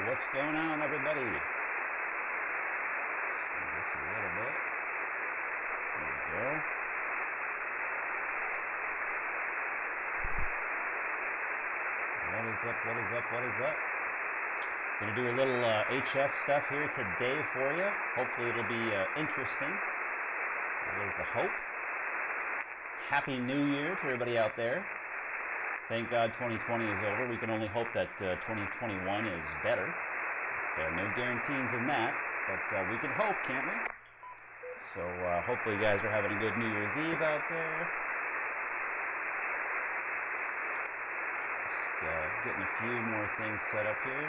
What's going on, everybody? Just move this a little bit. There we go. What is up? What is up? What is up? Gonna do a little HF stuff here today for you. Hopefully it'll be interesting. That is the hope. Happy New Year to everybody out there. Thank God 2020 is over. We can only hope that 2021 is better. No guarantees in that, but we can hope, can't we? So hopefully you guys are having a good New Year's Eve out there. Just getting a few more things set up here.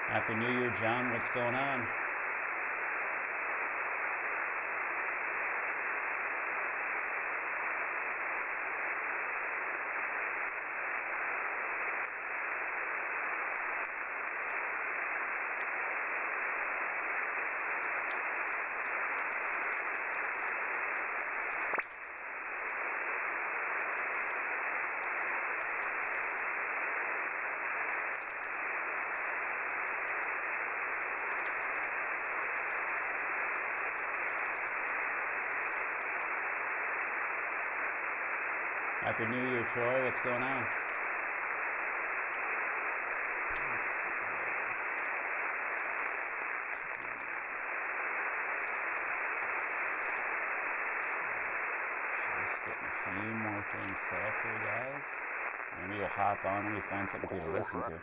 Happy New Year, John. What's going on? Happy New Year, Troy. What's going on? Let's see here. Just getting a few more things set up here, guys. And we'll hop on and we find something for you to listen to.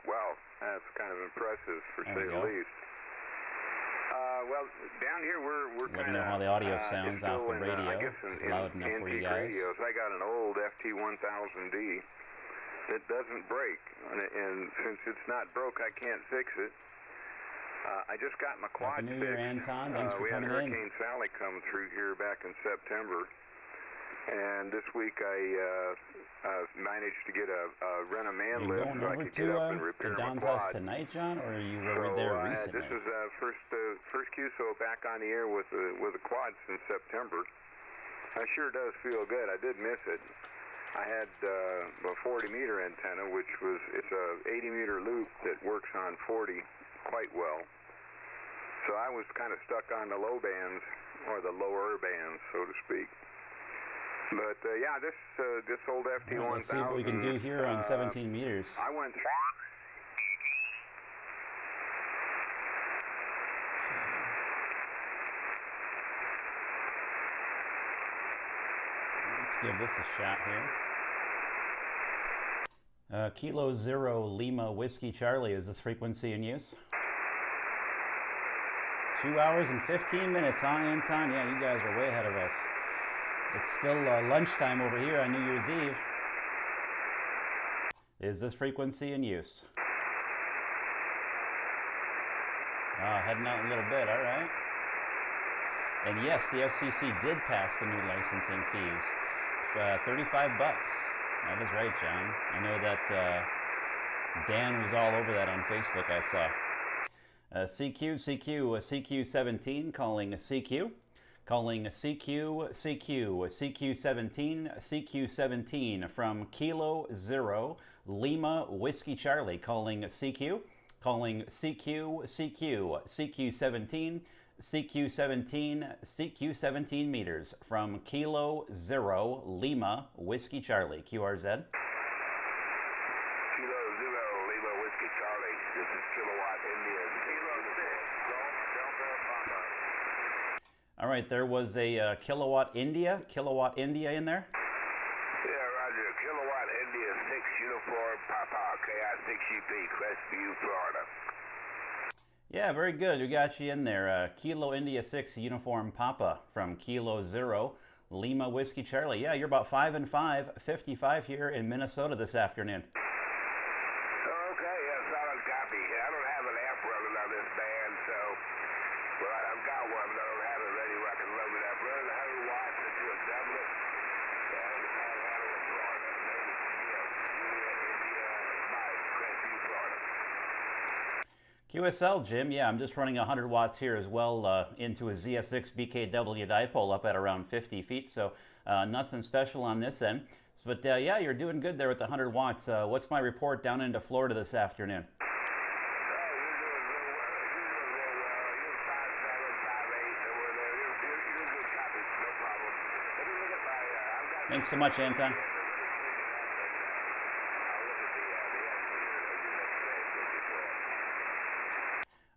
Wow, that's kind of impressive for say the least. Well, down here we're let me know how the audio sounds off the radio. It's loud enough for you guys. Radios. I got an old FT1000D that doesn't break, and since it's not broke, I can't fix it. I just got my quad fixed. Happy New Year, Anton. Thanks for coming in. We had Hurricane Sally come through here back in September, and this week I managed to get rent a man lift so I could get up and repair my Don's quad. House tonight, John, or you were there recently? This is first QSO back on the air with a quad since September. It sure does feel good. I did miss it. I had a 40-meter antenna, it's a 80-meter loop that works on 40 quite well. So I was kind of stuck on the low bands, or the lower bands, so to speak. But yeah, this old FT1000. Let's see what we can do here on 17 meters. I went. Let's give this a shot here. Kilo 0 Lima Whiskey Charlie, is this frequency in use? 2 hours and 15 minutes on Anton. Yeah, you guys are way ahead of us. It's still lunchtime over here on New Year's Eve. Is this frequency in use? Heading out in a little bit, all right. And yes, the FCC did pass the new licensing fees. $35. That is right, John. I know that Dan was all over that on Facebook, I saw. CQ17 calling CQ. Calling CQ17 from Kilo 0 Lima Whiskey Charlie. Calling CQ. Calling CQ17 meters from Kilo 0 Lima Whiskey Charlie. QRZ. Kilo 0 Lima Whiskey Charlie. This is Kilowatt India. Kilo 6 Delta Papa. All right, there was a Kilowatt India in there. Yeah, Roger. Kilowatt India 6 Uniform Papa KI6UP, Crestview, Florida. Yeah, very good. We got you in there. Kilo India 6 Uniform Papa from Kilo 0 Lima Whiskey Charlie. Yeah, you're about 5 and 5, 55 here in Minnesota this afternoon. Okay, yeah, solid copy. I don't have an amp running on this band, so well, I've got one, but I don't have it ready where I can load it up. Run 100 watts into a doublet, and I'll handle it Florida. QSL, Jim. Yeah, I'm just running 100 watts here as well into a ZS6 BKW dipole up at around 50 feet. So nothing special on this end. But yeah, you're doing good there with the 100 watts. What's my report down into Florida this afternoon? Thanks so much, Anton.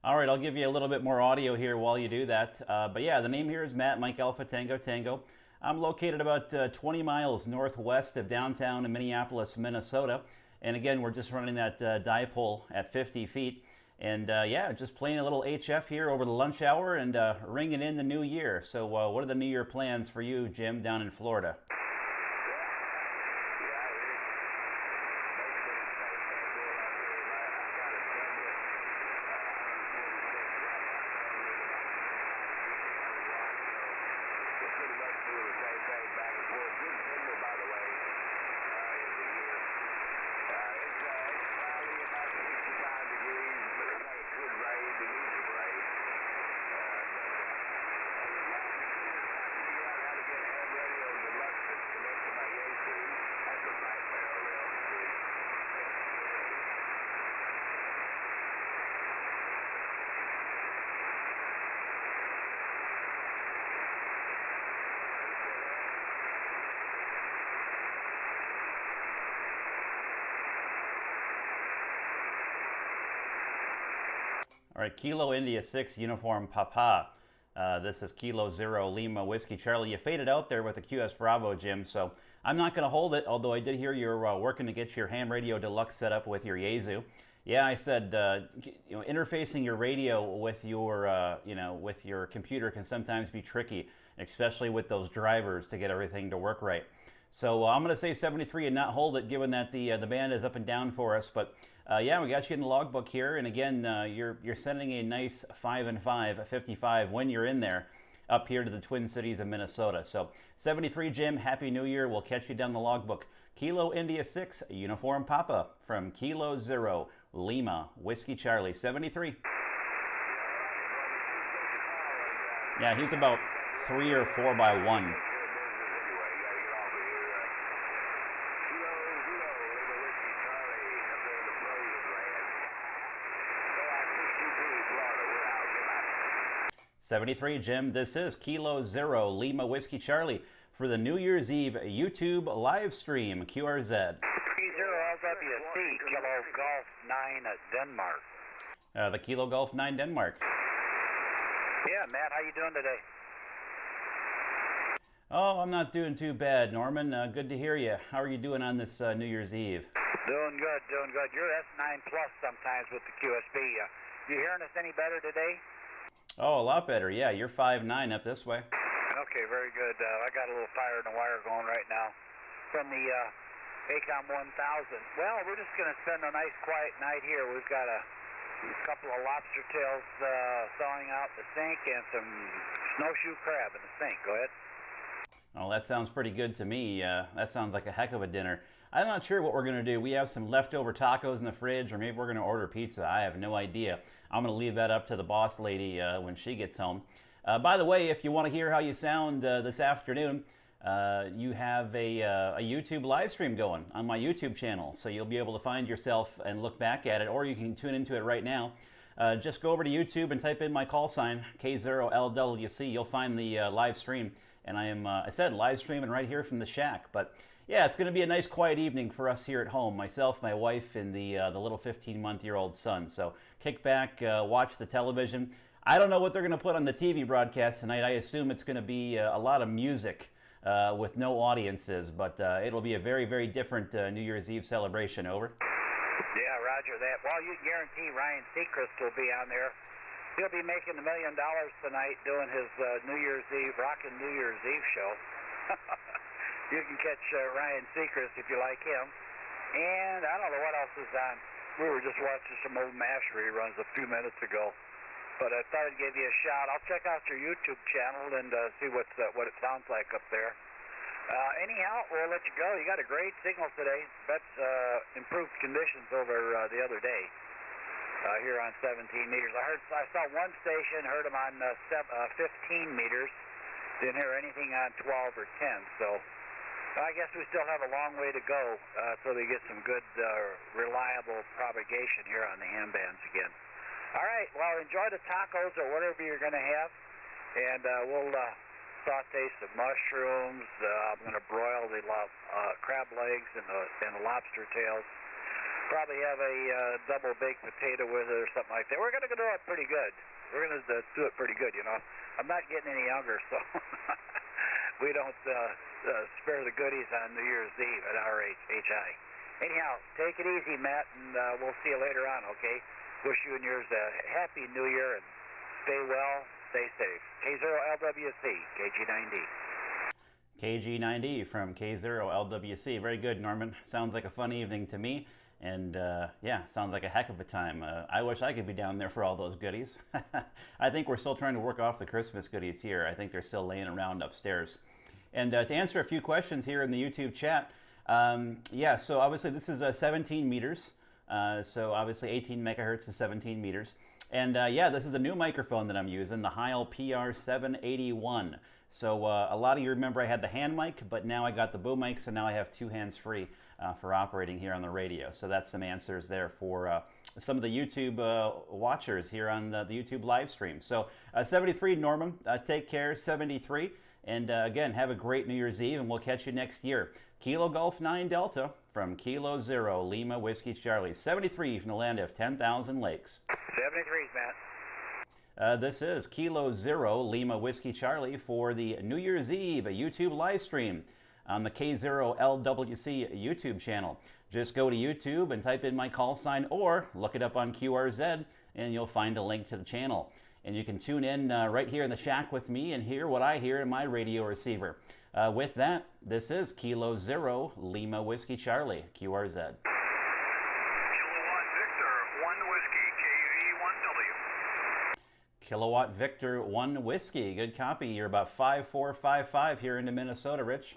All right, I'll give you a little bit more audio here while you do that. But yeah, the name here is Matt, Mike Alpha Tango Tango. I'm located about 20 miles northwest of downtown Minneapolis, Minnesota. And again, we're just running that dipole at 50 feet. And yeah, just playing a little HF here over the lunch hour and ringing in the new year. So what are the new year plans for you, Jim, down in Florida? All right, Kilo India 6 Uniform Papa. This is Kilo 0 Lima Whiskey Charlie. You faded out there with the QS Bravo, Jim, so I'm not going to hold it, although I did hear you're working to get your ham radio deluxe set up with your Yaesu. Yeah, I said, interfacing your radio with your, with your computer can sometimes be tricky, especially with those drivers to get everything to work right. So I'm going to say 73 and not hold it, given that the band is up and down for us. But yeah, we got you in the logbook here, and again, you're sending a nice 5 and 5, 55 when you're in there, up here to the Twin Cities of Minnesota. So 73, Jim. Happy New Year. We'll catch you down the logbook. Kilo India 6 Uniform Papa from Kilo 0 Lima Whiskey Charlie 73. Yeah, he's about 3 or 4 by 1. '73, Jim. This is Kilo 0 Lima Whiskey Charlie for the New Year's Eve YouTube live stream. QRZ. K0LWC Kilo Golf 9 Denmark. The Kilo Golf 9 Denmark. Yeah, Matt, how you doing today? Oh, I'm not doing too bad, Norman. Good to hear you. How are you doing on this New Year's Eve? Doing good, doing good. You're S9 Plus sometimes with the QSB. You hearing us any better today? Oh, a lot better. Yeah, you're 5'9" up this way. Okay, very good. I got a little fire in the wire going right now from the ACOM 1000. Well, we're just going to spend a nice quiet night here. We've got a couple of lobster tails thawing out the sink and some snowshoe crab in the sink. Go ahead. Oh, that sounds pretty good to me. That sounds like a heck of a dinner. I'm not sure what we're going to do. We have some leftover tacos in the fridge, or maybe we're going to order pizza. I have no idea. I'm going to leave that up to the boss lady when she gets home. By the way, if you want to hear how you sound this afternoon, you have a YouTube live stream going on my YouTube channel. So you'll be able to find yourself and look back at it, or you can tune into it right now. Just go over to YouTube and type in my call sign, K0LWC. You'll find the live stream. And I am, I said, live streaming right here from the shack. But yeah, it's going to be a nice quiet evening for us here at home. Myself, my wife, and the little 15-month-old son. So kick back, watch the television. I don't know what they're going to put on the TV broadcast tonight. I assume it's going to be a lot of music with no audiences. But it'll be a very, very different New Year's Eve celebration. Over. Yeah, roger that. Well, you guarantee Ryan Seacrest will be on there. He'll be making $1 million tonight doing his New Year's Eve, rockin' New Year's Eve show. You can catch Ryan Seacrest if you like him. And I don't know what else is on. We were just watching some old MASH reruns a few minutes ago. But I thought I'd give you a shout. I'll check out your YouTube channel and see what it sounds like up there. Anyhow, we'll let you go. You got a great signal today. That's improved conditions over the other day. here on 17 meters. I saw one station, heard them on 15 meters. Didn't hear anything on 12 or 10. So I guess we still have a long way to go so they get some good, reliable propagation here on the ham bands again. All right, well, enjoy the tacos or whatever you're going to have, and we'll saute some mushrooms. I'm going to broil the crab legs and the lobster tails. Probably have a double baked potato with it or something like that. We're going to do it pretty good. We're going to do it pretty good, you know. I'm not getting any younger, so we don't spare the goodies on New Year's Eve at our HI. Anyhow, take it easy, Matt, and we'll see you later on, okay? Wish you and yours a happy New Year, and stay well, stay safe. K0LWC, KG9D. KG9D from K0LWC. Very good, Norman. Sounds like a fun evening to me. And yeah, sounds like a heck of a time. I wish I could be down there for all those goodies. I think we're still trying to work off the Christmas goodies here. I think they're still laying around upstairs. And to answer a few questions here in the YouTube chat, yeah, so obviously this is 17 meters. So obviously 18 megahertz is 17 meters. And yeah, this is a new microphone that I'm using, the Heil PR781. So a lot of you remember I had the hand mic, but now I got the boom mic, so now I have two hands free for operating here on the radio. So that's some answers there for some of the YouTube watchers here on the YouTube live stream. So 73, Norman, take care, 73. And again, have a great New Year's Eve, and we'll catch you next year. Kilo Golf 9 Delta from Kilo 0 Lima Whiskey Charlie. 73 from the land of 10,000 lakes. 73, Matt. This is Kilo 0 Lima Whiskey Charlie for the New Year's Eve YouTube live stream on the K0LWC YouTube channel. Just go to YouTube and type in my call sign, or look it up on QRZ and you'll find a link to the channel. And you can tune in right here in the shack with me and hear what I hear in my radio receiver. With that, this is Kilo 0 Lima Whiskey Charlie, QRZ. Kilowatt Victor 1 Whiskey, KUE 1W. Kilowatt Victor 1 Whiskey, good copy. You're about 5455 here into Minnesota, Rich.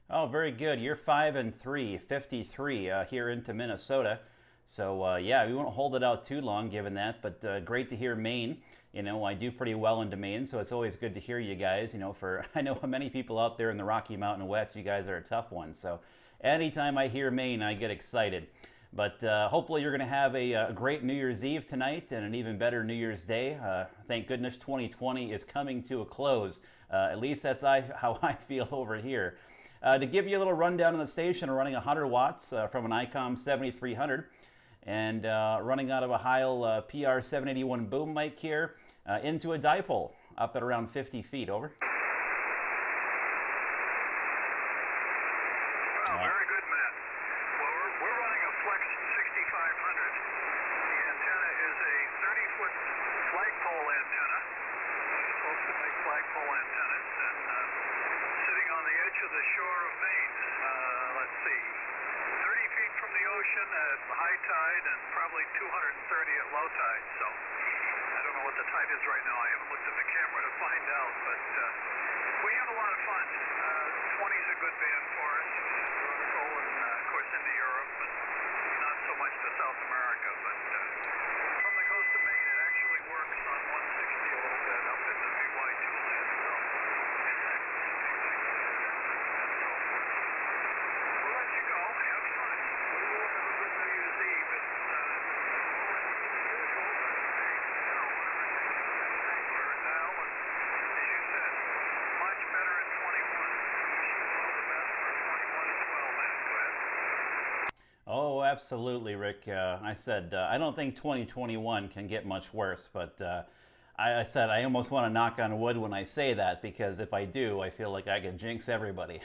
Oh, very good. You're 5 and 3, 53 here into Minnesota. So yeah, we won't hold it out too long given that, but great to hear Maine. You know, I do pretty well into Maine, so it's always good to hear you guys. You know, I know many people out there in the Rocky Mountain West, you guys are a tough one. So anytime I hear Maine, I get excited. But hopefully you're going to have a great New Year's Eve tonight and an even better New Year's Day. Thank goodness 2020 is coming to a close. At least that's how I feel over here. To give you a little rundown on the station, we're running 100 watts from an ICOM 7300 and running out of a Heil PR781 boom mic here into a dipole up at around 50 feet. Over. Wow, very good, Matt. Well, we're running a Flex 6500. The antenna is a 30-foot flagpole antenna. Folks that make flagpole antennas, and sitting on the edge of the shore of Maine. Let's see, 30 feet from the ocean at high tide and probably 230 at low tide. So I don't know what the tide is right now. I haven't looked at the camera to find out, but we have a lot of fun. 20 is a good band for us. Soul and, of course, into Europe, and not so much to South America, but from the coast of Maine, it actually works on 160 a little bit up in the BY2 land. So we'll let you go. Have fun. We will have a good New Year's Eve. It's more unusual, but hey, you know, we're now, and as you said, much better in 21. Wish you all the best for 21 as well, Matt. Go ahead. Oh, absolutely, Rick. I said I don't think 2021 can get much worse, but I said I almost want to knock on wood when I say that, because if I do, I feel like I could jinx everybody.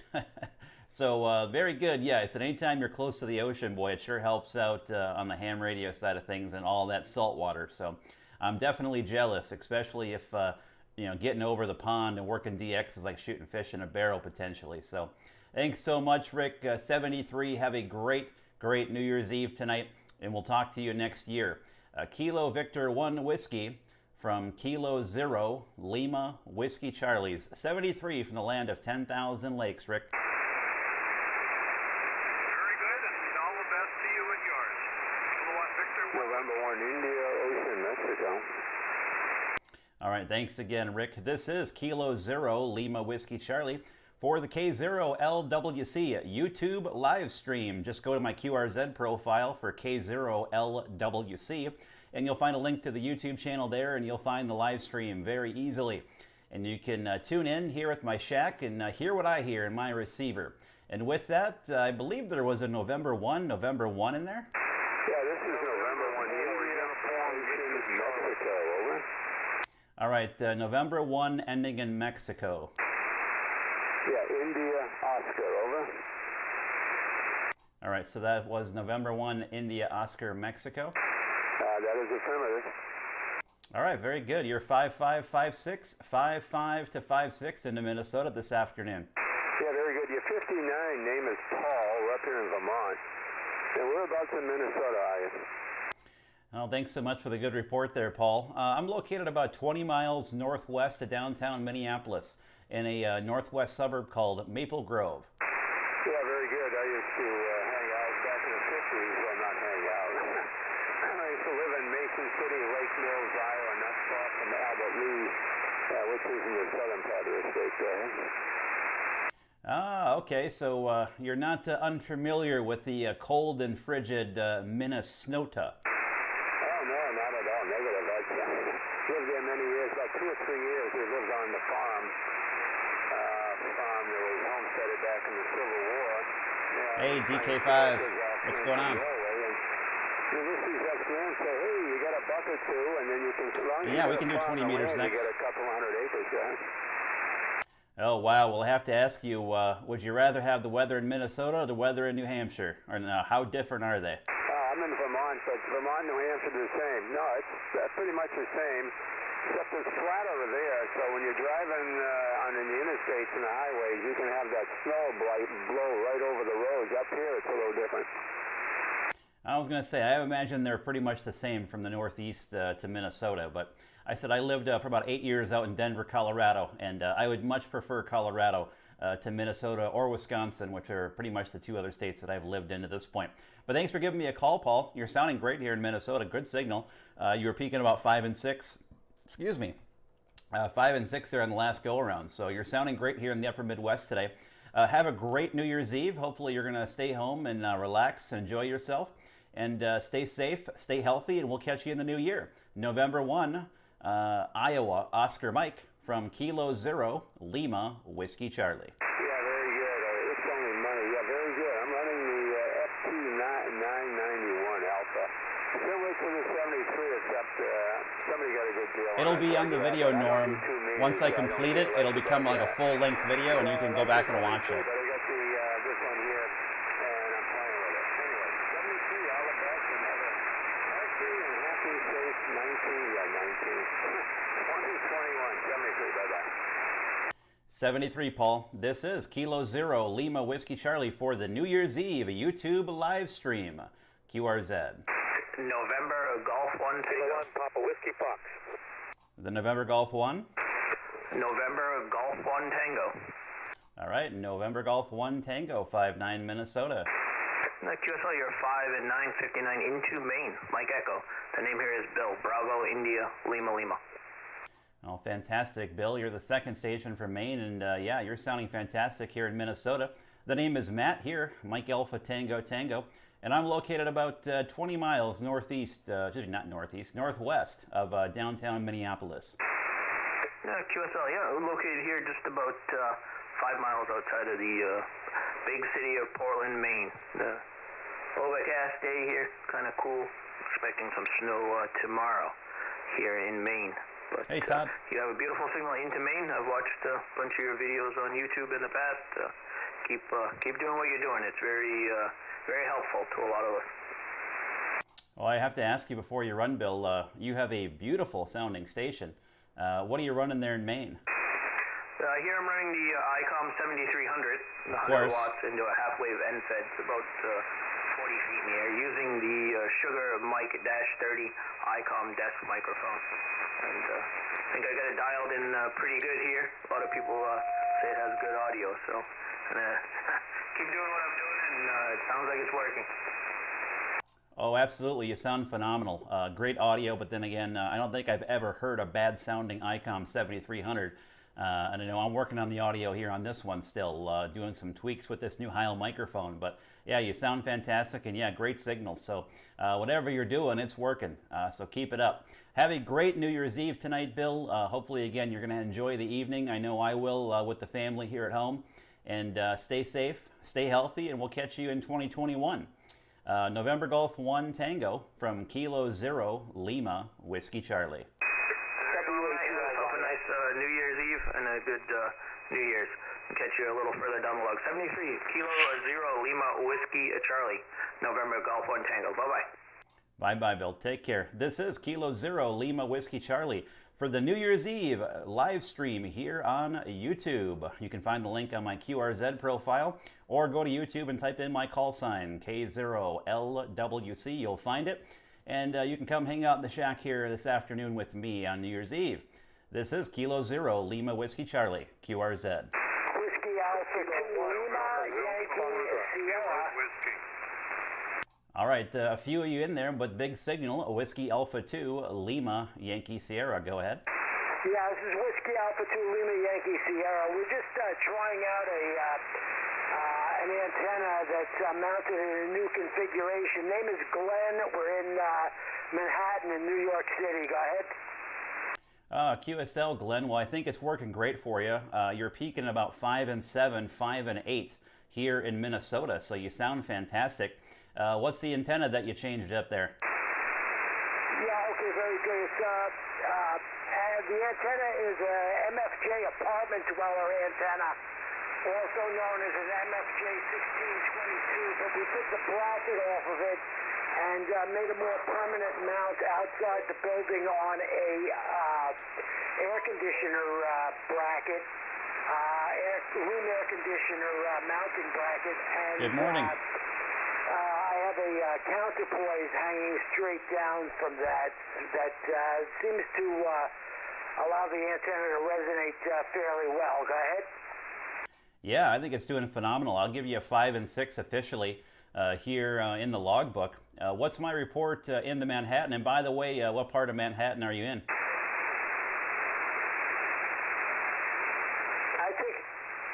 So very good. Yeah, I said anytime you're close to the ocean, boy, it sure helps out on the ham radio side of things and all that salt water. So I'm definitely jealous, especially if getting over the pond and working DX is like shooting fish in a barrel potentially. So thanks so much, Rick. 73, have a great New Year's Eve tonight, and we'll talk to you next year. Kilo Victor 1 Whiskey from Kilo 0 Lima Whiskey Charlie's 73 from the land of 10,000 lakes, Rick. Very good, and all the best to you and yours. Victor, November 1, India, Ocean, Mexico. All right, thanks again, Rick. This is Kilo 0 Lima Whiskey Charlie for the K0LWC YouTube live stream. Just go to my QRZ profile for K0LWC, and you'll find a link to the YouTube channel there, and you'll find the live stream very easily. And you can tune in here with my shack and hear what I hear in my receiver. And with that, I believe there was a November 1 in there. Yeah, this is November 1, India, Mexico, over. All right, November 1 ending in Mexico. Yeah, India, Oscar, over. All right, so that was November 1, India, Oscar, Mexico. That is affirmative. All right, very good. You're 5556, 55 to 56 into Minnesota this afternoon. Yeah, very good. You're 59. Name is Paul. We're up here in Vermont. And whereabouts in Minnesota are you? Well, thanks so much for the good report there, Paul. I'm located about 20 miles northwest of downtown Minneapolis in a northwest suburb called Maple Grove. Yeah, very good. I used to hang out back in the 50s. Well, not hang out. I used to live in Mason City, Lake Mills, Iowa, not far from Albert Lee, which is in the southern part of the state there. Ah, okay. So you're not unfamiliar with the cold and frigid Minnesota. Oh, no, not at all. Negative. I lived there many years, about 2 or 3 years. We lived on the farm. Farm that was homesteaded back in the Civil War. Hey, DK5, what's going on? Ulysses up there and say, hey, you got a buck or two, and then you can... Yeah, we can do 20 meters next. You get a couple hundred acres there. Oh, wow. We'll have to ask you, would you rather have the weather in Minnesota or the weather in New Hampshire? Or how different are they? I'm in Vermont, but Vermont and New Hampshire are the same. No, it's pretty much the same, except it's flat over there. So when you're driving on the interstates and the highways, you can have that snow blow right over the roads. Up here, it's a little different. I was going to say, I imagine they're pretty much the same from the Northeast to Minnesota, but I said I lived for about 8 years out in Denver, Colorado, and I would much prefer Colorado to Minnesota or Wisconsin, which are pretty much the two other states that I've lived in at this point. But thanks for giving me a call, Paul. You're sounding great here in Minnesota. Good signal. You were peaking about 5 and 6. Excuse me. 5 and 6 there on the last go-around. So you're sounding great here in the upper Midwest today. Have a great New Year's Eve. Hopefully you're going to stay home and relax and enjoy yourself. And stay safe, stay healthy, and we'll catch you in the new year. November 1, Iowa, Oscar Mike from Kilo 0, Lima, Whiskey Charlie. Yeah, very good. It's only money. Yeah, very good. I'm running the FT991 Alpha. Similar to the 73, except somebody got a good deal. It'll be on the video, Norm. Once I complete it, it'll become like a full-length video, and you can go back and watch it. But I got this one here, and I'm playing with it. Anyway, 73, all the best, and have a healthy and happy, safe 19, 20, 21, 73, bye-bye. 73, Paul. This is Kilo 0, Lima, Whiskey Charlie for the New Year's Eve YouTube live stream. QRZ. November Golf 1 Tango. 1 Papa Whiskey Fox. The November Golf 1. November Golf 1 Tango. All right, November Golf 1 Tango, 5-9 Minnesota. QSL, you're 5 and 959 into Maine. Mike Echo. The name here is Bill. Bravo, India, Lima, Lima. Oh, fantastic, Bill. You're the second station from Maine, and yeah, you're sounding fantastic here in Minnesota. The name is Matt here, Mike Alpha Tango Tango, and I'm located about 20 miles northeast, not northeast, northwest of downtown Minneapolis. QSL, yeah, we're located here just about 5 miles outside of the big city of Portland, Maine. The overcast day here, kind of cool. Expecting some snow tomorrow here in Maine. But, hey, Todd. You have a beautiful signal into Maine. I've watched a bunch of your videos on YouTube in the past. Keep doing what you're doing. It's very helpful to a lot of us. Well, I have to ask you before you run, Bill. You have a beautiful sounding station. What are you running there in Maine? Here I'm running the ICOM 7300, 100 Of course. watts into a half-wave end-fed. It's about 40 feet in the air, using the Sugar Mic-30 ICOM desk microphone. And I think I got it dialed in pretty good here. A lot of people say it has good audio, so I'm gonna keep doing what I'm doing, and it sounds like it's working. Oh, absolutely. You sound phenomenal. Great audio, but then again, I don't think I've ever heard a bad-sounding ICOM 7300. And I know I'm working on the audio here on this one still, doing some tweaks with this new Heil microphone. But yeah, you sound fantastic, and yeah, great signal. So whatever you're doing, it's working. So keep it up. Have a great New Year's Eve tonight, Bill. Hopefully, again, you're going to enjoy the evening. I know I will with the family here at home. And stay safe, stay healthy, and we'll catch you in 2021. November Golf 1 Tango from Kilo 0 Lima Whiskey Charlie. Have a nice New Year's Eve and a good New Year's. We'll catch you a little further down the log. 73 Kilo 0 Lima Whiskey Charlie, November Golf 1 Tango. Bye-bye. Bye-bye, Bill. Take care. This is Kilo 0 Lima Whiskey Charlie for the New Year's Eve live stream here on YouTube. You can find the link on my QRZ profile, or go to YouTube and type in my call sign, K0LWC. You'll find it. And you can come hang out in the shack here this afternoon with me on New Year's Eve. This is Kilo 0 Lima Whiskey Charlie, QRZ. Whiskey Alpha 2 Lima Yankee Sierra. All right, a few of you in there, but big signal, Whiskey Alpha 2 Lima Yankee Sierra. Go ahead. Yeah, this is Whiskey Alpha 2 Lima Yankee Sierra. We're just trying out an antenna that's mounted in a new configuration. Name is Glenn. We're in Manhattan in New York City. Go ahead. QSL, Glenn. Well, I think it's working great for you. You're peaking about 5 and 7, 5 and 8 here in Minnesota, so you sound fantastic. What's the antenna that you changed up there? Yeah, okay, very good. It's, the antenna is a MFJ apartment dweller antenna, also known as an MFJ 1622, but we took the bracket off of it and made a more permanent mount outside the building on a air conditioner bracket, room air conditioner mounting bracket. And, Good morning. I have a counterpoise hanging straight down from that seems to allow the antenna to resonate fairly well. Go ahead. Yeah, I think it's doing phenomenal. I'll give you a 5 and 6 officially here in the logbook. What's my report into Manhattan? And by the way, what part of Manhattan are you in?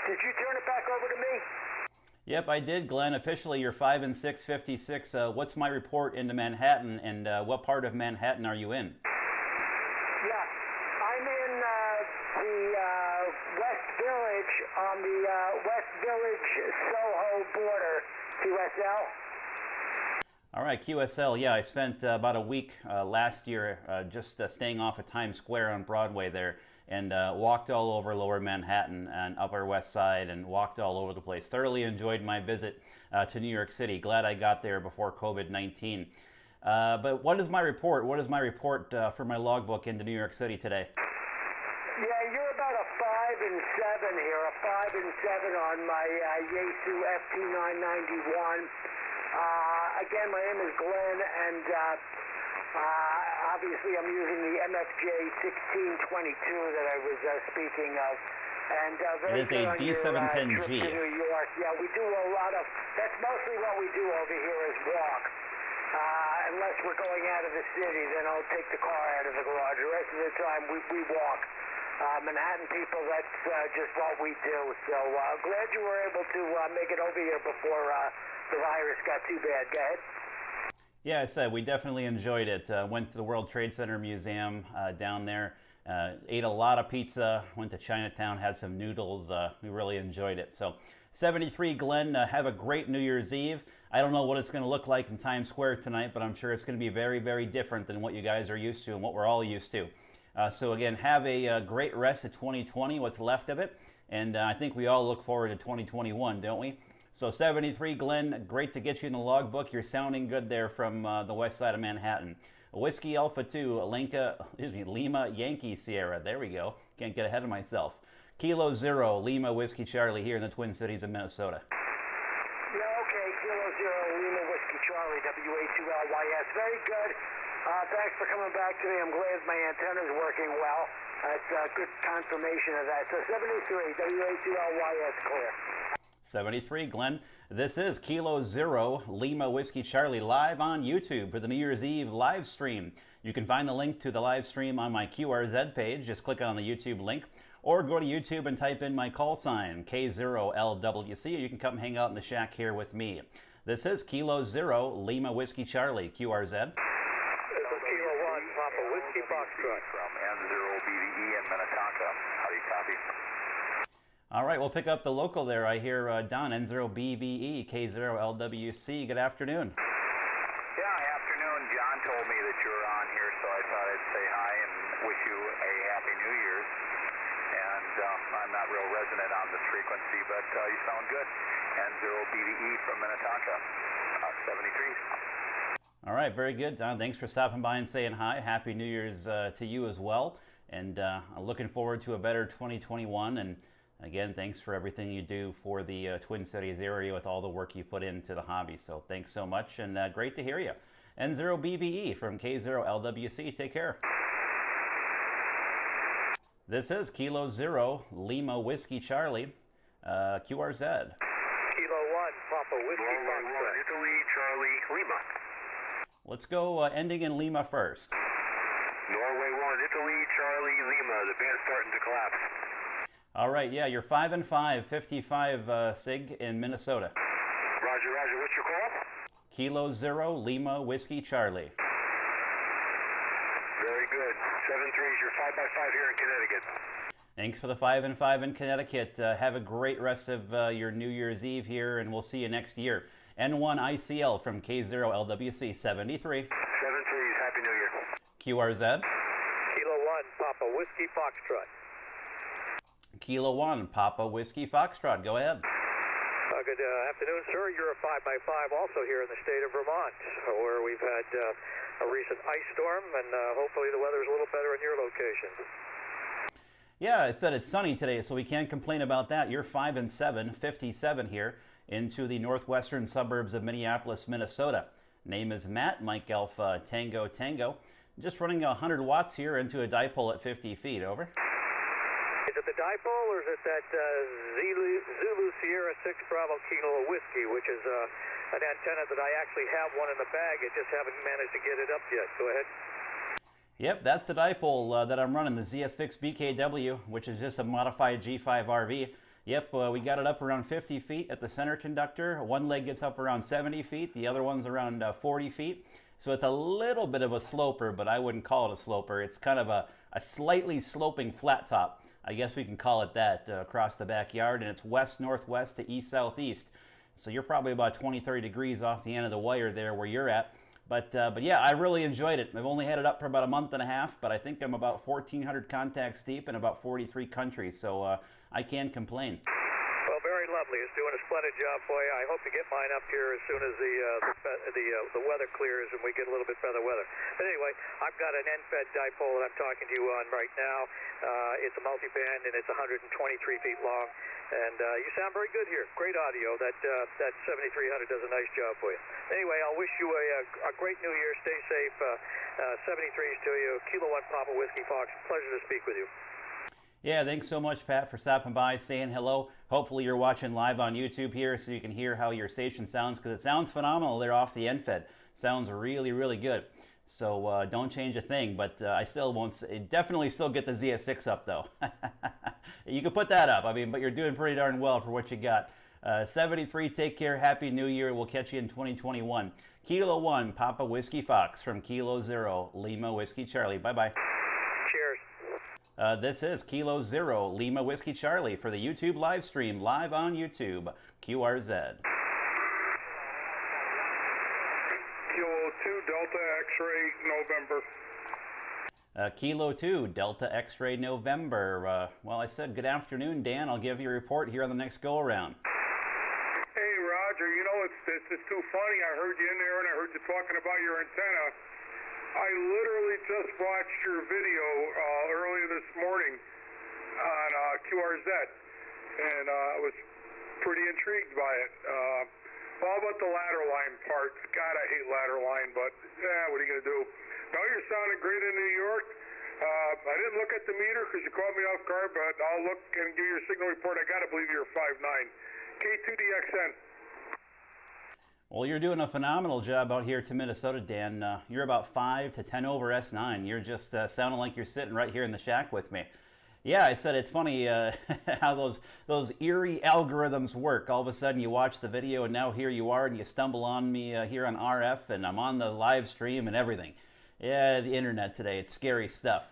Did you turn it back over to me? Yep, I did, Glenn. Officially, you're 5 and 6, 56. What's my report into Manhattan, and what part of Manhattan are you in? Yeah, I'm in the West Village, on the West Village Soho border, QSL. All right, QSL. Yeah, I spent about a week last year just staying off of Times Square on Broadway there, and walked all over Lower Manhattan and Upper West Side, and walked all over the place. Thoroughly enjoyed my visit to New York City. Glad I got there before COVID-19. But what is my report? What is my report for my logbook into New York City today? Yeah, you're about a 5 and 7 here, a 5 and 7 on my Yaesu FT991. Again, my name is Glenn, and obviously I'm using the MFJ 1622 that I was speaking of. And very it is a D710G. To New York. Yeah, we do a lot of, that's mostly what we do over here is walk. Unless we're going out of the city, then I'll take the car out of the garage. The rest of the time, we walk. Manhattan people, that's just what we do. So glad you were able to make it over here before the virus got too bad. Go ahead. Yeah, I said we definitely enjoyed it. Went to the World Trade Center Museum down there. Ate a lot of pizza. Went to Chinatown, had some noodles. We really enjoyed it. So 73 Glenn, have a great New Year's Eve. I don't know what it's going to look like in Times Square tonight, but I'm sure it's going to be very, very different than what you guys are used to and what we're all used to. So again, have a great rest of 2020, what's left of it. And I think we all look forward to 2021, don't we? So 73 Glenn, great to get you in the logbook. You're sounding good there from the west side of Manhattan. Whiskey Alpha 2, Lima Yankee Sierra. There we go. Can't get ahead of myself. Kilo 0, Lima Whiskey Charlie here in the Twin Cities of Minnesota. Yeah, okay, Kilo 0, Lima Whiskey Charlie, WA2LYS. Very good. Thanks for coming back to me. I'm glad my antenna's working well. That's good confirmation of that. So 73, WA2LYS clear. 73, Glenn. This is Kilo 0, Lima Whiskey Charlie live on YouTube for the New Year's Eve live stream. You can find the link to the live stream on my QRZ page. Just click on the YouTube link or go to YouTube and type in my call sign, K0LWC. You can come hang out in the shack here with me. This is Kilo 0, Lima Whiskey Charlie, QRZ. This is Kilo 1, Papa Whiskey Foxtrot. From N0BDE in Minnetonka. How do you copy? All right, we'll pick up the local there. I hear Don, N0BVE, K0LWC. Good afternoon. Yeah, afternoon. John told me that you were on here, so I thought I'd say hi and wish you a Happy New Year's. And I'm not real resonant on this frequency, but you sound good. N0BDE from Minnetonka, 73. All right, very good, Don. Thanks for stopping by and saying hi. Happy New Year's to you as well. And I'm looking forward to a better 2021. And again, thanks for everything you do for the Twin Cities area with all the work you put into the hobby. So thanks so much, and great to hear you. N0BVE from K0LWC. Take care. This is Kilo 0, Lima Whiskey Charlie, QRZ. Kilo 1, Papa Whiskey Foxtrot. Italy, Charlie, Lima. Let's go ending in Lima first. Norway 1, Italy, Charlie, Lima. The band's starting to collapse. All right, yeah, you're 5 and 5, 55 SIG in Minnesota. Roger, roger. What's your call? Kilo 0, Lima Whiskey Charlie. Very good. 7-3 is your 5x5 here in Connecticut. Thanks for the 5 and 5 in Connecticut. Have a great rest of your New Year's Eve here, and we'll see you next year. N1 ICL from K0LWC 73. 7-3 Happy New Year. QRZ. Kilo 1, Papa Whiskey Foxtrot. Kilo 1, Papa Whiskey Foxtrot. Go ahead. Good afternoon, sir. You're a 5x5 also here in the state of Vermont, where we've had a recent ice storm, and hopefully the weather is a little better in your location. Yeah, it said it's sunny today, so we can't complain about that. You're 5 and 7, 57 here into the northwestern suburbs of Minneapolis, Minnesota. Name is Matt, Mike Alpha Tango Tango. Just running 100 watts here into a dipole at 50 feet. Over. Is it the dipole, or is it that Zulu Sierra 6 Bravo Kilo Whiskey, which is an antenna that I actually have one in the bag. I just haven't managed to get it up yet. Go ahead. Yep, that's the dipole that I'm running, the ZS6 BKW, which is just a modified G5 RV. Yep, we got it up around 50 feet at the center conductor. One leg gets up around 70 feet, the other one's around 40 feet. So it's a little bit of a sloper, but I wouldn't call it a sloper. It's kind of a slightly sloping flat top. I guess we can call it that, across the backyard, and it's west-northwest to east-southeast. So you're probably about 20-30 degrees off the end of the wire there where you're at. But yeah, I really enjoyed it. I've only had it up for about a month and a half, but I think I'm about 1,400 contacts deep in about 43 countries, so I can't complain. Well, very lovely. It's doing a splendid job for you. I hope to get mine up here as soon as the weather clears and we get a little bit better weather. But anyway, I've got an end-fed dipole that I'm talking to you on right now. It's a multi-band and it's 123 feet long. And you sound very good here. Great audio. That 7300 does a nice job for you. Anyway, I'll wish you a great New Year. Stay safe. 73s to you. Kilo 1 Papa Whiskey Fox. Pleasure to speak with you. Yeah, thanks so much, Pat, for stopping by, saying hello. Hopefully you're watching live on YouTube here so you can hear how your station sounds, because it sounds phenomenal there off the end-fed. Sounds really, really good. So don't change a thing, but I still won't. Definitely still get the ZS6 up, though. You can put that up, I mean, but you're doing pretty darn well for what you got. 73, take care, Happy New Year. We'll catch you in 2021. Kilo 1, Papa Whiskey Fox from Kilo 0, Lima Whiskey Charlie. Bye-bye. Cheers. This is Kilo 0, Lima Whiskey Charlie for the YouTube live stream, live on YouTube, QRZ. Kilo 2, Delta X-ray, November. Kilo 2, Delta X-ray, November. Well, I said good afternoon, Dan. I'll give you a report here on the next go-around. Hey, Roger, you know, it's too funny. I heard you in there and I heard you talking about your antenna. I literally just watched your video earlier this morning on QRZ, and I was pretty intrigued by it. All about the ladder line parts. God, I hate ladder line, but what are you going to do? No, you're sounding great in New York. I didn't look at the meter because you caught me off guard, but I'll look and give you a signal report. I got to believe you're 5'9". K2DXN. Well, you're doing a phenomenal job out here to Minnesota, Dan. You're about 5 to 10 over S9. You're just sounding like you're sitting right here in the shack with me. Yeah, I said it's funny how those eerie algorithms work. All of a sudden you watch the video and now here you are and you stumble on me here on RF and I'm on the live stream and everything. Yeah, the internet today, it's scary stuff.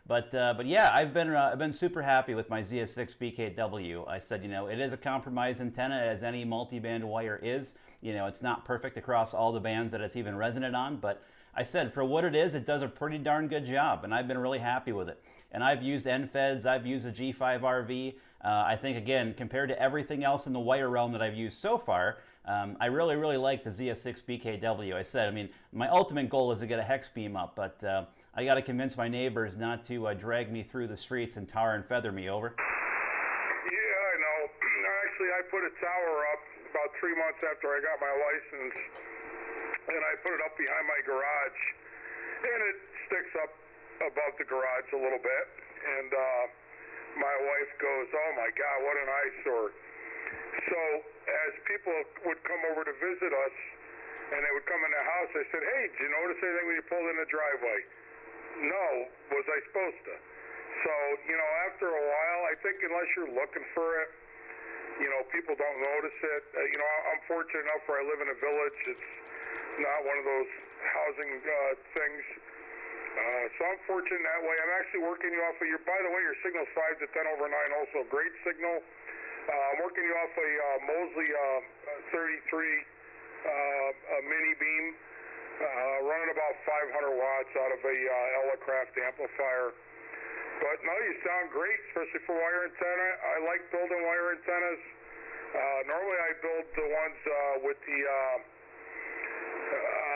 But yeah, I've been super happy with my ZS6 BKW. I said, it is a compromised antenna as any multi-band wire is. It's not perfect across all the bands that it's even resonant on, but I said for what it is, it does a pretty darn good job, and I've been really happy with it. And I've used NFEDs, I've used a G5RV. I think, again, compared to everything else in the wire realm that I've used so far, I really, really like the ZS6 BKW. I said, my ultimate goal is to get a hex beam up, but I got to convince my neighbors not to drag me through the streets and tar and feather me over. Yeah, I know. Actually, I put a tower up about 3 months after I got my license, and I put it up behind my garage, and it sticks up above the garage a little bit, and my wife goes, "Oh my God, what an eyesore." So as people would come over to visit us, and they would come in the house, I said, "Hey, did you notice anything when you pulled in the driveway?" "No, was I supposed to?" So, after a while, I think unless you're looking for it, people don't notice it. I'm fortunate enough where I live in a village. It's not one of those housing things. So I'm fortunate that way. I'm actually working you off of by the way, your signal's 5 to 10 over 9, also a great signal. I'm working you off a Mosley 33 mini beam, running about 500 watts out of a Elecraft amplifier. But no, you sound great, especially for wire antenna. I like building wire antennas. Normally I build the ones with the,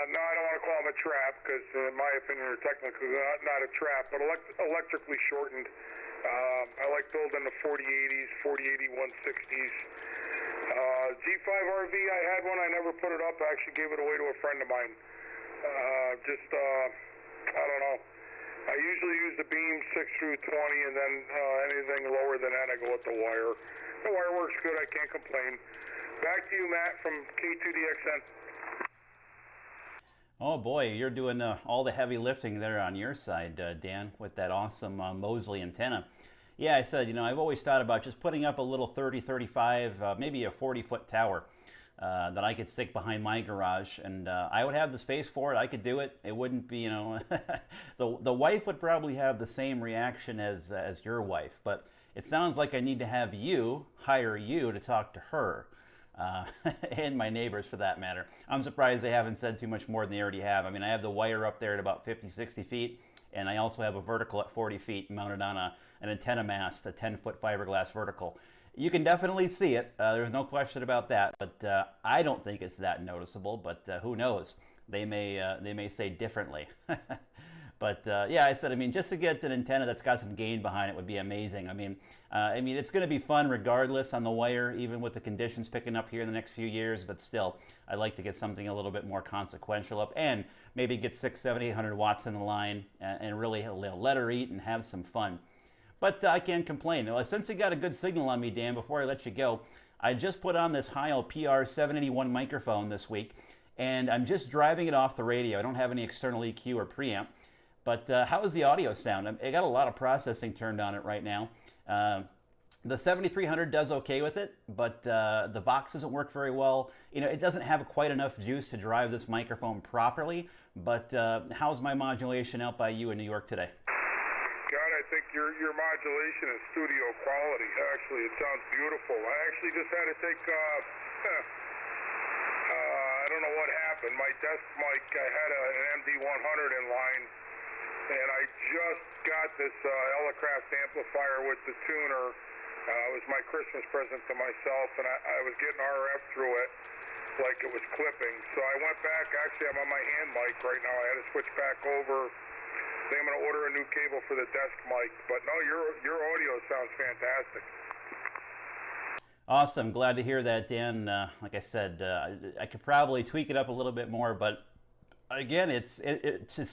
no, I don't want to call them a trap, because in my opinion they're technically not a trap, but electrically shortened. I like building the 4080s, 4080 160s. G5RV, I had one, I never put it up, I actually gave it away to a friend of mine. I don't know. I usually use the beam 6 through 20, and then anything lower than that, I go with the wire. The wire works good, I can't complain. Back to you, Matt, from K2DXN. Oh boy, you're doing all the heavy lifting there on your side, Dan, with that awesome Mosley antenna. Yeah, I said, I've always thought about just putting up a little 30, 35, maybe a 40-foot tower that I could stick behind my garage, and I would have the space for it. I could do it. It wouldn't be, the wife would probably have the same reaction as your wife, but it sounds like I need to have hire you to talk to her. And my neighbors for that matter. I'm surprised they haven't said too much more than they already have. I have the wire up there at about 50, 60 feet, and I also have a vertical at 40 feet mounted on an antenna mast, a 10-foot fiberglass vertical. You can definitely see it. There's no question about that, but I don't think it's that noticeable, but who knows? They may say differently. But yeah, I said, just to get an antenna that's got some gain behind it would be amazing. It's going to be fun regardless on the wire, even with the conditions picking up here in the next few years. But still, I'd like to get something a little bit more consequential up and maybe get 600, 700, 800 watts in the line and really let her eat and have some fun. But I can't complain. Since you got a good signal on me, Dan, before I let you go, I just put on this Heil PR781 microphone this week, and I'm just driving it off the radio. I don't have any external EQ or preamp. But how does the audio sound? I got a lot of processing turned on it right now. The 7300 does okay with it, but the Vox doesn't work very well. It doesn't have quite enough juice to drive this microphone properly. But how's my modulation out by you in New York today? God, I think your modulation is studio quality. Actually, it sounds beautiful. I actually just had to take, I don't know what happened. My desk mic, I had an MD100 in line, and I just got this Elecraft amplifier with the tuner. It was my Christmas present to myself, and I was getting RF through it. like it was clipping. So I went back. Actually, I'm on my hand mic right now. I had to switch back over. I think I'm going to order a new cable for the desk mic. But no, your audio sounds fantastic. Awesome. Glad to hear that, Dan. Like I said, I could probably tweak it up a little bit more, but again, it's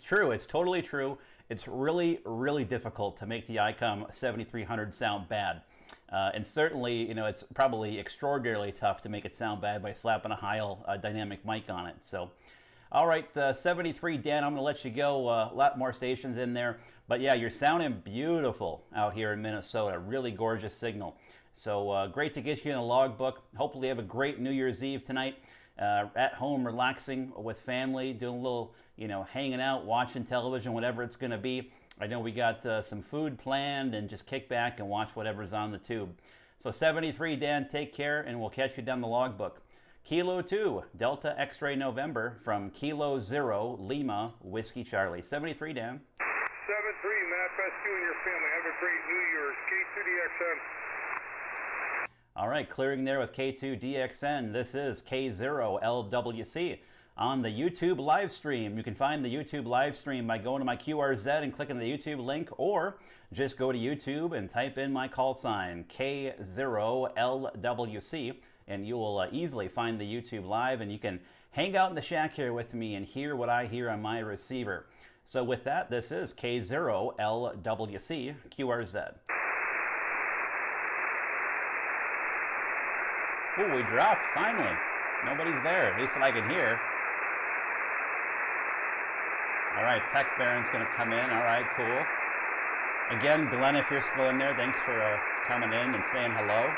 true. It's totally true. It's really, really difficult to make the ICOM 7300 sound bad. And certainly, you know, it's probably extraordinarily tough to make it sound bad by slapping a Heil dynamic mic on it. So, all right, 73, Dan, I'm going to let you go. A lot more stations in there. But yeah, you're sounding beautiful out here in Minnesota. Really gorgeous signal. So great to get you in a logbook. Hopefully you have a great New Year's Eve tonight. At home, relaxing with family, doing a little, you know, hanging out, watching television, whatever it's going to be. I know we got some food planned, and just kick back and watch whatever's on the tube. So 73, Dan, take care, and we'll catch you down the logbook. Kilo 2, Delta X-Ray November from Kilo 0, Lima, Whiskey Charlie. 73, Dan. 7-3, Matt, best you and your family. Have a great New Year's. K2DXN. All right, clearing there with K2DXN. This is K0LWC on the YouTube live stream. You can find the YouTube live stream by going to my QRZ and clicking the YouTube link, or just go to YouTube and type in my call sign, K0LWC, and you will easily find the YouTube live, and you can hang out in the shack here with me and hear what I hear on my receiver. So with that, this is K0LWC QRZ. Ooh, we dropped, finally. Nobody's there, at least that I can hear. All right, Tech Baron's gonna come in. All right, cool. Again, Glenn, if you're still in there, thanks for coming in and saying hello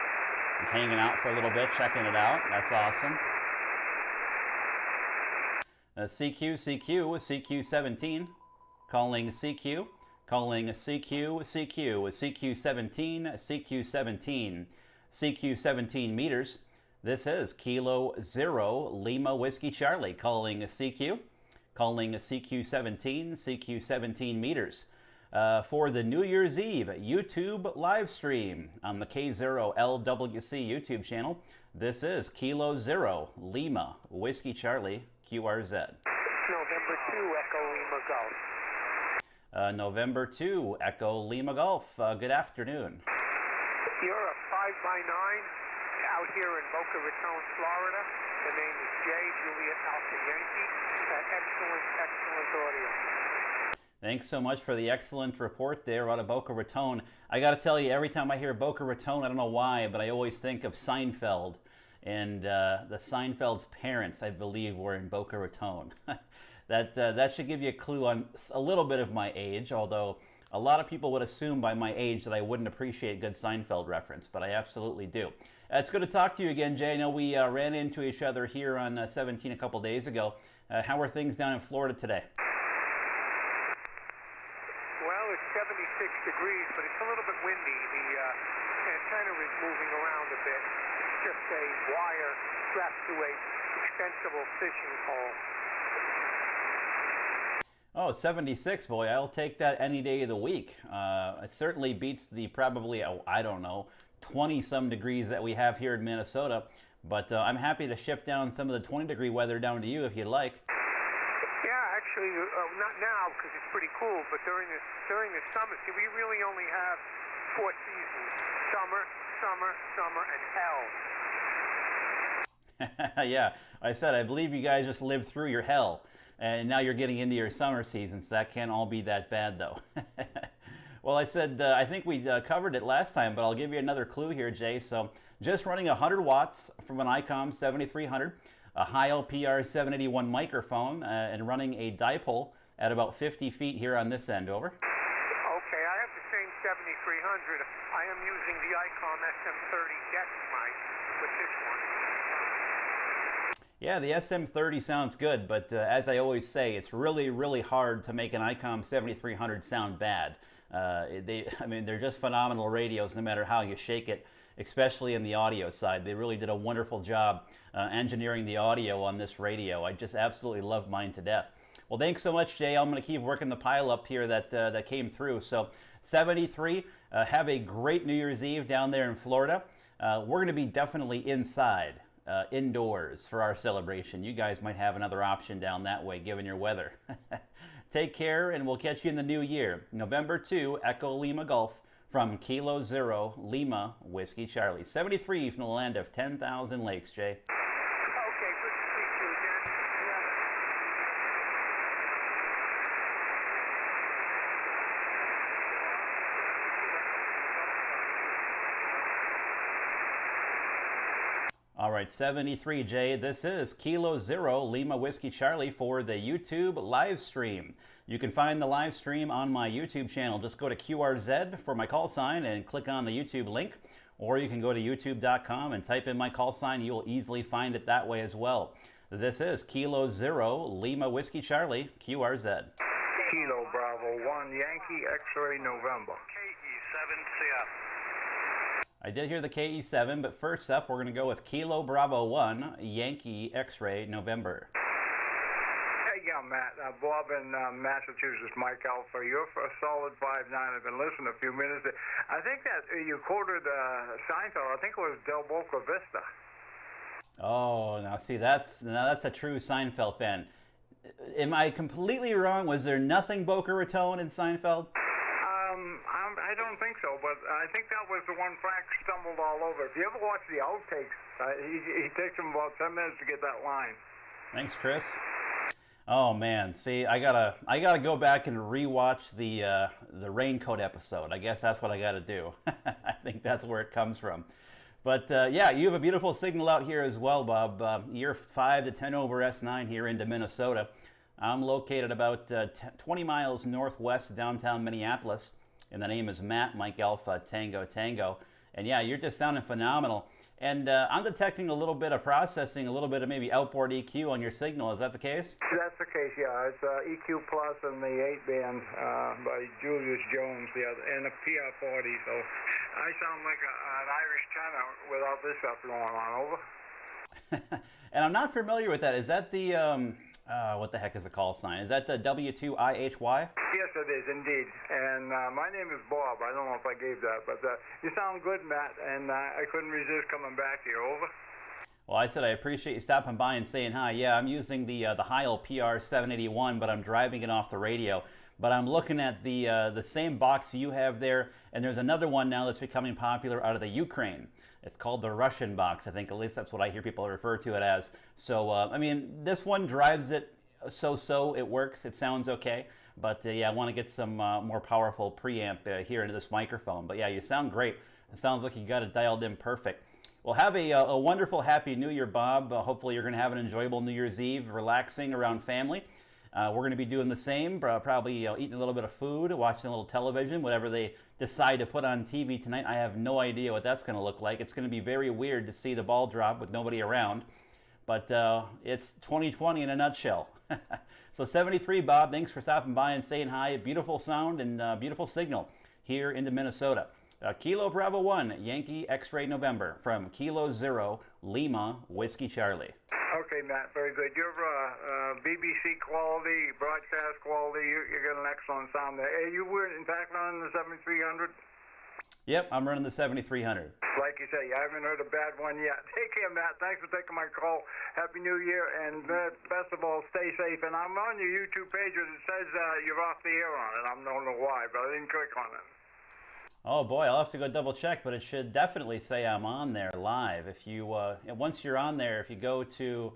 and hanging out for a little bit, checking it out. That's awesome. CQ17, calling CQ, calling CQ17, CQ17 meters. This is Kilo 0, Lima Whiskey Charlie, calling CQ, calling CQ17 meters. For the New Year's Eve YouTube live stream on the K0LWC YouTube channel, this is Kilo 0, Lima Whiskey Charlie, QRZ. November 2, Echo Lima Golf. November 2, Echo Lima Golf. Good afternoon. You're a 5x9 out here in Boca Raton, Florida. The name is Jay, Juliet Alpha Yankee. Excellent audio. Thanks so much for the excellent report there out of Boca Raton. I got to tell you, every time I hear Boca Raton, I don't know why, but I always think of Seinfeld. And the Seinfeld's parents, I believe, were in Boca Raton. That should give you a clue on a little bit of my age, although a lot of people would assume by my age that I wouldn't appreciate good Seinfeld reference, but I absolutely do. It's good to talk to you again, Jay. I know we ran into each other here on 17 a couple days ago. How are things down in Florida today? Well, it's 76 degrees, but it's a little bit windy. The antenna is moving around a bit. It's just a wire strapped to a extensible fishing pole. Oh, 76, boy. I'll take that any day of the week. It certainly beats the probably, I don't know, 20-some degrees that we have here in Minnesota. But I'm happy to ship down some of the 20-degree weather down to you if you'd like. Yeah, actually, not now because it's pretty cool, but during the summer, see, we really only have 4 seasons: summer, and hell. Yeah, I said, I believe you guys just lived through your hell. And now you're getting into your summer season, so that can't all be that bad, though. Well, I said, I think we covered it last time, but I'll give you another clue here, Jay. So just running 100 watts from an ICOM 7300, a Heil PR781 microphone, and running a dipole at about 50 feet here on this end. Over. Okay, I have the same 7300. I am using the ICOM SM30 deck mic with this one. Yeah, the SM30 sounds good, but as I always say, it's really, really hard to make an ICOM 7300 sound bad. They're just phenomenal radios no matter how you shake it, especially in the audio side. They really did a wonderful job engineering the audio on this radio. I just absolutely love mine to death. Well, thanks so much, Jay. I'm going to keep working the pile up here that came through. So 73, have a great New Year's Eve down there in Florida. We're going to be definitely inside indoors for our celebration. You guys might have another option down that way, given your weather. Take care, and we'll catch you in the new year. November 2, Echo Lima Golf from Kilo 0, Lima, Whiskey Charlie. 73 from the land of 10,000 lakes, Jay. Okay, good to speak to you again. All right, 73, Jay. This is Kilo 0, Lima Whiskey Charlie for the YouTube live stream. You can find the live stream on my YouTube channel. Just go to QRZ for my call sign and click on the YouTube link. Or you can go to youtube.com and type in my call sign. You'll easily find it that way as well. This is Kilo 0, Lima Whiskey Charlie, QRZ. Kilo Bravo 1, Yankee X-ray November. KE7CF. I did hear the KE7, but first up, we're going to go with Kilo Bravo 1, Yankee X-ray November. Hey, yeah, Matt. Bob in Massachusetts, Mike Alpha. You're for a solid 5'9". I've been listening a few minutes. I think that you quoted Seinfeld. I think it was Del Boca Vista. Oh, now see, that's a true Seinfeld fan. Am I completely wrong? Was there nothing Boca Raton in Seinfeld? I don't think so, but I think that was the one Frank stumbled all over. If you ever watch the outtakes, he takes him about 10 minutes to get that line. Thanks, Chris. Oh man, see, I gotta go back and rewatch the raincoat episode. I guess that's what I gotta do. I think that's where it comes from. But yeah, you have a beautiful signal out here as well, Bob. You're 5 to 10 over S9 here into Minnesota. I'm located about 20 miles northwest of downtown Minneapolis, and the name is Matt, Mike Alpha, Tango Tango. And yeah, you're just sounding phenomenal. And I'm detecting a little bit of processing, a little bit of maybe outboard EQ on your signal. Is that the case? That's the case, yeah. It's EQ Plus and the 8-band by Julius Jones, and a PR40. So I sound like an Irish tenor without this stuff going on. Over. And I'm not familiar with that. Is that the, what the heck is the call sign? Is that the W2IHY? Yes, it is, indeed. And my name is Bob. I don't know if I gave that, but you sound good, Matt, and I couldn't resist coming back here. Over. Well, I said I appreciate you stopping by and saying hi. Yeah, I'm using the Heil PR781, but I'm driving it off the radio. But I'm looking at the same box you have there, and there's another one now that's becoming popular out of the Ukraine. It's called the Russian box, I think. At least that's what I hear people refer to it as. So, I mean, this one drives it so-so. It works. It sounds okay. But, yeah, I want to get some more powerful preamp here into this microphone. But, yeah, you sound great. It sounds like you got it dialed in perfect. Well, have a wonderful Happy New Year, Bob. Hopefully you're going to have an enjoyable New Year's Eve, relaxing around family. We're going to be doing the same, probably eating a little bit of food, watching a little television, whatever they decide to put on TV tonight. I have no idea what that's going to look like. It's going to be very weird to see the ball drop with nobody around. But it's 2020 in a nutshell. So 73, Bob, thanks for stopping by and saying hi. Beautiful sound and beautiful signal here into Minnesota. Kilo Bravo 1, Yankee X-ray November from Kilo 0, Lima, Whiskey Charlie. Okay, Matt, very good. You're BBC quality, broadcast quality. You got an excellent sound there. Hey, you were, in fact, running the 7300? Yep, I'm running the 7300. Like you say, I haven't heard a bad one yet. Take care, Matt. Thanks for taking my call. Happy New Year, and best of all, stay safe. And I'm on your YouTube page, and it says you're off the air on it. I don't know why, but I didn't click on it. Oh boy, I'll have to go double check, but it should definitely say I'm on there live. If you once you're on there, if you go to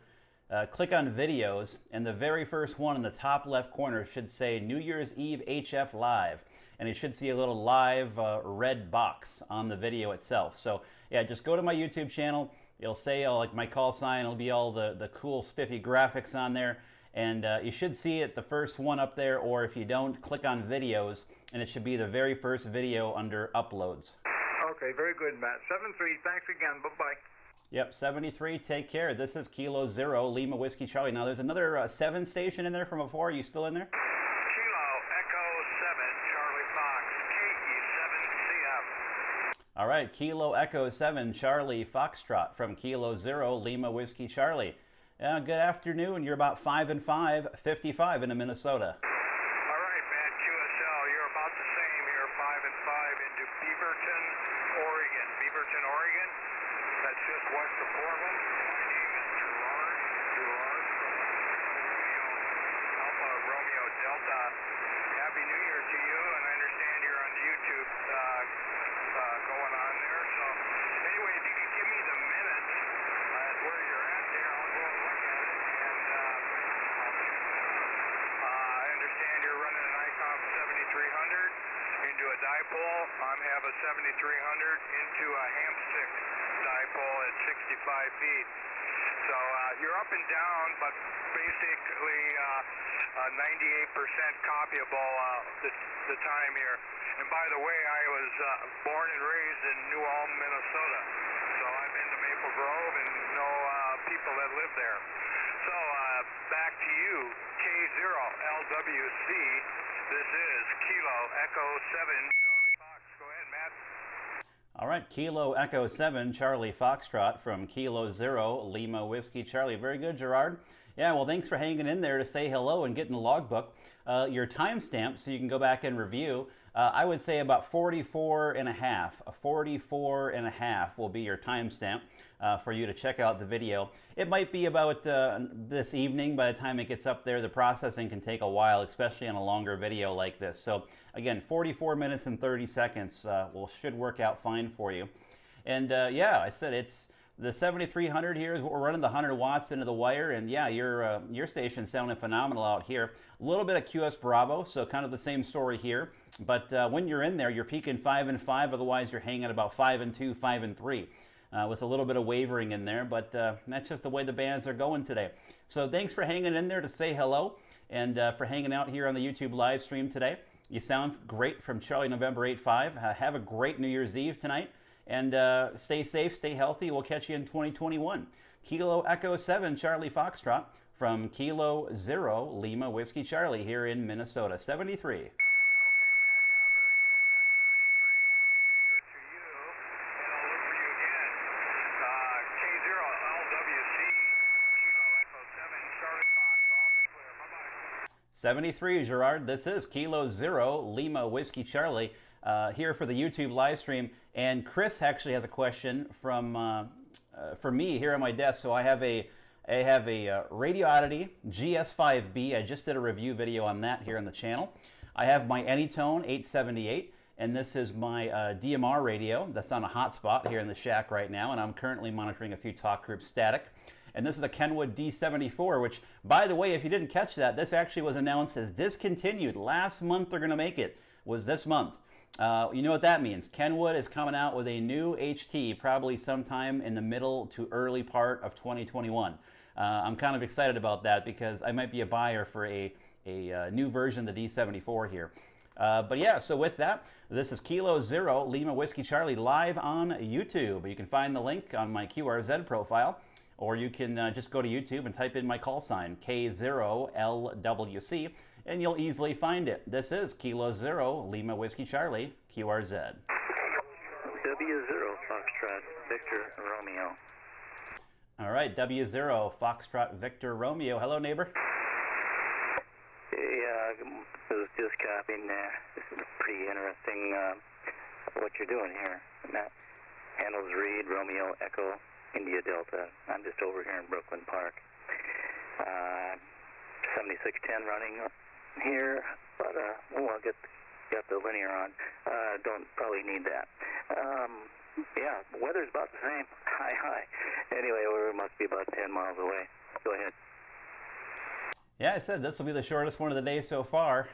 click on videos, and the very first one in the top left corner should say New Year's Eve HF Live, and it should see a little live red box on the video itself. So yeah, just go to my YouTube channel. It'll say like my call sign. It'll be all the cool spiffy graphics on there, and you should see it, the first one up there, or if you don't, click on videos, and it should be the very first video under uploads. Okay, very good, Matt. 73, thanks again. Bye-bye. Yep, 73, take care. This is Kilo 0, Lima Whiskey Charlie. Now, there's another 7 station in there from before. Are you still in there? Kilo Echo 7, Charlie Fox, KE7CF. All right, Kilo Echo 7, Charlie Foxtrot from Kilo 0, Lima Whiskey Charlie. Good afternoon. You're about 5 and 5, 55 into Minnesota. All right, Matt, QSL, you're about the same. You're 5 and 5 into Beaverton, Oregon. Beaverton, Oregon. That's just west of Portland. My name is Gerard. Gerard from Alpha Romeo Delta. Happy New Year to you, and I understand you're on YouTube going on there. So anyway, if you could give me the minutes at where you're at there, I'll go and look at it. And I understand you're running an ICOM 7300 into a dipole. I'm have a 7300 into a hamstick dipole at 65 feet. So you're up and down, but basically 98% copyable the time here. And by the way, I was born and raised in New Ulm, Minnesota. So I've been to Maple Grove and know people that live there. So back to you, K0LWC. This is Kilo Echo 7 Charlie Fox. Go ahead, Matt. All right, Kilo Echo 7 Charlie Foxtrot from Kilo 0 Lima Whiskey Charlie. Very good, Gerard. Yeah, well, thanks for hanging in there to say hello and getting the logbook. Your timestamp, so you can go back and review. I would say about 44 and a half. 44 and a half will be your timestamp for you to check out the video. It might be about this evening by the time it gets up there. The processing can take a while, especially on a longer video like this. So again, 44 minutes and 30 seconds should work out fine for you. And yeah, I said it's the 7300 here is what we're running the 100 watts into the wire, and yeah, your station's sounding phenomenal out here. A little bit of QS Bravo, so kind of the same story here. But when you're in there, you're peaking 5 and 5. Otherwise, you're hanging at about 5 and 2, 5 and 3, with a little bit of wavering in there. But that's just the way the bands are going today. So thanks for hanging in there to say hello, and for hanging out here on the YouTube live stream today. You sound great from Charlie November 85. Have a great New Year's Eve tonight. And stay safe, stay healthy. We'll catch you in 2021. Kilo Echo 7 Charlie Foxtrot from Kilo 0 Lima Whiskey Charlie here in Minnesota. 73. '73, Gerard. This is Kilo 0 Lima Whiskey Charlie here for the YouTube live stream. And Chris actually has a question from for me here on my desk. So I have a Radio Oddity GS5B. I just did a review video on that here on the channel. I have my Anytone 878, and this is my DMR radio that's on a hotspot here in the shack right now, and I'm currently monitoring a few talk group static. And this is a Kenwood D74, which, by the way, if you didn't catch that, this actually was announced as discontinued. Last month they're going to make it, was this month. You know what that means. Kenwood is coming out with a new HT, probably sometime in the middle to early part of 2021. I'm kind of excited about that because I might be a buyer for a new version of the D74 here. But yeah, so with that, this is Kilo 0 Lima Whiskey Charlie live on YouTube. You can find the link on my QRZ profile, or you can just go to YouTube and type in my call sign, K0LWC, and you'll easily find it. This is Kilo 0 Lima Whiskey Charlie, QRZ. W0 Foxtrot Victor Romeo. All right, W0 Foxtrot Victor Romeo. Hello, neighbor. Hey, I was just copying. This is pretty interesting what you're doing here. And that handles Reed, Romeo, Echo, India Delta. I'm just over here in Brooklyn Park. 7610 running here, but I'll get the linear on. Don't probably need that. Yeah, weather's about the same. High. Anyway, we must be about 10 miles away. Go ahead. Yeah, I said this will be the shortest one of the day so far.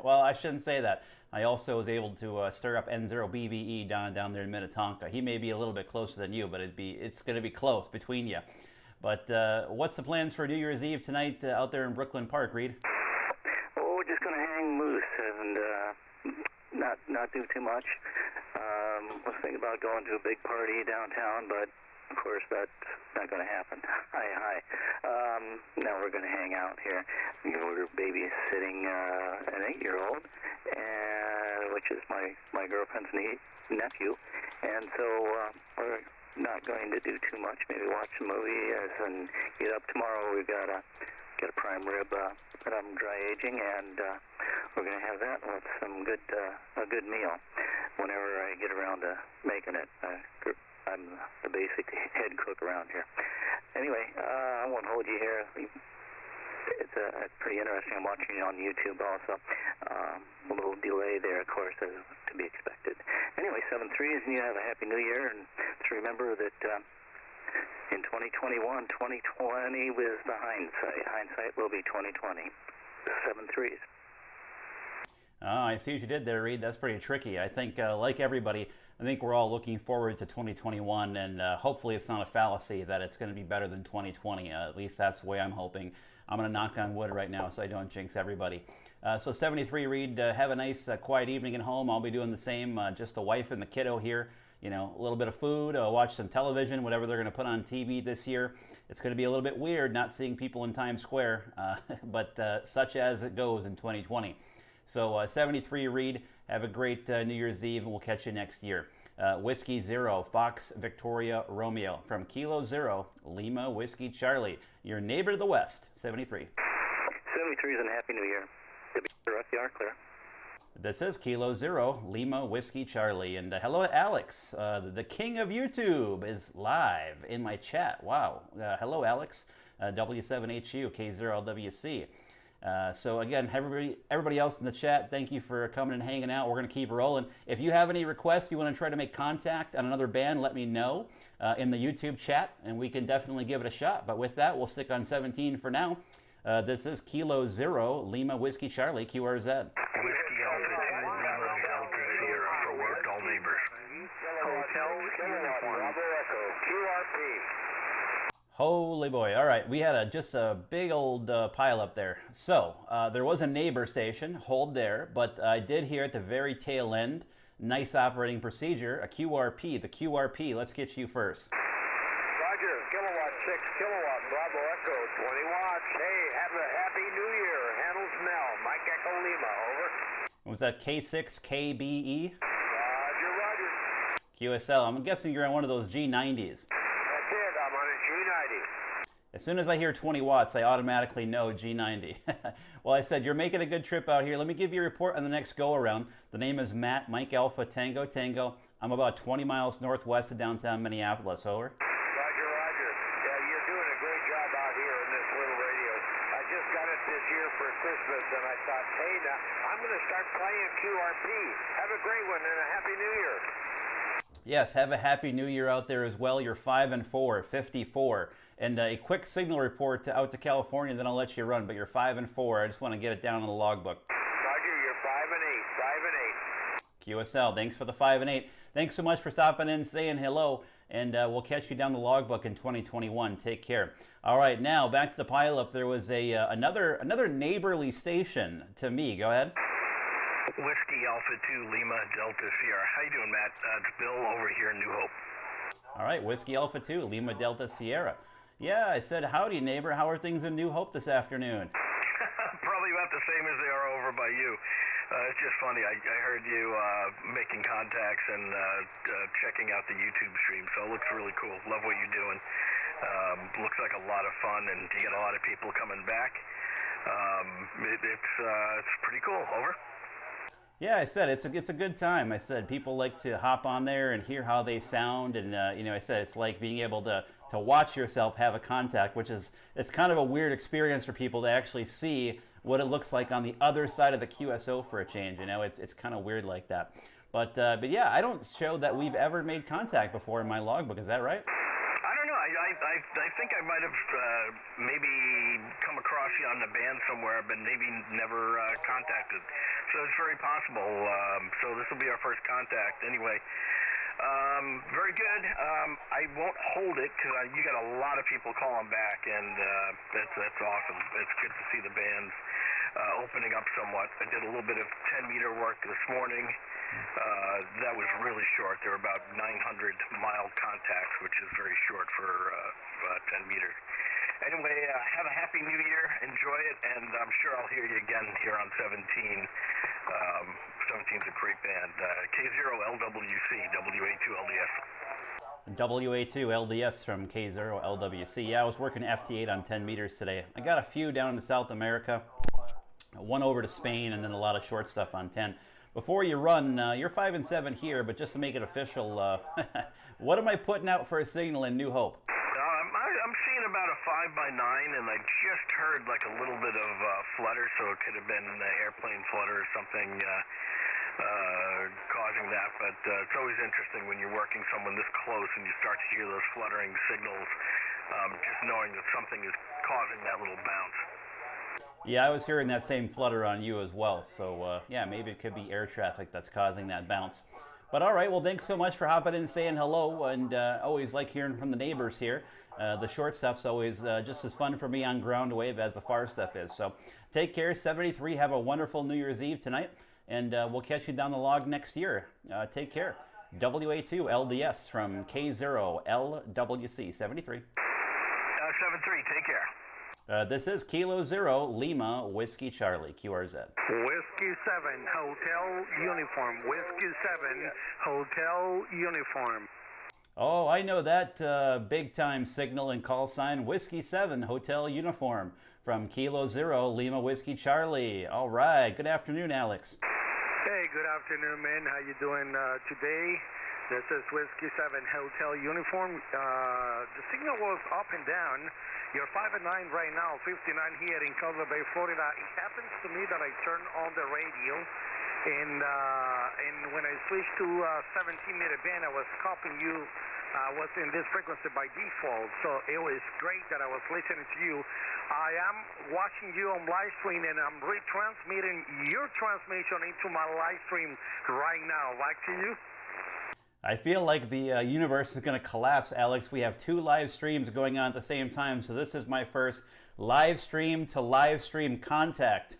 Well, I shouldn't say that. I also was able to stir up N0BVE down there in Minnetonka. He may be a little bit closer than you, but it's going to be close between you. But what's the plans for New Year's Eve tonight out there in Brooklyn Park, Reed? Oh, we're just going to hang loose and not do too much. Was thinking about going to a big party downtown, but of course that's not going to happen. Hi. Now we're going to hang out here. We're babysitting an 8-year-old, which is my girlfriend's nephew, and so we're not going to do too much. Maybe watch a movie and get up tomorrow. We've got a prime rib that I'm dry aging, and we're going to have that with some a good meal whenever I get around to making it. I I'm the basic head cook around here. Anyway, I won't hold you here. It's pretty interesting. I'm watching it on YouTube also. A little delay there, of course, as to be expected. Anyway, 7-3s, and you have a Happy New Year. And let's remember that in 2021, 2020 was the hindsight. Hindsight will be 2020. 7-3s. I see what you did there, Reed. That's pretty tricky. I think, like everybody, I think we're all looking forward to 2021, and hopefully it's not a fallacy that it's going to be better than 2020. At least that's the way I'm hoping. I'm going to knock on wood right now so I don't jinx everybody. So 73, Reed, have a nice, quiet evening at home. I'll be doing the same. Just the wife and the kiddo here. You know, a little bit of food, watch some television, whatever they're going to put on TV this year. It's going to be a little bit weird not seeing people in Times Square, but such as it goes in 2020. So 73, Reed, have a great New Year's Eve, and we'll catch you next year. Whiskey Zero, Fox Victoria Romeo, from Kilo Zero, Lima Whiskey Charlie, your neighbor to the west, 73. 73s and Happy New Year. WRFR, clear. This is Kilo Zero, Lima Whiskey Charlie, and hello Alex, the king of YouTube is live in my chat. Wow. Hello Alex, W7HU, K0LWC. So again, everybody else in the chat, thank you for coming and hanging out. We're going to keep rolling. If you have any requests, you want to try to make contact on another band, let me know in the YouTube chat, and we can definitely give it a shot. But with that, we'll stick on 17 for now. This is Kilo Zero, Lima Whiskey Charlie, QRZ. Whiskey Alpha 2, Lima Delta Sierra for work, all neighbors. Hotel Uniform, Bravo Echo, QRP. Holy boy. All right, we had just a big old pile up there. So there was a neighbor station, hold there, but I did hear at the very tail end, nice operating procedure, a QRP. The QRP, let's get you first. Roger, kilowatt 6, kilowatt, Bravo Echo, 20 watts. Hey, have a Happy New Year. Handles Mel, Mike Echo Lima, over. Was that K6 KBE? Roger, roger. QSL, I'm guessing you're on one of those G90s. That's it, I'm on a G90. As soon as I hear 20 watts, I automatically know G90. Well, I said, you're making a good trip out here. Let me give you a report on the next go-around. The name is Matt, Mike Alpha, Tango, Tango. I'm about 20 miles northwest of downtown Minneapolis. Over. Roger, roger. Yeah, you're doing a great job out here in this little radio. I just got it this year for Christmas, and I thought, hey, now, I'm going to start playing QRP. Have a great one, and a Happy New Year. Yes, have a Happy New Year out there as well. You're 5-4, 54. And a quick signal report out to California, then I'll let you run. But you're 5-4. I just want to get it down on the logbook. Roger, you're 5-8, 5-8. QSL, thanks for the 5 and 8. Thanks so much for stopping in, saying hello, and we'll catch you down the logbook in 2021. Take care. All right, now back to the pileup. There was another neighborly station to me. Go ahead. Whiskey Alpha 2, Lima Delta Sierra. How you doing, Matt? It's Bill over here in New Hope. All right, Whiskey Alpha 2, Lima Delta Sierra. Yeah, I said howdy, neighbor. How are things in New Hope this afternoon? Probably about the same as they are over by you. It's just funny. I heard you making contacts and checking out the YouTube stream, so it looks really cool. Love what you're doing. Looks like a lot of fun, and you get a lot of people coming back. It's pretty cool. Over. Yeah, I said it's a good time. I said people like to hop on there and hear how they sound, and I said it's like being able to watch yourself have a contact, which is it's kind of a weird experience for people to actually see what it looks like on the other side of the QSO for a change. It's kind of weird like that. But yeah, I don't show that we've ever made contact before in my logbook. Is that right? I don't know. I think I might have maybe come across you on the band somewhere, but maybe never contacted. So it's very possible. So this will be our first contact anyway. Very good. I won't hold it because you got a lot of people calling back, and that's awesome. It's good to see the bands opening up somewhat. I did a little bit of 10-meter work this morning. That was really short. There were about 900 mild contacts, which is very short for 10 meters. Anyway, have a Happy New Year. Enjoy it, and I'm sure I'll hear you again here on 17. 17's a great band. K0LWC, WA2LDS. WA2LDS from K0LWC. Yeah, I was working FT8 on 10 meters today. I got a few down in South America, one over to Spain, and then a lot of short stuff on 10. Before you run, you're 5 and 7 here, but just to make it official, what am I putting out for a signal in New Hope? I'm seeing about a 5x9, and I just heard like a little bit of flutter, so it could have been airplane flutter or something causing that. But it's always interesting when you're working someone this close and you start to hear those fluttering signals, just knowing that something is causing that little bounce. Yeah, I was hearing that same flutter on you as well. So, yeah, maybe it could be air traffic that's causing that bounce. But all right, well, thanks so much for hopping in and saying hello. And always like hearing from the neighbors here. The short stuff's always just as fun for me on ground wave as the far stuff is. So take care, 73. Have a wonderful New Year's Eve tonight. And we'll catch you down the log next year. Take care. WA2LDS from K0LWC, 73. 73, take care. This is Kilo Zero Lima Whiskey Charlie, QRZ. Whiskey 7, Hotel Uniform. Whiskey 7, Hotel Uniform. Oh, I know that big time signal and call sign. Whiskey 7, Hotel Uniform from Kilo Zero Lima Whiskey Charlie. All right. Good afternoon, Alex. Hey, good afternoon, man. How you doing today? This is Whiskey 7 Hotel Uniform. The signal was up and down. You're 5 and 9 right now, 59 here in Culver Bay, Florida. It happens to me that I turn on the radio, and when I switched to 17-meter band, I was copying you. Was in this frequency by default, so it was great that I was listening to you. I am watching you on live stream, and I'm retransmitting your transmission into my live stream right now. Back to you. I feel like the universe is going to collapse, Alex. We have 2 live streams going on at the same time, so this is my first live stream to live stream contact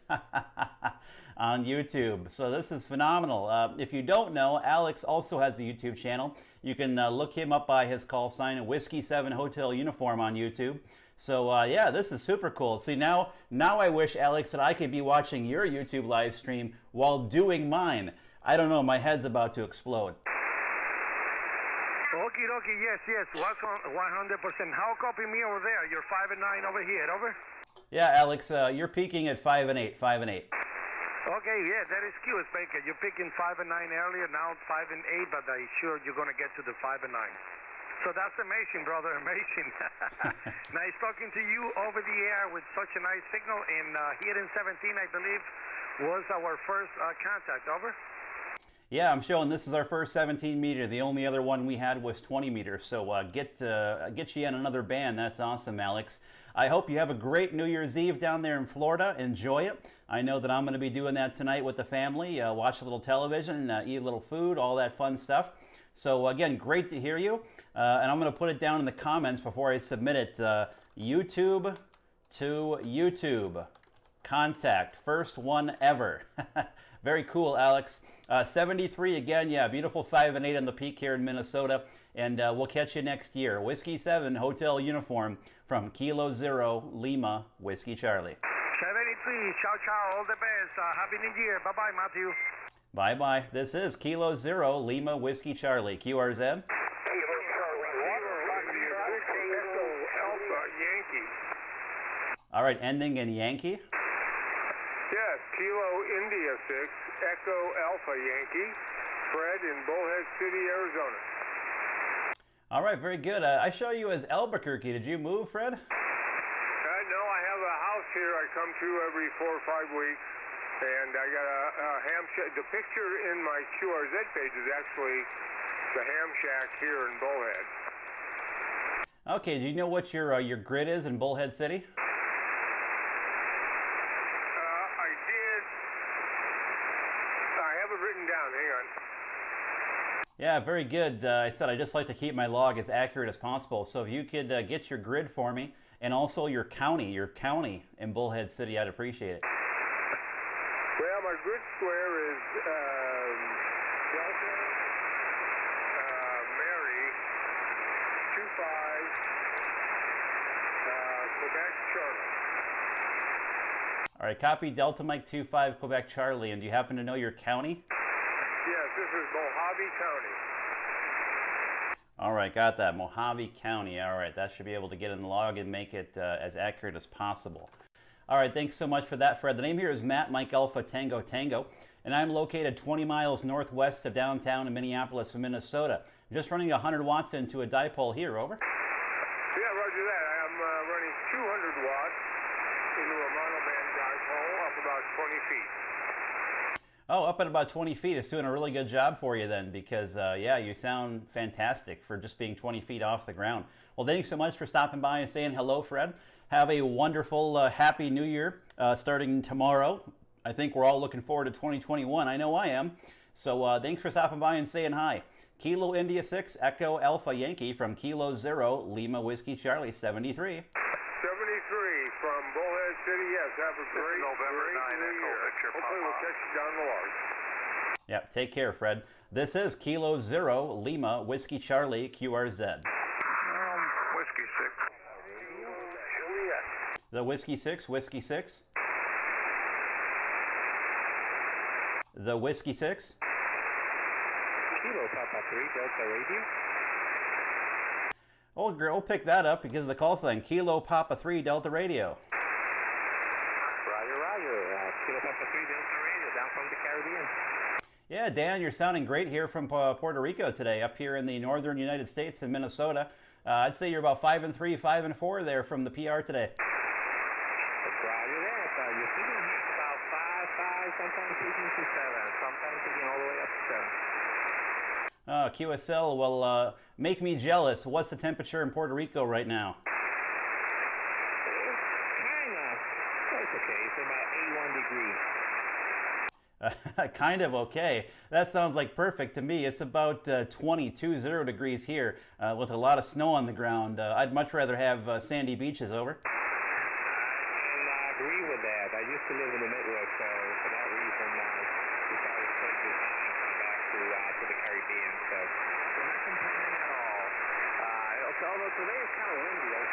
on YouTube. So this is phenomenal. If you don't know, Alex also has a YouTube channel. You can look him up by his call sign, Whiskey 7 Hotel Uniform on YouTube. So yeah, this is super cool. See, now I wish, Alex, that I could be watching your YouTube live stream while doing mine. I don't know, my head's about to explode. Okie dokie, yes, 100%. How copy me over there? You're 5 and 9 over here, over? Yeah, Alex, you're peaking at 5 and 8, 5 and 8. Okay, yeah, that is cute, Baker. You're picking 5 and 9 earlier, now 5 and 8, but I'm sure you're going to get to the 5 and 9. So that's amazing, brother, amazing. Nice talking to you over the air with such a nice signal. And here in 17, I believe, was our first contact, over? Yeah, I'm showing this is our first 17 meter. The only other one we had was 20 meters. So get you in another band. That's awesome, Alex. I hope you have a great New Year's Eve down there in Florida. Enjoy it. I know that I'm going to be doing that tonight with the family. Watch a little television, eat a little food, all that fun stuff. So again, great to hear you. And I'm going to put it down in the comments before I submit it. YouTube to YouTube. Contact. First one ever. Very cool, Alex. 73 again. Yeah, beautiful 5 and 8 on the peak here in Minnesota. And we'll catch you next year. Whiskey 7 Hotel Uniform from Kilo Zero Lima Whiskey Charlie. 73. Ciao, ciao. All the best. Happy New Year. Bye-bye, Matthew. Bye-bye. This is Kilo Zero Lima Whiskey Charlie. QRZ. All right, ending in Yankee. Yes, Kilo India 6, Echo Alpha Yankee, Fred in Bullhead City, Arizona. All right, very good. I show you as Albuquerque. Did you move, Fred? No, I have a house here I come to every 4 or 5 weeks, and I got a ham shack. The picture in my QRZ page is actually the ham shack here in Bullhead. Okay, do you know what your grid is in Bullhead City? Written down, hang on. Yeah, very good. I said I just like to keep my log as accurate as possible. So if you could get your grid for me, and also your county in Bullhead City, I'd appreciate it. Well, my grid square is Delta Mary 25 Quebec Charlie. All right, copy Delta Mike 25 Quebec Charlie. And do you happen to know your county? Yes, this is Mojave County. All right, got that. Mojave County. All right, that should be able to get in the log and make it as accurate as possible. All right, thanks so much for that, Fred. The name here is Matt, Mike Alpha Tango Tango, and I'm located 20 miles northwest of downtown in Minneapolis, Minnesota. I'm just running 100 watts into a dipole here, over. Yeah, roger that. I'm running 200 watts into a monoband dipole up about 20 feet. Oh, up at about 20 feet. It's doing a really good job for you then, because, yeah, you sound fantastic for just being 20 feet off the ground. Well, thanks so much for stopping by and saying hello, Fred. Have a wonderful, happy new year starting tomorrow. I think we're all looking forward to 2021. I know I am. So thanks for stopping by and saying hi. Kilo India 6, Echo Alpha Yankee from Kilo 0, Lima Whiskey Charlie 73. 73 from Bullhead City. Yes, have a great November 9 New Echo Year. Victor Hopefully we'll catch you down the log. Yep, take care, Fred. This is Kilo 0, Lima Whiskey Charlie QRZ. Whiskey 6. The Whiskey 6, Whiskey 6. The Whiskey 6. Kilo Papa 3 Delta Radio. Old girl, pick that up because of the call sign. Kilo Papa 3 Delta Radio. Roger, roger. Kilo Papa 3 Delta Radio down from the Caribbean. Yeah, Dan, you're sounding great here from Puerto Rico today, up here in the northern United States in Minnesota. I'd say you're about 5 and 3, 5 and 4 there from the PR today. Roger that. You're sitting here about 5, 5, sometimes even to 7, sometimes even all the way up to 7. QSL, well, make me jealous. What's the temperature in Puerto Rico right now? It's okay. It's about 81 degrees. Kind of okay. That sounds like perfect to me. It's about 20 degrees here with a lot of snow on the ground. I'd much rather have sandy beaches, over. And I agree with that. I used to live in the Midwest, so for that reason, we thought it was pretty good time to come back to the Caribbean. So we're not complaining at all. Although today it's kind of windy. I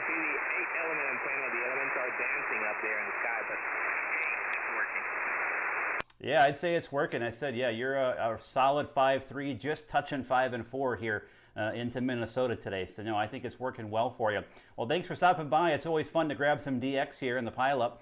see the 8-element antenna. The elements are dancing up there in the sky, but it's working. Yeah, I'd say it's working. I said, yeah, you're a solid 5-3, just touching 5 and 4 here into Minnesota today. So, no, I think it's working well for you. Well, thanks for stopping by. It's always fun to grab some DX here in the pileup.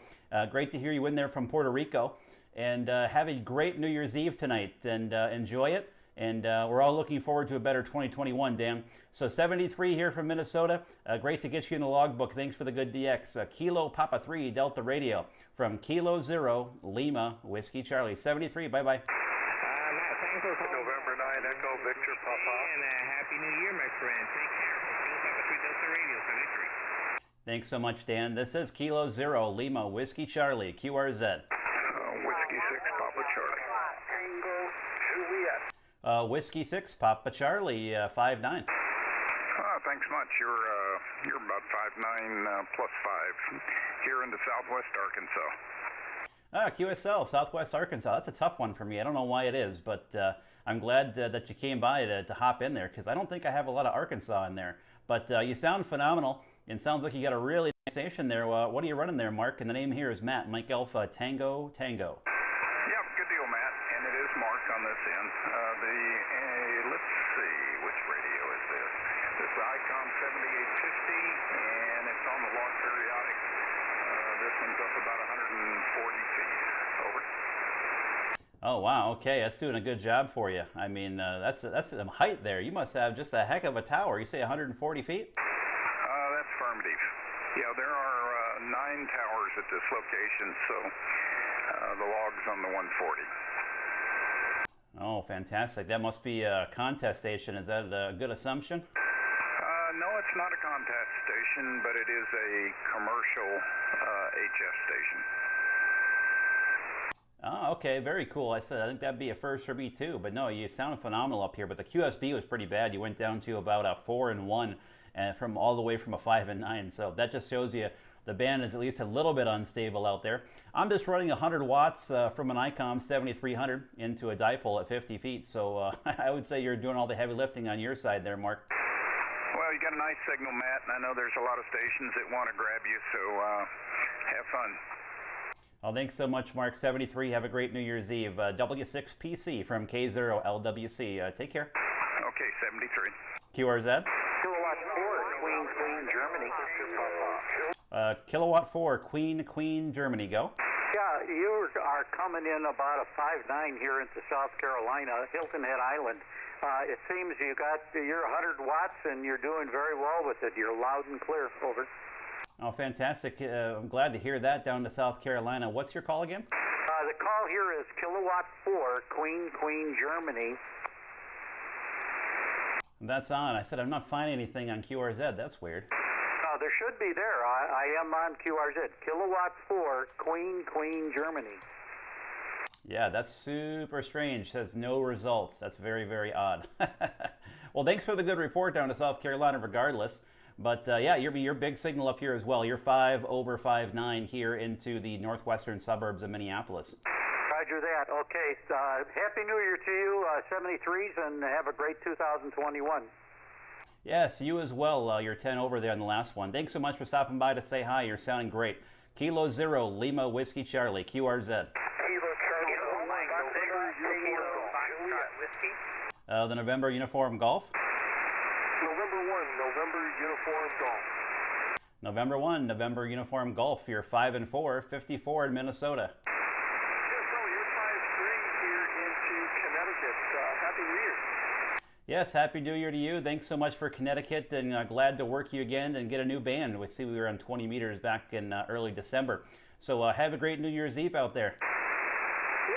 Great to hear you in there from Puerto Rico. And have a great New Year's Eve tonight and enjoy it. And we're all looking forward to a better 2021, Dan. So 73 here from Minnesota. Great to get you in the logbook. Thanks for the good DX. Kilo Papa 3 Delta Radio from Kilo 0 Lima Whiskey Charlie 73. Bye bye. Matt, thanks for calling. November 9 Echo Victor Papa. And Happy New Year, my friend. Take care. Kilo Papa 3 Delta Radio 73. Thanks so much, Dan. This is Kilo 0 Lima Whiskey Charlie QRZ. Whiskey 6 Papa Charlie. Whiskey 6 Papa Charlie 5-9. Thanks much. You're about 5'9" plus 5 here in the southwest Arkansas. QSL, Southwest Arkansas. That's a tough one for me. I don't know why it is, but I'm glad that you came by to hop in there because I don't think I have a lot of Arkansas in there. But you sound phenomenal. It sounds like you got a really nice station there. What are you running there, Mark? And the name here is Matt, Mike Alpha Tango Tango. Yeah, good deal, Matt. And it is Mark on this end. Let's see, which radio is this? This is ICOM 7850, and it's on the log periodic. This one's up about 140 feet. Over. Oh, wow. Okay, that's doing a good job for you. I mean, that's some height there. You must have just a heck of a tower. You say 140 feet? That's affirmative. Yeah, there are 9 towers at this location, so the log's on the 140. Oh, fantastic. That must be a contest station. Is that a good assumption? No, it's not a contest station, but it is a commercial HF station. Oh, okay. Very cool. I think that'd be a first for me too. But no, you sound phenomenal up here. But the QSB was pretty bad. You went down to about a 4 and 1 from all the way from a 5 and 9. So that just shows you the band is at least a little bit unstable out there. I'm just running 100 watts from an ICOM 7300 into a dipole at 50 feet. So I would say you're doing all the heavy lifting on your side there, Mark. Well, you got a nice signal, Matt, and I know there's a lot of stations that want to grab you, so have fun. Well, thanks so much, Mark. 73. Have a great New Year's Eve. W6PC from K0LWC. Take care. Okay, 73. QRZ. Kilowatt 4, Queens, Germany. Kilowatt 4, Queen, Germany, go. Yeah, you are coming in about a 5.9 here into South Carolina, Hilton Head Island. It seems you're 100 watts and you're doing very well with it. You're loud and clear. Over. Oh, fantastic. I'm glad to hear that down to South Carolina. What's your call again? The call here is Kilowatt 4, Queen, Germany. That's on. I said I'm not finding anything on QRZ. That's weird. There should be there. I am on QRZ. Kilowatt 4, Queen, Germany. Yeah, that's super strange. Says no results. That's very, very odd. Well, thanks for the good report down to South Carolina regardless. But yeah, your big signal up here as well. You're 5 over 5.9 here into the northwestern suburbs of Minneapolis. Roger that. Okay. Happy New Year to you, 73s, and have a great 2021. Yes, you as well. You're 10 over there on the last one. Thanks so much for stopping by to say hi. You're sounding great. Kilo 0, Lima Whiskey Charlie, QRZ. The November Uniform Golf. November 1, November Uniform Golf. November 1, November Uniform Golf. You're 5 and 4, 54 in Minnesota. Yes, Happy New Year to you. Thanks so much for Connecticut, and glad to work you again and get a new band. We see we were on 20 meters back in early December. So have a great New Year's Eve out there. Yeah,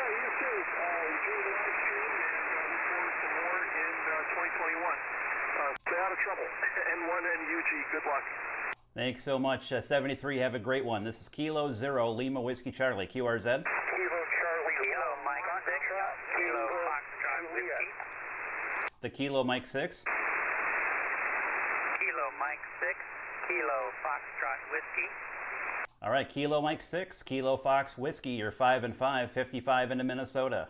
you too. Enjoy the live stream and look forward to more in 2021. Stay out of trouble. N1 and UG, good luck. Thanks so much. 73, have a great one. This is Kilo 0, Lima Whiskey Charlie, QRZ. Kilo Charlie, Kilo Mike 6, Kilo Foxtrot Whiskey. The Kilo Mike 6. Kilo Mike 6, Kilo Foxtrot Whiskey. All right, Kilo Mike 6, Kilo Fox Whiskey. You're 5 and 5, 55 into Minnesota.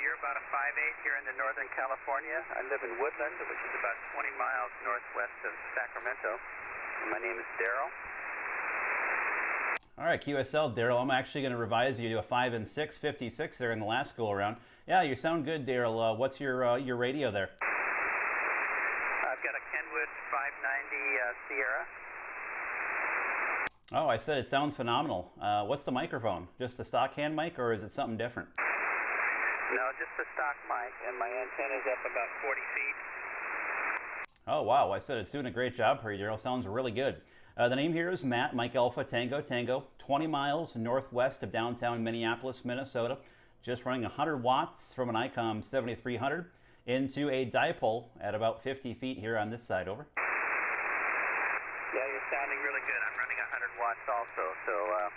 You're about a 5'8" here in the Northern California. I live in Woodland, which is about 20 miles northwest of Sacramento. My name is Daryl. All right, QSL, Daryl, I'm actually going to revise you to a 5 and 6, 56 there in the last go around. Yeah, you sound good, Daryl. What's your radio there? I've got a Kenwood 590 Sierra. Oh, I said it sounds phenomenal. What's the microphone? Just a stock hand mic, or is it something different? No, just a stock mic, and my antenna's up about 40 feet. Oh, wow. I said it's doing a great job for you, Daryl. Sounds really good. The name here is Matt, Mike Alpha, Tango, Tango, 20 miles northwest of downtown Minneapolis, Minnesota. Just running 100 watts from an ICOM 7300 into a dipole at about 50 feet here on this side. Over. Yeah, you're sounding really good. I'm running 100 watts also. So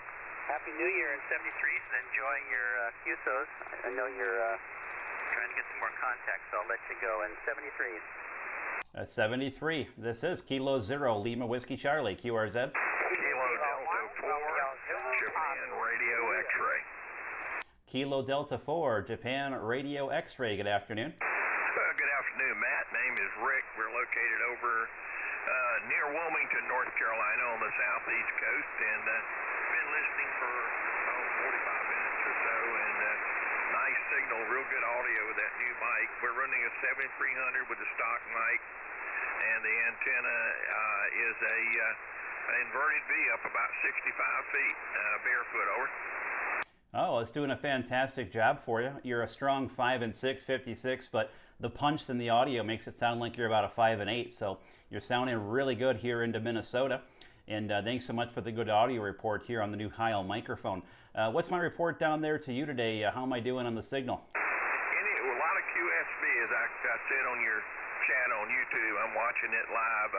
Happy New Year in 73s and enjoying your QSOs. I know you're trying to get some more contacts, so I'll let you go in 73s. 73. This is Kilo 0, Lima Whiskey Charlie, QRZ. Kilo Delta 4, Japan Radio X-Ray. Kilo Delta 4, Japan Radio X-Ray. Good afternoon. Good afternoon, Matt. Name is Rick. We're located over near Wilmington, North Carolina on the southeast coast, and been listening for 45 minutes or so, and nice signal, real good audio with that new mic. We're running a 7300 with a stock mic, and the antenna is an inverted V up about 65 feet, barefoot. Over. Oh, it's doing a fantastic job for you. You're a strong 5 and 6, 56, but the punch in the audio makes it sound like you're about a 5 and 8. So you're sounding really good here into Minnesota. And thanks so much for the good audio report here on the new Heil microphone. What's my report down there to you today? How am I doing on the signal? A lot of QSB, as I said on your chat on YouTube. I'm watching it live.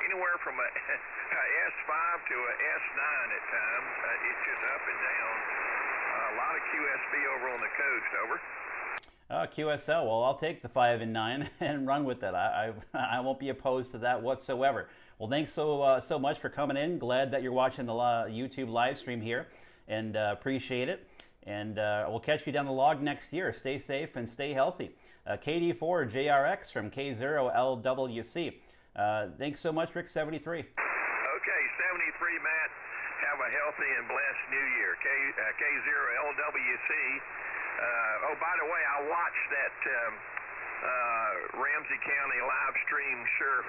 Anywhere from a S5 to a S9 at times. It's just up and down. A lot of QSB over on the coast. Over. QSL, well, I'll take the 5 and 9 and run with it. I won't be opposed to that whatsoever. Well, thanks so much for coming in. Glad that you're watching the YouTube live stream here, and appreciate it. And we'll catch you down the log next year. Stay safe and stay healthy. KD4 JRX from K0LWC. Thanks so much, Rick 73. Okay, 73, Matt. Have a healthy and blessed New Year. K0LWC. Oh, by the way, I watched that Ramsey County live stream sheriff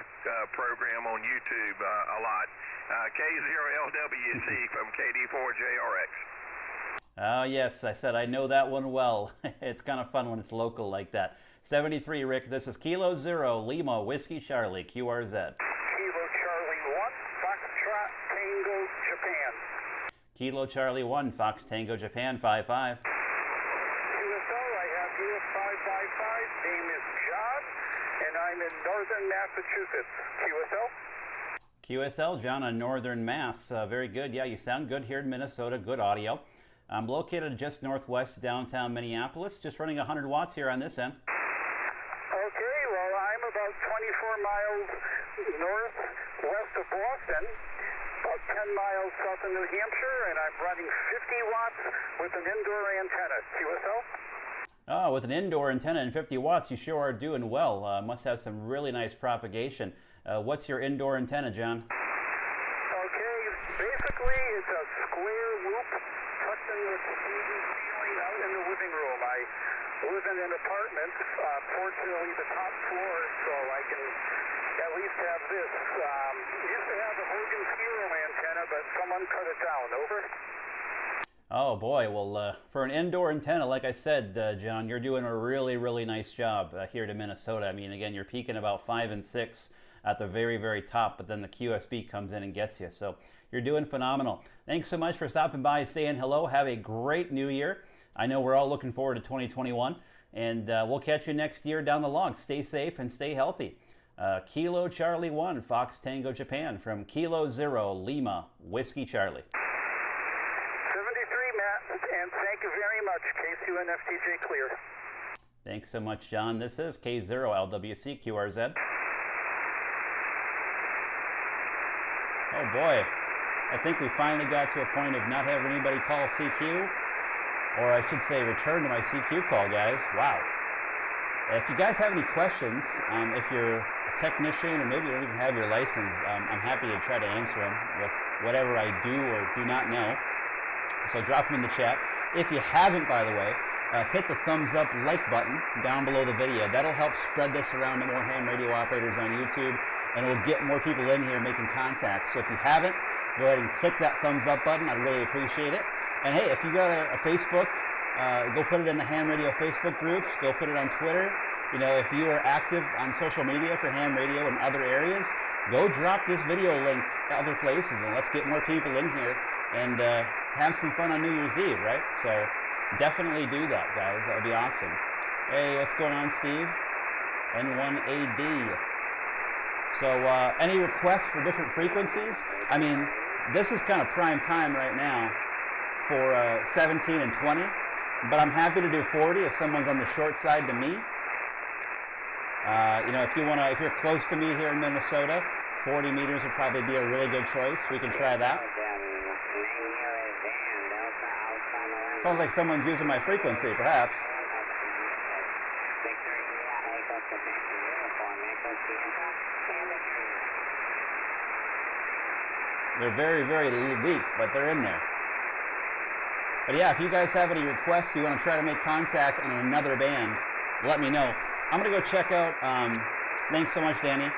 program on YouTube a lot. K0LWC from KD4JRX. Oh, yes, I said I know that one well. It's kind of fun when it's local like that. 73, Rick, this is Kilo 0, Lima, Whiskey Charlie, QRZ. Kilo Charlie 1, Foxtrot Tango, Japan. Kilo Charlie 1, Fox Tango, Japan, 5-5. QSL, I have US 555, name is John, and I'm in northern Massachusetts. QSL? QSL, John on Northern Mass. Very good. Yeah, you sound good here in Minnesota. Good audio. I'm located just northwest of downtown Minneapolis, just running 100 watts here on this end. Okay, well, I'm about 24 miles northwest of Boston, about 10 miles south of New Hampshire, and I'm running 50 watts with an indoor antenna. QSL? Oh, with an indoor antenna and 50 watts, you sure are doing well. Must have some really nice propagation. What's your indoor antenna, John? Okay, basically it's a square loop tucked in the ceiling out in the living room. I live in an apartment, fortunately the top floor, so I can at least have this. Used to have a Hogan Hero antenna, but someone cut it down. Over. Oh boy, well, for an indoor antenna, like I said, John, you're doing a really, really nice job here to Minnesota. I mean, again, you're peaking about 5 and 6 at the very, very top, but then the QSB comes in and gets you. So you're doing phenomenal. Thanks so much for stopping by, saying hello. Have a great new year. I know we're all looking forward to 2021, and we'll catch you next year down the log. Stay safe and stay healthy. Kilo Charlie 1, Fox Tango Japan, from Kilo 0, Lima, Whiskey Charlie. 73, Matt, and thank you very much. K2NFTJ clear. Thanks so much, John. This is K0LWC QRZ. Oh boy, I think we finally got to a point of not having anybody call CQ, or I should say return to my CQ call, guys. Wow. If you guys have any questions, if you're a technician or maybe you don't even have your license, I'm happy to try to answer them with whatever I do or do not know. So drop them in the chat. If you haven't, by the way, hit the thumbs up like button down below the video. That'll help spread this around to more ham radio operators on YouTube, and it'll get more people in here making contact. So if you haven't, go ahead and click that thumbs up button. I'd really appreciate it. And hey, if you got a Facebook, go put it in the ham radio Facebook groups. Go put it on Twitter. You know, if you are active on social media for ham radio in other areas, go drop this video link other places, and let's get more people in here and have some fun on New Year's Eve, right? So definitely do that, guys. That would be awesome. Hey, what's going on, Steve? N1AD. So any requests for different frequencies? I mean, this is kind of prime time right now for 17 and 20, but I'm happy to do 40 if someone's on the short side to me. You know, if you're close to me here in Minnesota, 40 meters would probably be a really good choice. We can try that. Sounds like someone's using my frequency, perhaps. They're very, very weak, but they're in there. But yeah, if you guys have any requests, you want to try to make contact in another band, let me know. I'm going to go check out, thanks so much, Danny.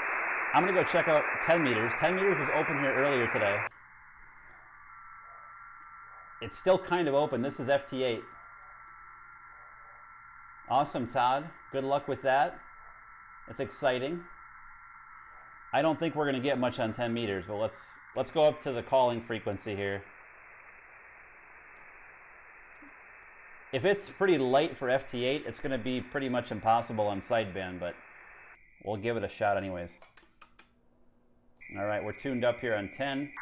I'm going to go check out 10 meters. 10 meters was open here earlier today. It's still kind of open. This is FT8. Awesome, Todd. Good luck with that. It's exciting. I don't think we're going to get much on 10 meters, but let's go up to the calling frequency here. If it's pretty light for FT8, it's going to be pretty much impossible on sideband, but we'll give it a shot anyways. All right, we're tuned up here on 10.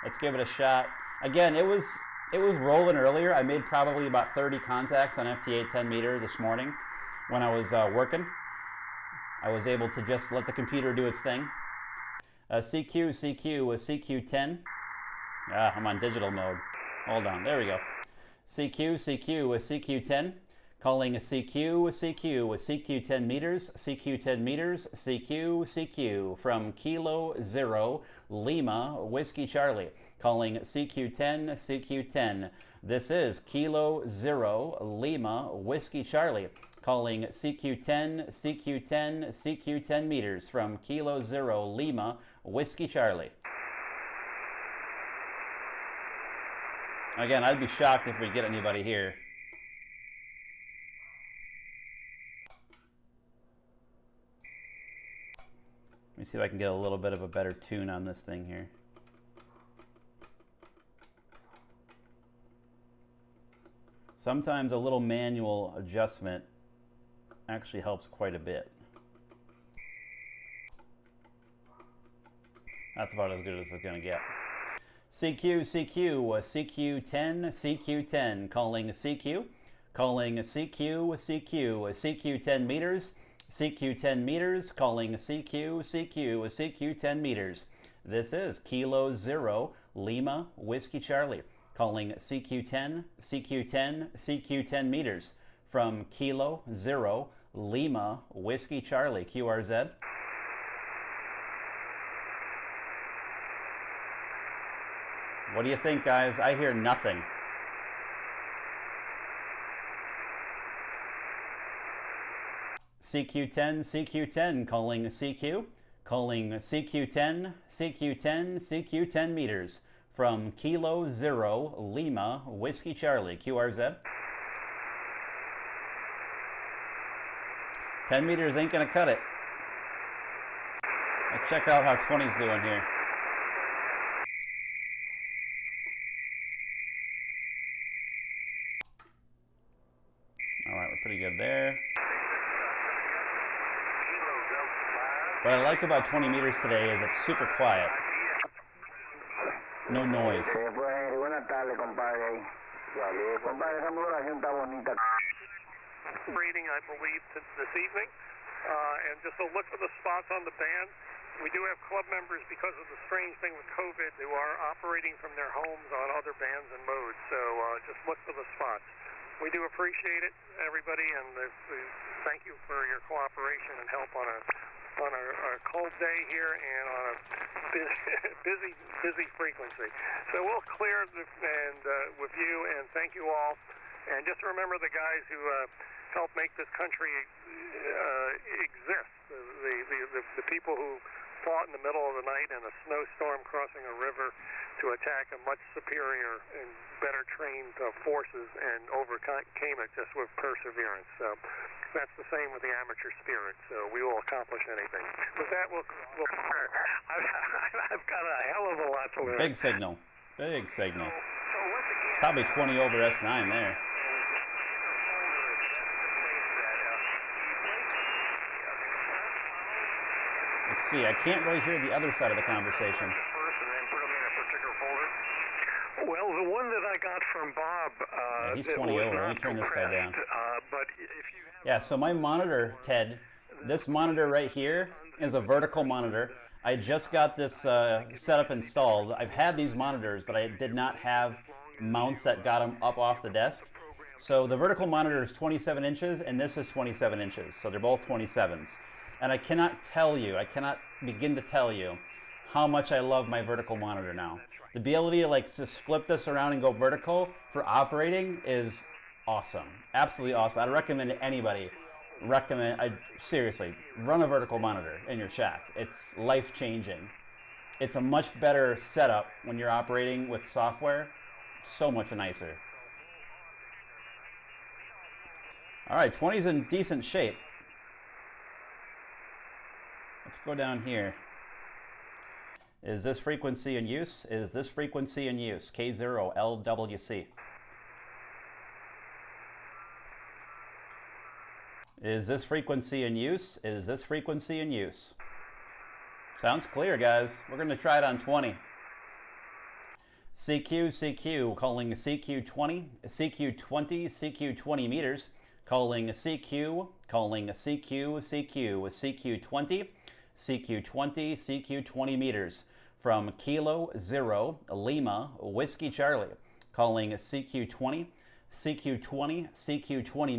Let's give it a shot. Again, it was rolling earlier. I made probably about 30 contacts on FT8 10 meter this morning when I was working. I was able to just let the computer do its thing. CQ with CQ10. I'm on digital mode. Hold on, there we go. CQ with CQ10. Calling a CQ with CQ10 meters, CQ10 meters, CQ from Kilo 0, Lima, Whiskey Charlie. Calling CQ10. This is Kilo 0, Lima, Whiskey Charlie. calling CQ10, CQ10, CQ10 meters from Kilo Zero Lima, Whiskey Charlie. Again, I'd be shocked if we get anybody here. Let me see if I can get a little bit of a better tune on this thing here. Sometimes a little manual adjustment actually helps quite a bit. That's about as good as it's going to get. CQ, CQ10, CQ10, calling CQ, calling CQ, CQ10 meters, CQ10 meters, calling CQ, CQ10 meters. This is Kilo Zero Lima Whiskey Charlie, calling CQ10, CQ10 meters from Kilo Zero Lima Whiskey Charlie, QRZ. What do you think, guys? I hear nothing. CQ10, CQ10, calling CQ, calling CQ10, CQ10, CQ10 meters from Kilo Zero Lima Whiskey Charlie, QRZ. 10 meters ain't gonna cut it. Let's check out how 20's doing here. Alright, we're pretty good there. What I like about 20 meters today is it's super quiet. No noise. Reading, I believe, this evening. And just a look for the spots on the band. We do have club members, because of the strange thing with COVID, who are operating from their homes on other bands and modes. So just look for the spots. We do appreciate it, everybody, and thank you for your cooperation and help on a cold day here and on a busy frequency. So we'll clear with you, and thank you all. And just remember the guys who helped make this country exist. The people who fought in the middle of the night in a snowstorm crossing a river to attack a much superior and better trained forces and overcame it just with perseverance. So that's the same with the amateur spirit. So we will accomplish anything. With that, we'll I've got a hell of a lot to learn. Big signal. Big signal. Probably 20 over S9 there. Let's see, I can't really hear the other side of the conversation. Well, the one that I got from Bob, yeah, he's 20 over. Let me turn this guy down. But if you have yeah, so my monitor, Ted, this monitor right here is a vertical monitor. I just got this setup installed. I've had these monitors, but I did not have mounts that got them up off the desk. So the vertical monitor is 27 inches, and this is 27 inches. So they're both 27s. And I cannot begin to tell you how much I love my vertical monitor now. The ability to like just flip this around and go vertical for operating is awesome. Absolutely awesome. I'd recommend to anybody, seriously, run a vertical monitor in your shack. It's life-changing. It's a much better setup when you're operating with software. So much nicer. All right, 20's in decent shape. Let's go down here. Is this frequency in use? Is this frequency in use? K0LWC. Is this frequency in use? Is this frequency in use? Sounds clear, guys. We're going to try it on 20. CQ, calling CQ20, CQ20 meters, calling CQ, CQ20, CQ20 meters from Kilo Zero Lima Whiskey Charlie, calling CQ20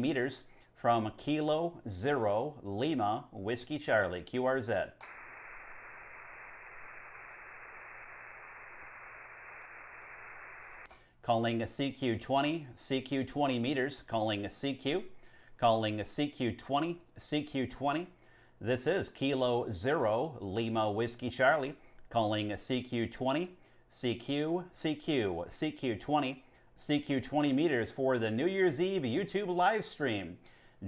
meters from Kilo Zero Lima Whiskey Charlie, QRZ. Calling CQ20 meters, calling CQ, calling CQ20, CQ20. This is Kilo Zero, Lima Whiskey Charlie, calling CQ20, CQ, CQ, CQ20, CQ20 meters for the New Year's Eve YouTube live stream.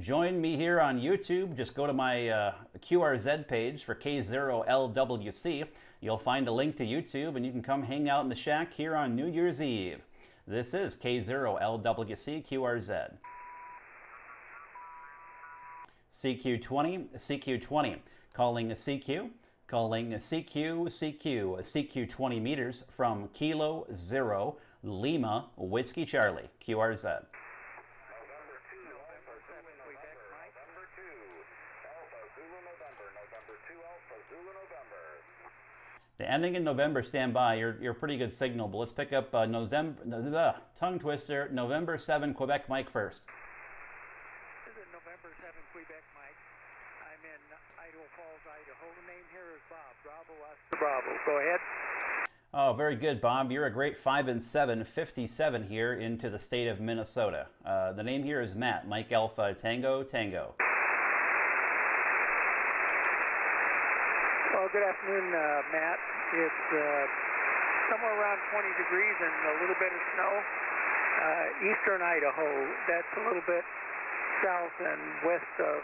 Join me here on YouTube. Just go to my QRZ page for K0LWC. You'll find a link to YouTube, and you can come hang out in the shack here on New Year's Eve. This is K0LWC QRZ. CQ20, CQ20, calling CQ, calling CQ, CQ, CQ20 meters from Kilo Zero, Lima Whiskey Charlie, QRZ. The ending in November, stand by. You're pretty good signal, but let's pick up tongue twister, November 7, Quebec Mike first. This is November 7, Quebec Mike. I'm in Idaho Falls, Idaho. The name here is Bob. Bravo, Oscar, Bravo. Go ahead. Oh, very good, Bob. You're a great 5 and 7, 57 here into the state of Minnesota. The name here is Matt, Mike Alpha, Tango, Tango. Well, good afternoon, Matt. It's somewhere around 20 degrees and a little bit of snow. Eastern Idaho, that's a little bit south and west of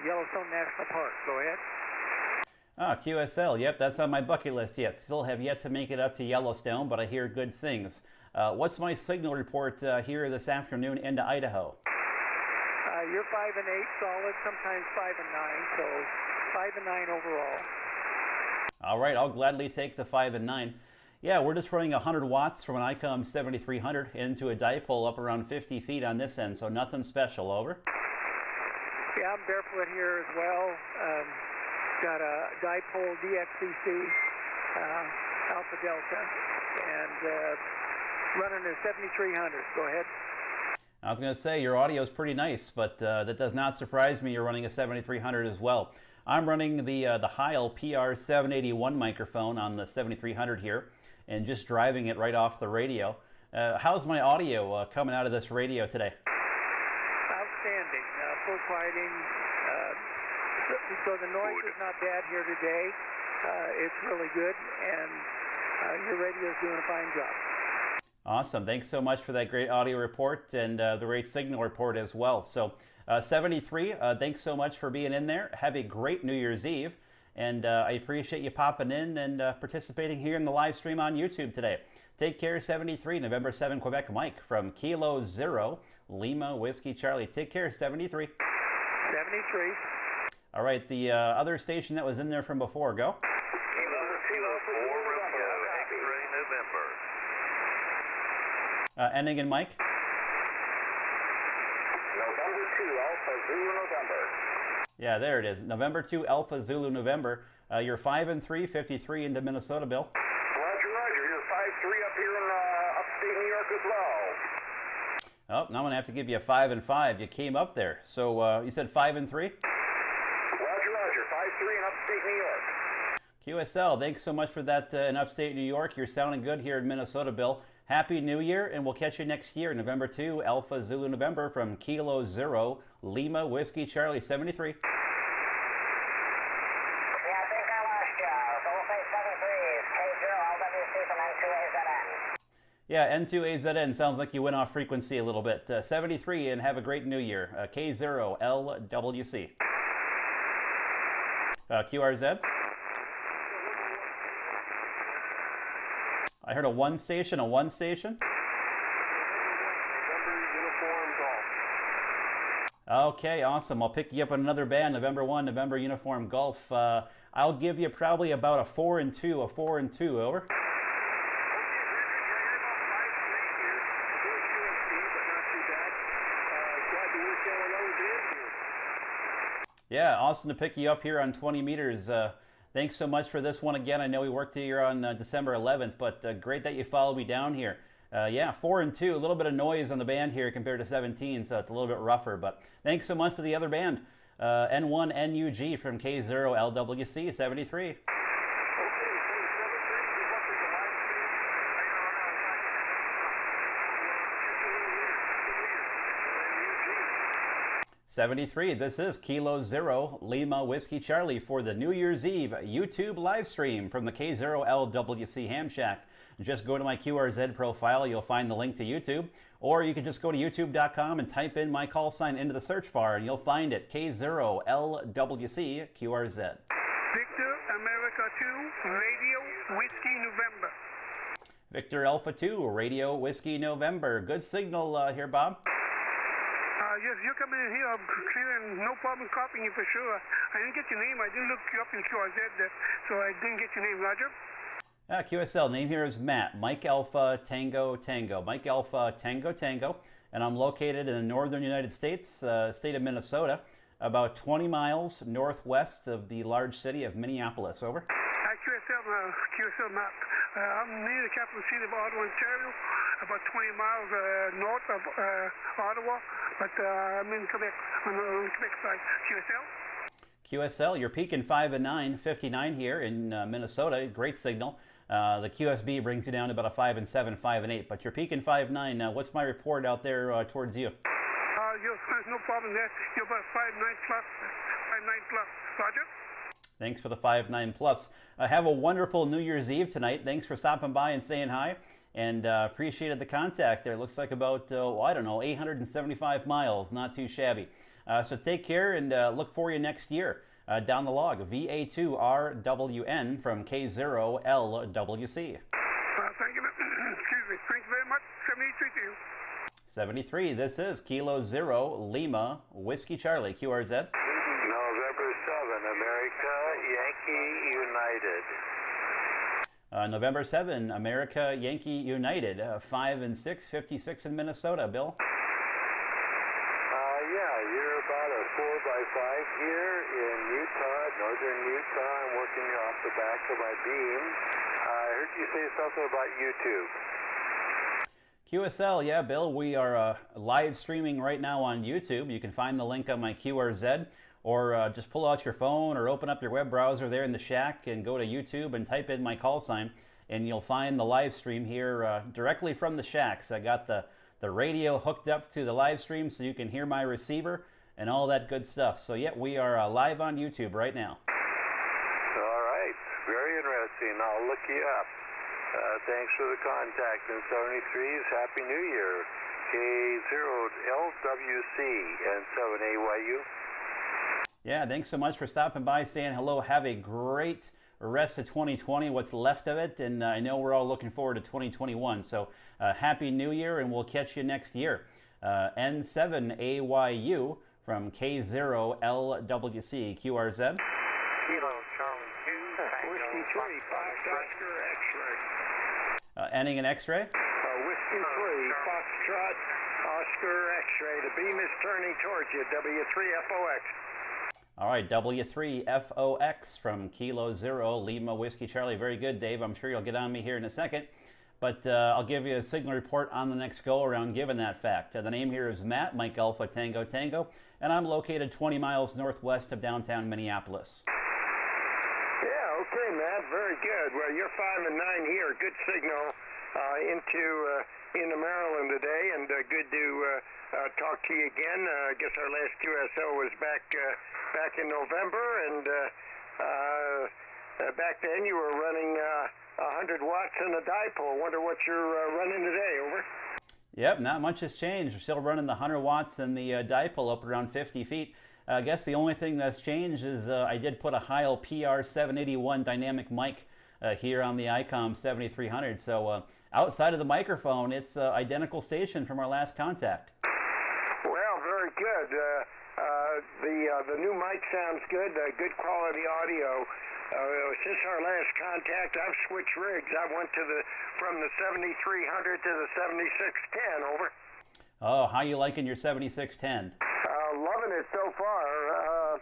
Yellowstone National Park. Go ahead. Ah, QSL, yep, that's on my bucket list yet. Still have yet to make it up to Yellowstone, but I hear good things. What's my signal report here this afternoon into Idaho? You're 5 and 8 solid, sometimes 5 and 9, so 5 and 9 overall. All right, I'll gladly take the 5 and 9. Yeah, we're just running 100 watts from an ICOM 7300 into a dipole up around 50 feet on this end, so nothing special, over. Yeah, I'm barefoot here as well. Got a dipole DXCC Alpha Delta and running a 7300. Go ahead. I was going to say your audio is pretty nice, but that does not surprise me. You're running a 7300 as well. I'm running the Heil PR781 microphone on the 7300 here, and just driving it right off the radio. How's my audio coming out of this radio today? Outstanding. Full quieting. So the noise is not bad here today. It's really good, and your radio is doing a fine job. Awesome. Thanks so much for that great audio report and the great signal report as well. So 73, thanks so much for being in there. Have a great New Year's Eve. And I appreciate you popping in and participating here in the live stream on YouTube today. Take care, 73, November 7, Quebec Mike from Kilo Zero, Lima Whiskey Charlie. Take care, 73. 73. All right, the other station that was in there from before, go. Kilo 4, X-ray November. Ending in Mike. November 2, Alpha Zulu November. Yeah, there it is. November 2, Alpha Zulu November. You're 5 and 3, 53 into Minnesota, Bill. Roger, roger. You're 5-3 up here in upstate New York as well. Oh, now I'm going to have to give you a 5 and 5. You came up there. So you said 5 and 3? Roger, roger. 5-3 in upstate New York. QSL, thanks so much for that in upstate New York. You're sounding good here in Minnesota, Bill. Happy New Year, and we'll catch you next year, November 2, Alpha Zulu November from Kilo Zero, Lima Whiskey Charlie, 73. Yeah, I think I lost you. So we'll say 73 is K0LWC from N2AZN. Yeah, N2AZN sounds like you went off frequency a little bit. 73, and have a great New Year. K0LWC. QRZ. I heard a one station, Uniform Golf. Okay, awesome. I'll pick you up on another band, November 1, November Uniform Golf. I'll give you probably about a 4 and 2, over. Yeah, awesome to pick you up here on 20 meters. Thanks so much for this one again. I know we worked here on December 11th, but great that you followed me down here. Yeah, 4 and 2, a little bit of noise on the band here compared to 17, so it's a little bit rougher. But thanks so much for the other band, N1 NUG from K0LWC 73. 73, this is Kilo Zero Lima Whiskey Charlie for the New Year's Eve YouTube live stream from the K0LWC Ham Shack. Just go to my QRZ profile, you'll find the link to YouTube, or you can just go to youtube.com and type in my call sign into the search bar and you'll find it, K0LWC QRZ. Victor America 2, Radio Whiskey November. Victor Alpha 2, Radio Whiskey November. Good signal here, Bob. Yes, you're coming in here. I'm clearing, no problem copying you for sure. I didn't get your name. I didn't look you up in QRZ, so I didn't get your name, Roger. QSL, name here is Matt. Mike Alpha Tango Tango. Mike Alpha Tango Tango. And I'm located in the northern United States, state of Minnesota, about 20 miles northwest of the large city of Minneapolis. Over. QSL map. I'm near the capital city of Ottawa, Ontario, about 20 miles north of Ottawa, but I'm in Quebec, on the Quebec side. QSL, you're peaking 5 and 9, 59 here in Minnesota. Great signal. The QSB brings you down to about a 5 and 7, 5 and 8, but you're peaking 5-9. Now, what's my report out there towards you? No problem there. You're about 5-9 plus, Roger. Thanks for the 5-9 plus. Have a wonderful New Year's Eve tonight. Thanks for stopping by and saying hi, and appreciated the contact there. Looks like about, I don't know, 875 miles. Not too shabby. So take care and look for you next year. Down the log, VA2RWN from K0LWC. Thank you. Excuse me. Thank you very much. 73 to you. 73, this is Kilo Zero Lima Whiskey Charlie, QRZ. November 7, America, Yankee United. November 7, America Yankee United. 5 and 6, 56 in Minnesota. Bill? Yeah, you're about a 4x5 here in Utah, northern Utah. I'm working off the back of my beam. I heard you say something about YouTube. QSL, yeah, Bill, we are live streaming right now on YouTube. You can find the link on my QRZ, or just pull out your phone or open up your web browser there in the shack and go to YouTube and type in my call sign, and you'll find the live stream here directly from the shack. So I got the radio hooked up to the live stream so you can hear my receiver and all that good stuff. So yeah, we are live on YouTube right now. All right, very interesting. I'll look you up. Thanks for the contact in 73's. Happy New Year. K0LWC and 7AYU. Yeah, thanks so much for stopping by, saying hello. Have a great rest of 2020, what's left of it, and I know we're all looking forward to 2021. So Happy New Year, and we'll catch you next year. N7AYU from K0LWC, QRZ. Kilo Charlie 2, Whiskey 3, 5 Oscar X-ray. Ending in X-ray? Whiskey 3, Foxtrot, Oscar X-ray. The beam is turning towards you, W3FOX. All right, W3FOX from Kilo Zero Lima Whiskey Charlie. Very good, Dave. I'm sure you'll get on me here in a second, but I'll give you a signal report on the next go-around given that fact. The name here is Matt, Mike Alpha Tango Tango, and I'm located 20 miles northwest of downtown Minneapolis. Yeah, okay, Matt, very good. Well, you're 5 and 9 here. Good signal into Maryland today, and good to talk to you again. I guess our last QSL was back in November, and back then you were running 100 watts in a dipole. Wonder what you're running today, over. Yep, not much has changed. We're still running the 100 watts and the dipole up around 50 feet. I guess the only thing that's changed is I did put a Heil PR781 dynamic mic here on the ICOM 7300. So outside of the microphone, it's identical station from our last contact. Well, very good. The new mic sounds good. Good quality audio. Since our last contact, I've switched rigs. I went from the 7300 to the 7610. Over. Oh, how you liking your 7610? Loving it so far.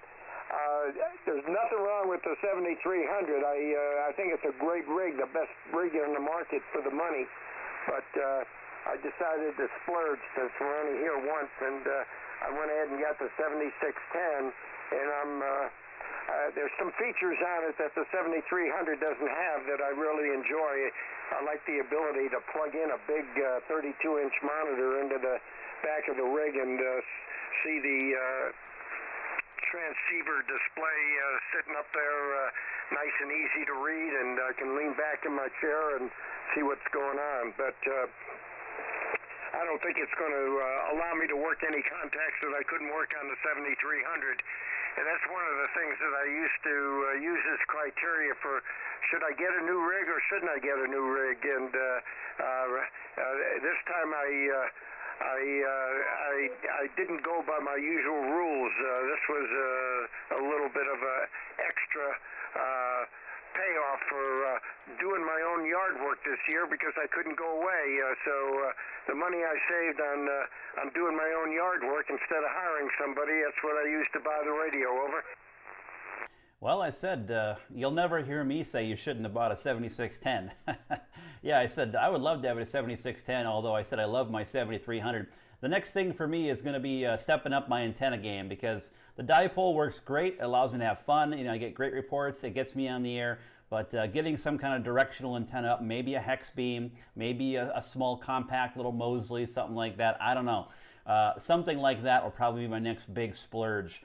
There's nothing wrong with the 7300. I think it's a great rig, the best rig in the market for the money. But I decided to splurge since we're only here once, and I went ahead and got the 7610. And there's some features on it that the 7300 doesn't have that I really enjoy. I like the ability to plug in a big 32-inch monitor into the back of the rig and see the transceiver display sitting up there nice and easy to read, and I can lean back in my chair and see what's going on. But I don't think it's going to allow me to work any contacts that I couldn't work on the 7300. And that's one of the things that I used to use as criteria for should I get a new rig or shouldn't I get a new rig. And this time I didn't go by my usual rules. This was a little bit of a extra payoff for doing my own yard work this year because I couldn't go away. So the money I saved on doing my own yard work instead of hiring somebody, that's what I used to buy the radio. Over. Well, I said, you'll never hear me say you shouldn't have bought a 7610. Yeah, I said I would love to have a 7610, although I said I love my 7300. The next thing for me is going to be stepping up my antenna game, because the dipole works great. It allows me to have fun. You know, I get great reports. It gets me on the air. But getting some kind of directional antenna up, maybe a hex beam, maybe a small compact little Mosley, something like that. I don't know. Something like that will probably be my next big splurge,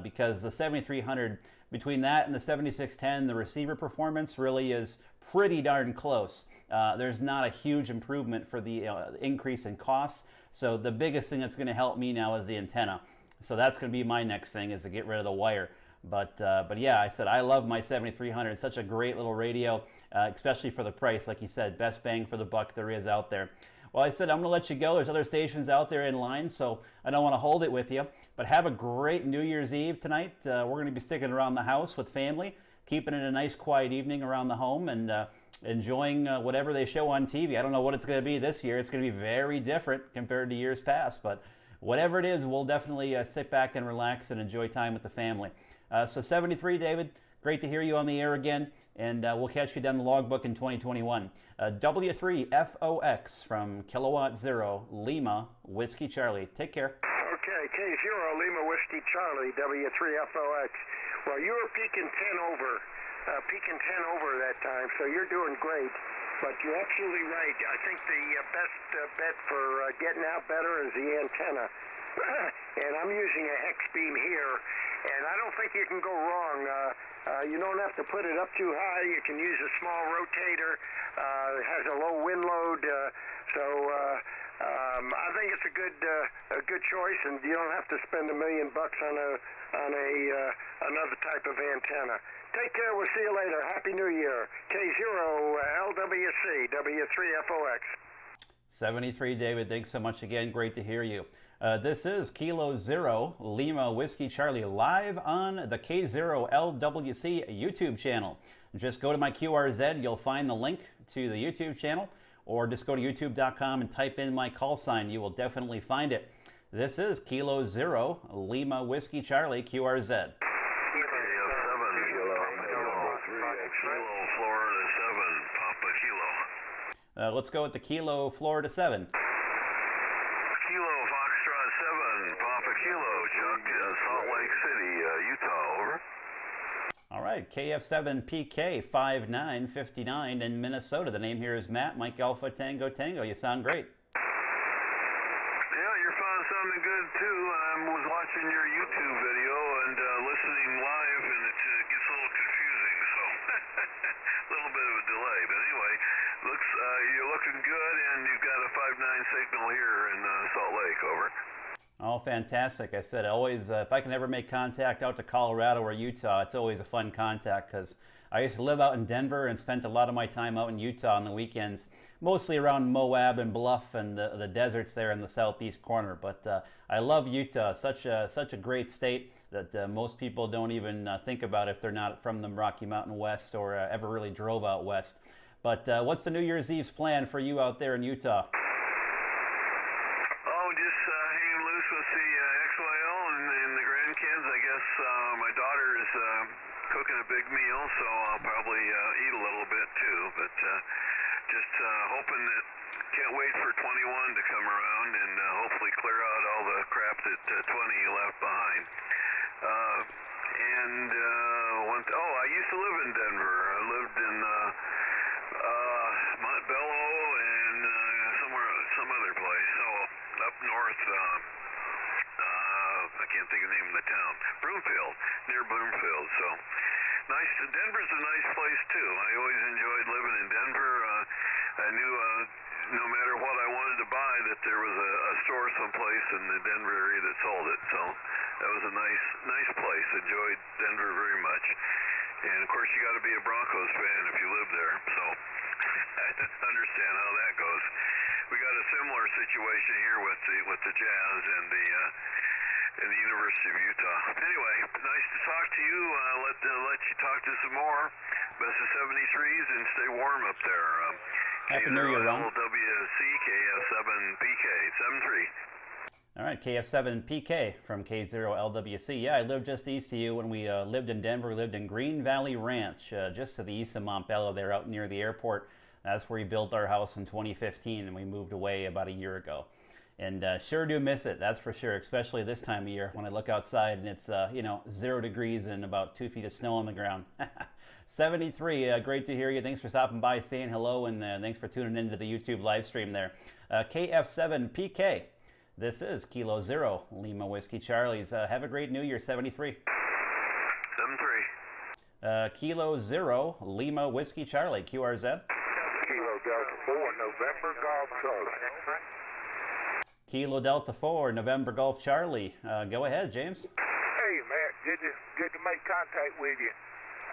because the 7300, between that and the 7610, the receiver performance really is pretty darn close. There's not a huge improvement for the increase in costs. So the biggest thing that's going to help me now is the antenna. So that's going to be my next thing, is to get rid of the wire. But yeah, I said I love my 7300. It's such a great little radio, especially for the price. Like you said, best bang for the buck there is out there. Well, I said I'm going to let you go. There's other stations out there in line, so I don't want to hold it with you. But have a great New Year's Eve tonight. We're going to be sticking around the house with family, keeping it a nice quiet evening around the home, and enjoying whatever they show on TV. I don't know what it's going to be this year. It's going to be very different compared to years past, but whatever it is, we'll definitely sit back and relax and enjoy time with the family. So 73, David, great to hear you on the air again, and we'll catch you down the logbook in 2021. W3FOX from Kilowatt Zero, Lima, Whiskey Charlie. Take care. Okay, K0 Lima Whiskey Charlie, W3FOX. Well, you were peaking 10 over that time, so you're doing great. But you're absolutely right. I think the best bet for getting out better is the antenna. And I'm using a hex beam here, and I don't think you can go wrong. You don't have to put it up too high. You can use a small rotator. It has a low wind load, so I think it's a good choice, and you don't have to spend $1 million on another type of antenna. Take care. We'll see you later. Happy New Year. K0LWC, W3FOX. 73, David. Thanks so much again. Great to hear you. This is Kilo Zero, Lima Whiskey Charlie, live on the K0LWC YouTube channel. Just go to my QRZ. You'll find the link to the YouTube channel, or just go to youtube.com and type in my call sign. You will definitely find it. This is Kilo Zero, Lima Whiskey Charlie, QRZ. Let's go with the Kilo Florida 7. Kilo Foxtrot 7, Papa Kilo, Chuck, Salt Lake City, Utah, over. All right, KF7PK 5959 in Minnesota. The name here is Matt, Mike Alpha Tango Tango. You sound great. Yeah, you're sounding good too. I was watching your YouTube video and listening live, and it gets a little confusing, so a little bit of a delay. But anyway, you're looking good, and you've got a 5.9 signal here in Salt Lake, over. Oh, fantastic. I said always, if I can ever make contact out to Colorado or Utah, it's always a fun contact, because I used to live out in Denver and spent a lot of my time out in Utah on the weekends, mostly around Moab and Bluff and the deserts there in the southeast corner. But I love Utah. Such a great state that most people don't even think about if they're not from the Rocky Mountain West or ever really drove out west. But what's the New Year's Eve's plan for you out there in Utah? Oh, just hanging loose with the XYL and the grandkids. I guess my daughter is cooking a big meal, so I'll probably eat a little bit too. But just hoping that, can't wait for 21 to come around and hopefully clear out all the crap that 20 left behind. I used to live in Denver. I lived in Montbello and some other place. So up north. I can't think of the name of the town. Broomfield, near Broomfield. So nice. Denver's a nice place too. I always enjoyed living in Denver. I knew no matter what I wanted to buy that there was a store someplace in the Denver area that sold it. So that was a nice place. Enjoyed Denver very much. And of course you got to be a Broncos fan if you live there. So I understand how that goes. We got a similar situation here with the Jazz and the University of Utah. Anyway, nice to talk to you. Let you talk to some more. Best of 73s and stay warm up there. Happy New Year, Ron. K0LWC, KF7PK, 73. All right, KF7PK from K0LWC. Yeah, I lived just east of you when we lived in Denver. We lived in Green Valley Ranch, just to the east of Montbello there, out near the airport. That's where we built our house in 2015, and we moved away about a year ago. And sure do miss it, that's for sure, especially this time of year when I look outside and it's, 0 degrees and about 2 feet of snow on the ground. 73, great to hear you. Thanks for stopping by, saying hello, and thanks for tuning into the YouTube live stream there. KF7PK, this is Kilo Zero, Lima Whiskey Charlie's. Have a great New Year, 73. 73. Kilo Zero, Lima Whiskey Charlie, QRZ. Kilo Delta 4, November Golf Charlie. Kilo Delta 4, November Golf Charlie. Go ahead, James. Hey, Matt, good to make contact with you.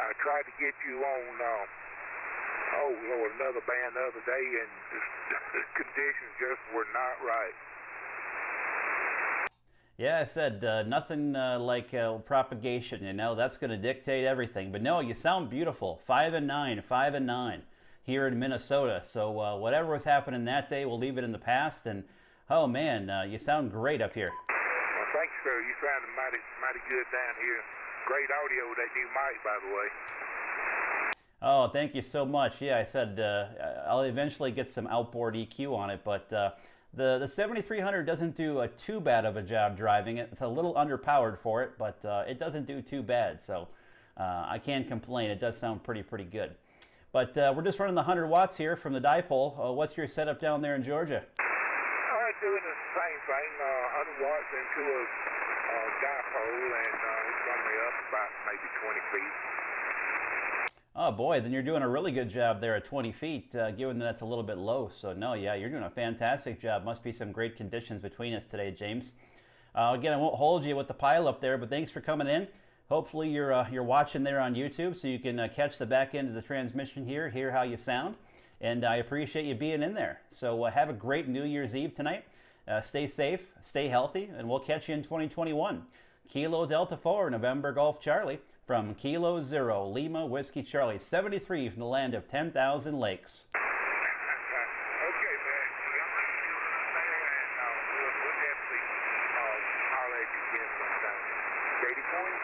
I tried to get you on, another band the other day, and the conditions just were not right. Yeah, I said nothing like propagation, that's going to dictate everything. But no, you sound beautiful. 5 and 9 here in Minnesota. So whatever was happening that day, we'll leave it in the past. And oh man, you sound great up here. Well, thanks, sir. You sounded mighty good down here. Great audio, that new mic, by the way. Oh, thank you so much. Yeah, I said I'll eventually get some outboard EQ on it, but the 7300 doesn't do too bad of a job driving it. It's a little underpowered for it, but it doesn't do too bad, so I can't complain. It does sound pretty good. But we're just running the 100 watts here from the dipole. What's your setup down there in Georgia? Doing the same thing, 100 watts into a dipole, and it's only up about maybe 20 feet. Oh boy, then you're doing a really good job there at 20 feet, given that that's a little bit low. So no, yeah, you're doing a fantastic job. Must be some great conditions between us today, James. Again, I won't hold you with the pile up there, but thanks for coming in. Hopefully you're watching there on YouTube, so you can catch the back end of the transmission here, hear how you sound. And I appreciate you being in there. So have a great New Year's Eve tonight. Stay safe, stay healthy, and we'll catch you in 2021. Kilo Delta 4, November Golf Charlie, from Kilo Zero, Lima Whiskey Charlie, 73 from the land of 10,000 lakes. Okay, man. We'll definitely holler at you again sometime. Katie Point,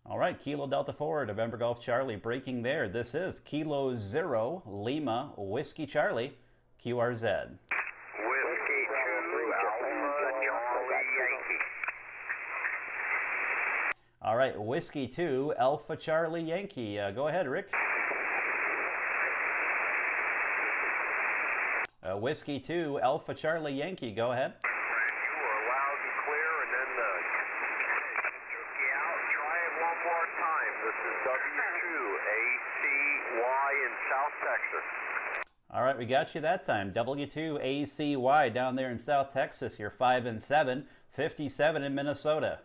All right, Kilo Delta 4, November Golf Charlie, breaking there. This is Kilo Zero, Lima Whiskey Charlie, QRZ. All right, Whiskey 2, Alpha Charlie Yankee. Go ahead, Rick. Whiskey 2, Alpha Charlie Yankee. Go ahead. You are loud and clear, and then took you out. Try it one more time. This is W2ACY in South Texas. All right, we got you that time. W2ACY down there in South Texas. You're 5 and 7, 57 in Minnesota.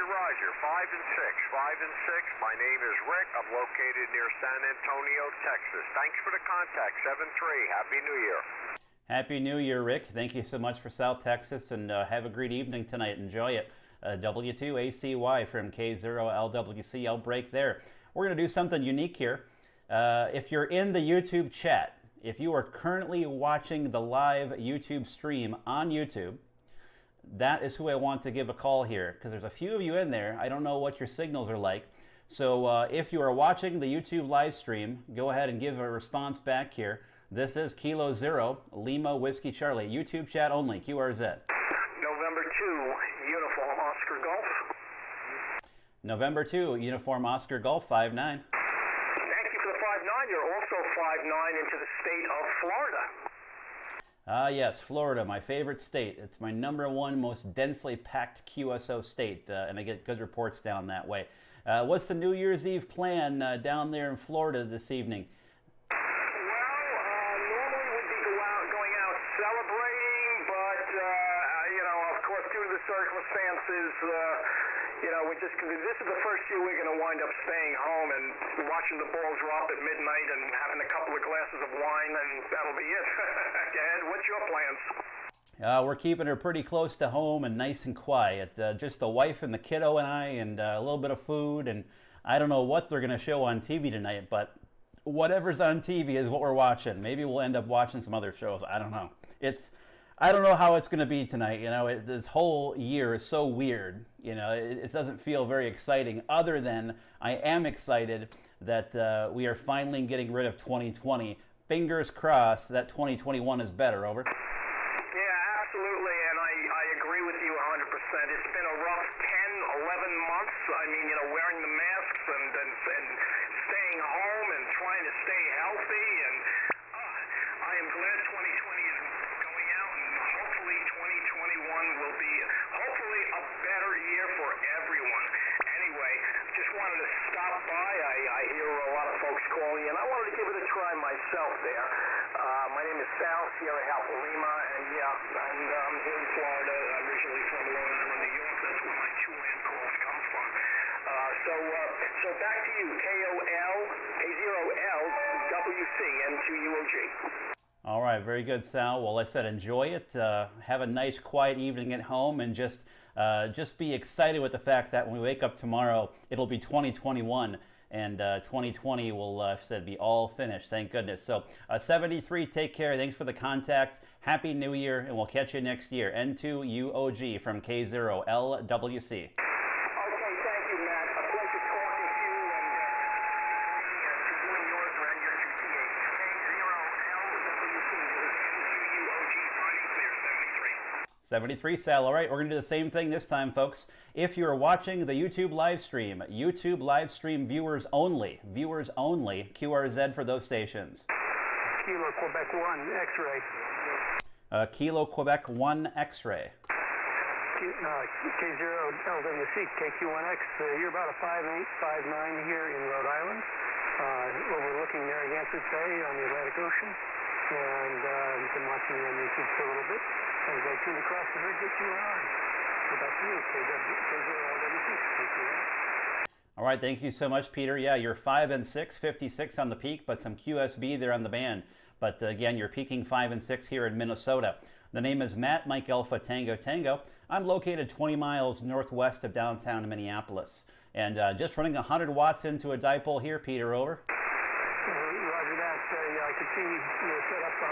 Roger, 5 and 6. My name is Rick. I'm located near San Antonio, Texas. Thanks for the contact, 7-3. Happy New Year. Happy New Year, Rick. Thank you so much for South Texas, and have a great evening tonight. Enjoy it. W2ACY from K0LWC. I'll break there. We're going to do something unique here. If you're in the YouTube chat, if you are currently watching the live YouTube stream on YouTube, that is who I want to give a call here, because there's a few of you in there. I don't know what your signals are like. So if you are watching the YouTube live stream, go ahead and give a response back here. This is Kilo Zero, Lima Whiskey Charlie. YouTube chat only, QRZ. November 2, Uniform Oscar Golf. November 2, Uniform Oscar Golf, 5-9. Thank you for the 5-9. You're also 5-9 into the state of Florida. Ah, yes, Florida, my favorite state. It's my #1 most densely packed QSO state, and I get good reports down that way. What's the New Year's Eve plan down there in Florida this evening? Normally would be going out celebrating, but, of course, due to the circumstances, this is the first year we're going to wind up staying home and watching the ball drop at midnight and having a couple of glasses of wine, and that'll be it. Dad, what's your plans? We're keeping her pretty close to home and nice and quiet. Just the wife and the kiddo and I, and a little bit of food. And I don't know what they're going to show on TV tonight, but whatever's on TV is what we're watching. Maybe we'll end up watching some other shows. I don't know. I don't know how it's going to be tonight. This whole year is so weird. It doesn't feel very exciting, other than I am excited that we are finally getting rid of 2020. Fingers crossed that 2021 is better. Over. Absolutely, and I agree with you 100%. It's been a rough 10, 11 months. Wearing the masks and staying home and trying to stay healthy, and I am glad 2020 is going out, and hopefully 2021 will be a better year for everyone. Anyway, just wanted to stop by. I hear a lot of folks calling, and I wanted to give it a try myself there. My name is Sal, Sierra Alpha Lima, and I'm here in Florida, originally from Long Island, New York. That's where my two-land calls come from. So back to you, K0LWC, N2UOG. All right, very good, Sal. Well, I said enjoy it. Have a nice, quiet evening at home, and just be excited with the fact that when we wake up tomorrow, it'll be 2021. And 2020 will be all finished. Thank goodness. So 73, take care. Thanks for the contact. Happy New Year, and we'll catch you next year. N2UOG from K0LWC. #73, Sal. All right, we're going to do the same thing this time, folks. If you're watching the YouTube live stream viewers only, QRZ for those stations. Kilo Quebec 1 X-ray. Kilo Quebec 1 X-ray. K0LWC, KQ1X. You're about a 5'8", 5'9" here in Rhode Island, overlooking Narragansett Bay on the Atlantic Ocean, and been watching you on YouTube for a little bit. As I tuned across the bridge that you were on. So back to you, K0LWC. All right, thank you so much, Peter. Yeah, you're 5 and 6, 56 on the peak, but some QSB there on the band. But again, you're peaking 5 and 6 here in Minnesota. The name is Matt, Mike Alpha Tango Tango. I'm located 20 miles northwest of downtown Minneapolis. And just running 100 watts into a dipole here, Peter, over. Roger that. I could see you're set up on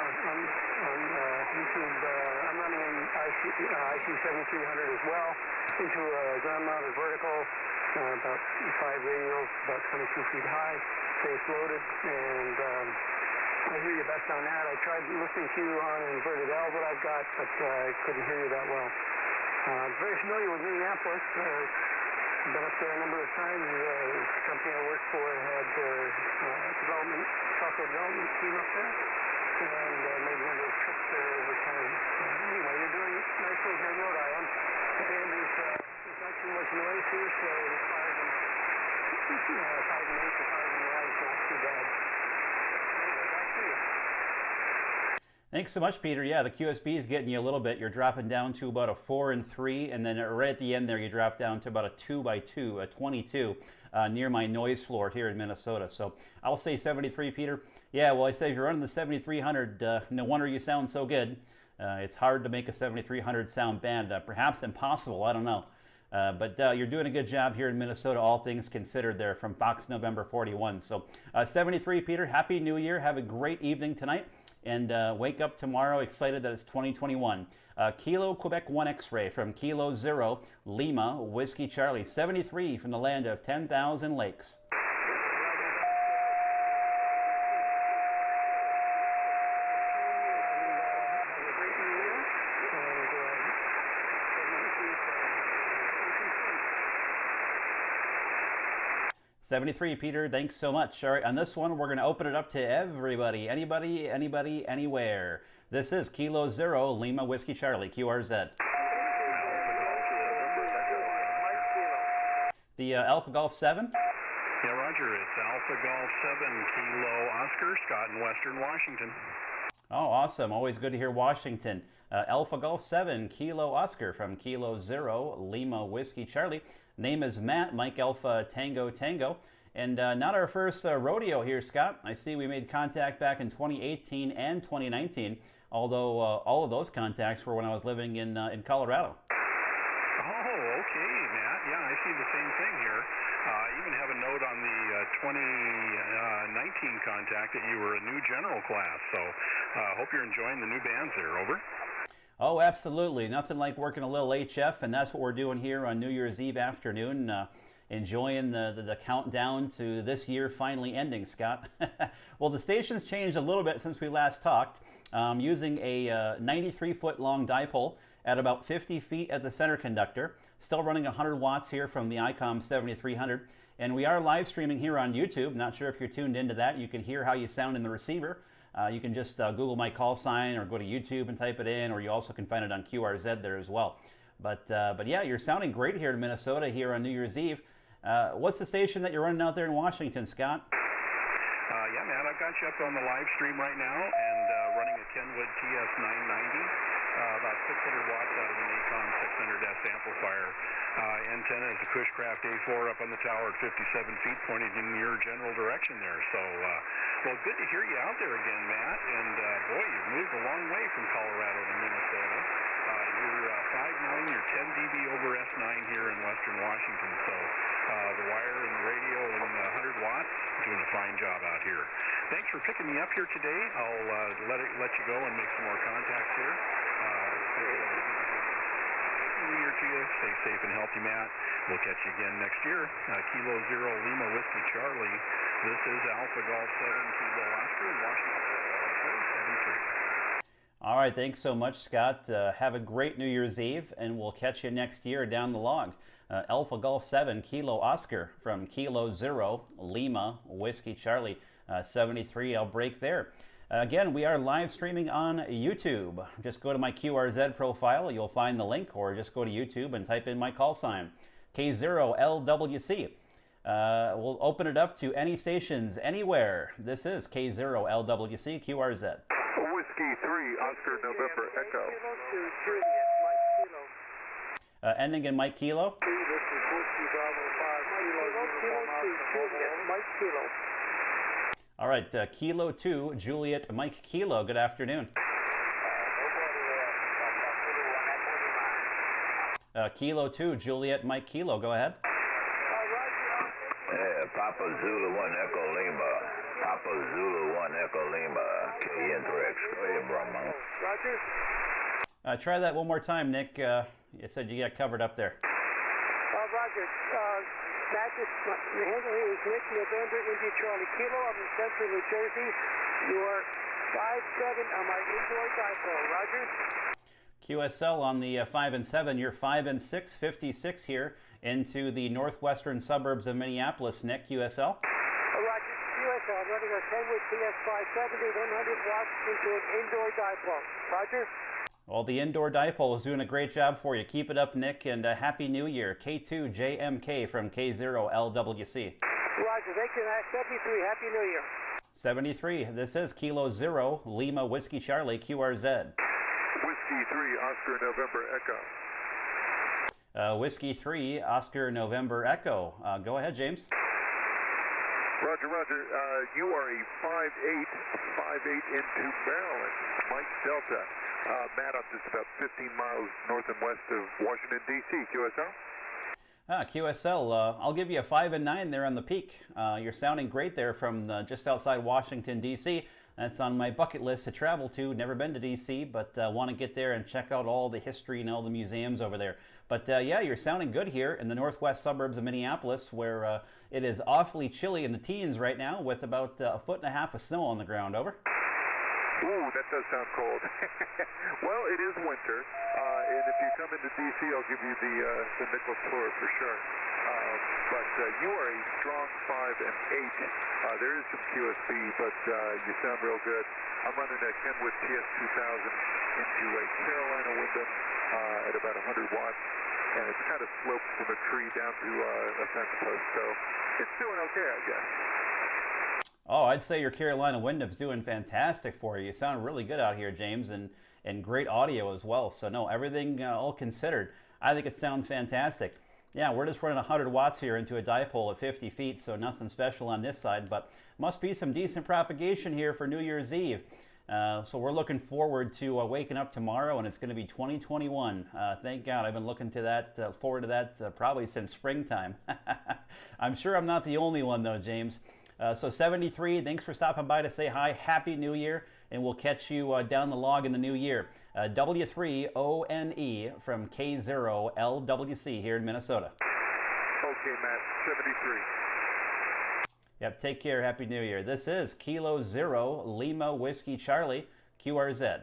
YouTube. I'm running an IC7300 as well into a ground-mounted vertical, about 5 radials, about 22 feet high, face loaded, and I hear you best on that. I tried listening to you on an inverted L that I've got, but I couldn't hear you that well. Very familiar with Minneapolis. Been up there a number of times. The company I worked for had software development team up there, and made a number of trips there over time. Anyway, you're doing nice things here in Rhode Island. The band is not too much noise here, so 5 and 8 to 5 and 9 is not too bad. Anyway, back to you. Thanks so much, Peter. Yeah, the QSB is getting you a little bit. You're dropping down to about a 4 and 3, and then right at the end there, you drop down to about a 2x2, a 22, near my noise floor here in Minnesota. So I'll say 73, Peter. Yeah, well, I say if you're running the 7300, no wonder you sound so good. It's hard to make a 7300 sound band, perhaps impossible, I don't know. But you're doing a good job here in Minnesota, all things considered there from Fox November 41. So 73, Peter, Happy New Year. Have a great evening tonight. And wake up tomorrow excited that it's 2021. Kilo Quebec 1 X-ray from Kilo 0 Lima Whiskey Charlie. 73 from the land of 10,000 lakes. 73, Peter. Thanks so much. All right, on this one, we're going to open it up to everybody. Anybody, anywhere. This is Kilo 0, Lima Whiskey Charlie, QRZ. The Alpha Golf 7? Yeah, Roger. It's Alpha Golf 7, Kilo Oscar, Scott in Western Washington. Oh, awesome. Always good to hear Washington. Alpha Golf 7, Kilo Oscar from Kilo 0, Lima Whiskey Charlie. Name is Matt, Mike Alpha Tango Tango. And not our first rodeo here, Scott. I see we made contact back in 2018 and 2019, although all of those contacts were when I was living in Colorado. Oh, okay, Matt. Yeah, I see the same thing here. I even have a note on the 2019 contact that you were a new general class. So hope you're enjoying the new bands there. Over. Oh, absolutely. Nothing like working a little HF, and that's what we're doing here on New Year's Eve afternoon, enjoying the countdown to this year finally ending, Scott. Well, the station's changed a little bit since we last talked, using a 93-foot long dipole at about 50 feet at the center conductor, still running 100 watts here from the ICOM 7300, and we are live streaming here on YouTube. Not sure if you're tuned into that. You can hear how you sound in the receiver. You can just Google my call sign or go to YouTube and type it in, or you also can find it on QRZ there as well. But yeah, you're sounding great here in Minnesota here on New Year's Eve. What's the station that you're running out there in Washington, Scott? Yeah, man, I've got you up on the live stream right now and running a Kenwood TS990, about 600 watts out of an ACOM 600S amplifier. Antenna is a Cushcraft A4 up on the tower at 57 feet, pointed in your general direction there. So, well, good to hear you out there again, Matt. And boy, you've moved a long way from Colorado to Minnesota. You're 5'9", you're 10 dB over S9 here in Western Washington. So the wire and the radio and 100 watts, doing a fine job out here. Thanks for picking me up here today. I'll let you go and make some more contacts here. New Year to you. Stay safe and healthy, Matt. We'll catch you again next year. Kilo 0, Lima Whiskey Charlie. This is Alpha Golf 7, Kilo Oscar in Washington. 73. All right, thanks so much, Scott. Have a great New Year's Eve, and we'll catch you next year down the log. Alpha Golf 7, Kilo Oscar from Kilo 0, Lima Whiskey Charlie. 73, I'll break there. Again, we are live streaming on YouTube. Just go to my QRZ profile, you'll find the link, or just go to YouTube and type in my call sign, K0LWC. We'll open it up to any stations, anywhere. This is K0LWC QRZ. Whiskey 3, Oscar November Echo. Ending in Mike Kilo. This is Whiskey Bravo 5, Mike Kilo. All right, Kilo 2, Juliet Mike Kilo. Good afternoon. Kilo 2, Juliet Mike Kilo. Go ahead. Papa Zulu 1 Echo Lima. Papa Zulu 1 Echo Lima. KN3X. Go ahead, Brahma. Roger. Try that one more time, Nick. You said you got covered up there. Roger. Matt, the handle here is Nick November India Charlie Kilo. I'm in Central New Jersey. You are 5'7" on my indoor dipole. Roger. QSL on the 5 and 7. You're 5 and 6, 56 here into the northwestern suburbs of Minneapolis. Nick, QSL. Roger. QSL. I'm running a Kenwood TS570, 100 watts into an indoor dipole. Roger. Well, the indoor dipole is doing a great job for you. Keep it up, Nick, and Happy New Year. K2JMK from K0LWC. Roger, thank you, 73, Happy New Year. 73, this is Kilo 0, Lima Whiskey Charlie, QRZ. Whiskey 3, Oscar November Echo. Whiskey 3, Oscar November Echo. Go ahead, James. Roger. You are a 5'8" into Maryland. Mike Delta. Matt, I'm just about 15 miles north and west of Washington, D.C. QSL? QSL, I'll give you a 5 and 9 there on the peak. You're sounding great there from just outside Washington, D.C. That's on my bucket list to travel to. Never been to D.C., but want to get there and check out all the history and all the museums over there. But yeah, you're sounding good here in the northwest suburbs of Minneapolis, where it is awfully chilly in the teens right now with about 1.5 feet of snow on the ground. Over. Ooh, that does sound cold. Well, it is winter, and if you come into D.C., I'll give you the nickel tour for sure. But you are a strong 5 and 8. There is some QSB, but you sound real good. I'm running a Kenwood TS2000 into a Carolina Wyndham at about 100 watts, and it's kind of sloped from a tree down to a fence post, so it's doing okay, I guess. Oh, I'd say your Carolina Wyndham's doing fantastic for you. You sound really good out here, James, and great audio as well. So, no, everything all considered, I think it sounds fantastic. Yeah, we're just running 100 watts here into a dipole at 50 feet, so nothing special on this side, but must be some decent propagation here for New Year's Eve. So we're looking forward to waking up tomorrow, and it's going to be 2021. Thank God. I've been looking to that, forward to that probably since springtime. I'm sure I'm not the only one, though, James. So 73, thanks for stopping by to say hi. Happy New Year, and we'll catch you down the log in the new year. W3ONE from K0LWC here in Minnesota. Okay, Matt, 73. Yep, take care. Happy New Year. This is Kilo Zero Lima Whiskey Charlie, QRZ.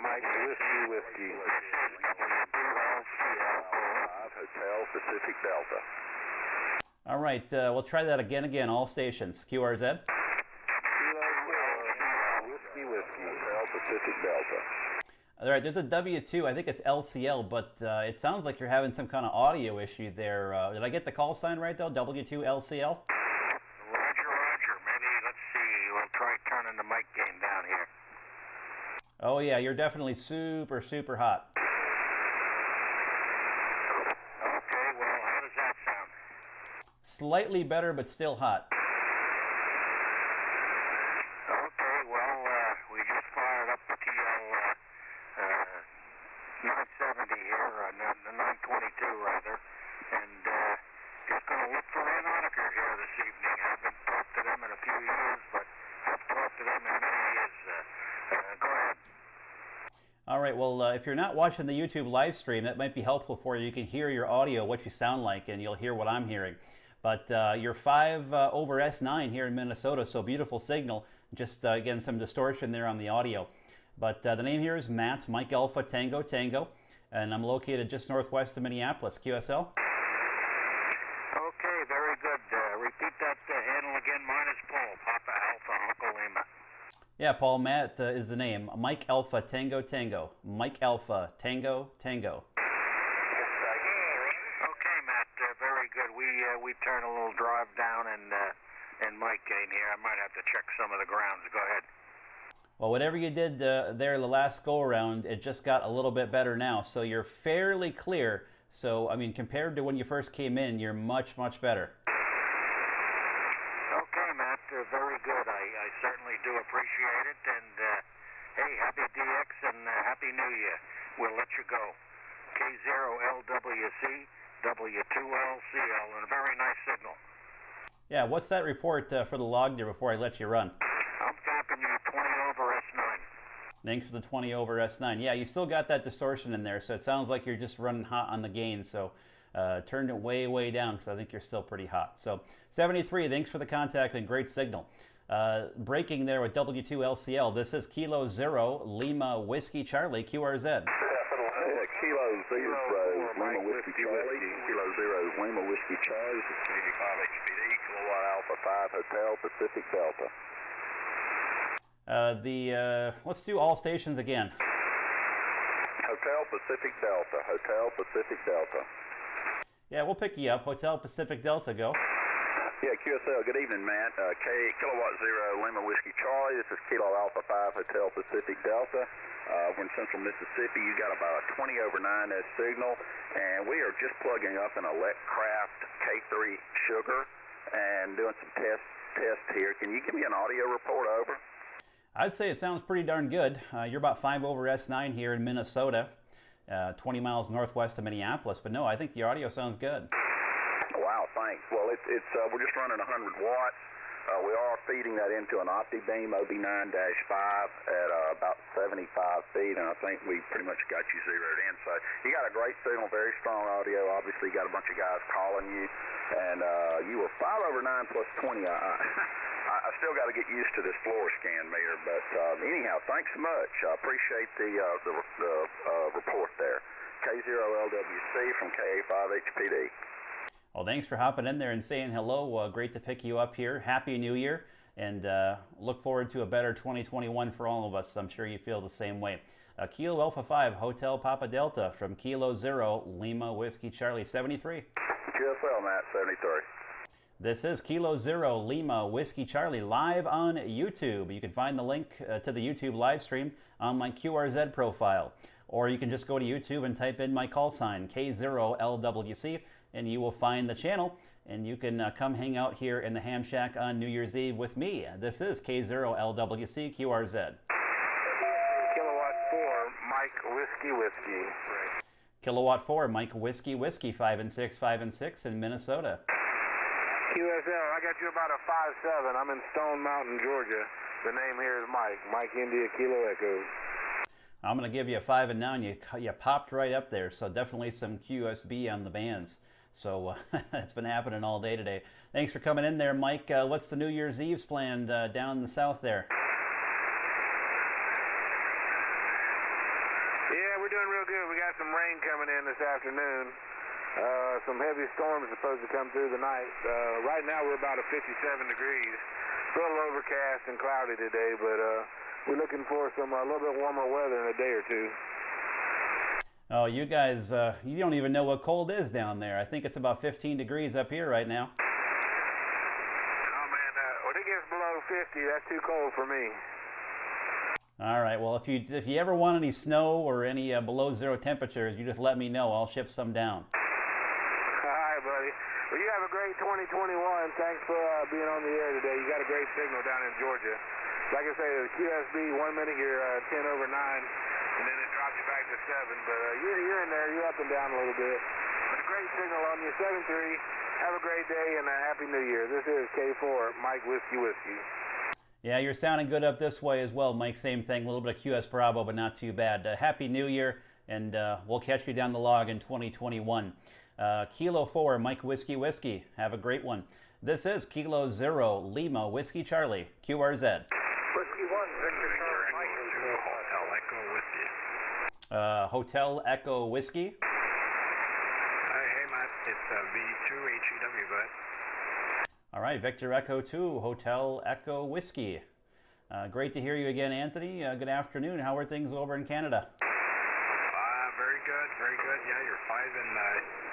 Mike Whiskey. Hotel Pacific Delta. All right, we'll try that again, all stations. QRZ. Whiskey, Hotel Pacific Delta. All right, there's a W2, I think it's LCL, but it sounds like you're having some kind of audio issue there. Did I get the call sign right, though? W2 LCL? Roger. Maybe, let's see, we'll try turning the mic gain down here. Oh, yeah, you're definitely super, super hot. Okay, well, how does that sound? Slightly better, but still hot. Okay, well, we just fired up the TL 970 here, the 922 rather, and just going to look for Antarctica here this evening. I haven't talked to them in a few years, but I've talked to them in many years. Go ahead. All right, well, if you're not watching the YouTube live stream, that might be helpful for you. You can hear your audio, what you sound like, and you'll hear what I'm hearing. But you're 5 over S9 here in Minnesota, so beautiful signal. Just, again, some distortion there on the audio. But the name here is Matt, Mike Alpha Tango Tango, and I'm located just northwest of Minneapolis. QSL? Okay, very good. Repeat that handle again. Mine is Paul, Papa Alpha, Uncle Lima. Yeah, Paul, Matt is the name. Mike Alpha Tango Tango. Mike Alpha Tango Tango. Okay, Matt, very good. We turn a little drive down and Mike gain here. I might have to check some of the grounds. Go ahead. Well, whatever you did there the last go-around, it just got a little bit better now. So you're fairly clear. So, I mean, compared to when you first came in, you're much, much better. Okay, Matt, very good. I certainly do appreciate it. And, hey, happy DX and Happy New Year. We'll let you go. K0LWC, W2LCL, and a very nice signal. Yeah, what's that report for the log there before I let you run? I'm tapping you 20 over S9. Thanks for the 20 over S9. Yeah, you still got that distortion in there, so it sounds like you're just running hot on the gain. So turned it way, way down because I think you're still pretty hot. So 73, thanks for the contact and great signal. Breaking there with W2LCL. This is Kilo Zero Lima Whiskey Charlie, QRZ. Kilo Zero Lima Whiskey Charlie. Kilo Zero Lima Whiskey Charlie. 85 HPD, Kilowatt Alpha 5 Hotel Pacific Delta. Let's do all stations again. Hotel Pacific Delta. Hotel Pacific Delta. Yeah, we'll pick you up. Hotel Pacific Delta, go. Yeah, QSL. Good evening, Matt. Kilowatt Zero Lima Whiskey Charlie. This is Kilo Alpha 5 Hotel Pacific Delta. We're in central Mississippi. You got about a 20 over 9S signal, and we are just plugging up an Electcraft K3 sugar and doing some tests here. Can you give me an audio report over? I'd say it sounds pretty darn good. You're about 5 over S9 here in Minnesota, 20 miles northwest of Minneapolis. But no, I think the audio sounds good. Wow, thanks. Well, we're just running 100 watts. We are feeding that into an OptiBeam OB9-5 at about 75 feet, and I think we pretty much got you zeroed in. So you got a great signal, very strong audio. Obviously, you got a bunch of guys calling you, and you were 5 over 9 plus 20. I still got to get used to this floor scan meter, but anyhow, thanks so much. I appreciate the report there. K0LWC from KA5HPD. Well, thanks for hopping in there and saying hello. Great to pick you up here. Happy New Year, and look forward to a better 2021 for all of us. I'm sure you feel the same way. Kilo Alpha 5, Hotel Papa Delta from Kilo 0, Lima Whiskey Charlie 73. QSL, Matt, 73. This is Kilo 0, Lima Whiskey Charlie live on YouTube. You can find the link to the YouTube live stream on my QRZ profile. Or you can just go to YouTube and type in my call sign, K0LWC, and you will find the channel. And you can come hang out here in the Ham Shack on New Year's Eve with me. This is K0LWC QRZ. Kilowatt 4, Mike Whiskey Whiskey. Kilowatt 4, Mike Whiskey Whiskey, 5 and 6, 5 and 6 in Minnesota. QSL, I got you about a 5-7. I'm in Stone Mountain, Georgia. The name here is Mike. Mike India Kilo Echo. I'm going to give you a 5 and 9. You popped right up there, so definitely some QSB on the bands. So it's been happening all day today. Thanks for coming in there, Mike. What's the New Year's Eve's planned down in the south there? Yeah, we're doing real good. We got some rain coming in this afternoon. Some heavy storms supposed to come through the night. Right now we're about at 57 degrees. A little overcast and cloudy today, but we're looking for some a little bit warmer weather in a day or two. Oh, you guys, you don't even know what cold is down there. I think it's about 15 degrees up here right now. Oh man, when it gets below 50, that's too cold for me. All right, well, if you ever want any snow or any below zero temperatures, you just let me know. I'll ship some down. All right, buddy. Well, you have a great 2021. Thanks for being on the air today. You got a great signal down in Georgia. Like I say, the QSB, 1 minute you're 10 over 9, and then it drops you back to 7. But you're in there. You're up and down a little bit. But a great signal on you, 7-3. Have a great day and a Happy New Year. This is K4, Mike Whiskey Whiskey. Yeah, you're sounding good up this way as well, Mike. Same thing, a little bit of QS Bravo, but not too bad. Happy New Year, and we'll catch you down the log in 2021. Kilo 4, Mike Whiskey Whiskey. Have a great one. This is Kilo 0, Lima Whiskey Charlie, QRZ. Whiskey 1, Victor Charlie, Mike. Hotel Echo Whiskey. Hotel Echo Whiskey. Hey, Matt. It's V2HEW, bud. All right, Victor Echo 2, Hotel Echo Whiskey. Great to hear you again, Anthony. Good afternoon. How are things over in Canada? Very good, very good. Yeah, you're 5 and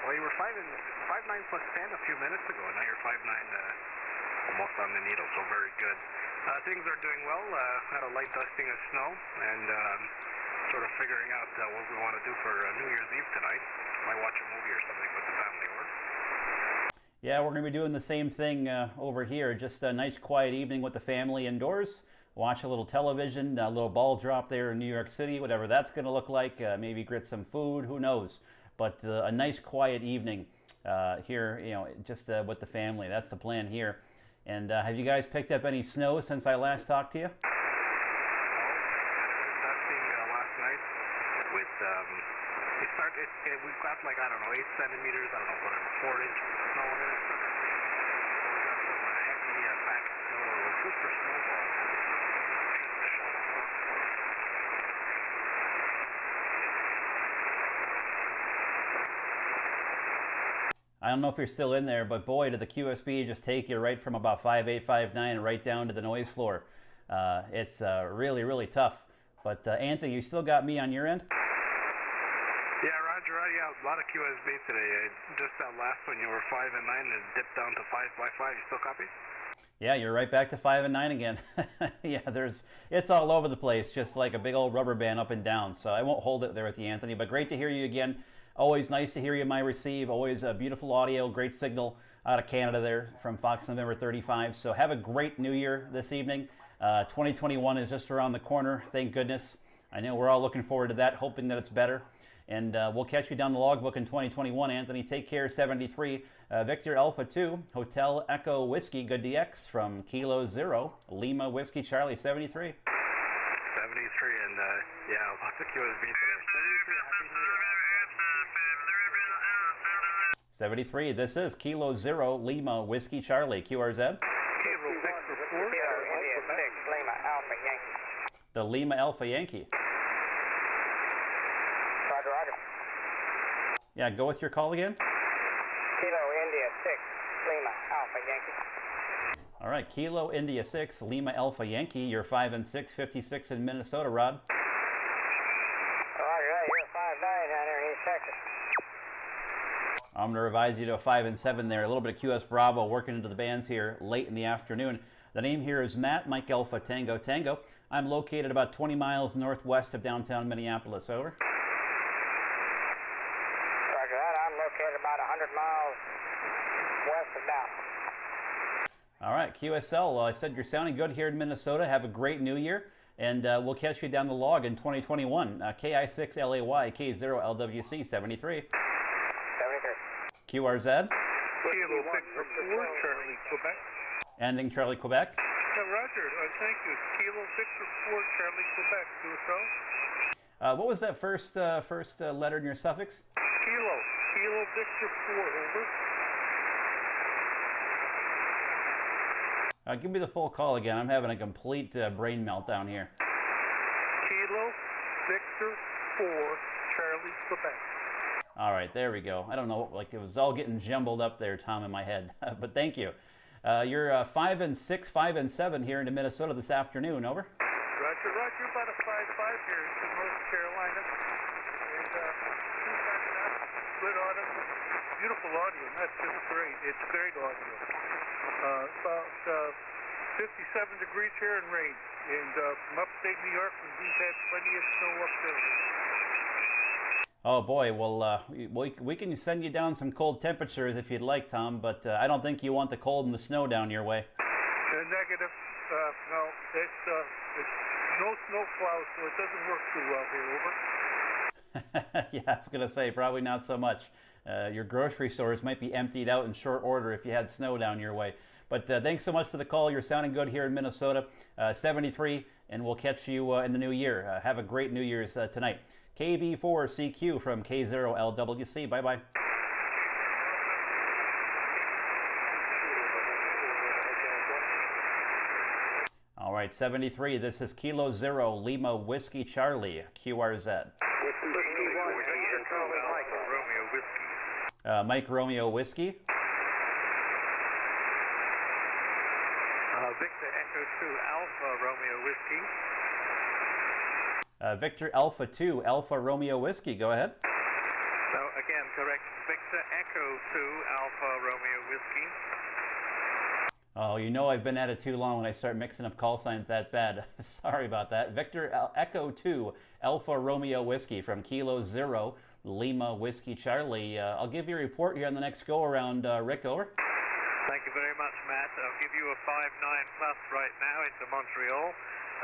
well, you were 5 and 5.9 plus 10 a few minutes ago. Now you're 5.9, almost on the needle. So very good. Things are doing well. Had a light dusting of snow, and sort of figuring out what we want to do for New Year's Eve tonight. Might watch a movie or something with the family over. Yeah, we're going to be doing the same thing over here. Just a nice quiet evening with the family indoors. Watch a little television, a little ball drop there in New York City, whatever that's going to look like. Maybe grit some food, who knows. But a nice quiet evening here, you know, just with the family. That's the plan here. And have you guys picked up any snow since I last talked to you? Dusting last night with, we've got like, I don't know, 8 centimeters, I don't know, whatever, 4 inches of snow in it. We've got some heavy packed snow. It was good for snowballs. I don't know if you're still in there, but boy, did the QSB just take you right from about 5.8, 5.9 right down to the noise floor. It's really, really tough. But Anthony, you still got me on your end? Yeah, Roger. Yeah, a lot of QSB today. Just that last one, you were 5 and 9, and it dipped down to 5 by 5. You still copy? Yeah, you're right back to 5 and 9 again. Yeah, it's all over the place, just like a big old rubber band up and down. So I won't hold it there with you, Anthony. But great to hear you again. Always nice to hear you, my receive. Always beautiful audio, great signal out of Canada there from Fox November 35. So have a great New Year this evening. 2021 is just around the corner, thank goodness. I know we're all looking forward to that, hoping that it's better. And we'll catch you down the logbook in 2021. Anthony, take care, 73. Victor Alpha 2, Hotel Echo Whiskey, good DX from Kilo 0, Lima Whiskey Charlie, 73. 73, and yeah, lots of QSB today. 73, this is Kilo 0, Lima Whiskey Charlie, QRZ. The Lima Alpha Yankee. Roger, Roger. Yeah, go with your call again. Kilo India 6, Lima Alpha Yankee. All right, Kilo India 6, Lima Alpha Yankee. You're 5 and 6, 56 in Minnesota, Rod. Roger that. You're 5'9" down there in East Texas. I'm going to revise you to a 5 and 7 there. A little bit of QS Bravo working into the bands here late in the afternoon. The name here is Matt, Mike Alpha Tango Tango. I'm located about 20 miles northwest of downtown Minneapolis. Over. Roger that. I'm located about 100 miles west of Dallas. All right, QSL, I said you're sounding good here in Minnesota. Have a great new year, and we'll catch you down the log in 2021. KI6LAY, K0LWC 73. QRZ. Kilo Victor 4, Charlie, Quebec. Ending Charlie, Quebec. Roger, thank you. Kilo Victor 4, Charlie, Quebec. QSL. What was that first letter in your suffix? Kilo Victor 4, over. Give me the full call again. I'm having a complete brain meltdown here. Kilo Victor 4, Charlie, Quebec. All right, there we go. I don't know, like it was all getting jumbled up there, Tom, in my head. But thank you. You're 5 and 6, 5 and 7 here into Minnesota this afternoon. Over. Roger. About a 5'5" here in North Carolina. And good audio. Beautiful audio. That's just great. It's great audio. About 57 degrees here and rain. And from upstate New York, we've had plenty of snow up there. Oh boy, well, we can send you down some cold temperatures if you'd like, Tom, but I don't think you want the cold and the snow down your way. Negative. No, it's no snow plow, so it doesn't work too well here. Over. Yeah, I was going to say, probably not so much. Your grocery stores might be emptied out in short order if you had snow down your way. But thanks so much for the call. You're sounding good here in Minnesota. 73, and we'll catch you in the new year. Have a great New Year's tonight. KV4CQ from K0LWC. Bye-bye. All right, 73. This is Kilo 0 Lima Whiskey Charlie, QRZ. Mike Romeo Whiskey. Victor Echo 2 Alpha Romeo Whiskey. Victor Alpha 2 Alpha Romeo Whiskey. Go ahead. So again, correct. Victor Echo 2 Alpha Romeo Whiskey. Oh, you know I've been at it too long when I start mixing up call signs that bad. Sorry about that. Victor Echo 2 Alpha Romeo Whiskey from Kilo 0 Lima Whiskey Charlie. I'll give you a report here on the next go-around. Rick, over. Thank you very much, Matt. I'll give you a 5'9" plus right now into Montreal,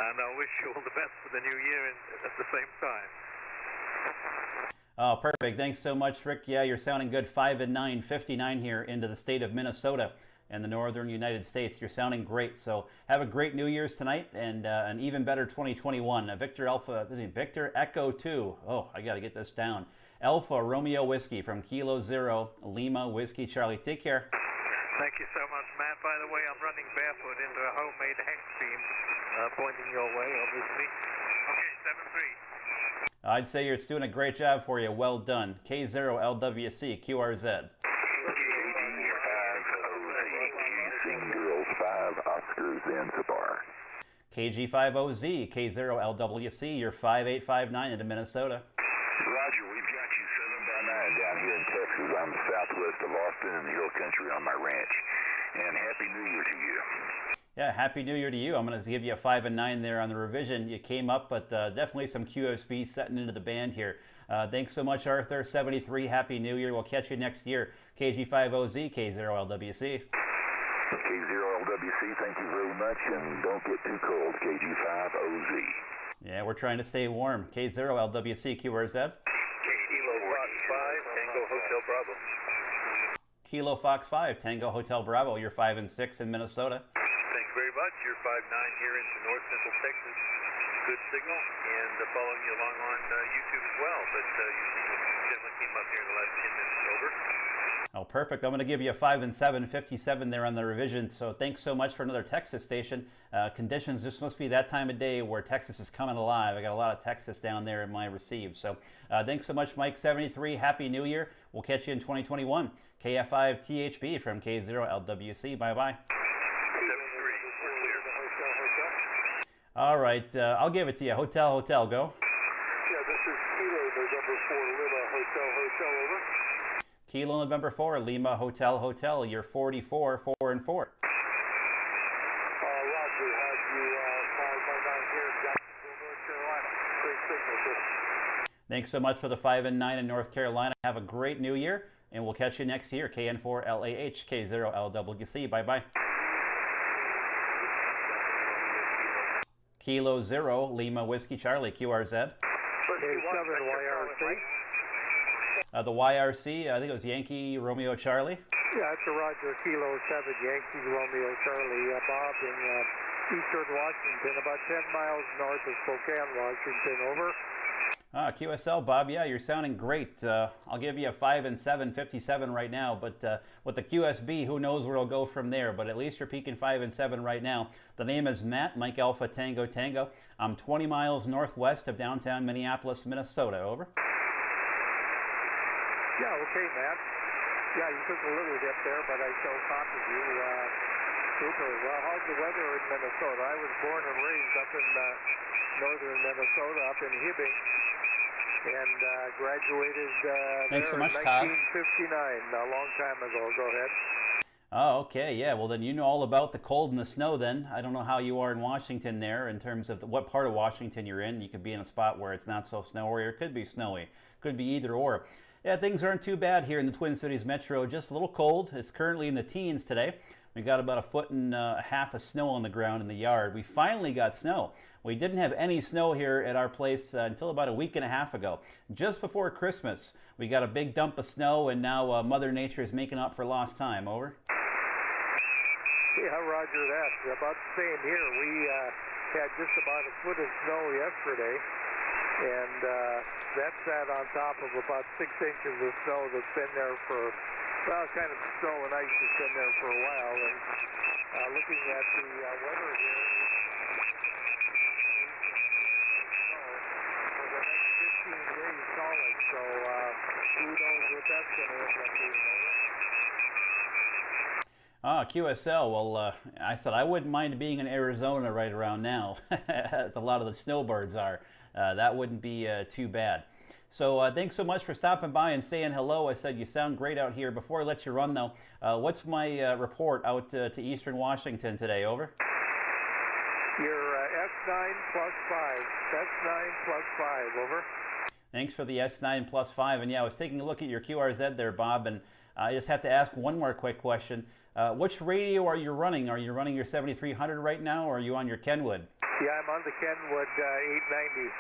and I'll wish you all the best for the new year at the same time. Oh, perfect. Thanks so much, Rick. Yeah, you're sounding good. 5 and 9, 59 here into the state of Minnesota and the northern United States. You're sounding great. So have a great New Year's tonight and an even better 2021. Victor Echo 2. Oh, I got to get this down. Alpha Romeo Whiskey from Kilo 0 Lima Whiskey Charlie. Take care. Thank you so much, Matt. By the way, I'm running barefoot into a homemade hex beam, pointing your way, obviously. Okay, 7-3. I'd say you're doing a great job for you. Well done. K0LWC, QRZ. Girls 5 Oscar Zanzibar. KG5OZ, K0LWC, you're 5859 into Minnesota. Roger, we've got you 7x9 down here in Texas. I'm southwest of Austin in the hill country on my ranch. And Happy New Year to you. Yeah, Happy New Year to you. I'm going to give you a 5 and 9 there on the revision. You came up, but definitely some QSB setting into the band here. Thanks so much, Arthur. 73, Happy New Year. We'll catch you next year. KG5OZ, K0LWC. K0LWC, thank you very much, and don't get too cold, KG5OZ. Yeah, we're trying to stay warm. K0LWC, QRZ. Kilo Fox 5, Tango Hotel Bravo. Kilo Fox 5, Tango Hotel Bravo. You're 5 and 6 in Minnesota. Thank you very much. You're 5'9" here into north central Texas. Good signal, and following you along on YouTube as well. But you gentlemen came up here in the last 10 minutes. Over. Oh, perfect. I'm going to give you a 5 and 7, 57 there on the revision. So thanks so much for another Texas station. Conditions just must be that time of day where Texas is coming alive. I got a lot of Texas down there in my receive. So thanks so much, Mike 73. Happy New Year. We'll catch you in 2021. KF5 THB from K0LWC. Bye-bye. All right. I'll give it to you. Hotel, go. Yeah, this is Kilo November 4 Lima Hotel, over. Kilo November 4 Lima Hotel. You're 44, 4 and 4. Roger, have you down here in Jacksonville, North Carolina. Great signal, sir. Thanks so much for the 5 and 9 in North Carolina. Have a great New Year, and we'll catch you next year. KN4LAH, K0LWC. Bye-bye. Kilo 0 Lima Whiskey Charlie, QRZ. The YRC, I think it was Yankee Romeo Charlie. Yeah, it's a Roger, Kilo 7, Yankee Romeo Charlie. Bob in eastern Washington, about 10 miles north of Spokane, Washington, over. QSL, Bob, yeah, you're sounding great. I'll give you a 5 and 7, 57 right now, but with the QSB, who knows where it'll go from there, but at least you're peaking 5 and 7 right now. The name is Matt, Mike Alpha Tango Tango. I'm 20 miles northwest of downtown Minneapolis, Minnesota, over. Yeah, okay, Matt. Yeah, you took a little dip there, but I still copied you. Super. Well, how's the weather in Minnesota? I was born and raised up in northern Minnesota, up in Hibbing, and graduated Thanks so there much, in Todd. 1959, a long time ago. Go ahead. Oh, okay, yeah. Well, then you know all about the cold and the snow then. I don't know how you are in Washington there in terms of what part of Washington you're in. You could be in a spot where it's not so snowy, or it could be snowy. Could be either or. Yeah, things aren't too bad here in the Twin Cities Metro. Just a little cold. It's currently in the teens today. We got about 1.5 feet of snow on the ground in the yard. We finally got snow. We didn't have any snow here at our place until about 1.5 weeks ago. Just before Christmas, we got a big dump of snow, and now Mother Nature is making up for lost time. Over. Yeah, Roger that. About the same here. We had just about 1 foot of snow yesterday, and that sat on top of about 6 inches of snow that's been there for, well, kind of snow and ice has been there for a while. And looking at the weather here, for the next 15 days solid, so who knows what that's going to end up being. QSL, well, I said I wouldn't mind being in Arizona right around now, as a lot of the snowbirds are. That wouldn't be too bad. So thanks so much for stopping by and saying hello. I said you sound great out here. Before I let you run, though, what's my report out to Eastern Washington today? Over. You're S9 plus 5. S9 plus 5. Over. Thanks for the S9 plus 5. And yeah, I was taking a look at your QRZ there, Bob, and I just have to ask one more quick question. Which radio are you running? Are you running your 7300 right now, or are you on your Kenwood? Yeah, I'm on the Kenwood 890.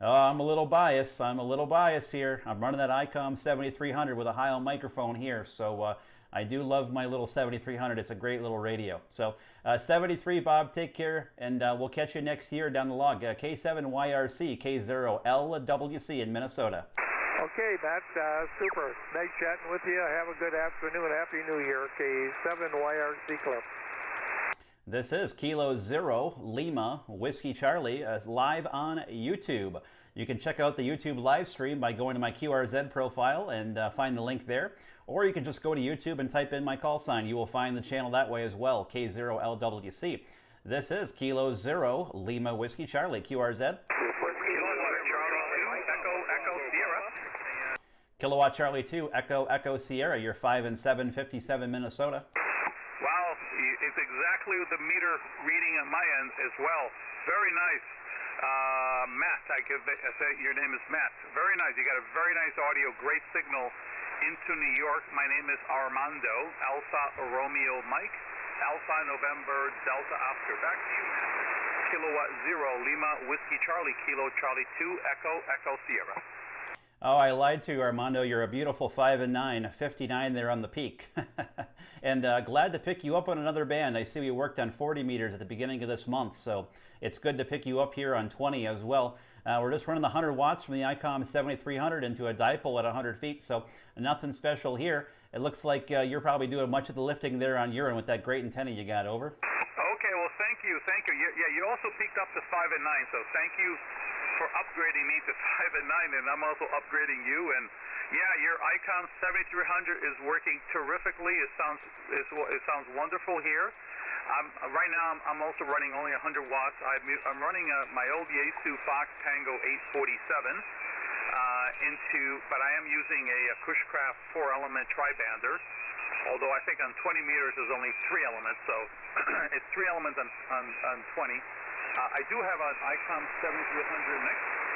Oh, I'm a little biased here. I'm running that ICOM 7300 with a high-end microphone here, so I do love my little 7300. It's a great little radio. So 73, Bob, take care, and we'll catch you next year down the log. K7YRC, K0LWC in Minnesota. Okay, Matt, super. Nice chatting with you. Have a good afternoon. Happy New Year. K7YRC Club. This is Kilo 0 Lima Whiskey Charlie live on YouTube. You can check out the YouTube live stream by going to my QRZ profile and find the link there. Or you can just go to YouTube and type in my call sign. You will find the channel that way as well, K0LWC. This is Kilo 0 Lima Whiskey Charlie, QRZ. Kilowatt Charlie 2, Echo Sierra, you're 5 and 7, 57 Minnesota. Wow, it's exactly the meter reading on my end as well. Very nice. Matt, I say your name is Matt. Very nice. You got a very nice audio, great signal into New York. My name is Armando, Alpha Romeo Mike, Alpha November Delta Oscar. Back to you, Matt. Kilowatt 0, Lima Whiskey Charlie, Kilo Charlie 2, Echo Sierra. Oh, I lied to you, Armando. You're a beautiful 5 and 9, 59 there on the peak. And glad to pick you up on another band. I see we worked on 40 meters at the beginning of this month, so it's good to pick you up here on 20 as well. We're just running the 100 watts from the ICOM 7300 into a dipole at 100 feet, so nothing special here. It looks like you're probably doing much of the lifting there on your end with that great antenna you got, over. Okay, well, thank you. Yeah, you also picked up the 5 and 9, so thank you for upgrading me to 5 and 9, and I'm also upgrading you. And yeah, your ICOM 7300 is working terrifically. It sounds wonderful here. Right now, I'm also running only 100 watts. I'm running my old Yaesu Fox Tango 847 but I am using a Cushcraft 4-element tri-bander. Although I think on 20 meters there's only 3 elements, so it's 3 elements on 20. I do have an ICOM 7300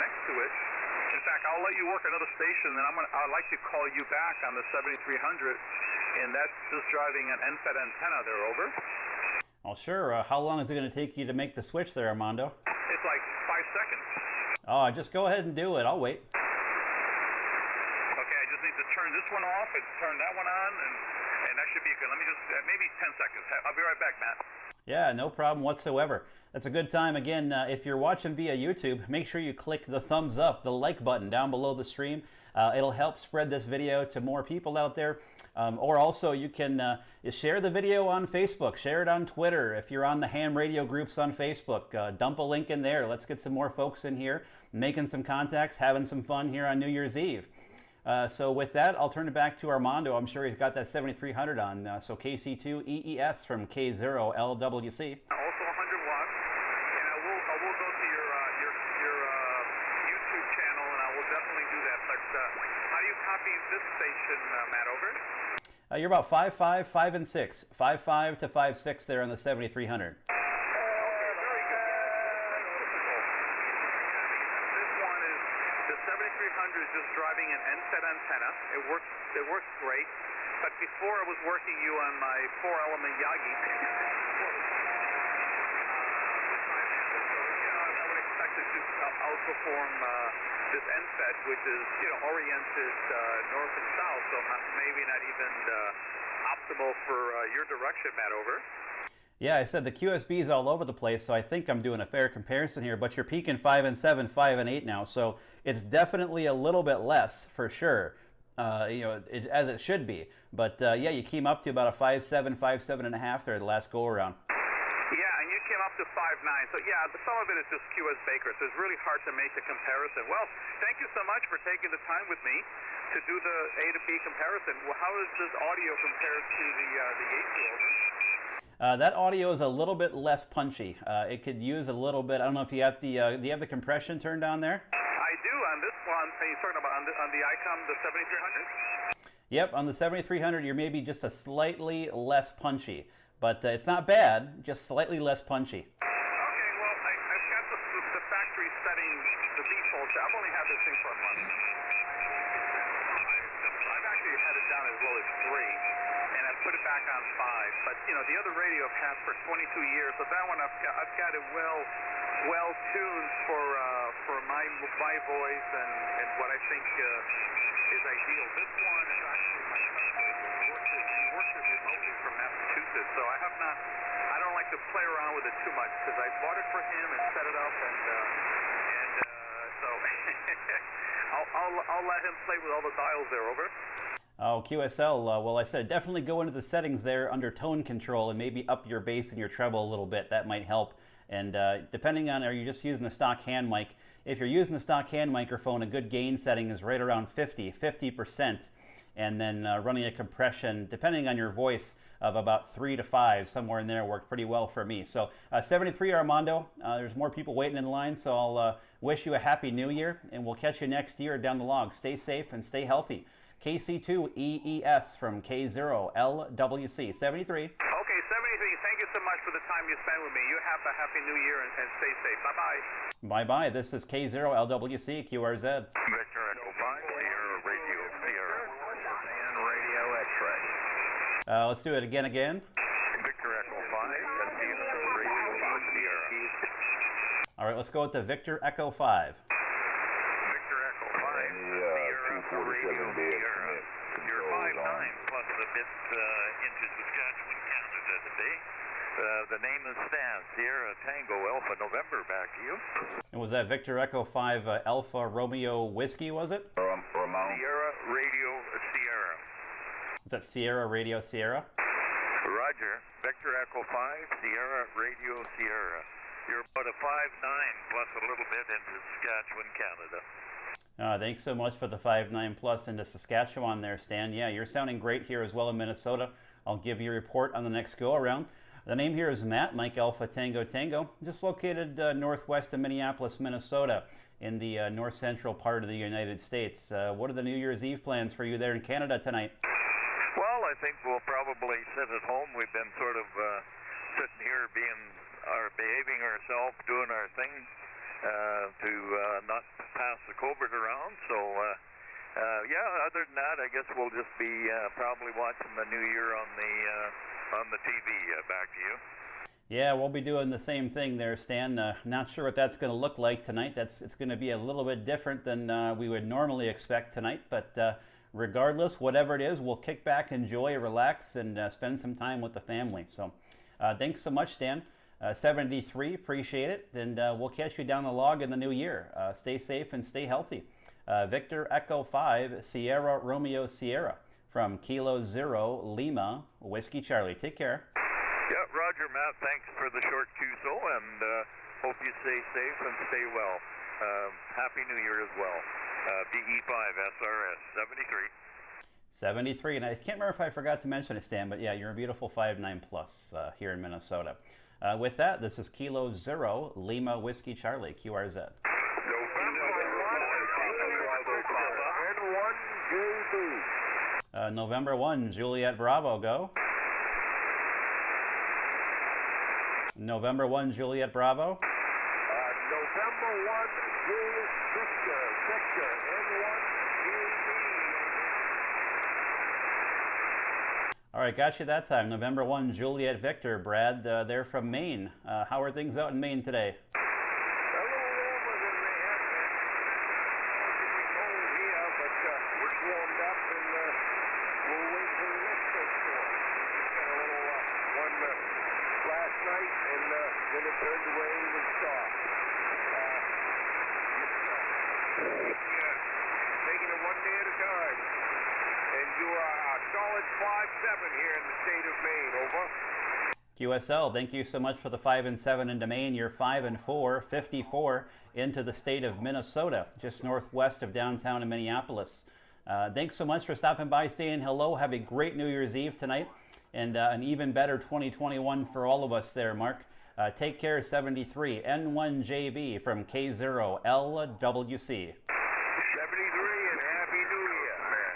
next to it. In fact, I'll let you work another station, and I'd like to call you back on the 7300, and that's just driving an NFET antenna there, over. Well, sure. How long is it going to take you to make the switch there, Armando? It's like 5 seconds. Oh, just go ahead and do it. I'll wait. Okay, I just need to turn this one off and turn that one on, and that should be good. Let me just, maybe 10 seconds. I'll be right back, Matt. Yeah, no problem whatsoever. That's a good time. Again, if you're watching via YouTube, make sure you click the thumbs up, the like button down below the stream. It'll help spread this video to more people out there. Or also you can share the video on Facebook, share it on Twitter. If you're on the ham radio groups on Facebook, dump a link in there. Let's get some more folks in here, making some contacts, having some fun here on New Year's Eve. So with that, I'll turn it back to Armando. I'm sure he's got that 7300 on. So KC2EES from K0LWC. Also 100 watts, and I will go to your YouTube channel, and I will definitely do that. But how do you copy this station, Matt, over? You're about 5.5, 5 and 6, 5.5 to 5.6 there on the 7300. Just driving an NFET antenna. It works great. But before I was working you on my 4-element Yagi. I would expect it to outperform this NFET, which is oriented north and south, so maybe not even optimal for your direction, Matt, over. Yeah, I said the QSB is all over the place, so I think I'm doing a fair comparison here, but you're peaking 5 and 7, 5 and 8 now, so it's definitely a little bit less for sure, as it should be. But yeah, you came up to about a 5.7, 5.7.5 there the last go around. Yeah, and you came up to 5.9, so yeah, some of it is just QS Baker, so it's really hard to make a comparison. Well, thank you so much for taking the time with me to do the A to B comparison. Well, how is this audio compared to the Yaesu, over? That audio is a little bit less punchy. It could use a little bit. I don't know if you have the do you have the compression turned on there? I do on this one. Are you talking about on the ICOM, the 7300? Yep, on the 7300, you're maybe just a slightly less punchy, but it's not bad. Just slightly less punchy. Okay, well, I've got the factory setting, the default. I've only had this thing for a month. I've actually had it down as low as 3. And I put it back on 5. But the other radio I've had for 22 years, so that one I've got it well tuned for my voice and what I think is ideal. This one is actually my cousin. He works it remotely from Massachusetts, so I don't like to play around with it too much because I bought it for him and set it up, and so I'll let him play with all the dials there, over. Oh, QSL, well, I said definitely go into the settings there under tone control and maybe up your bass and your treble a little bit. That might help. And depending on, are you just using a stock hand mic? If you're using a stock hand microphone, a good gain setting is right around 50%. And then running a compression, depending on your voice, of about 3 to 5, somewhere in there worked pretty well for me. So 73 Armando, there's more people waiting in line, so I'll wish you a happy new year, and we'll catch you next year down the log. Stay safe and stay healthy. KC2EES from K0LWC 73. Okay, 73. Thank you so much for the time you spent with me. You have a happy new year and stay safe. Bye-bye. Bye-bye. This is K0LWC QRZ. Victor Echo 5, Sierra Radio Sierra, and Radio X-Ray. Let's do it again. Victor Echo 5, Sierra Radio Sierra. All right, let's go with the Victor Echo 5. Victor Echo 5, Sierra Radio Sierra. Your 5-9 plus a bit into Saskatchewan, Canada today. The name is Stan, Sierra Tango Alpha November. Back to you. And was that Victor Echo 5 Alpha Romeo Whiskey, was it? Sierra Radio Sierra. Is that Sierra Radio Sierra? Roger. Victor Echo 5 Sierra Radio Sierra. You're about a 5-9 plus a little bit into Saskatchewan, Canada. Thanks so much for the 5-9 plus into Saskatchewan there, Stan. Yeah, you're sounding great here as well in Minnesota. I'll give you a report on the next go-around. The name here is Matt, Mike Alpha Tango Tango, just located northwest of Minneapolis, Minnesota, in the north-central part of the United States. What are the New Year's Eve plans for you there in Canada tonight? Well, I think we'll probably sit at home. We've been sort of sitting here behaving ourselves, doing our thing to not pass the COVID around. So, yeah, other than that, I guess we'll just be probably watching the New Year on the TV. Back to you. Yeah, we'll be doing the same thing there, Stan. Not sure what that's going to look like tonight. It's going to be a little bit different than we would normally expect tonight. But regardless, whatever it is, we'll kick back, enjoy, relax, and spend some time with the family. So thanks so much, Stan. 73, appreciate it. And we'll catch you down the log in the new year. Stay safe and stay healthy. Victor Echo 5 Sierra Romeo Sierra from Kilo 0 Lima Whiskey Charlie. Take care. Yeah, Roger, Matt. Thanks for the short QSO, and hope you stay safe and stay well. Happy New Year as well. DE5 SRS 73. 73, and I can't remember if I forgot to mention it, Stan, but yeah, you're a beautiful 5-9 plus here in Minnesota. With that, this is Kilo 0 Lima Whiskey Charlie, QRZ. November 1, Juliet Bravo, go. November 1, Juliet Bravo. November 1, Juliet Victor, N1 All right, got you that time. November 1, Juliet Victor. Brad, they're from Maine. How are things out in Maine today? QSL, thank you so much for the 5 and 7 into Maine. You're 5 and 4, 54 into the state of Minnesota, just northwest of downtown in Minneapolis. Thanks so much for stopping by, saying hello. Have a great New Year's Eve tonight, and an even better 2021 for all of us there, Mark. Take care, 73, N1JB from K0LWC. 73 and Happy New Year, man.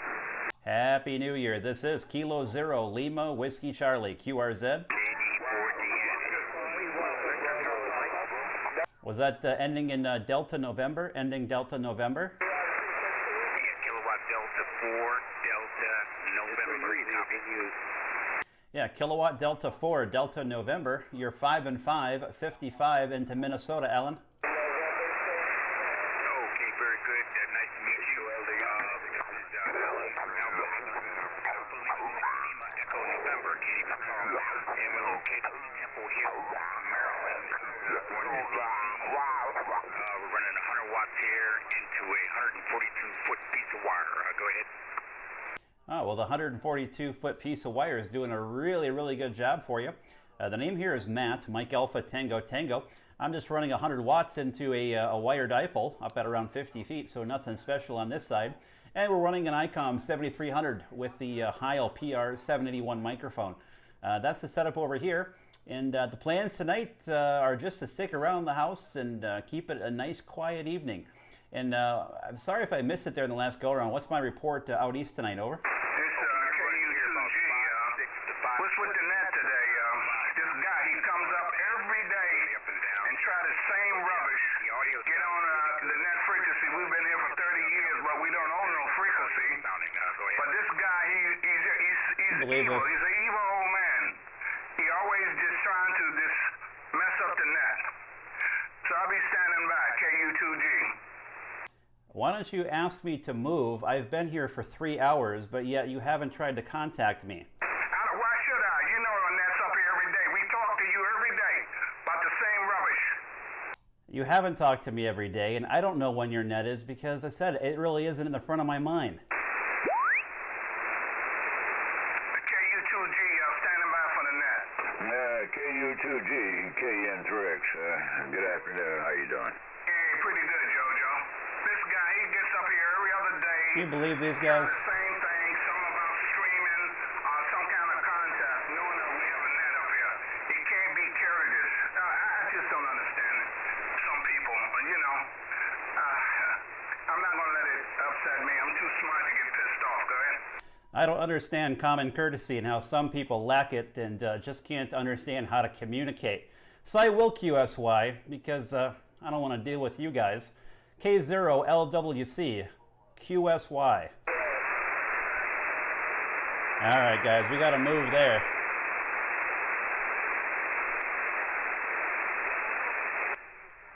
Happy New Year. This is Kilo 0 Lima Whiskey Charlie, QRZ. Was that ending in Delta November? Ending Delta November? Kilowatt Delta 4, Delta November. Yeah, Kilowatt Delta 4, Delta November. You're 5 and 5, 55 into Minnesota, Alan. Okay, very good. Nice to meet you. This is Alan from Alpha Lima Echo November, Katie McCall. And we're located in Temple Hill, Maryland. We're running 100 watts here into a 142-foot piece of wire. Go ahead. Oh, well, the 142-foot piece of wire is doing a really, really good job for you. The name here is Matt, Mike Alpha Tango Tango. I'm just running 100 watts into a wire dipole up at around 50 feet, so nothing special on this side. And we're running an ICOM 7300 with the Heil PR 781 microphone. That's the setup over here. And the plans tonight are just to stick around the house and keep it a nice, quiet evening. And I'm sorry if I missed it there in the last go-around. What's my report out east tonight? Over. What's with the net today? This guy, he comes up every day and try the same rubbish. Get on the net frequency. We've been here for 30 years, but we don't own no frequency. But this guy, he's evil. He's an evil old man. He always just trying to just mess up the net. So I'll be standing by, KU2G. Why don't you ask me to move? I've been here for 3 hours, but yet you haven't tried to contact me. Why should I? You know Annette's up here every day. We talk to you every day about the same rubbish. You haven't talked to me every day, and I don't know when your net is because I said it really isn't in the front of my mind. K0LWC, standing by for the net. K0LWC, KN3X. Good afternoon. How you doing? Hey, pretty good, JoJo. This guy, he gets up here every other day. Can you believe these guys? Same thing, something about streaming, some kind of contest, knowing that we have a net up here. He can't be carried this. I just don't understand it. Some people, you know, I'm not going to let it upset me. I'm too smart to get pissed off. Go ahead. I don't understand common courtesy and how some people lack it and just can't understand how to communicate. So I will QSY because I don't want to deal with you guys. K0LWC, QSY. All right, guys, we got to move there.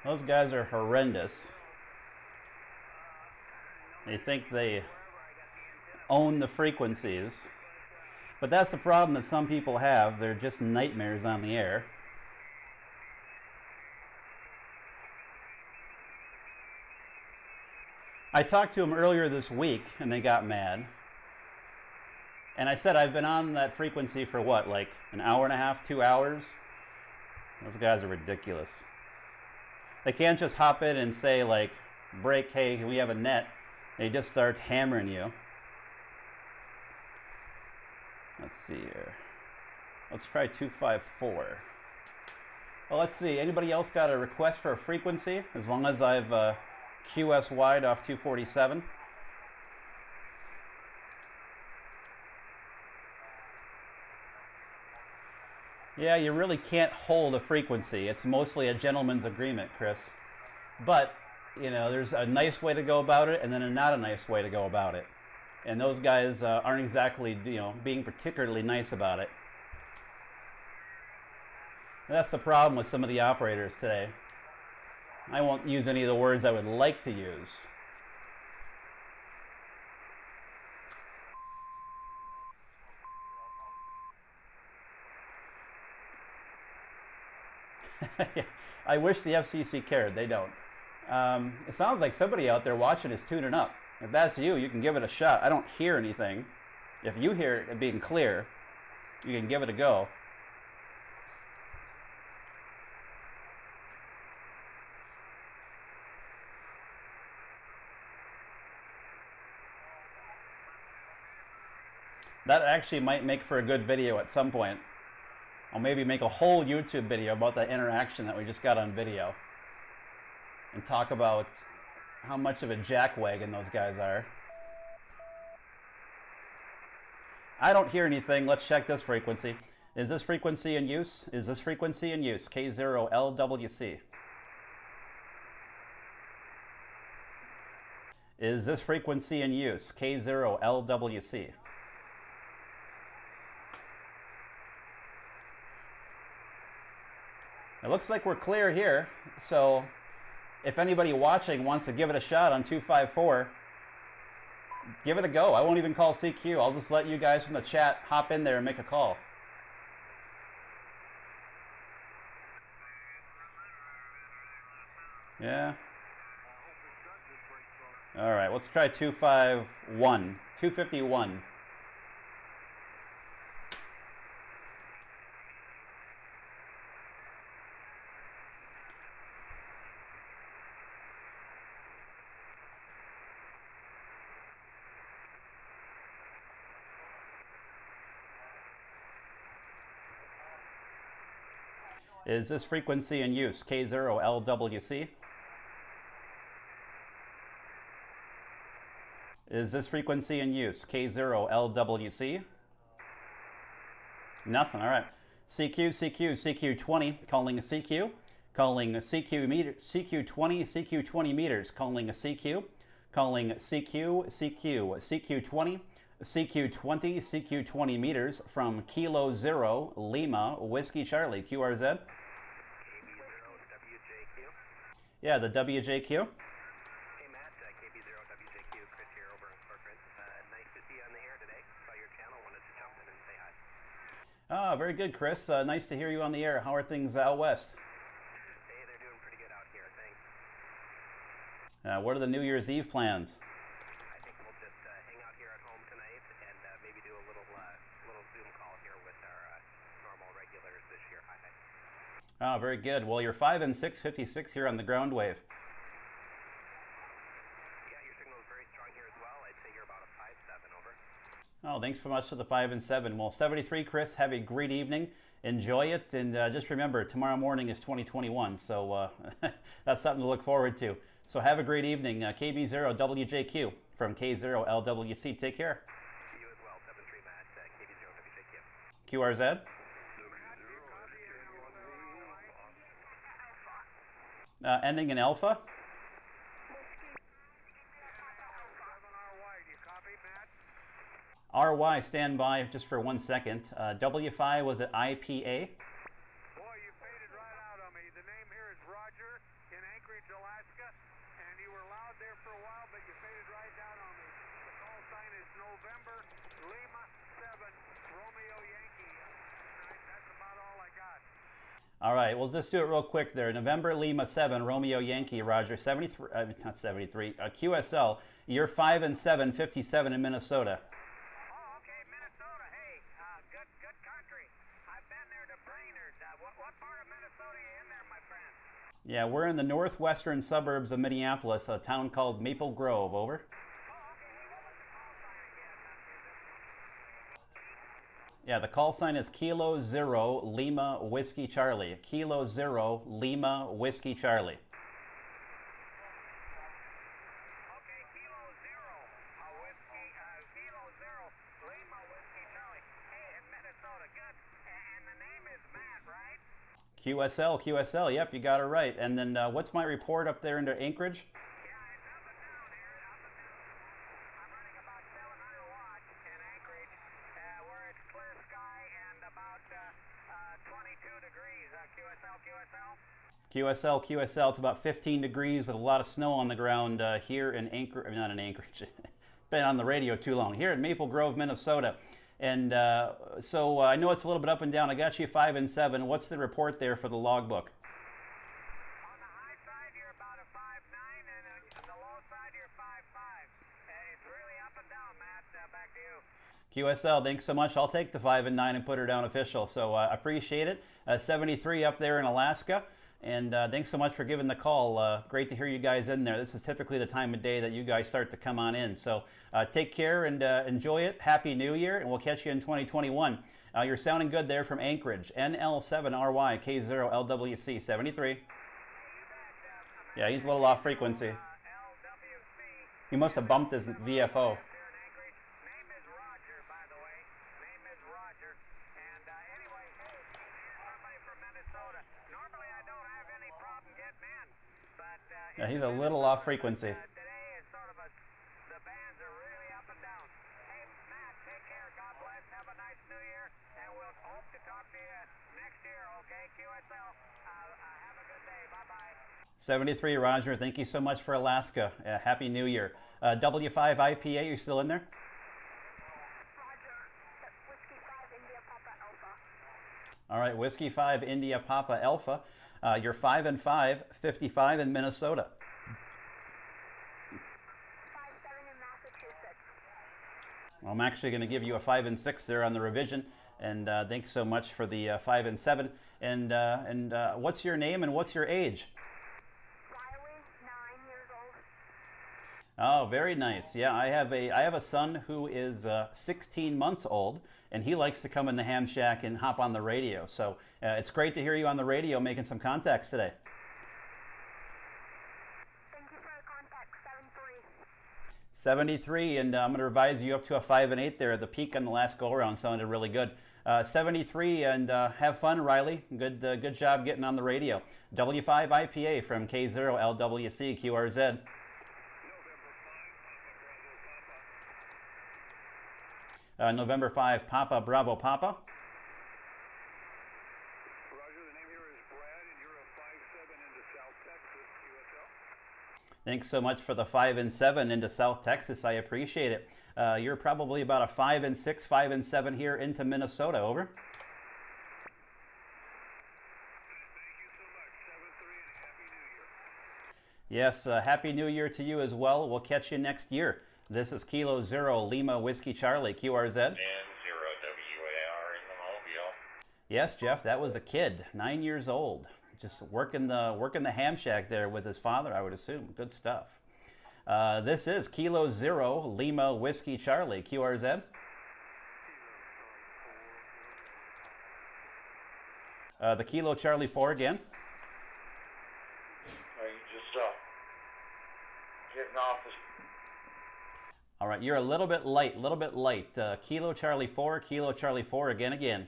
Those guys are horrendous. They think they own the frequencies. But that's the problem that some people have. They're just nightmares on the air. I talked to them earlier this week and they got mad. And I said I've been on that frequency for what, like an hour and a half, 2 hours? Those guys are ridiculous. They can't just hop in and say like, break, hey, we have a net. They just start hammering you. Let's see here. Let's try 254. Well, let's see. Anybody else got a request for a frequency? As long as I've QSY'd off 247. Yeah, you really can't hold a frequency. It's mostly a gentleman's agreement, Chris. But, you know, there's a nice way to go about it and then a not a nice way to go about it. And those guys aren't exactly, you know, being particularly nice about it. That's the problem with some of the operators today. I won't use any of the words I would like to use. I wish the FCC cared. They don't. It sounds like somebody out there watching is tuning up. If that's you, you can give it a shot. I don't hear anything. If you hear it being clear, you can give it a go. That actually might make for a good video at some point. I'll maybe make a whole YouTube video about that interaction that we just got on video. And talk about how much of a jackwagon those guys are. I don't hear anything. Let's check this frequency. Is this frequency in use? Is this frequency in use? K0LWC. Is this frequency in use? K0LWC. It looks like we're clear here, so if anybody watching wants to give it a shot on 254, give it a go. I won't even call CQ. I'll just let you guys from the chat hop in there and make a call. Yeah. All right, let's try 251. 251. Is this frequency in use? K0LWC. Is this frequency in use? K0LWC. Nothing. All right. CQ, CQ, CQ20, calling a CQ. Calling a CQ meter, CQ20, CQ20 meters, calling a CQ. Calling CQ, CQ, CQ20. CQ20, CQ20 meters from Kilo 0, Lima, Whiskey Charlie, QRZ. Yeah, the WJQ. Hey, Matt, Ah, very good, Chris. Nice to hear you on the air. How are things out west? Hey, they're doing pretty good out here, thanks. What are the New Year's Eve plans? I think we'll just hang out here at home tonight and maybe do a little Zoom call here with our normal regulars this year. Hi. Ah, very good. Well, you're 5 and 6, 56 here on the ground wave. Yeah, your signal is very strong here as well. I'd say you're about a 5-7, over. Oh, thanks so much for the 5 and 7. Well, 73, Chris, have a great evening. Enjoy it. And just remember, tomorrow morning is 2021. So that's something to look forward to. So have a great evening. KB0WJQ from K0LWC. Take care. You as well. 73, Matt. KB0WJQ. QRZ. Ending in alpha. RY, stand by just for 1 second. W5 was at IPA. Boy, you faded right out on me. The name here is Roger in Anchorage, Alaska, and you were loud there for a while, but you faded right down on me. The call sign is November Lima 7 Romeo Yankee. That's about all I got. All right, we'll just do it real quick there. November Lima 7 Romeo Yankee, Roger. 73, not 73. QSL, you're 5 and 7, 57 in Minnesota. Yeah, we're in the northwestern suburbs of Minneapolis, a town called Maple Grove, over. Yeah, the call sign is Kilo Zero Lima Whiskey Charlie. Kilo Zero Lima Whiskey Charlie. QSL, yep, you got it right. And then what's my report up there into Anchorage? QSL, it's about 15 degrees with a lot of snow on the ground here in Anchorage, not in Anchorage, been on the radio too long, here in Maple Grove, Minnesota. And so I know it's a little bit up and down. I got you 5 and 7. What's the report there for the logbook? On the high side, you're about a 5.9, and on the low side, you're 5.5. It's really up and down, Matt. Back to you. QSL, thanks so much. I'll take the 5 and 9 and put her down official. So appreciate it. 73 up there in Alaska. And thanks so much for giving the call. Great to hear you guys in there. This is typically the time of day that you guys start to come on in. So take care and enjoy it. Happy New Year, and we'll catch you in 2021. You're sounding good there from Anchorage. NL7RY K0LWC 73. Yeah, he's a little off frequency. He must have bumped his VFO. Yeah, he's a little off frequency. Today is sort of the bands are really up and down. Hey, Matt, take care. God bless. Have a nice New Year. And we'll hope to talk to you next year, okay? QSL, have a good day. Bye-bye. 73, Roger. Thank you so much for Alaska. Happy New Year. W5 IPA, you still in there? Roger. Whiskey 5 India Papa Alpha. All right, Whiskey 5 India Papa Alpha. You're 5 and 5, 55 in Minnesota. 5-7 in Massachusetts. Well, I'm actually going to give you a 5 and 6 there on the revision. And thanks so much for the 5 and 7. And what's your name and what's your age? Riley, 9 years old. Oh, very nice. Yeah, I have a son who is 16 months old, and he likes to come in the ham shack and hop on the radio. So it's great to hear you on the radio making some contacts today. Thank you for the contact, 73, and I'm going to revise you up to a 5 and 8 there. The peak on the last go-around sounded really good. 73, and have fun, Riley. Good job getting on the radio. W5 IPA from K0LWC QRZ. November 5, Papa Bravo Papa. Roger, the name here is Brad, and you're a 5-7 into South Texas, QSL. Thanks so much for the 5 and 7 into South Texas. I appreciate it. You're probably about a 5 and 6, 5 and 7 here into Minnesota. Over. Yes, Happy New Year to you as well. We'll catch you next year. This is Kilo Zero Lima Whiskey Charlie, QRZ. And 0WAR in the Mobile. Yes, Jeff, that was a kid, 9 years old, just working the ham shack there with his father, I would assume. Good stuff. This is Kilo Zero Lima Whiskey Charlie, QRZ. The Kilo Charlie 4 again. Are you just getting off the... All right, you're a little bit light. Kilo Charlie 4 again.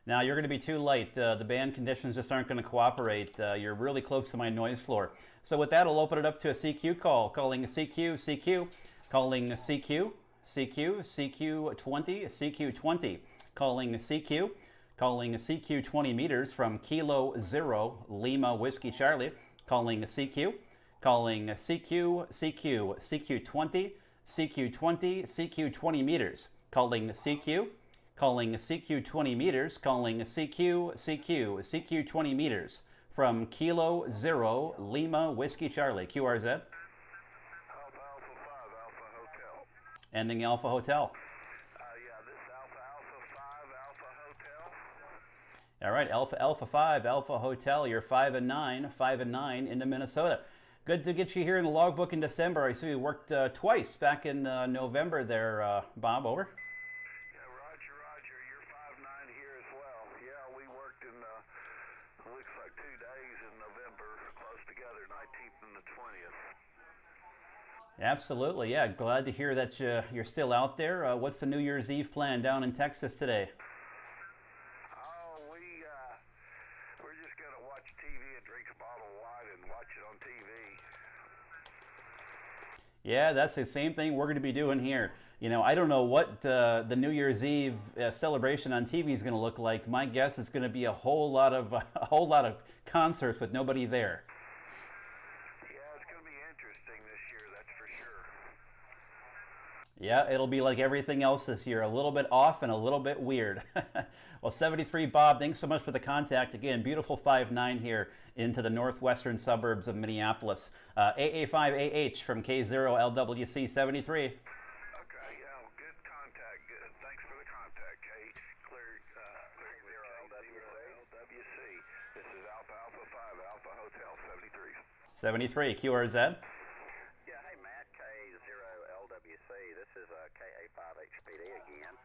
Now you're going to be too light. The band conditions just aren't going to cooperate. You're really close to my noise floor. So with that, I'll open it up to a CQ call. Calling CQ, calling CQ, CQ20, CQ20. Calling CQ 20 meters from Kilo Zero Lima Whiskey Charlie. Calling CQ, CQ20, CQ20 meters. Calling CQ 20 meters, calling CQ 20 meters from Kilo Zero Lima Whiskey Charlie, QRZ. Alpha 5 Alpha Hotel. Ending Alpha Hotel. Yeah, this is Alpha 5 Alpha Hotel. All right, Alpha 5 Alpha Hotel, you're 5 and 9 into Minnesota. Good to get you here in the logbook in December. I see we worked twice back in November there, Bob, over. Looks like 2 days in November, close together, 19th and the 20th. Absolutely, yeah. Glad to hear that you're still out there. What's the New Year's Eve plan down in Texas today? Oh, we're just going to watch TV and drink a bottle of wine and watch it on TV. Yeah, that's the same thing we're going to be doing here. You know, I don't know what the New Year's Eve celebration on TV is going to look like. My guess is going to be a whole lot of concerts with nobody there. Yeah, it's going to be interesting this year, that's for sure. Yeah, it'll be like everything else this year, a little bit off and a little bit weird. Well, 73 Bob, thanks so much for the contact. Again, beautiful 5-9 here into the northwestern suburbs of Minneapolis. AA5AH from K0LWC 73. This is Alpha 5 Alpha Hotel 73. 73 QRZ. Yeah, hey Matt, K0LWC. This is KA5HPD again.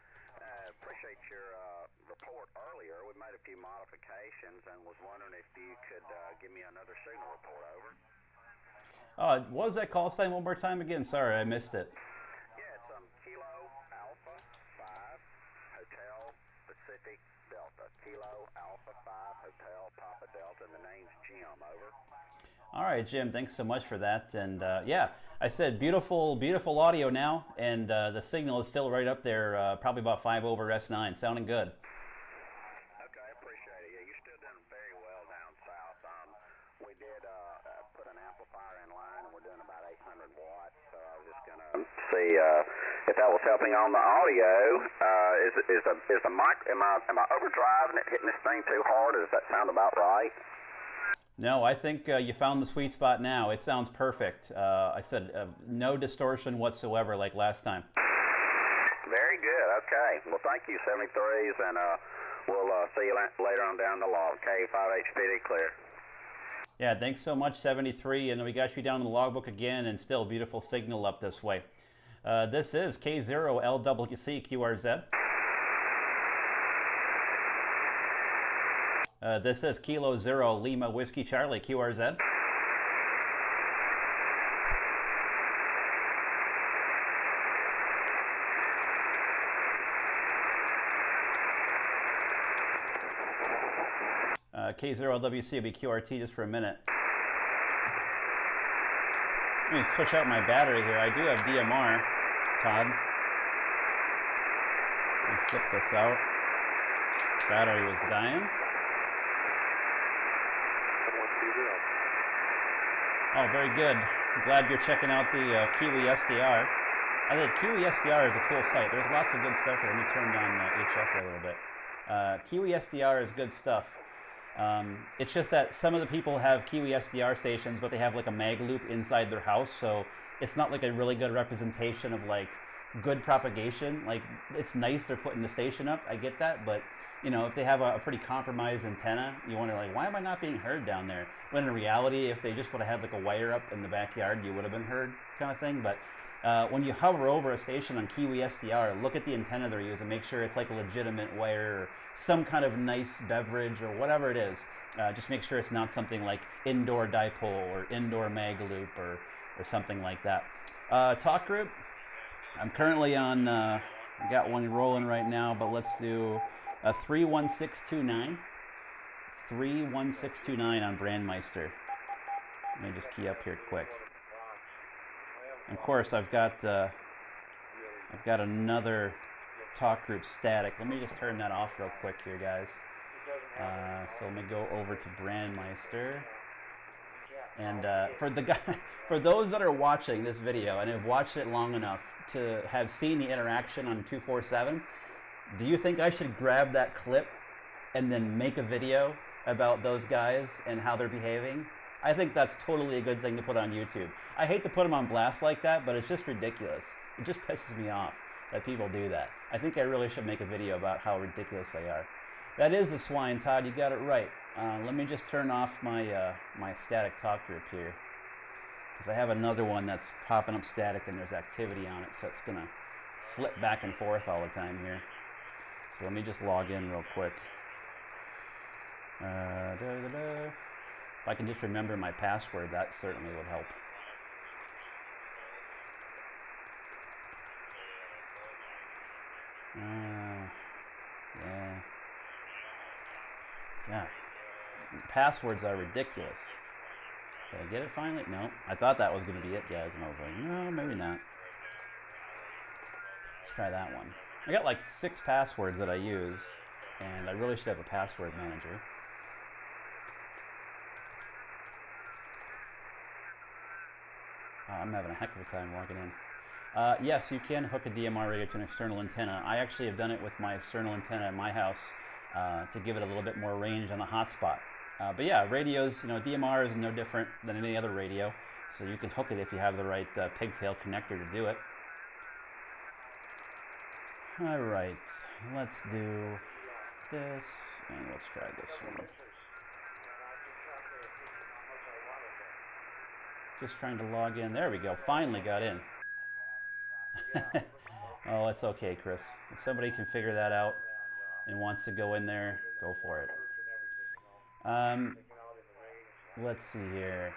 Appreciate your report earlier. We made a few modifications and was wondering if you could give me another signal report. Over. What was that call sign one more time again? Sorry, I missed it. Yeah, it's Kilo Alpha 5 Hotel Pacific Delta. Kilo Alpha 5 Hotel Papa Delta, and the name's Jim. Over. All right, Jim, thanks so much for that. And yeah, I said beautiful audio now, and the signal is still right up there, probably about 5 over S9, sounding good. Okay, I appreciate it. Yeah, you're still doing very well down south. We did put an amplifier in line, and we're doing about 800 watts. So I was just gonna see if that was helping on the audio. Is the mic? Am I overdriving it, hitting this thing too hard? Does that sound about right? No, I think you found the sweet spot now. It sounds perfect. I said no distortion whatsoever like last time. Very good. Okay. Well, thank you, 73s, and we'll see you later on down the log. K5HPD clear. Yeah, thanks so much, 73. And we got you down in the logbook again, and still beautiful signal up this way. This is K0LWC QRZ. This is Kilo Zero Lima Whiskey Charlie, QRZ. K0LWC will be QRT just for a minute. Let me switch out my battery here. I do have DMR, Todd. Let me flip this out. Battery was dying. Oh, very good. I'm glad you're checking out the Kiwi SDR. I think Kiwi SDR is a cool site. There's lots of good stuff here. Let me turn down the HF a little bit. Kiwi SDR is good stuff. It's just that some of the people have Kiwi SDR stations, but they have like a mag loop inside their house, so it's not like a really good representation of like good propagation. Like, it's nice they're putting the station up, I get that, but you know, if they have a pretty compromised antenna, you wonder like, why am I not being heard down there? When in reality, if they just would have had like a wire up in the backyard, you would have been heard, kind of thing. But when you hover over a station on Kiwi SDR, look at the antenna they're using, make sure it's like a legitimate wire or some kind of nice beverage or whatever it is. Just make sure it's not something like indoor dipole or indoor mag loop or something like that. Talk group, I'm currently on, I got one rolling right now, but let's do a 31629. 31629 on Brandmeister. Let me just key up here quick. Of course, I've got another talk group static. Let me just turn that off real quick here, guys. So let me go over to Brandmeister. And for those that are watching this video and have watched it long enough to have seen the interaction on 247, do you think I should grab that clip and then make a video about those guys and how they're behaving? I think that's totally a good thing to put on YouTube. I hate to put them on blast like that, but it's just ridiculous. It just pisses me off that people do that. I think I really should make a video about how ridiculous they are. That is a swine, Todd. You got it right. Let me just turn off my my static talk group here, because I have another one that's popping up static and there's activity on it, so it's gonna flip back and forth all the time here. So let me just log in real quick. If I can just remember my password, that certainly would help. Yeah. Yeah. Passwords are ridiculous. Did I get it finally? No. I thought that was going to be it, guys, and I was like, no, maybe not. Let's try that one. I got like 6 passwords that I use, and I really should have a password manager. I'm having a heck of a time logging in. Yes, you can hook a DMR radio to an external antenna. I actually have done it with my external antenna in my house to give it a little bit more range on the hotspot. But yeah, radios, you know, DMR is no different than any other radio, so you can hook it if you have the right pigtail connector to do it. All right, let's do this, and let's try this one. Just trying to log in. There we go. Finally got in. Oh, it's okay, Chris. If somebody can figure that out and wants to go in there, go for it. Let's see here.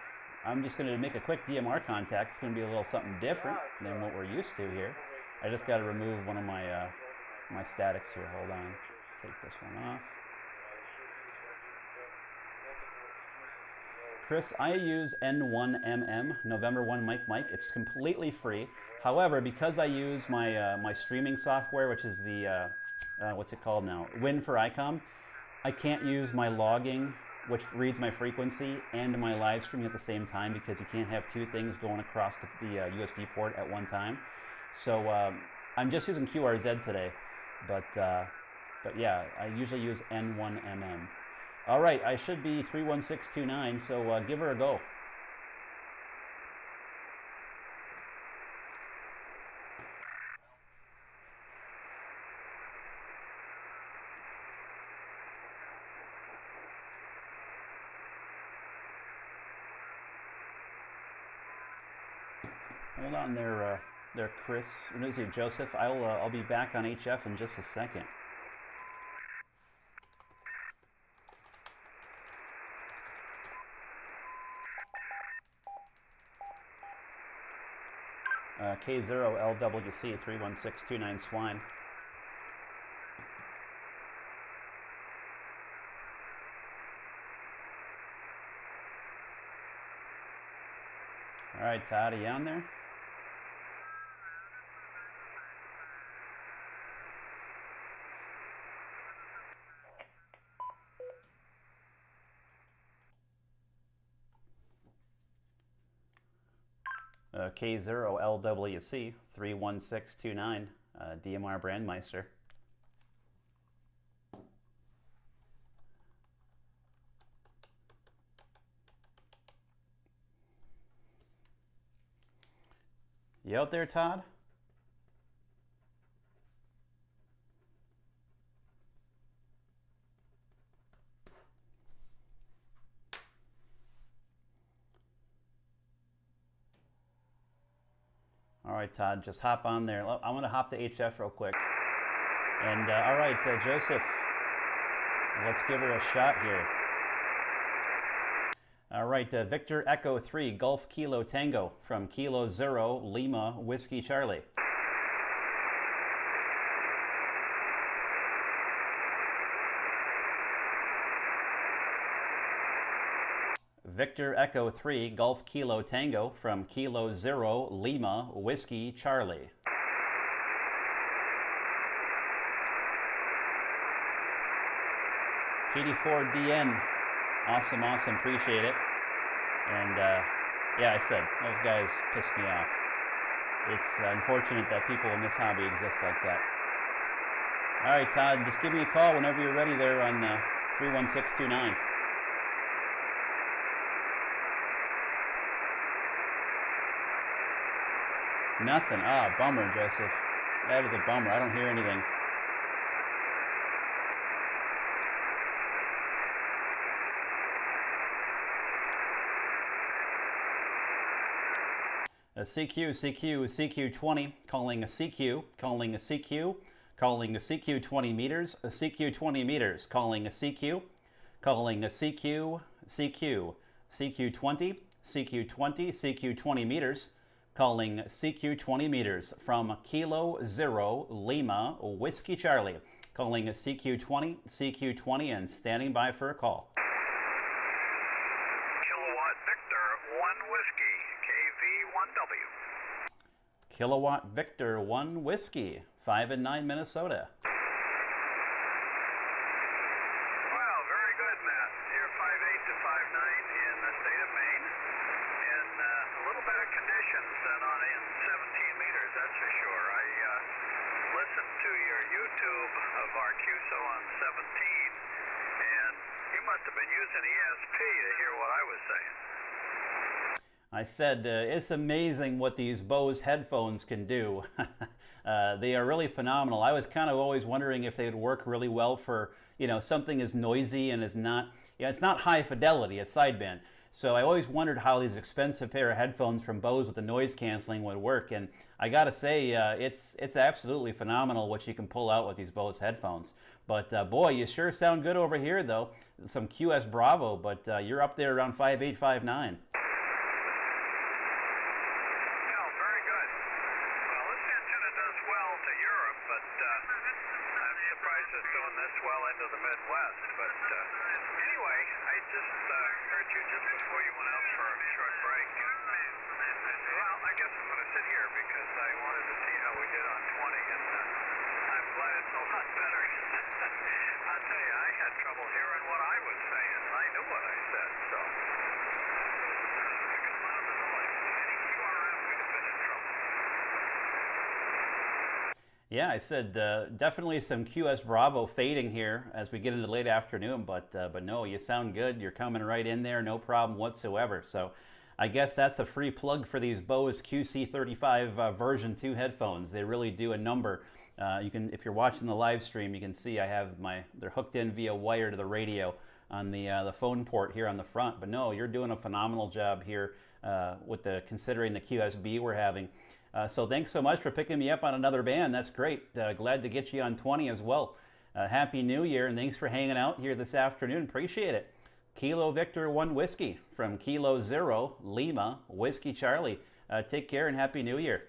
I'm just going to make a quick DMR contact. It's going to be a little something different than what we're used to here. I just got to remove one of my my statics here. Hold on. Take this one off. Chris, I use N1MM, November 1 Mike. It's completely free. However, because I use my my streaming software, which is the, what's it called now? Win for ICOM, I can't use my logging, which reads my frequency, and my live streaming at the same time, because you can't have 2 things going across the USB port at one time. So I'm just using QRZ today, but yeah, I usually use N1MM. All right, I should be 31629, so give her a go. Hold on there, Chris. What is it, Joseph? I'll be back on HF in just a second. K0LWC 31629 swine. All right, Todd, are you on there? K0LWC 31629, DMR Brandmeister. You out there, Todd? All right, Todd, just hop on there. I want to hop to HF real quick. And all right, Joseph, let's give her a shot here. All right, Victor Echo 3, Golf Kilo Tango from Kilo 0, Lima, Whiskey Charlie. Victor Echo 3, Golf Kilo Tango from Kilo 0, Lima, Whiskey Charlie. KD4DN, awesome, awesome, appreciate it. And yeah, I said, those guys pissed me off. It's unfortunate that people in this hobby exist like that. All right, Todd, just give me a call whenever you're ready there on 31629. Nothing. Ah, bummer, Joseph. That is a bummer. I don't hear anything. A CQ, CQ20, calling a CQ, calling a CQ, calling a CQ 20 meters, a CQ 20 meters, calling a CQ, calling a CQ, CQ, CQ20, CQ20, CQ 20 meters, calling CQ 20 meters from Kilo 0, Lima, Whiskey Charlie, calling a CQ 20, CQ 20, and standing by for a call. Kilowatt Victor 1 Whiskey, KV1W. Kilowatt Victor 1 Whiskey, 5 and 9 Minnesota. Well, very good, Matt. You're 5'8" to 5'9" in the state of Maine. And a little better conditions than on in 17 meters, that's for sure. I listened to your YouTube of our QSO on 17, and you must have been using ESP to hear what I was saying. I said, it's amazing what these Bose headphones can do. They are really phenomenal. I was kind of always wondering if they would work really well for, you know, something as noisy and is not, you know, it's not high fidelity, it's sideband. So I always wondered how these expensive pair of headphones from Bose with the noise canceling would work. And I gotta say, it's absolutely phenomenal what you can pull out with these Bose headphones. But boy, you sure sound good over here though. Some QS Bravo, but you're up there around 5'8", 5'9". Well into the Midwest, but anyway, I just heard you just before you went out for a short break. Well, I guess I'm going to sit here because I wanted to see how we did on 20, and I'm glad it's a lot better. I'll tell you, I had trouble hearing what I was saying, and I knew what I said, so I got a lot of the noise. Any QRF would have been in trouble. Yeah, I said definitely some QS Bravo fading here as we get into late afternoon, but no, you sound good. You're coming right in there, no problem whatsoever. So I guess that's a free plug for these Bose QC35 version 2 headphones. They really do a number. You can, if you're watching the live stream, you can see I have they're hooked in via wire to the radio on the phone port here on the front. But no, you're doing a phenomenal job here with considering the QSB we're having. So thanks so much for picking me up on another band. That's great. Glad to get you on 20 as well. Happy New Year, and thanks for hanging out here this afternoon. Appreciate it. Kilo Victor 1 Whiskey from Kilo 0, Lima, Whiskey Charlie. Take care and Happy New Year.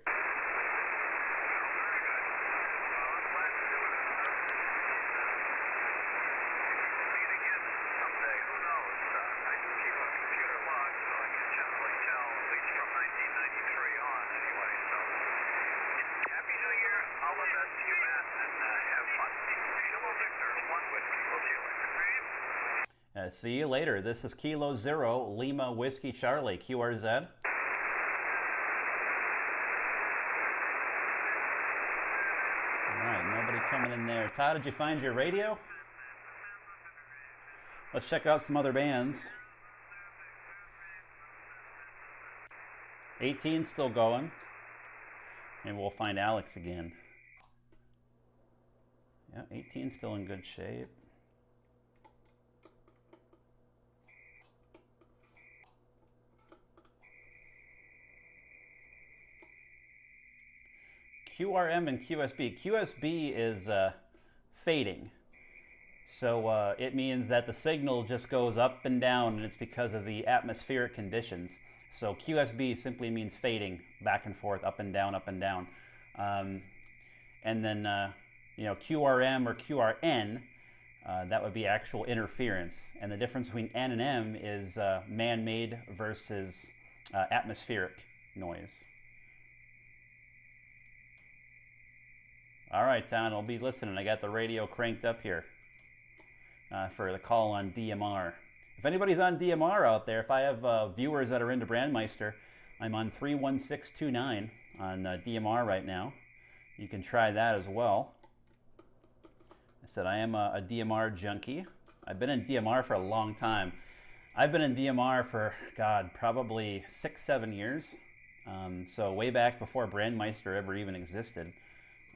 See you later. This is Kilo 0, Lima, Whiskey Charlie, QRZ. All right, nobody coming in there. Todd, did you find your radio? Let's check out some other bands. 18 still going. Maybe we'll find Alex again. Yeah, 18 still in good shape. QRM and QSB. QSB is fading. So it means that the signal just goes up and down, and it's because of the atmospheric conditions. So QSB simply means fading, back and forth, up and down, up and down. And then, you know, QRM or QRN, that would be actual interference. And the difference between N and M is man-made versus atmospheric noise. All right, Don, I'll be listening. I got the radio cranked up here for the call on DMR. If anybody's on DMR out there, if I have viewers that are into Brandmeister, I'm on 31629 on DMR right now. You can try that as well. I said I am a DMR junkie. I've been in DMR for a long time. I've been in DMR for, God, probably 6-7 years. So way back before Brandmeister ever even existed,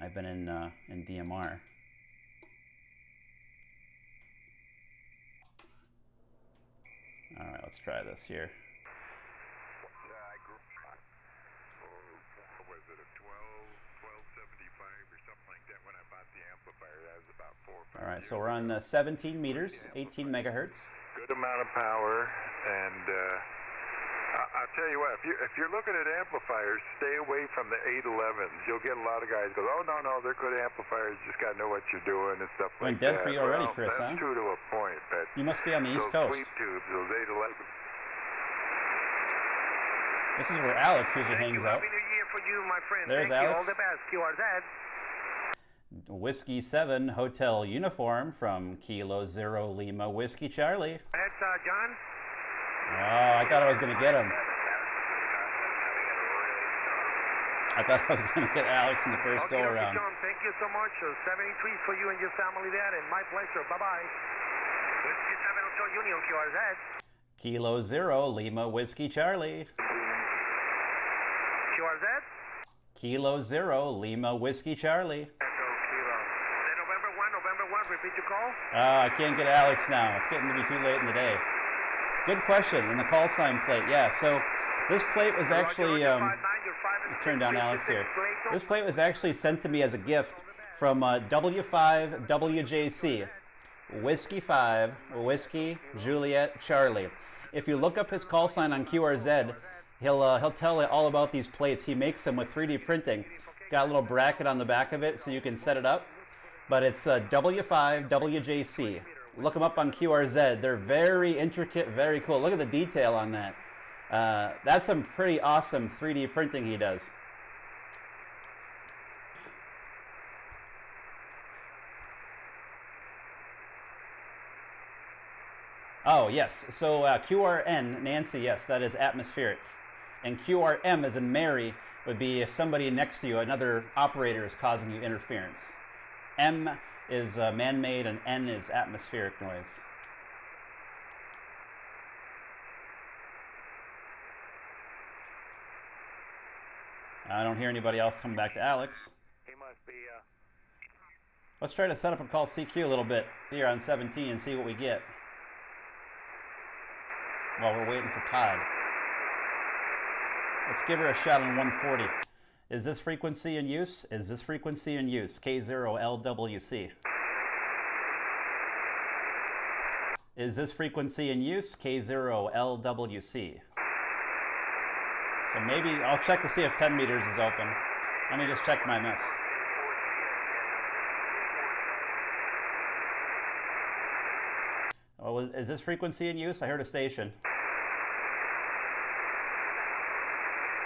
I've been in DMR. All right, let's try this here. Was it a 1275 or something like that when I bought the amplifier? That was about 4 or 5 All right, years so we're on 17 meters, 18 megahertz. Good amount of power, and I'll tell you what, if you're looking at amplifiers, stay away from the 811s. You'll get a lot of guys go, oh, no, they're good amplifiers, just got to know what you're doing and stuff like Went that. dead for you already, well, Chris, that's huh? true to a point, but You must be on the East those Coast. sweep tubes, those 811s. This is where Alex usually hangs out. Happy New Year for you, my friend. There's Thank you. Alex. All the best. QRZ. Whiskey 7 Hotel Uniform from Kilo Zero Lima Whiskey Charlie. That's John. Oh, I thought I was going to get him. I thought I was going to get Alex in the first Okay, go-around. John, thank you so much. 73 for you and your family there, and my pleasure. Bye-bye. Whiskey 7 Hotel Union, QRZ. Kilo Zero Lima Whiskey Charlie. QRZ? Kilo Zero Lima Whiskey Charlie. November 1, repeat your call. I can't get Alex now. It's getting to be too late in the day. Good question. And the call sign plate. Yeah, so this plate was actually... turn down Alex here. This plate was actually sent to me as a gift from W5WJC. Whiskey 5, Whiskey, Juliet, Charlie. If you look up his call sign on QRZ, he'll tell you all about these plates. He makes them with 3D printing. Got a little bracket on the back of it so you can set it up. But it's W5WJC. Look them up on QRZ. They're very intricate, very cool. Look at the detail on that. That's some pretty awesome 3D printing he does. Oh, yes. So QRN, Nancy, yes, that is atmospheric. And QRM, as in Mary, would be if somebody next to you, another operator, is causing you interference. M is man-made, and N is atmospheric noise. I don't hear anybody else coming back to Alex. He must be... Let's try to set up a call CQ a little bit here on 17 and see what we get while we're waiting for Todd. Let's give her a shot on 140. Is this frequency in use? Is this frequency in use? K0LWC. Is this frequency in use? K0LWC. So maybe I'll check to see if 10 meters is open. Let me just check my mess. Oh, is this frequency in use? I heard a station.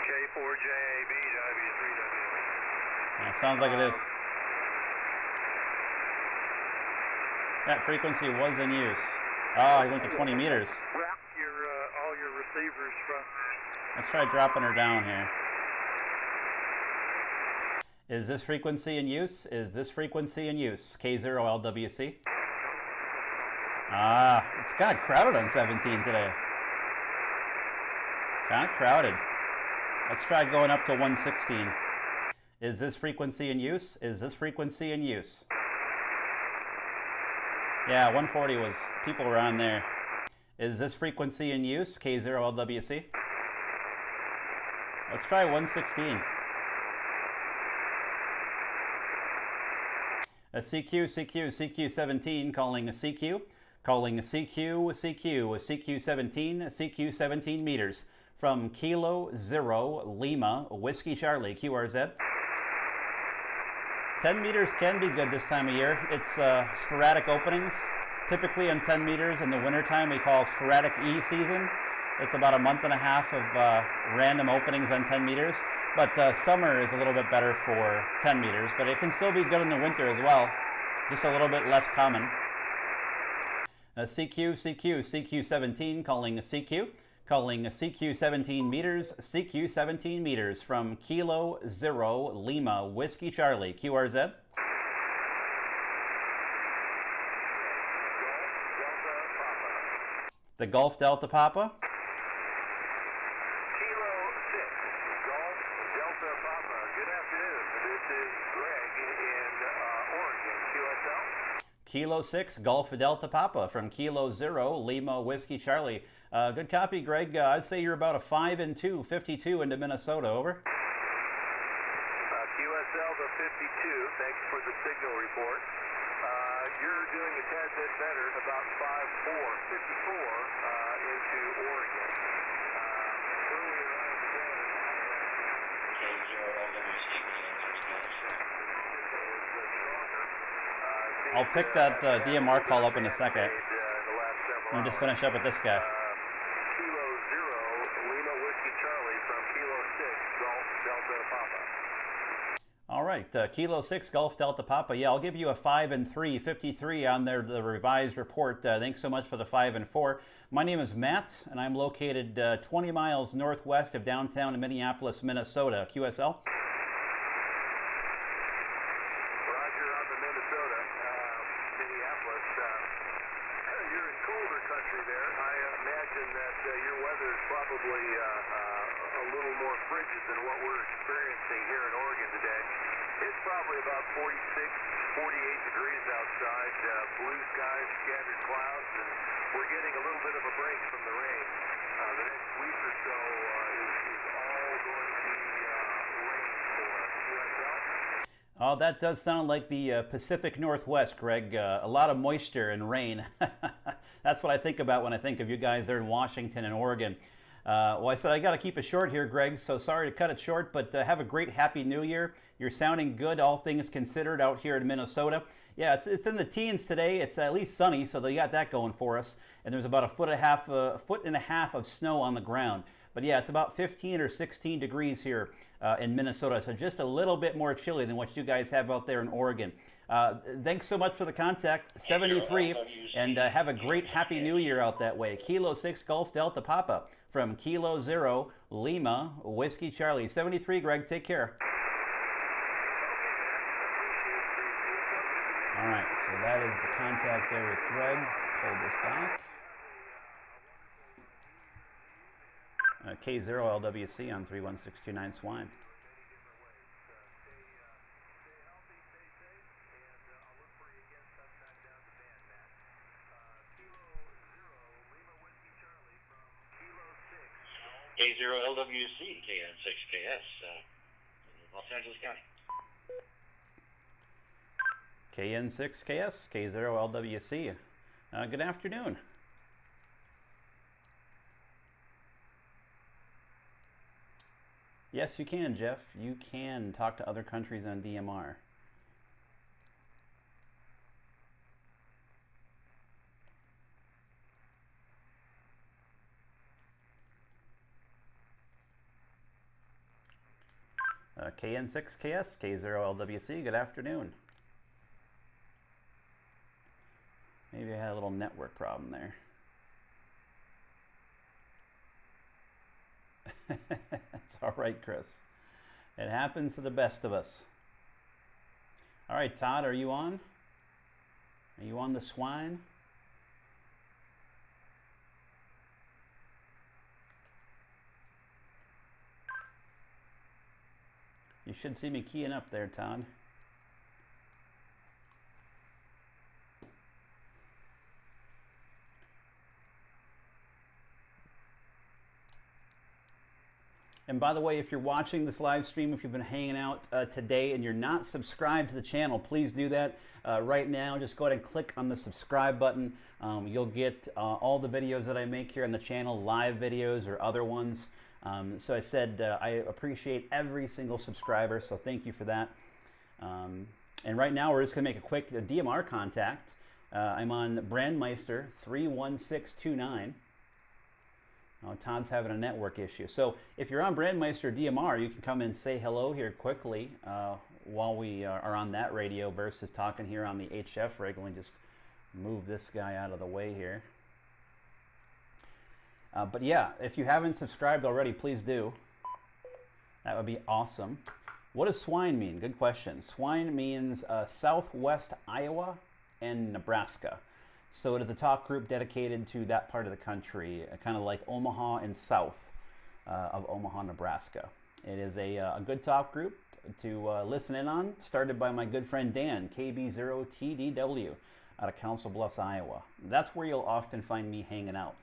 K4JABW3W. Yeah, sounds like it is. That frequency was in use. Oh, he went to 20 meters. Wrap all your receivers from... Let's try dropping her down here. Is this frequency in use? Is this frequency in use? K0LWC. Ah, it's kind of crowded on 17 today. Kind of crowded. Let's try going up to 116. Is this frequency in use? Is this frequency in use? Yeah, 140 was, people were on there. Is this frequency in use? K0LWC. Let's try 116. A CQ, CQ, CQ17, calling a CQ. Calling a CQ, CQ, CQ17, CQ17 meters. From Kilo 0 Lima Whiskey Charlie, QRZ. 10 meters can be good this time of year. It's sporadic openings. Typically on 10 meters in the wintertime we call sporadic E season. It's about a month and a half of random openings on 10 meters. But summer is a little bit better for 10 meters, but it can still be good in the winter as well. Just a little bit less common. CQ, CQ, CQ17, calling a CQ. Calling a CQ17 meters, CQ17 meters from Kilo 0 Lima Whiskey Charlie, QRZ. The Golf Delta Papa. Kilo 6, Golf Delta Papa. Good afternoon. This is Greg in Oregon, QSL. Kilo 6, Golf Delta Papa from Kilo 0 Lima Whiskey Charlie. Good copy, Greg. I'd say you're about a 5-2, 52 into Minnesota. Over. QSL to 52. Thanks for the signal report. You're doing a tad bit better, about 5-4, 54 into Oregon. Earlier on today, I'll pick that DMR call up in a second. Let me just finish up with this guy. Kilo 0 Lima Whiskey Charlie from Kilo 6 Golf Delta Papa. All right, Kilo 6 Golf Delta Papa. Yeah, I'll give you a 5-3, 53 on there, the revised report. Thanks so much for the 5-4. My name is Matt, and I'm located 20 miles northwest of downtown Minneapolis, Minnesota. QSL. Roger on the Minnesota, Minneapolis. You're in colder country there. I imagine that your weather is probably a little more frigid than what we're experiencing here in Oregon today. It's probably about 46, 48 degrees outside, blue skies, scattered clouds, and we're getting a little bit of a break from the rain. The next week or so is all going to be rain for us. QSL? Oh, that does sound like the Pacific Northwest, Greg. A lot of moisture and rain. That's what I think about when I think of you guys there in Washington and Oregon. Well, I said I got to keep it short here, Greg, so sorry to cut it short, but have a great Happy New Year. You're sounding good, all things considered, out here in Minnesota. Yeah, it's in the teens today. It's at least sunny, so they got that going for us. And there's about a foot and a half of snow on the ground. But yeah, it's about 15 or 16 degrees here in Minnesota, so just a little bit more chilly than what you guys have out there in Oregon. Thanks so much for the contact, 73, and have a great Happy New Year out that way. Kilo 6 Golf Delta Papa from Kilo 0 Lima Whiskey Charlie. 73, Greg, take care. All right, so that is the contact there with Greg. Pull this back. K0LWC on 31629 Swine. K0LWC, KN6KS, Los Angeles County. KN6KS, K0LWC. Good afternoon. Yes, you can, Jeff. You can talk to other countries on DMR. KN6KS, K0LWC, good afternoon. Maybe I had a little network problem there. It's all right, Chris. It happens to the best of us. All right, Todd, are you on? Are you on the swine? You should see me keying up there, Todd. And by the way, if you're watching this live stream, if you've been hanging out today and you're not subscribed to the channel, please do that right now. Just go ahead and click on the subscribe button. You'll get all the videos that I make here on the channel, live videos or other ones. So I said I appreciate every single subscriber, so thank you for that. And right now we're just going to make a quick DMR contact. I'm on Brandmeister 31629. Oh, Todd's having a network issue. So if you're on Brandmeister DMR, you can come and say hello here quickly while we are on that radio versus talking here on the HF rig. Let me just move this guy out of the way here. But yeah, if you haven't subscribed already, please do. That would be awesome. What does swine mean? Good question. Swine means southwest Iowa and Nebraska. So it is a talk group dedicated to that part of the country, kind of like Omaha and south of Omaha, Nebraska. It is a good talk group to listen in on, started by my good friend Dan, K0LWC, out of Council Bluffs, Iowa. That's where you'll often find me hanging out.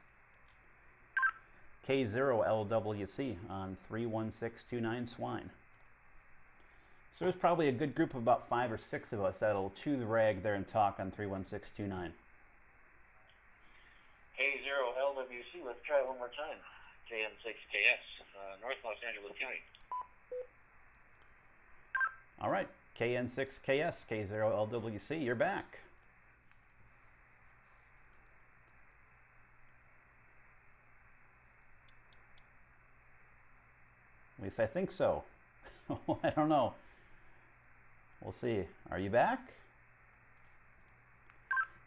K0LWC on 31629 swine. So there's probably a good group of about 5 or 6 of us that'll chew the rag there and talk on 31629. K0LWC, let's try it one more time. KN6KS, North Los Angeles County. All right, KN6KS, K0LWC, you're back. At least I think so. I don't know. We'll see. Are you back?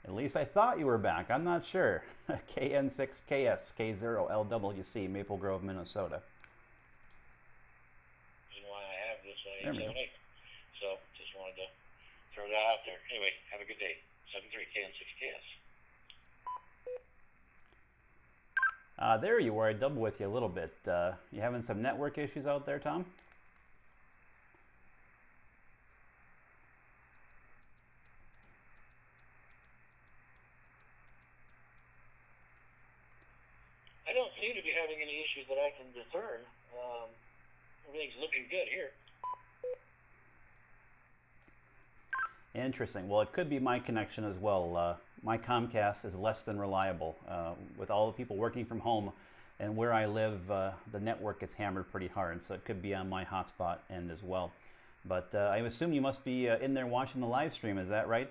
At least I thought you were back. I'm not sure. KN6KS, K0LWC, Maple Grove, Minnesota. Reason why I have this 878. So just wanted to throw that out there. Anyway, have a good day. 73 KN6KS. There you were. I doubled with you a little bit. You having some network issues out there, Tom? I don't seem to be having any issues that I can discern. Everything's looking good here. Interesting. Well, it could be my connection as well. My Comcast is less than reliable. With all the people working from home and where I live, the network gets hammered pretty hard, so it could be on my hotspot end as well. But I assume you must be in there watching the live stream, is that right?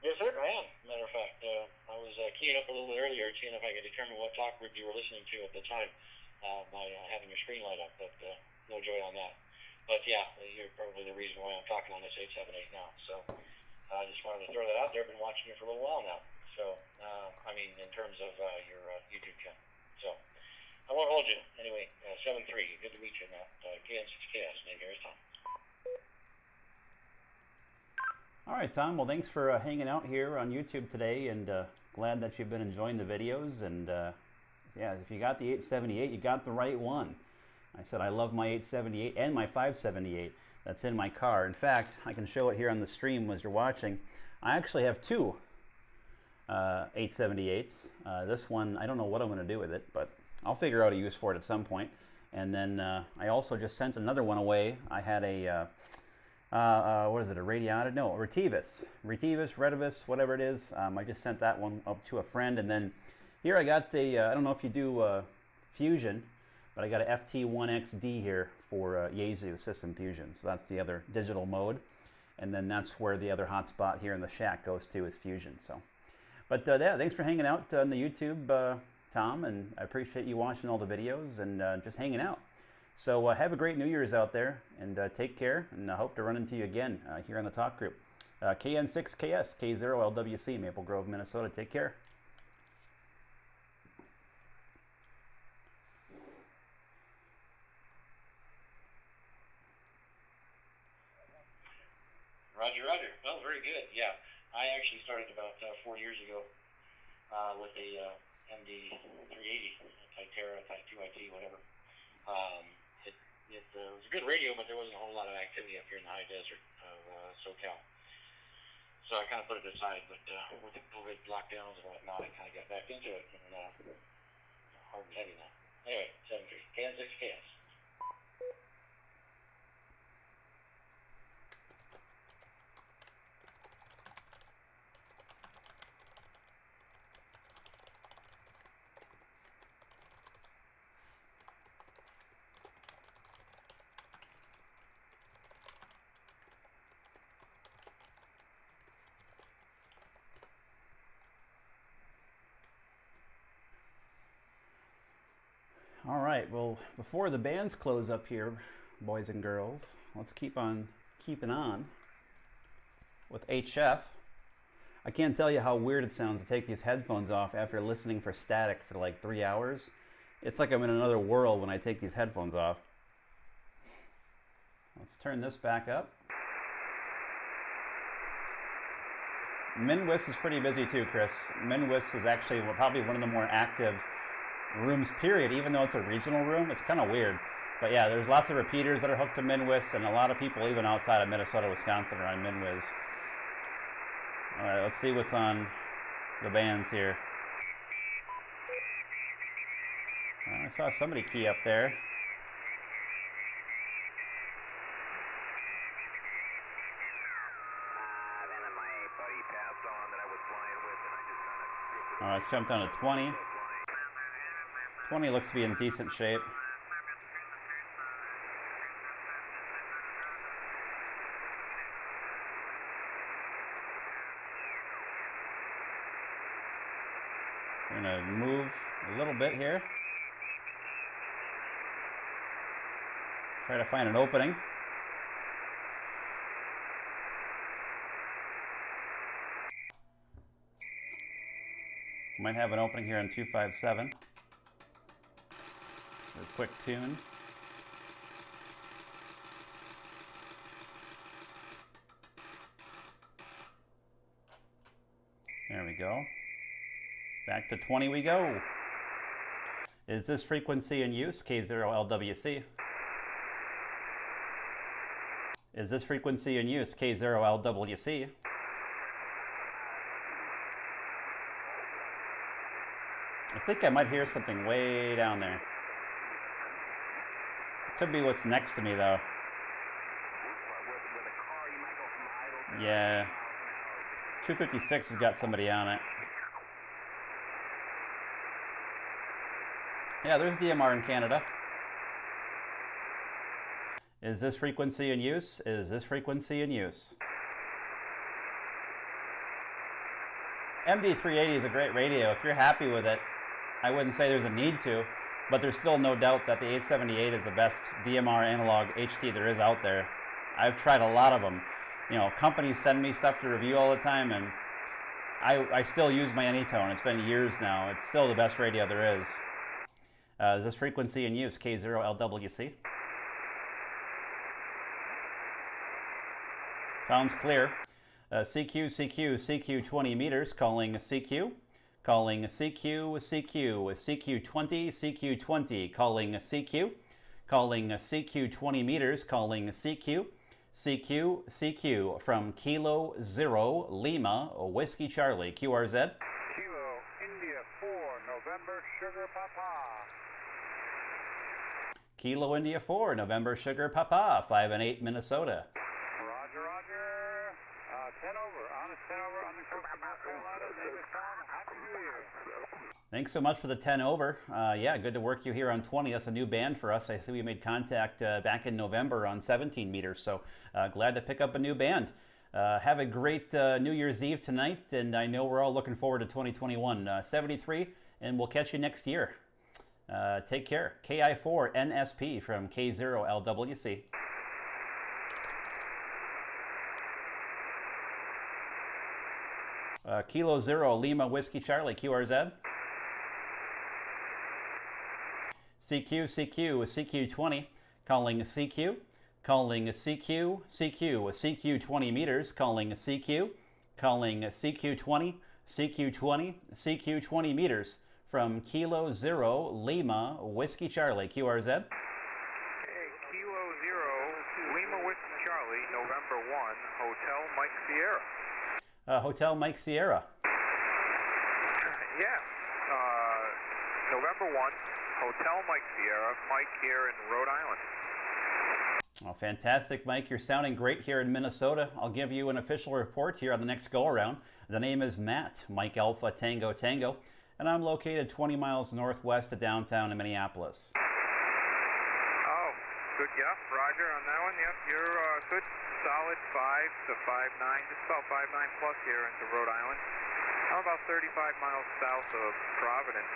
Yes, sir, I am. Matter of fact, I was keying up a little bit earlier, seeing if I could determine what talk group you were listening to at the time by having your screen light up, but no joy on that. But yeah, you're probably the reason why I'm talking on this 878 now. So I just wanted to throw that out there. I've been watching you for a little while now. So, I mean, in terms of your YouTube channel. So I won't hold you. Anyway, 73, good to meet you now. KN6KS, name here is Tom. All right, Tom. Well, thanks for hanging out here on YouTube today, and glad that you've been enjoying the videos. And yeah, if you got the 878, you got the right one. I said I love my 878 and my 578 that's in my car. In fact, I can show it here on the stream as you're watching. I actually have 2 878s. This one, I don't know what I'm going to do with it, but I'll figure out a use for it at some point. And then I also just sent another one away. I had a what is it, a Radiata? No, a Retevis, Retevis, whatever it is. I just sent that one up to a friend. And then here I got the, I don't know if you do Fusion, but I got a FT1XD here for Yaesu System Fusion. So that's the other digital mode. And then that's where the other hotspot here in the shack goes to is Fusion. So, but yeah, thanks for hanging out on the YouTube, Tom, and I appreciate you watching all the videos and just hanging out. So have a great New Year's out there, and take care, and I hope to run into you again here on the talk group. KN6KS, K0LWC, Maple Grove, Minnesota. Take care. Roger, roger. Well, very good. Yeah. I actually started about 4 years ago with a MD 380, Tytera, Type 2IT, whatever. It was a good radio, but there wasn't a whole lot of activity up here in the high desert of SoCal. So I kind of put it aside, but with the COVID lockdowns and whatnot, I kind of got back into it, and hard and heavy now. Anyway, 7-3, KN6KS. All right, well, before the bands close up here, boys and girls, let's keep on keeping on with HF. I can't tell you how weird it sounds to take these headphones off after listening for static for like 3 hours. It's like I'm in another world when I take these headphones off. Let's turn this back up. Minwis is pretty busy too, Chris. Minwis is actually probably one of the more active rooms, period, even though it's a regional room. It's kind of weird. But yeah, there's lots of repeaters that are hooked to Minwis, and a lot of people even outside of Minnesota, Wisconsin are on Minwis. All right, let's see what's on the bands here. I saw somebody key up there. All right, let's jump down to 20. 20 looks to be in decent shape. We're going to move a little bit here. Try to find an opening. Might have an opening here on 257. A quick tune. There we go. Back to 20 we go. Is this frequency in use? K0LWC. Is this frequency in use? K0LWC. I think I might hear something way down there. Could be what's next to me though. Yeah. 256 has got somebody on it. Yeah, there's DMR in Canada. Is this frequency in use? Is this frequency in use? MD380 is a great radio. If you're happy with it, I wouldn't say there's a need to. But there's still no doubt that the 878 is the best DMR analog HT there is out there. I've tried a lot of them. You know, companies send me stuff to review all the time, and I still use my Anytone. It's been years now. It's still the best radio there is. Is this frequency in use? K0LWC. Sounds clear. CQ 20 meters, calling CQ. Calling CQ, CQ20, CQ20, calling CQ, calling CQ 20 meters, calling CQ, CQ from Kilo 0 Lima Whiskey Charlie, QRZ. Kilo India 4 November Sugar Papa. Kilo India 4 November Sugar Papa, 5 and 8 Minnesota. Roger, roger. 10 over, honest 10 over on the coast of North Carolina. Name is Tom. Happy New Year. Thanks so much for the 10 over. Yeah, good to work you here on 20. That's a new band for us. I see we made contact back in November on 17 meters, so glad to pick up a new band. Have a great New Year's Eve tonight, and I know we're all looking forward to 2021. 73, and we'll catch you next year. Take care. KI4 NSP from K0LWC. Kilo 0 Lima Whiskey Charlie, QRZ. CQ 20, calling CQ, calling CQ 20 meters, calling CQ, calling CQ20, CQ20, CQ20 meters from Kilo 0 Lima Whiskey Charlie, QRZ. Hey, Kilo 0 Lima Whiskey Charlie, November 1, Hotel Mike Sierra. Hotel Mike Sierra. Yeah, November 1, Hotel Mike Sierra, Mike here in Rhode Island. Oh, fantastic, Mike. You're sounding great here in Minnesota. I'll give you an official report here on the next go-around. The name is Matt, Mike Alpha Tango Tango, and I'm located 20 miles northwest of downtown in Minneapolis. Oh, good, yeah, Roger on that one. Yep, you're good, solid 5 to 5'9", just about 5'9" plus here into Rhode Island. I'm about 35 miles south of Providence,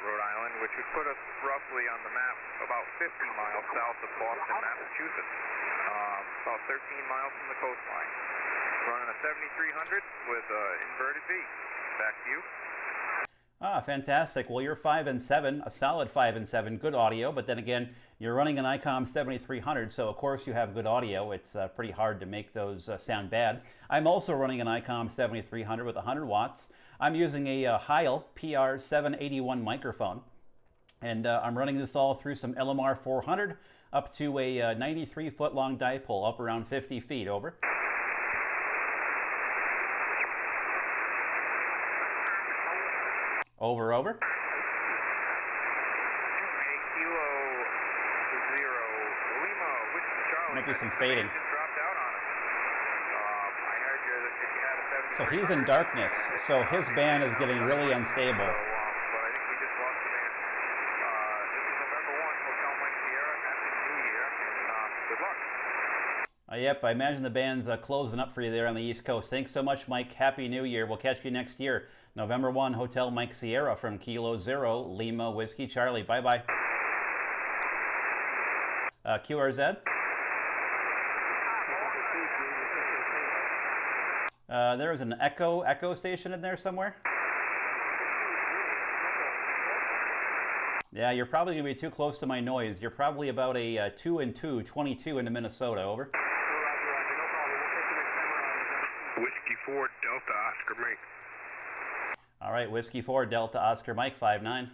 Rhode Island, which would put us roughly on the map about 50 miles south of Boston, Massachusetts. About 13 miles from the coastline. Running a 7300 with inverted V. Back to you. Ah, fantastic. Well, you're 5 and 7, a solid 5 and 7, good audio, but then again, you're running an ICOM 7300, so of course you have good audio. It's pretty hard to make those sound bad. I'm also running an ICOM 7300 with 100 watts. I'm using a Heil PR781 microphone, and I'm running this all through some LMR 400 up to a 93-foot long dipole, up around 50 feet, over. Over. Kilo 0 Lima Whiskey Charlie. Might be some fading. Just dropped out on us. I heard that you had a 73. So he's in darkness, so his band is getting really unstable. But I think we just lost the band. This is November 1, Hotel Mike Sierra. Happy New Year, and good luck. Yep, I imagine the band's closing up for you there on the East Coast. Thanks so much, Mike. Happy New Year. We'll catch you next year. November 1, Hotel Mike Sierra from Kilo 0 Lima Whiskey Charlie. Bye-bye. QRZ? There was an echo station in there somewhere. Yeah, you're probably going to be too close to my noise. You're probably about a 2 and 2, 22 into Minnesota, over. Whiskey 4 Delta Oscar Mike. All right, Whiskey 4 Delta Oscar Mike 5'9". Roger,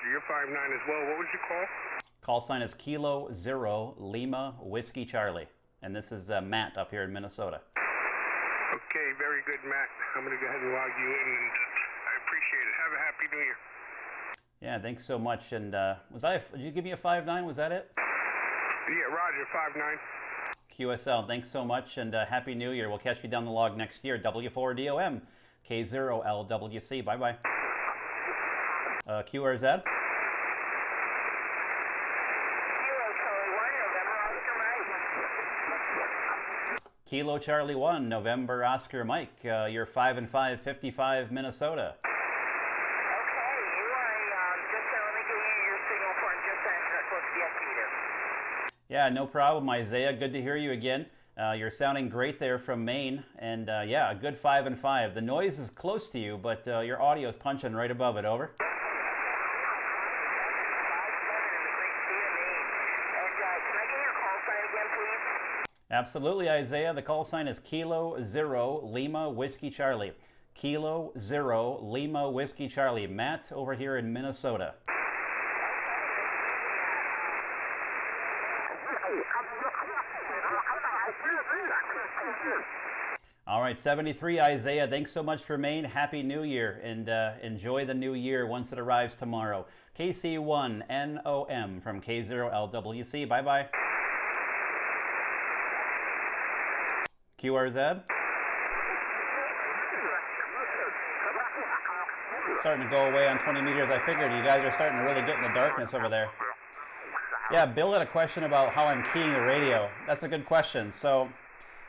you're 5'9" as well. What was your call? Call sign is Kilo 0 Lima Whiskey Charlie. And this is Matt up here in Minnesota. Okay, very good, Matt. I'm going to go ahead and log you in, and I appreciate it. Have a happy New Year. Yeah, thanks so much. And did you give me a 5'9"? Was that it? Yeah, Roger, 5'9". QSL, thanks so much, and Happy New Year. We'll catch you down the log next year. W4DOM, K0LWC. Bye-bye. QRZ? Kilo Charlie 1, November Oscar Mike. You're 5 and 5, 55, Minnesota. Yeah, no problem, Isaiah. Good to hear you again. You're sounding great there from Maine, and yeah, a good 5 and 5. The noise is close to you, but your audio is punching right above it. Over. Absolutely, Isaiah. The call sign is Kilo 0 Lima Whiskey Charlie. Kilo 0 Lima Whiskey Charlie. Matt over here in Minnesota. All right, 73, Isaiah. Thanks so much for Maine. Happy New Year, and enjoy the new year once it arrives tomorrow. KC1NOM from K0LWC. Bye-bye. QRZ? Starting to go away on 20 meters. I figured you guys are starting to really get in the darkness over there. Yeah, Bill had a question about how I'm keying the radio. That's a good question. So,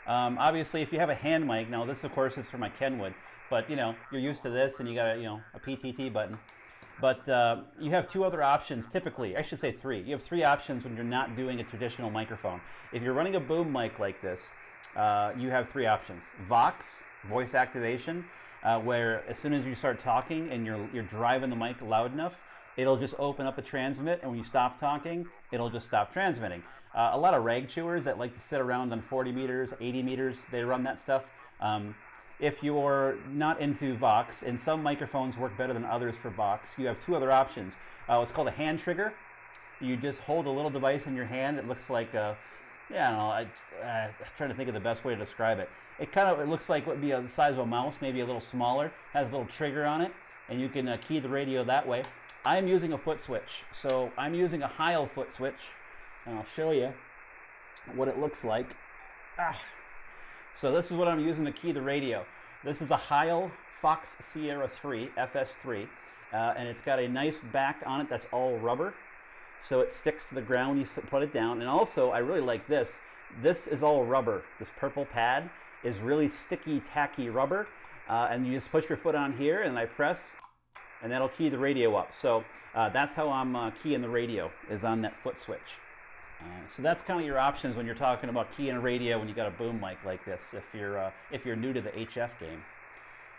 obviously, if you have a hand mic, now this, of course, is for my Kenwood, but, you know, you're used to this and you got a PTT button. But you have two other options, typically. I should say three. You have three options when you're not doing a traditional microphone. If you're running a boom mic like this, you have three options. Vox, voice activation, where as soon as you start talking and you're driving the mic loud enough, it'll just open up a transmit, and when you stop talking, it'll just stop transmitting. A lot of rag chewers that like to sit around on 40 meters, 80 meters, they run that stuff. If you're not into Vox, and some microphones work better than others for Vox, you have two other options. It's called a hand trigger. You just hold a little device in your hand. It looks like a, yeah, I don't know. I'm trying to think of the best way to describe it. It looks like what would be the size of a mouse, maybe a little smaller. Has a little trigger on it, and you can key the radio that way. I'm using a foot switch, so I'm using a Heil foot switch, and I'll show you what it looks like. So this is what I'm using to key the radio. This is a Heil Fox Sierra 3 FS3, and it's got a nice back on it that's all rubber, so it sticks to the ground when you put it down. And also, I really like this. This is all rubber. This purple pad is really sticky, tacky rubber, and you just push your foot on here, and I press, and that'll key the radio up. So that's how I'm keying the radio, is on that foot switch. So that's kind of your options when you're talking about keying a radio when you got a boom mic like this, if you're new to the HF game.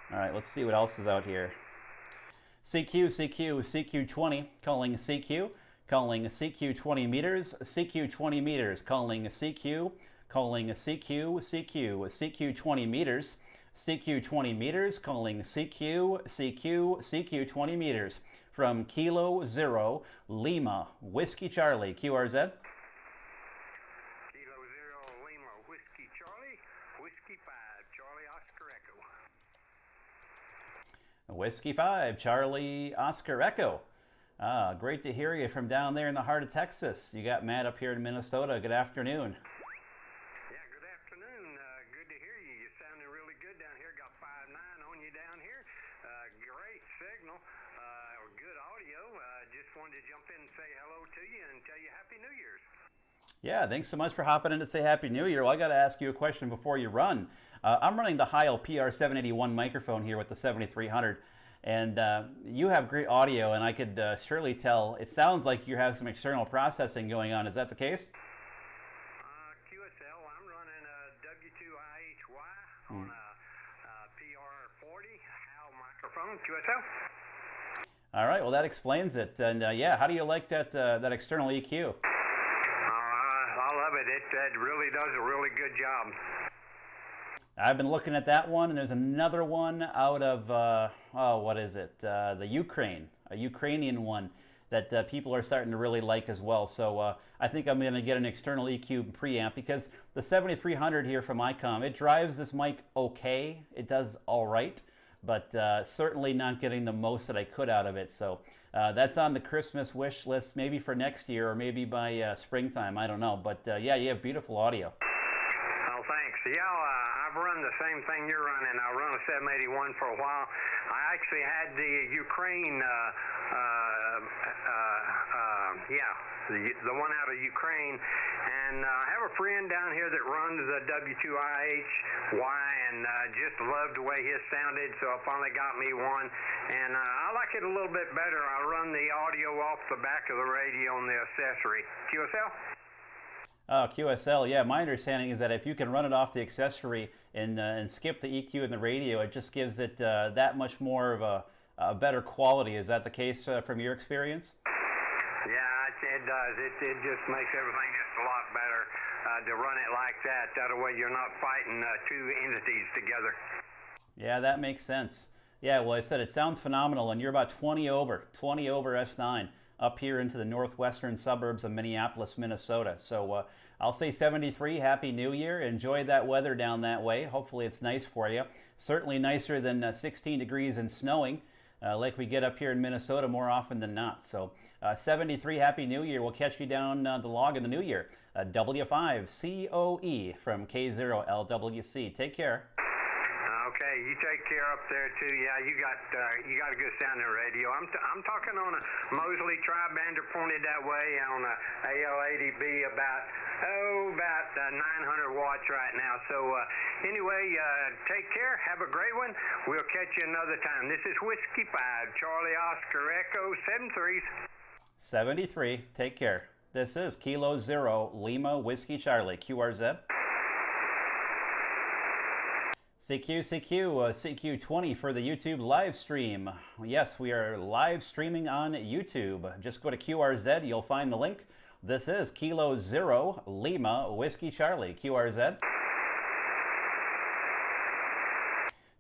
All right, let's see what else is out here. CQ20, calling CQ, calling CQ 20 meters, CQ 20 meters, calling CQ, calling CQ 20 meters, CQ 20 meters, calling CQ 20 meters, from Kilo 0, Lima, Whiskey Charlie, QRZ. Whiskey 5, Charlie Oscar Echo. Great to hear you from down there in the heart of Texas. You got Matt up here in Minnesota. Good afternoon. Yeah, good afternoon. Good to hear you. You're sounding really good down here. Got 5.9 on you down here. Great signal. Good audio. Just wanted to jump in and say hello to you and tell you Happy New Year's. Yeah, thanks so much for hopping in to say Happy New Year. Well, I got to ask you a question before you run. I'm running the Heil PR781 microphone here with the 7300, and you have great audio, and I could surely tell. It sounds like you have some external processing going on. Is that the case? QSL, I'm running a W2IHY on a PR40 Heil microphone, QSL. All right, well, that explains it. And yeah, how do you like that external EQ? I love it. It really does a really good job. I've been looking at that one, and there's another one out of, what is it? The Ukraine, a Ukrainian one that people are starting to really like as well. So I think I'm going to get an external EQ preamp, because the 7300 here from ICOM, it drives this mic okay. It does all right, but certainly not getting the most that I could out of it. So that's on the Christmas wish list, maybe for next year or maybe by springtime. I don't know. But yeah, you have beautiful audio. Oh, thanks. Yeah, I've run the same thing you're running. I run a 781 for a while. I actually had the Ukraine, the one out of Ukraine, and I have a friend down here that runs a W2IHY, and just loved the way his sounded, so I finally got me one, and I like it a little bit better. I run the audio off the back of the radio on the accessory. QSL? Oh, QSL, yeah. My understanding is that if you can run it off the accessory and skip the EQ in the radio, it just gives it that much more of a better quality. Is that the case from your experience? Yeah, it does. It just makes everything just a lot better to run it like that. That way you're not fighting two entities together. Yeah, that makes sense. Yeah, well, I said it sounds phenomenal, and you're about 20 over S9. Up here into the northwestern suburbs of Minneapolis, Minnesota. So I'll say 73, Happy New Year. Enjoy that weather down that way. Hopefully it's nice for you. Certainly nicer than 16 degrees and snowing like we get up here in Minnesota more often than not. So 73, Happy New Year. We'll catch you down the log in the new year. W5COE from K0LWC. Take care. Okay, you take care up there too. Yeah, you got a good sounding radio. I'm talking on a Mosley tri-bander pointed that way on a AL80B about 900 watts right now. So anyway, take care. Have a great one. We'll catch you another time. This is Whiskey 5, Charlie Oscar Echo 73. 73. Take care. This is Kilo 0 Lima Whiskey Charlie QRZ. CQ20 for the YouTube live stream. Yes, we are live streaming on YouTube. Just go to QRZ, you'll find the link. This is Kilo 0 Lima Whiskey Charlie, QRZ.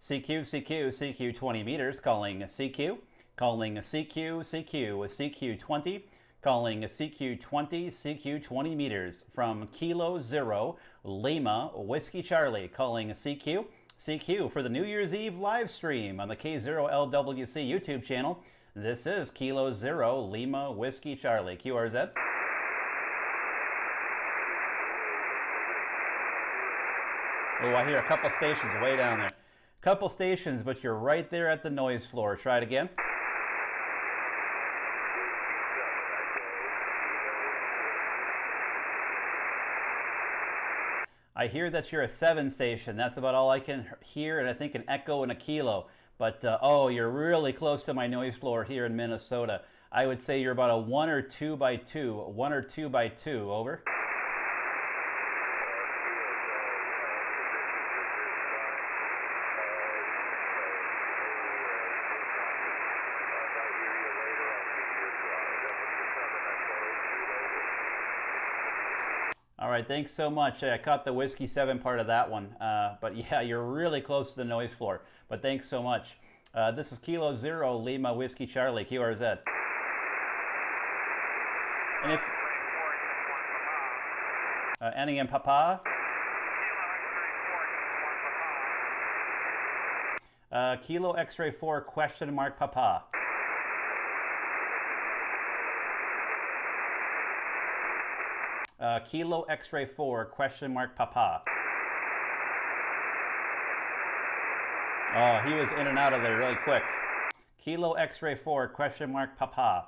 CQ 20 meters, calling CQ. Calling CQ with CQ 20. Calling CQ 20, CQ 20 meters from Kilo 0 Lima Whiskey Charlie. Calling CQ for the New Year's Eve live stream on the K0LWC YouTube channel. This is Kilo 0 Lima Whiskey Charlie, QRZ. Oh, I hear a couple stations way down there. Couple stations, but you're right there at the noise floor. Try it again. I hear that you're a 7 station. That's about all I can hear, and I think an echo and a kilo. But, oh, you're really close to my noise floor here in Minnesota. I would say you're about a 1 or 2 by 2. 1 or 2 by 2. Over. All right, thanks so much. I caught the Whiskey 7 part of that one. But yeah, you're really close to the noise floor. But thanks so much. This is Kilo 0 Lima Whiskey Charlie, QRZ. And if ending in Papa. Kilo X-ray 4 question mark Papa. Kilo X-ray 4 question mark Papa. Oh, he was in and out of there really quick. Kilo X-ray 4 question mark Papa.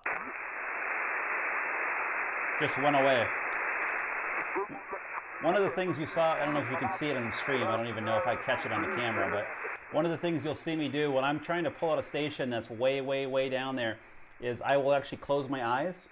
Just went away. One of the things you saw, I don't know if you can see it on the stream, I don't even know if I catch it on the camera, but one of the things you'll see me do when I'm trying to pull out a station that's way down there is I will actually close my eyes,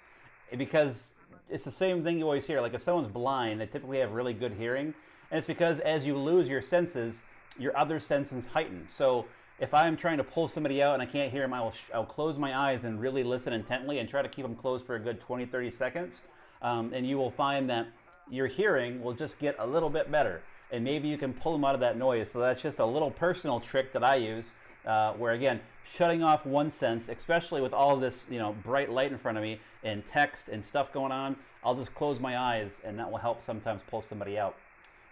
because it's the same thing you always hear. Like if someone's blind, they typically have really good hearing. And it's because as you lose your senses, your other senses heighten. So if I'm trying to pull somebody out and I can't hear them, I'll close my eyes and really listen intently and try to keep them closed for a good 20-30 seconds. And you will find that your hearing will just get a little bit better. And maybe you can pull them out of that noise. So that's just a little personal trick that I use. Where again, shutting off one sense, especially with all this, bright light in front of me and text and stuff going on, I'll just close my eyes and that will help sometimes pull somebody out.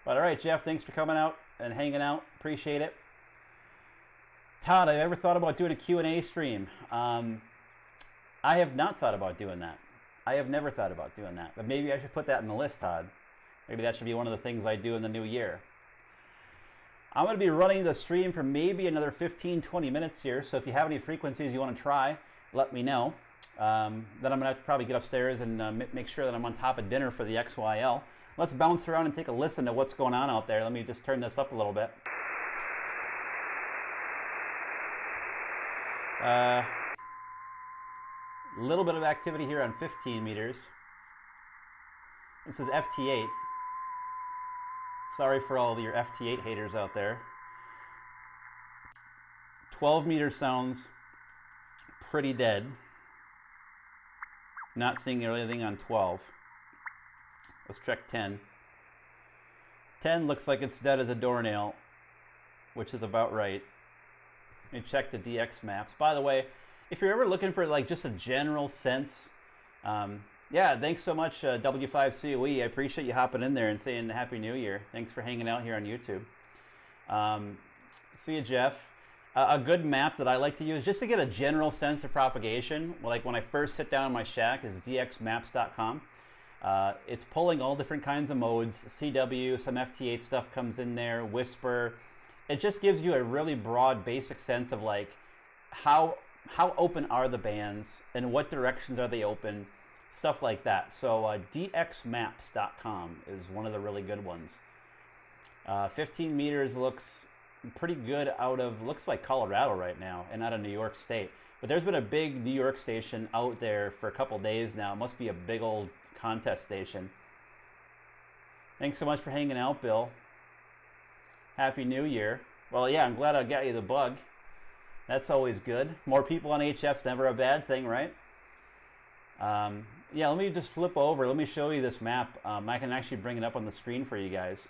But all right, Jeff, thanks for coming out and hanging out. Appreciate it. Todd, have you ever thought about doing a Q&A stream? I have not thought about doing that. I have never thought about doing that. But maybe I should put that in the list, Todd. Maybe that should be one of the things I do in the new year. I'm going to be running the stream for maybe another 15-20 minutes here, so if you have any frequencies you want to try, let me know. Then I'm going to have to probably get upstairs and make sure that I'm on top of dinner for the XYL. Let's bounce around and take a listen to what's going on out there. Let me just turn this up a little bit. A little bit of activity here on 15 meters. This is FT8. Sorry for all of your FT8 haters out there. 12 meter sounds pretty dead. Not seeing anything on 12. Let's check 10. 10 looks like it's dead as a doornail, which is about right. Let me check the DX maps. By the way, if you're ever looking for like just a general sense, yeah, thanks so much, W5COE. I appreciate you hopping in there and saying Happy New Year. Thanks for hanging out here on YouTube. See you, Jeff. A good map that I like to use just to get a general sense of propagation, like when I first sit down in my shack, is dxmaps.com. It's pulling all different kinds of modes, CW, some FT8 stuff comes in there, Whisper. It just gives you a really broad, basic sense of like how open are the bands and what directions are they open. Stuff like that. So dxmaps.com is one of the really good ones. 15 meters looks pretty good out of, looks like Colorado right now and out of New York State. But there's been a big New York station out there for a couple days now. It must be a big old contest station. Thanks so much for hanging out, Bill. Happy New Year. Well, yeah, I'm glad I got you the bug. That's always good. More people on HF's never a bad thing, right? Yeah, let me just flip over. Let me show you this map. I can actually bring it up on the screen for you guys.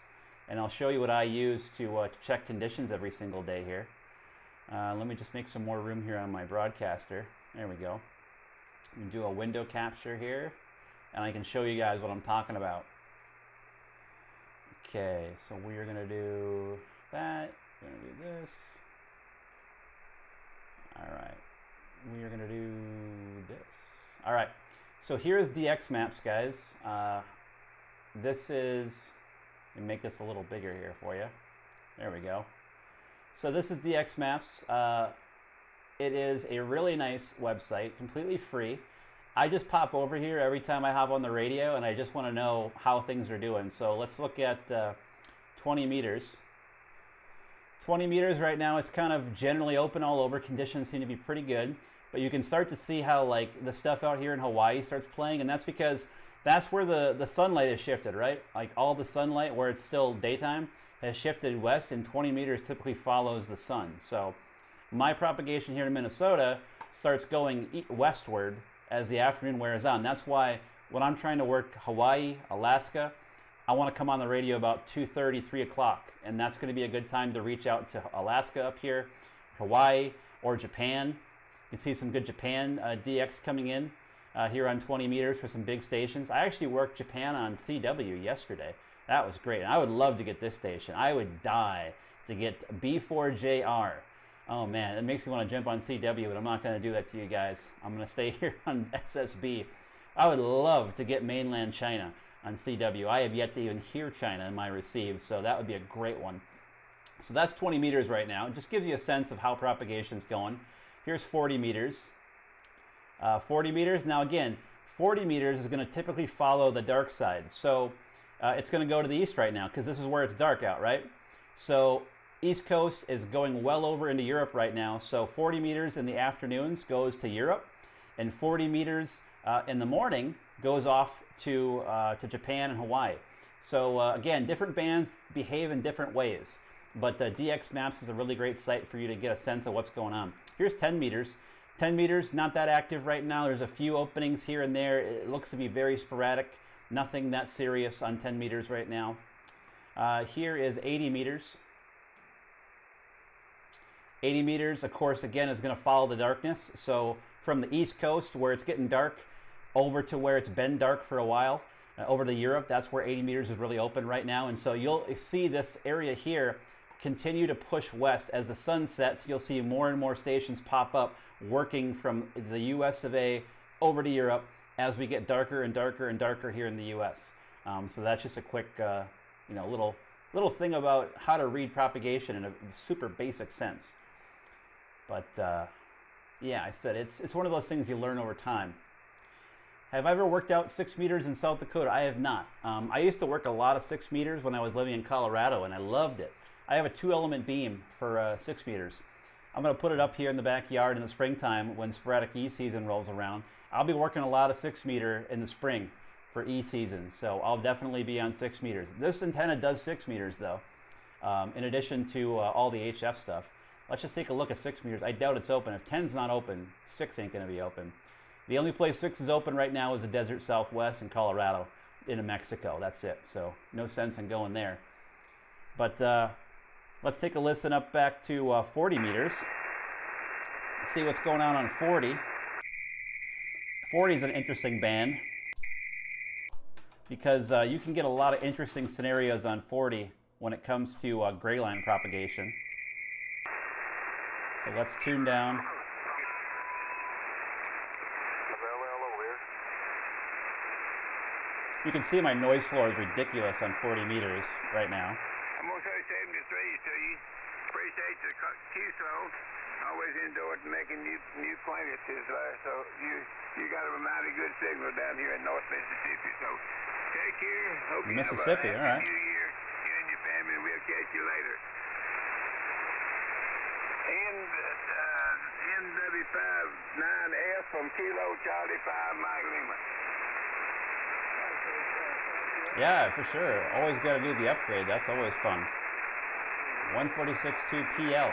And I'll show you what I use to check conditions every single day here. Let me just make some more room here on my broadcaster. There we go. We can do a window capture here. And I can show you guys what I'm talking about. Okay, so we are going to do that. We're going to do this. All right. We are going to do this. All right. So here's DX maps, guys. This is, let me make this a little bigger here for you. There we go. So this is DX maps. It is a really nice website, completely free. I just pop over here every time I hop on the radio, and I just want to know how things are doing. So let's look at 20 meters. 20 meters right now, it's kind of generally open all over. Conditions seem to be pretty good. But you can start to see how like the stuff out here in Hawaii starts playing, and that's because that's where the sunlight has shifted, right? Like all the sunlight where it's still daytime has shifted west, and 20 meters typically follows the sun. So my propagation here in Minnesota starts going westward as the afternoon wears on. That's why when I'm trying to work Hawaii, Alaska, I want to come on the radio about 2:30, 3 o'clock, and that's going to be a good time to reach out to Alaska up here, Hawaii, or Japan. You can see some good Japan DX coming in here on 20 meters for some big stations. I actually worked Japan on CW yesterday. That was great. And I would love to get this station. I would die to get B4JR. Oh man, it makes me want to jump on CW, but I'm not going to do that to you guys. I'm going to stay here on SSB. I would love to get mainland China on CW. I have yet to even hear China in my receive, so that would be a great one. So that's 20 meters right now. It just gives you a sense of how propagation's going. Here's 40 meters. 40 meters. Now again, 40 meters is going to typically follow the dark side. So it's going to go to the east right now because this is where it's dark out, right? So East Coast is going well over into Europe right now. So 40 meters in the afternoons goes to Europe, and 40 meters in the morning goes off to Japan and Hawaii. So again, different bands behave in different ways. But DX Maps is a really great site for you to get a sense of what's going on. Here's 10 meters. 10 meters, not that active right now. There's a few openings here and there. It looks to be very sporadic. Nothing that serious on 10 meters right now. Here is 80 meters. 80 meters, of course, again, is going to follow the darkness. So from the East Coast, where it's getting dark, over to where it's been dark for a while, over to Europe, that's where 80 meters is really open right now. And so you'll see this area here continue to push west. As the sun sets, you'll see more and more stations pop up working from the US of A over to Europe as we get darker and darker and darker here in the US. So that's just a quick little thing about how to read propagation in a super basic sense. But yeah, I said it's one of those things you learn over time. Have I ever worked out 6 meters in South Dakota? I have not. I used to work a lot of 6 meters when I was living in Colorado, and I loved it. I have a 2-element beam for 6 meters. I'm going to put it up here in the backyard in the springtime when sporadic E season rolls around. I'll be working a lot of 6 meter in the spring for E season, so I'll definitely be on 6 meters. This antenna does 6 meters though, in addition to all the HF stuff. Let's just take a look at 6 meters. I doubt it's open. If 10's not open, 6 ain't going to be open. The only place 6 is open right now is the desert Southwest in Colorado, into Mexico. That's it. So no sense in going there. But let's take a listen up back to 40 meters. See what's going on 40. 40 is an interesting band because you can get a lot of interesting scenarios on 40 when it comes to gray line propagation. So let's tune down. You can see my noise floor is ridiculous on 40 meters right now. I'm going to say 73 to you. Appreciate the Q-Soul. Always enjoyed making new acquaintances there. So you got a mighty good signal down here in North Mississippi. So take care. Hope you Mississippi, have a all right. New Year. You and your family. We'll catch you later. NW59F from Kilo Charlie 5 Mike Lima. Yeah, for sure. Always got to do the upgrade. That's always fun. 146.2 PL.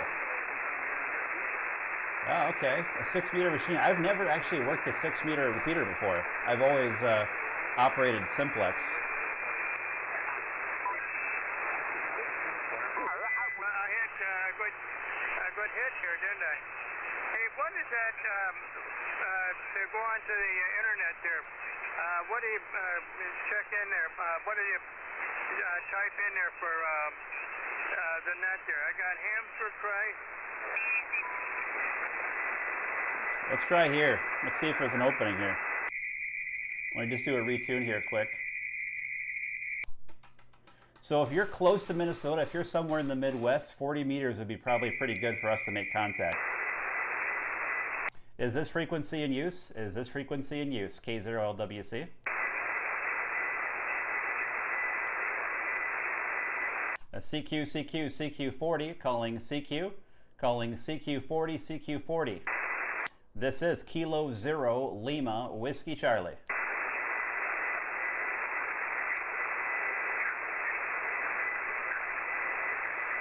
Oh, okay. A 6-meter machine. I've never actually worked a 6-meter repeater before. I've always operated simplex. Good hit here, didn't I? Hey, what is that, to go onto the internet there, what do you check in there, what do you type in there for the net there? I got hamster cry. Let's try here. Let's see if there's an opening here. Let me just do a retune here quick. So if you're close to Minnesota, if you're somewhere in the Midwest, 40 meters would be probably pretty good for us to make contact. Is this frequency in use? Is this frequency in use? K0LWC. CQ, CQ, CQ40, calling CQ, calling CQ40, CQ40. This is Kilo Zero Lima Whiskey Charlie.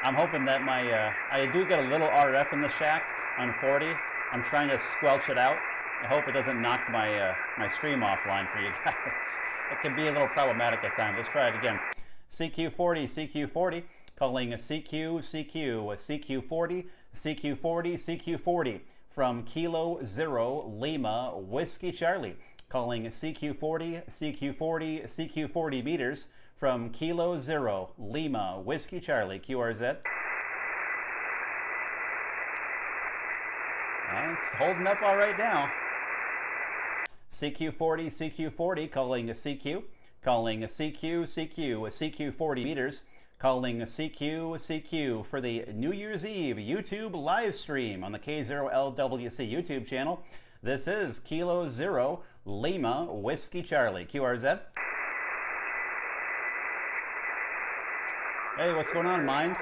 I'm hoping that my, I do get a little RF in the shack on 40. I'm trying to squelch it out. I hope it doesn't knock my, my stream offline for you guys. It can be a little problematic at times. Let's try it again. CQ40, CQ40, calling CQ, CQ, CQ40, CQ40, CQ40 from Kilo Zero Lima Whiskey Charlie. Calling CQ40, CQ40, CQ40 meters from Kilo Zero Lima Whiskey Charlie, QRZ. It's holding up all right now. CQ40, CQ40, calling CQ, calling CQ, CQ, CQ40 meters, calling CQ, CQ for the New Year's Eve YouTube live stream on the K0LWC YouTube channel. This is Kilo Zero Lima Whiskey Charlie, QRZ. Hey, what's going on, Mind?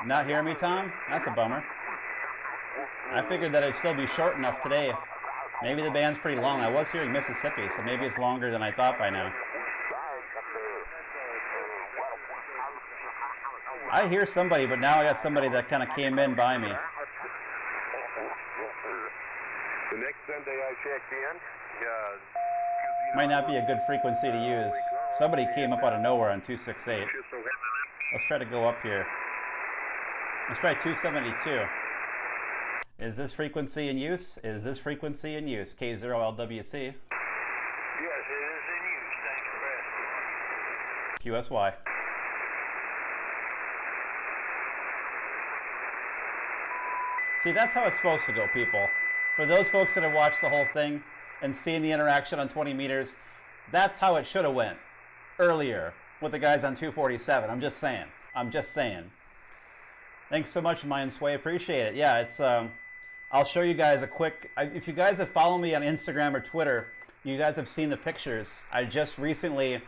Not hearing me, Tom? That's a bummer. I figured that it'd still be short enough today. Maybe the band's pretty long. I was hearing Mississippi, so maybe it's longer than I thought by now. I hear somebody, but now I got somebody that kind of came in by me. The next Sunday I checked in, Might not be a good frequency to use. Somebody came up out of nowhere on 268. Let's try to go up here. Let's try 272. Is this frequency in use? Is this frequency in use? K0LWC. Yes, it is in use. Thanks for asking. QSY. See, that's how it's supposed to go, people. For those folks that have watched the whole thing and seen the interaction on 20 meters, that's how it should have went earlier with the guys on 247. I'm just saying. I'm just saying. Thanks so much, Mind Sway. Appreciate it. Yeah, it's... I'll show you guys a quick... If you guys have followed me on Instagram or Twitter, you guys have seen the pictures. I just recently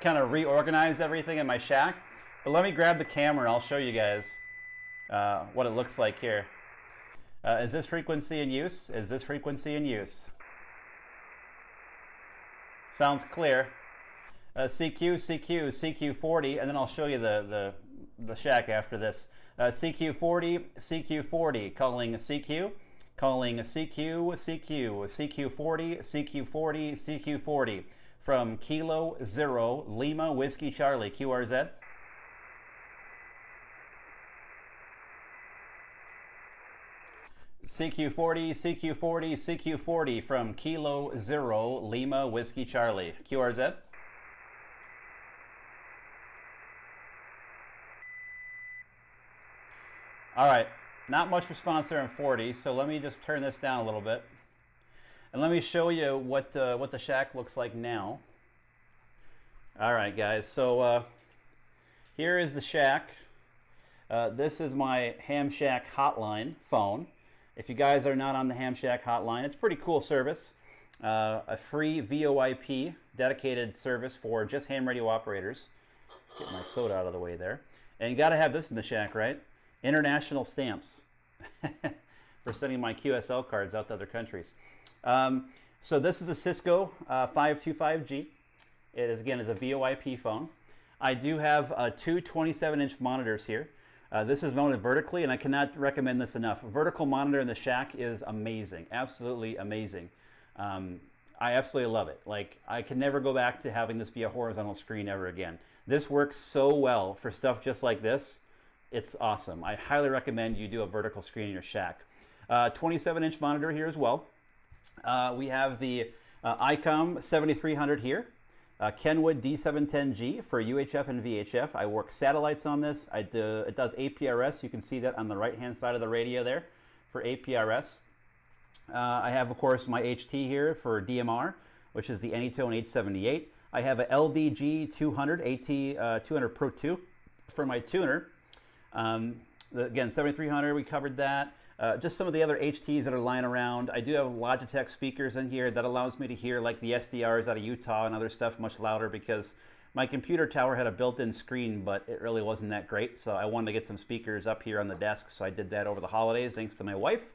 kind of reorganized everything in my shack. But let me grab the camera and I'll show you guys what it looks like here. Is this frequency in use? Is this frequency in use? Sounds clear. CQ, CQ, CQ40, and then I'll show you the shack after this. CQ40, CQ40, calling CQ, calling CQ, CQ, CQ40, CQ40, CQ40 from Kilo Zero Lima Whiskey Charlie, QRZ. CQ40, CQ40, CQ40 from Kilo Zero Lima Whiskey Charlie, QRZ. All right, not much response there in 40, so let me just turn this down a little bit. And let me show you what the shack looks like now. All right, guys, so here is the shack. This is my Ham Shack hotline phone. If you guys are not on the Ham Shack hotline, it's a pretty cool service. A free VoIP dedicated service for just ham radio operators. Get my soda out of the way there. And you got to have this in the shack, right? International stamps for sending my QSL cards out to other countries. So this is a Cisco 525G. It is, again, is a VoIP phone. I do have two 27-inch monitors here. This is mounted vertically, and I cannot recommend this enough. Vertical monitor in the shack is amazing, absolutely amazing. I absolutely love it. Like, I can never go back to having this be a horizontal screen ever again. This works so well for stuff just like this. It's awesome. I highly recommend you do a vertical screen in your shack. 27-inch monitor here as well. We have the ICOM 7300 here. Kenwood D710G for UHF and VHF. I work satellites on this. It does APRS. You can see that on the right-hand side of the radio there for APRS. I have, of course, my HT here for DMR, which is the Anytone 878. I have a LDG 200 AT 200 Pro 2 for my tuner. Again, 7300, we covered that. Just some of the other HTs that are lying around. I do have Logitech speakers in here that allows me to hear like the SDRs out of Utah and other stuff much louder, because my computer tower had a built-in screen, but it really wasn't that great. So I wanted to get some speakers up here on the desk. So I did that over the holidays, thanks to my wife.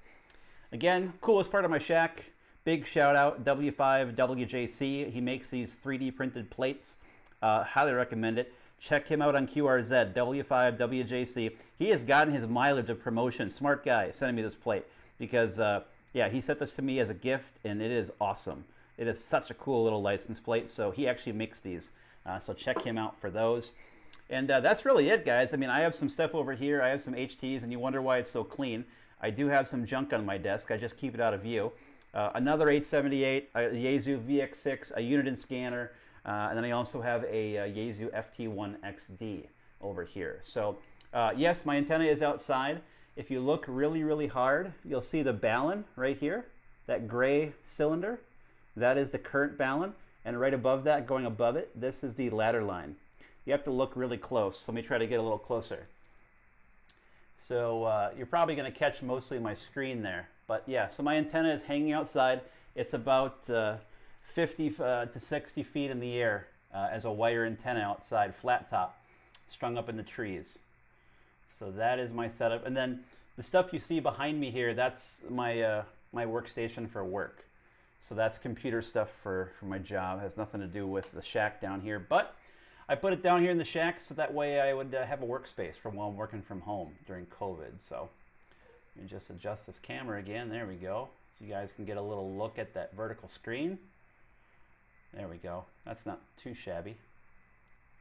Again, coolest part of my shack. Big shout out, K0LWC. He makes these 3D printed plates. Highly recommend it. Check him out on QRZ, W5WJC. He has gotten his mileage of promotion. Smart guy sending me this plate because, yeah, he sent this to me as a gift, and it is awesome. It is such a cool little license plate, so he actually makes these. So check him out for those. And that's really it, guys. I mean, I have some stuff over here. I have some HTs, and you wonder why it's so clean. I do have some junk on my desk. I just keep it out of view. Another 878, a Yaesu VX6, a Uniden scanner, and then I also have a Yaesu FT1XD over here. So yes, my antenna is outside. If you look really, really hard, you'll see the balun right here, that gray cylinder. That is the current balun, and right above that, going above it, this is the ladder line. You have to look really close. Let me try to get a little closer. So you're probably going to catch mostly my screen there. But yeah, so my antenna is hanging outside. It's about 50 to 60 feet in the air as a wire antenna outside, flat top, strung up in the trees. So that is my setup. And then the stuff you see behind me here, that's my, my workstation for work. So that's computer stuff for my job. It has nothing to do with the shack down here. But I put it down here in the shack so that way I would have a workspace from while I'm working from home during COVID. So let me just adjust this camera again. There we go. So you guys can get a little look at that vertical screen. There we go. That's not too shabby.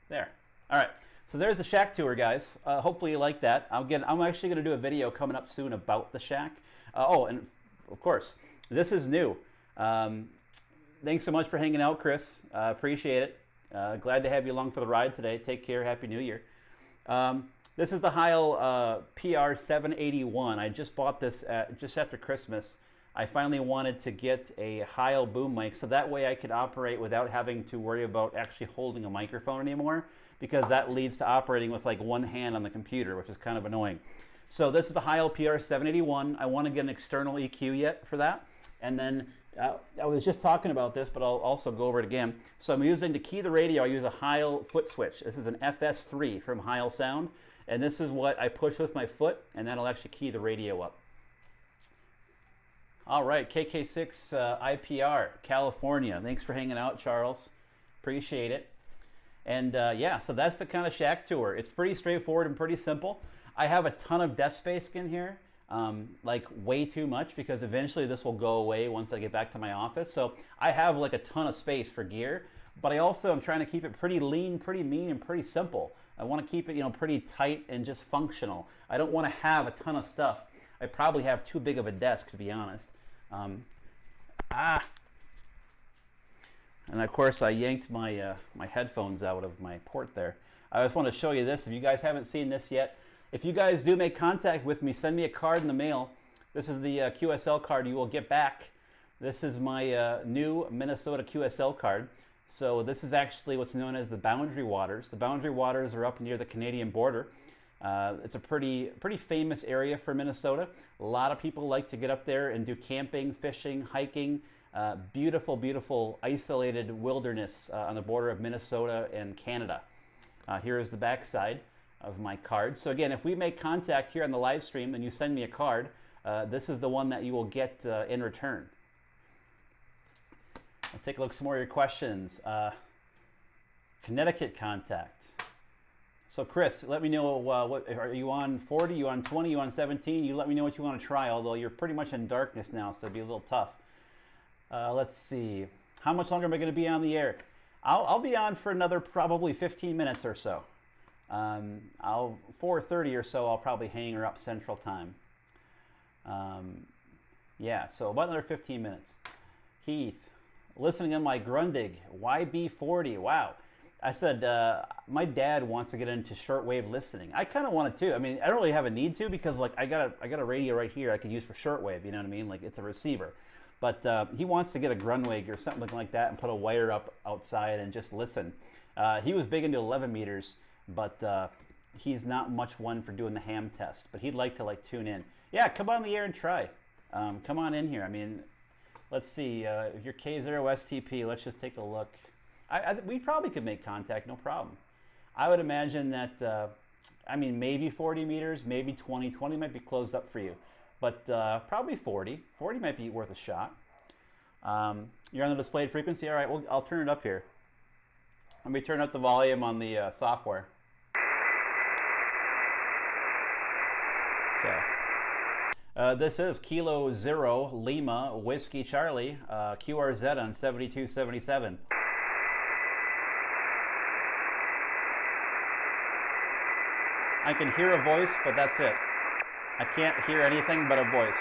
There. All right. So there's the shack tour, guys. Hopefully you like that. I'm actually going to do a video coming up soon about the shack. Oh, and of course, this is new. Thanks so much for hanging out, Chris. Appreciate it. Glad to have you along for the ride today. Take care. Happy New Year. This is the Heil PR781. I just bought this just after Christmas. I finally wanted to get a Heil boom mic so that way I could operate without having to worry about actually holding a microphone anymore, because that leads to operating with like one hand on the computer, which is kind of annoying. So this is a Heil PR781. I want to get an external EQ yet for that. And then I was just talking about this, but I'll also go over it again. So I'm using, to key the radio, I use a Heil foot switch. This is an FS3 from Heil Sound. And this is what I push with my foot, and that'll actually key the radio up. All right, KK6 IPR, California. Thanks for hanging out, Charles. Appreciate it. And yeah, so that's the kind of shack tour. It's pretty straightforward and pretty simple. I have a ton of desk space in here. Like way too much, because eventually this will go away once I get back to my office. So I have like a ton of space for gear, but I also am trying to keep it pretty lean, pretty mean, and pretty simple. I want to keep it, you know, pretty tight and just functional. I don't want to have a ton of stuff. I probably have too big of a desk, to be honest. And of course I yanked my my headphones out of my port there. I just want to show you this. If you guys haven't seen this yet, if you guys do make contact with me, send me a card in the mail. This is the QSL card you will get back. This is my new Minnesota QSL card. So this is actually what's known as the Boundary Waters. The Boundary Waters are up near the Canadian border. It's a pretty famous area for Minnesota. A lot of people like to get up there and do camping, fishing, hiking. Beautiful, beautiful isolated wilderness on the border of Minnesota and Canada. Here is the back side of my card. So again, if we make contact here on the live stream and you send me a card, this is the one that you will get in return. I'll take a look at some more of your questions. Connecticut contact. So Chris, let me know what are you on 40, you on 20, you on 17? You let me know what you want to try, although you're pretty much in darkness now, so it'd be a little tough. Let's see. How much longer am I going to be on the air? I'll be on for another probably 15 minutes or so. 4:30 or so, I'll probably hang her up Central Time. Yeah, so about another 15 minutes. Heath, listening on my Grundig YB40. Wow. I said, my dad wants to get into shortwave listening. I kind of want it too. I mean, I don't really have a need to because like I got a radio right here I could use for shortwave. You know what I mean? Like it's a receiver. But he wants to get a Grundig or something like that and put a wire up outside and just listen. He was big into 11 meters, but he's not much one for doing the ham test. But he'd like to like tune in. Yeah, come on the air and try. Come on in here. I mean, let's see. If you're K0STP, let's just take a look. We probably could make contact, no problem. I would imagine that, I mean, maybe 40 meters, maybe 20. 20 might be closed up for you, but probably 40. 40 might be worth a shot. You're on the displayed frequency? All right, well, I'll turn it up here. Let me turn up the volume on the software. Okay. This is Kilo 0 Lima Whiskey Charlie, QRZ on 7277. I can hear a voice, but that's it. I can't hear anything but a voice.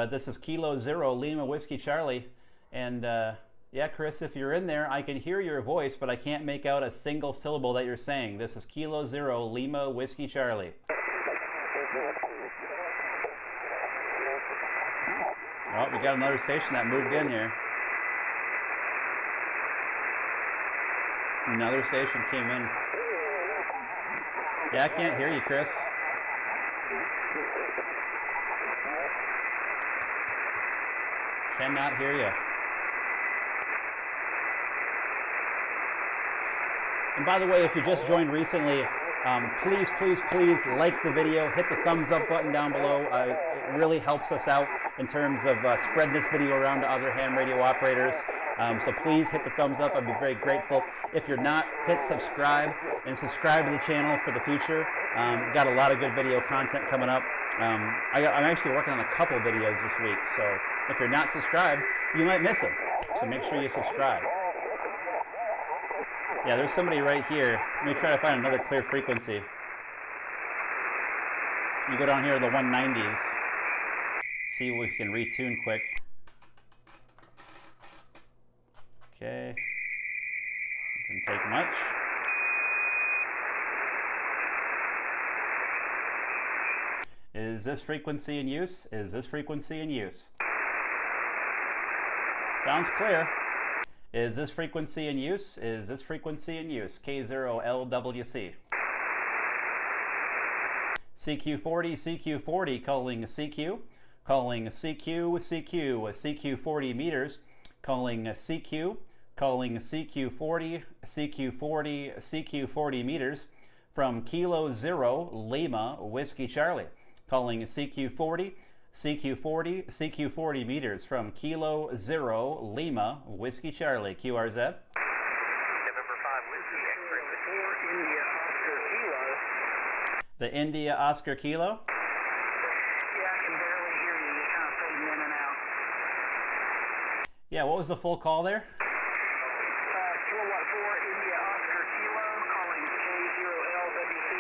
This is Kilo 0 Lima Whiskey Charlie. And yeah, Chris, if you're in there, I can hear your voice, but I can't make out a single syllable that you're saying. This is Kilo 0 Lima Whiskey Charlie. Oh, we got another station that moved in here. Another station came in. Yeah, I can't hear you, Chris. Cannot hear you. And by the way, if you just joined recently, please, please, please like the video. Hit the thumbs up button down below. It really helps us out in terms of spreading this video around to other ham radio operators. So please hit the thumbs up. I'd be very grateful. If you're not, hit subscribe and subscribe to the channel for the future. Got a lot of good video content coming up. I'm actually working on a couple videos this week. So if you're not subscribed, you might miss them. So make sure you subscribe. Yeah, there's somebody right here. Let me try to find another clear frequency. You go down here to the 190s. See if we can retune quick. Okay. Didn't take much. Is this frequency in use? Is this frequency in use? Sounds clear. Is this frequency in use? Is this frequency in use? K0LWC. CQ40, CQ40, calling CQ. Calling CQ, CQ, CQ40 meters. Calling CQ, calling CQ40, CQ40, CQ40 meters from Kilo 0 Lima Whiskey Charlie. Calling CQ40, CQ40, CQ40 meters from Kilo 0 Lima Whiskey Charlie, QRZ. November 5 Whiskey, X-ray 4, India Oscar Kilo. The India Oscar Kilo. Yeah, I can barely hear you. You're kind of fading in and out. Yeah, what was the full call there? Kilowatt 4, India Oscar Kilo, calling K0LWC.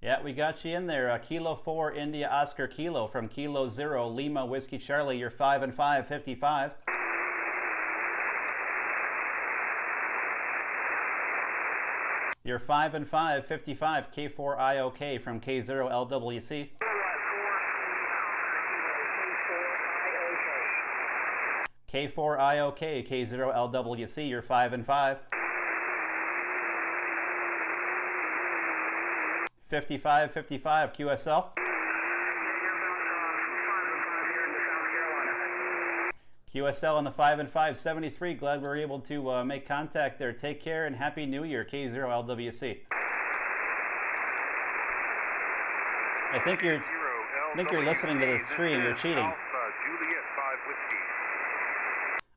Yeah, we got you in there. Kilo 4 India Oscar Kilo from Kilo 0 Lima Whiskey Charlie. You're 5 and 5, 55. You're 5 and 5, 55. K4IOK from K0LWC. K4IOK, K0LWC. You're 5 and 5. 55, 55, QSL. QSL on the 5 and 5, 73. Glad we were able to make contact there. Take care and Happy New Year, K0LWC. I think you're listening to this stream. You're cheating. Juliet 5 Whiskey.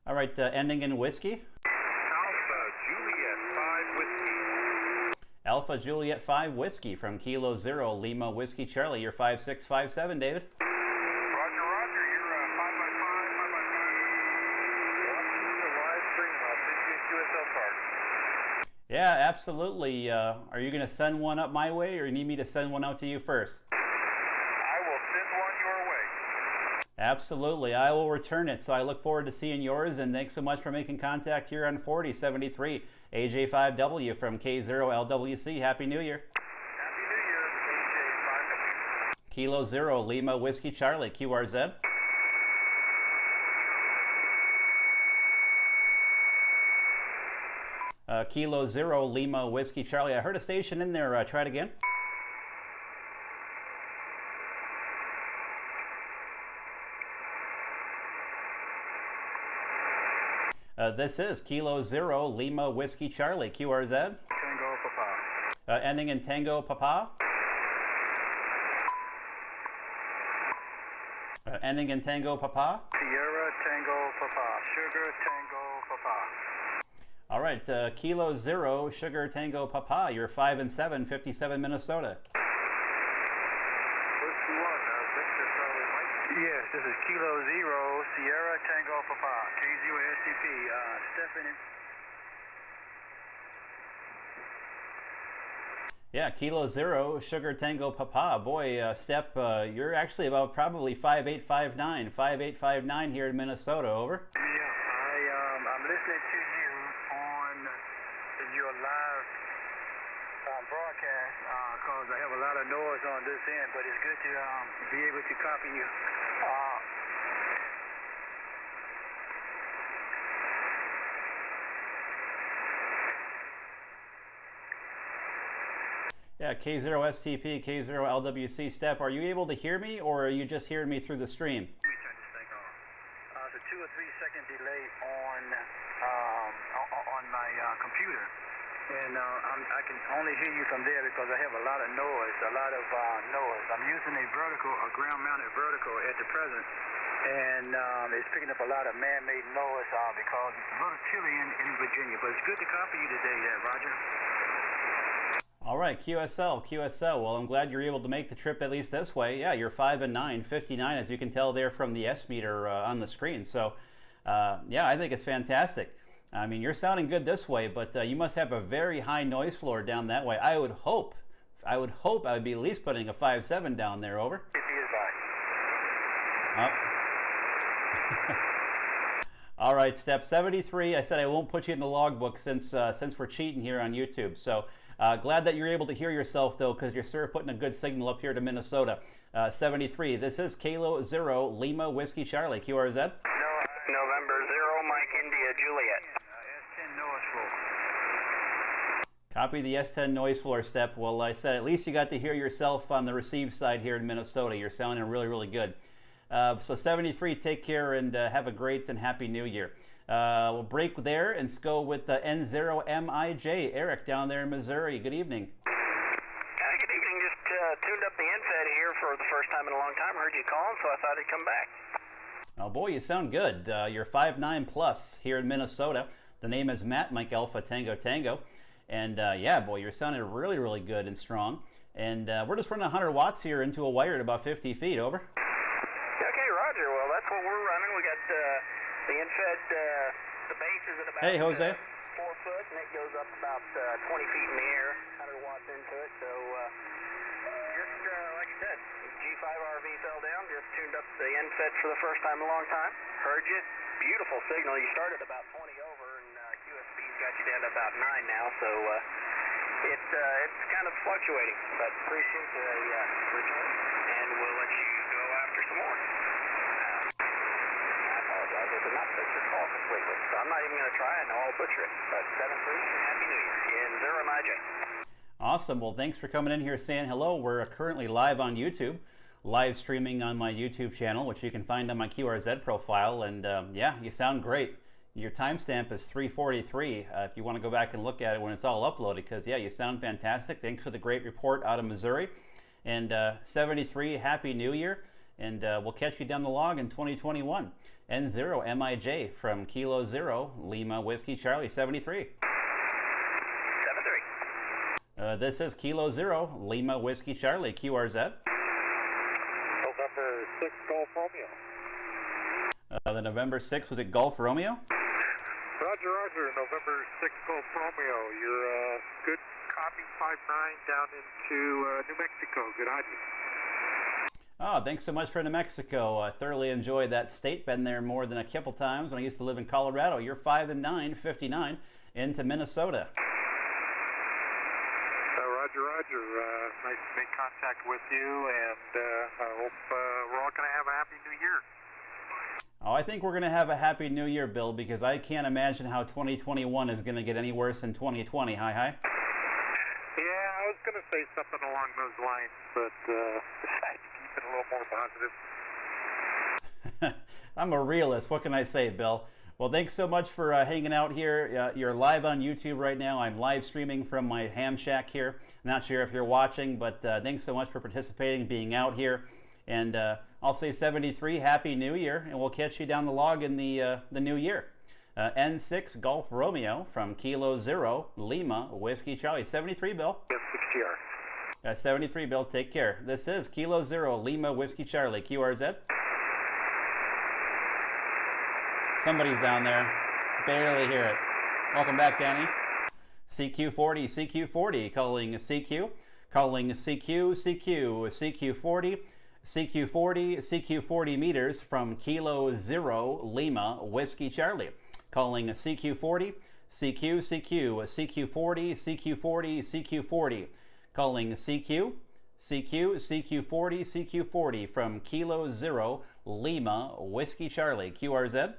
All right, ending in whiskey. Alpha Juliet 5 Whiskey. Alpha Juliet 5 Whiskey from Kilo 0 Lima Whiskey Charlie. You're 5657, David. Roger, roger. You're 5x5, 5x5. Watching the live stream. I'll send you a QSL card. Yeah, absolutely. Are you going to send one up my way, or you need me to send one out to you first? I will send one your way. Absolutely. I will return it. So I look forward to seeing yours, and thanks so much for making contact here on 4073. AJ5W from K0LWC. Happy New Year. Happy New Year, AJ5W. Kilo 0 Lima Whiskey Charlie, QRZ. Kilo 0 Lima Whiskey Charlie. I heard a station in there. Try it again. This is Kilo 0 Lima Whiskey Charlie, QRZ. Tango Papa. Ending in Tango Papa. Ending in Tango Papa. Sierra Tango Papa. Sugar Tango Papa. All right, Kilo 0 Sugar Tango Papa. You're 5 and 7, 57 Minnesota. Yes, this is Kilo 0 Sierra Tango Papa. K0STP. Stephanie. Yeah, Kilo 0 Sugar Tango Papa. Boy, Step, you're actually about probably 5859. 5859 here in Minnesota. Over. Yeah, I'm listening to you on your live broadcast because I have a lot of noise on this end, but it's good to be able to copy you. Yeah, K0STP, K0LWC. Step, are you able to hear me, or are you just hearing me through the stream? Let me turn this thing on. It's a 2 or 3 second delay on my computer, and I can only hear you from there because I have a lot of noise, I'm using a ground-mounted vertical at the present, and it's picking up a lot of man-made noise because it's a little chilly in Virginia, but it's good to copy you today, Roger. All right, QSL. Well, I'm glad you're able to make the trip at least this way. Yeah, you're 5 and 9, 59, as you can tell there from the S meter on the screen. So, yeah, I think it's fantastic. I mean, you're sounding good this way, but you must have a very high noise floor down that way. I would hope I would be at least putting a 5.7 down there. Over. All right, Step 73. I said I won't put you in the logbook since we're cheating here on YouTube. So. Glad that you're able to hear yourself, though, because you're sort of putting a good signal up here to Minnesota. 73. This is Kilo 0 Lima Whiskey Charlie, QRZ. November 0 Mike India Juliet. S10 noise floor. Copy the S10 noise floor, Step. Well, I said at least you got to hear yourself on the receive side here in Minnesota. You're sounding really, really good. So 73, take care and have a great and happy New Year. We'll break there and go with N0MIJ. Eric down there in Missouri. Good evening. Good evening. Just tuned up the NFED here for the first time in a long time. Heard you calling, so I thought I'd come back. Oh boy, you sound good. You're 5'9" plus here in Minnesota. The name is Matt, Mike Alpha Tango Tango. And yeah, boy, you're sounding really, really good and strong. And we're just running 100 watts here into a wire at about 50 feet. Over. Okay, Roger. Well, that's what we're running. We got the NFED, the base is at about hey, Jose. 4 foot, and it goes up about 20 feet in the air, 100 watts into it. So just like I said, G5 RV fell down, just tuned up the NFED for the first time in a long time. Heard you. Beautiful signal. You started about 20 over, and QSB's got you down to about 9 now, so it's kind of fluctuating, but appreciate the return, and we'll let you go after some more. I did not fix your call completely, so I'm not even going to try it. No, I'll butcher it. But 7-3, Happy New Year in 0MIJ. Awesome. Well, thanks for coming in here saying hello. We're currently live on YouTube, live streaming on my YouTube channel, which you can find on my QRZ profile. And yeah, you sound great. Your timestamp is 3:43. If you want to go back and look at it when it's all uploaded, because yeah, you sound fantastic. Thanks for the great report out of Missouri. And 73, Happy New Year. And we'll catch you down the log in 2021. N0MIJ from Kilo 0 Lima Whiskey Charlie 73. 7-3. This is Kilo 0, Lima Whiskey Charlie, QRZ. November 6, Golf Romeo. The November 6th, was it Golf Romeo? Roger, Roger, November 6, Golf Romeo. You're good copy 5-9 down into New Mexico. Good on you. Oh, thanks so much for New Mexico. I thoroughly enjoyed that state. Been there more than a couple times when I used to live in Colorado. You're 5-9, 59 into Minnesota. Roger, Roger. Nice to make contact with you, and I hope we're all going to have a happy new year. Oh, I think we're going to have a happy new year, Bill, because I can't imagine how 2021 is going to get any worse than 2020. Hi, hi. Yeah, I was going to say something along those lines, but decided to keep it a little more positive. I'm a realist. What can I say, Bill? Well, thanks so much for hanging out here. You're live on YouTube right now. I'm live streaming from my ham shack here. Not sure if you're watching, but thanks so much for participating, being out here. And I'll say 73, Happy New Year, and we'll catch you down the log in the new year. N6 Golf Romeo from Kilo 0, Lima Whiskey Charlie. 73, Bill. Yes, 6TR. 73, Bill. Take care. This is Kilo 0, Lima Whiskey Charlie, QRZ. Somebody's down there. Barely hear it. Welcome back, Danny. CQ40, CQ40, calling CQ. Calling CQ, CQ, CQ40, CQ40, CQ40 meters from Kilo 0, Lima Whiskey Charlie. Calling CQ40, CQ, CQ, CQ40, CQ40, CQ40. Calling CQ, CQ, CQ40, CQ40 from Kilo 0, Lima Whiskey Charlie, QRZ.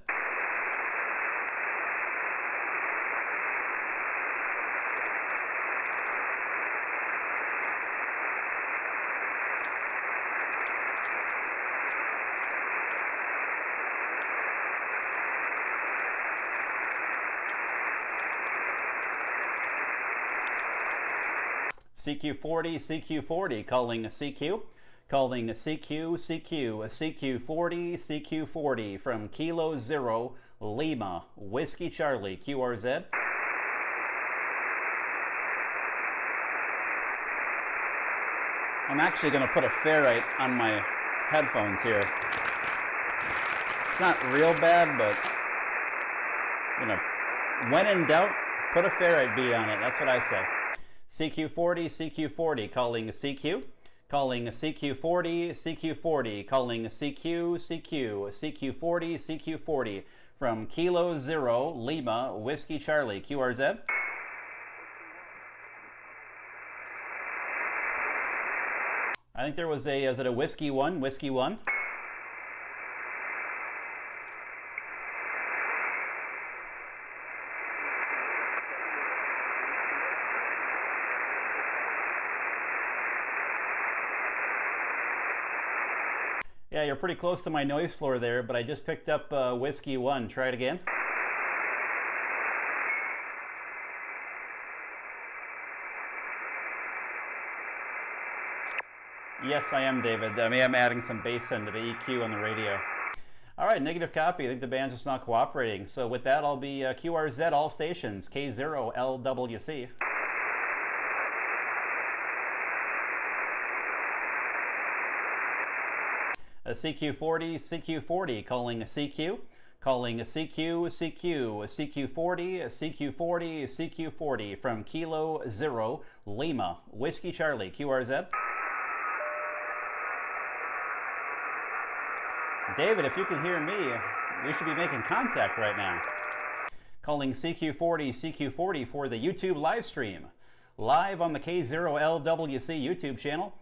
CQ40, CQ40, calling CQ. Calling CQ, CQ, CQ40, CQ40 from Kilo 0, Lima Whiskey Charlie, QRZ. I'm actually going to put a ferrite on my headphones here. It's not real bad, but, you know, when in doubt, put a ferrite bee on it. That's what I say. CQ40, CQ40, calling CQ. Calling CQ40, CQ40, calling CQ, CQ, CQ40, CQ40 from Kilo 0, Lima Whiskey Charlie, QRZ. I think there was a, is it a Whiskey 1? Whiskey 1? Yeah, you're pretty close to my noise floor there, but I just picked up Whiskey 1. Try it again. Yes, I am, David. I am adding some bass into the EQ on the radio. All right, negative copy. I think the band's just not cooperating. So with that, I'll be QRZ all stations, K0LWC. CQ40, CQ40, calling CQ. Calling CQ, CQ, CQ40, CQ40, CQ40 from Kilo 0, Lima Whiskey Charlie, QRZ. David, if you can hear me, we should be making contact right now. Calling CQ40, CQ40 for the YouTube live stream. Live on the K0LWC YouTube channel.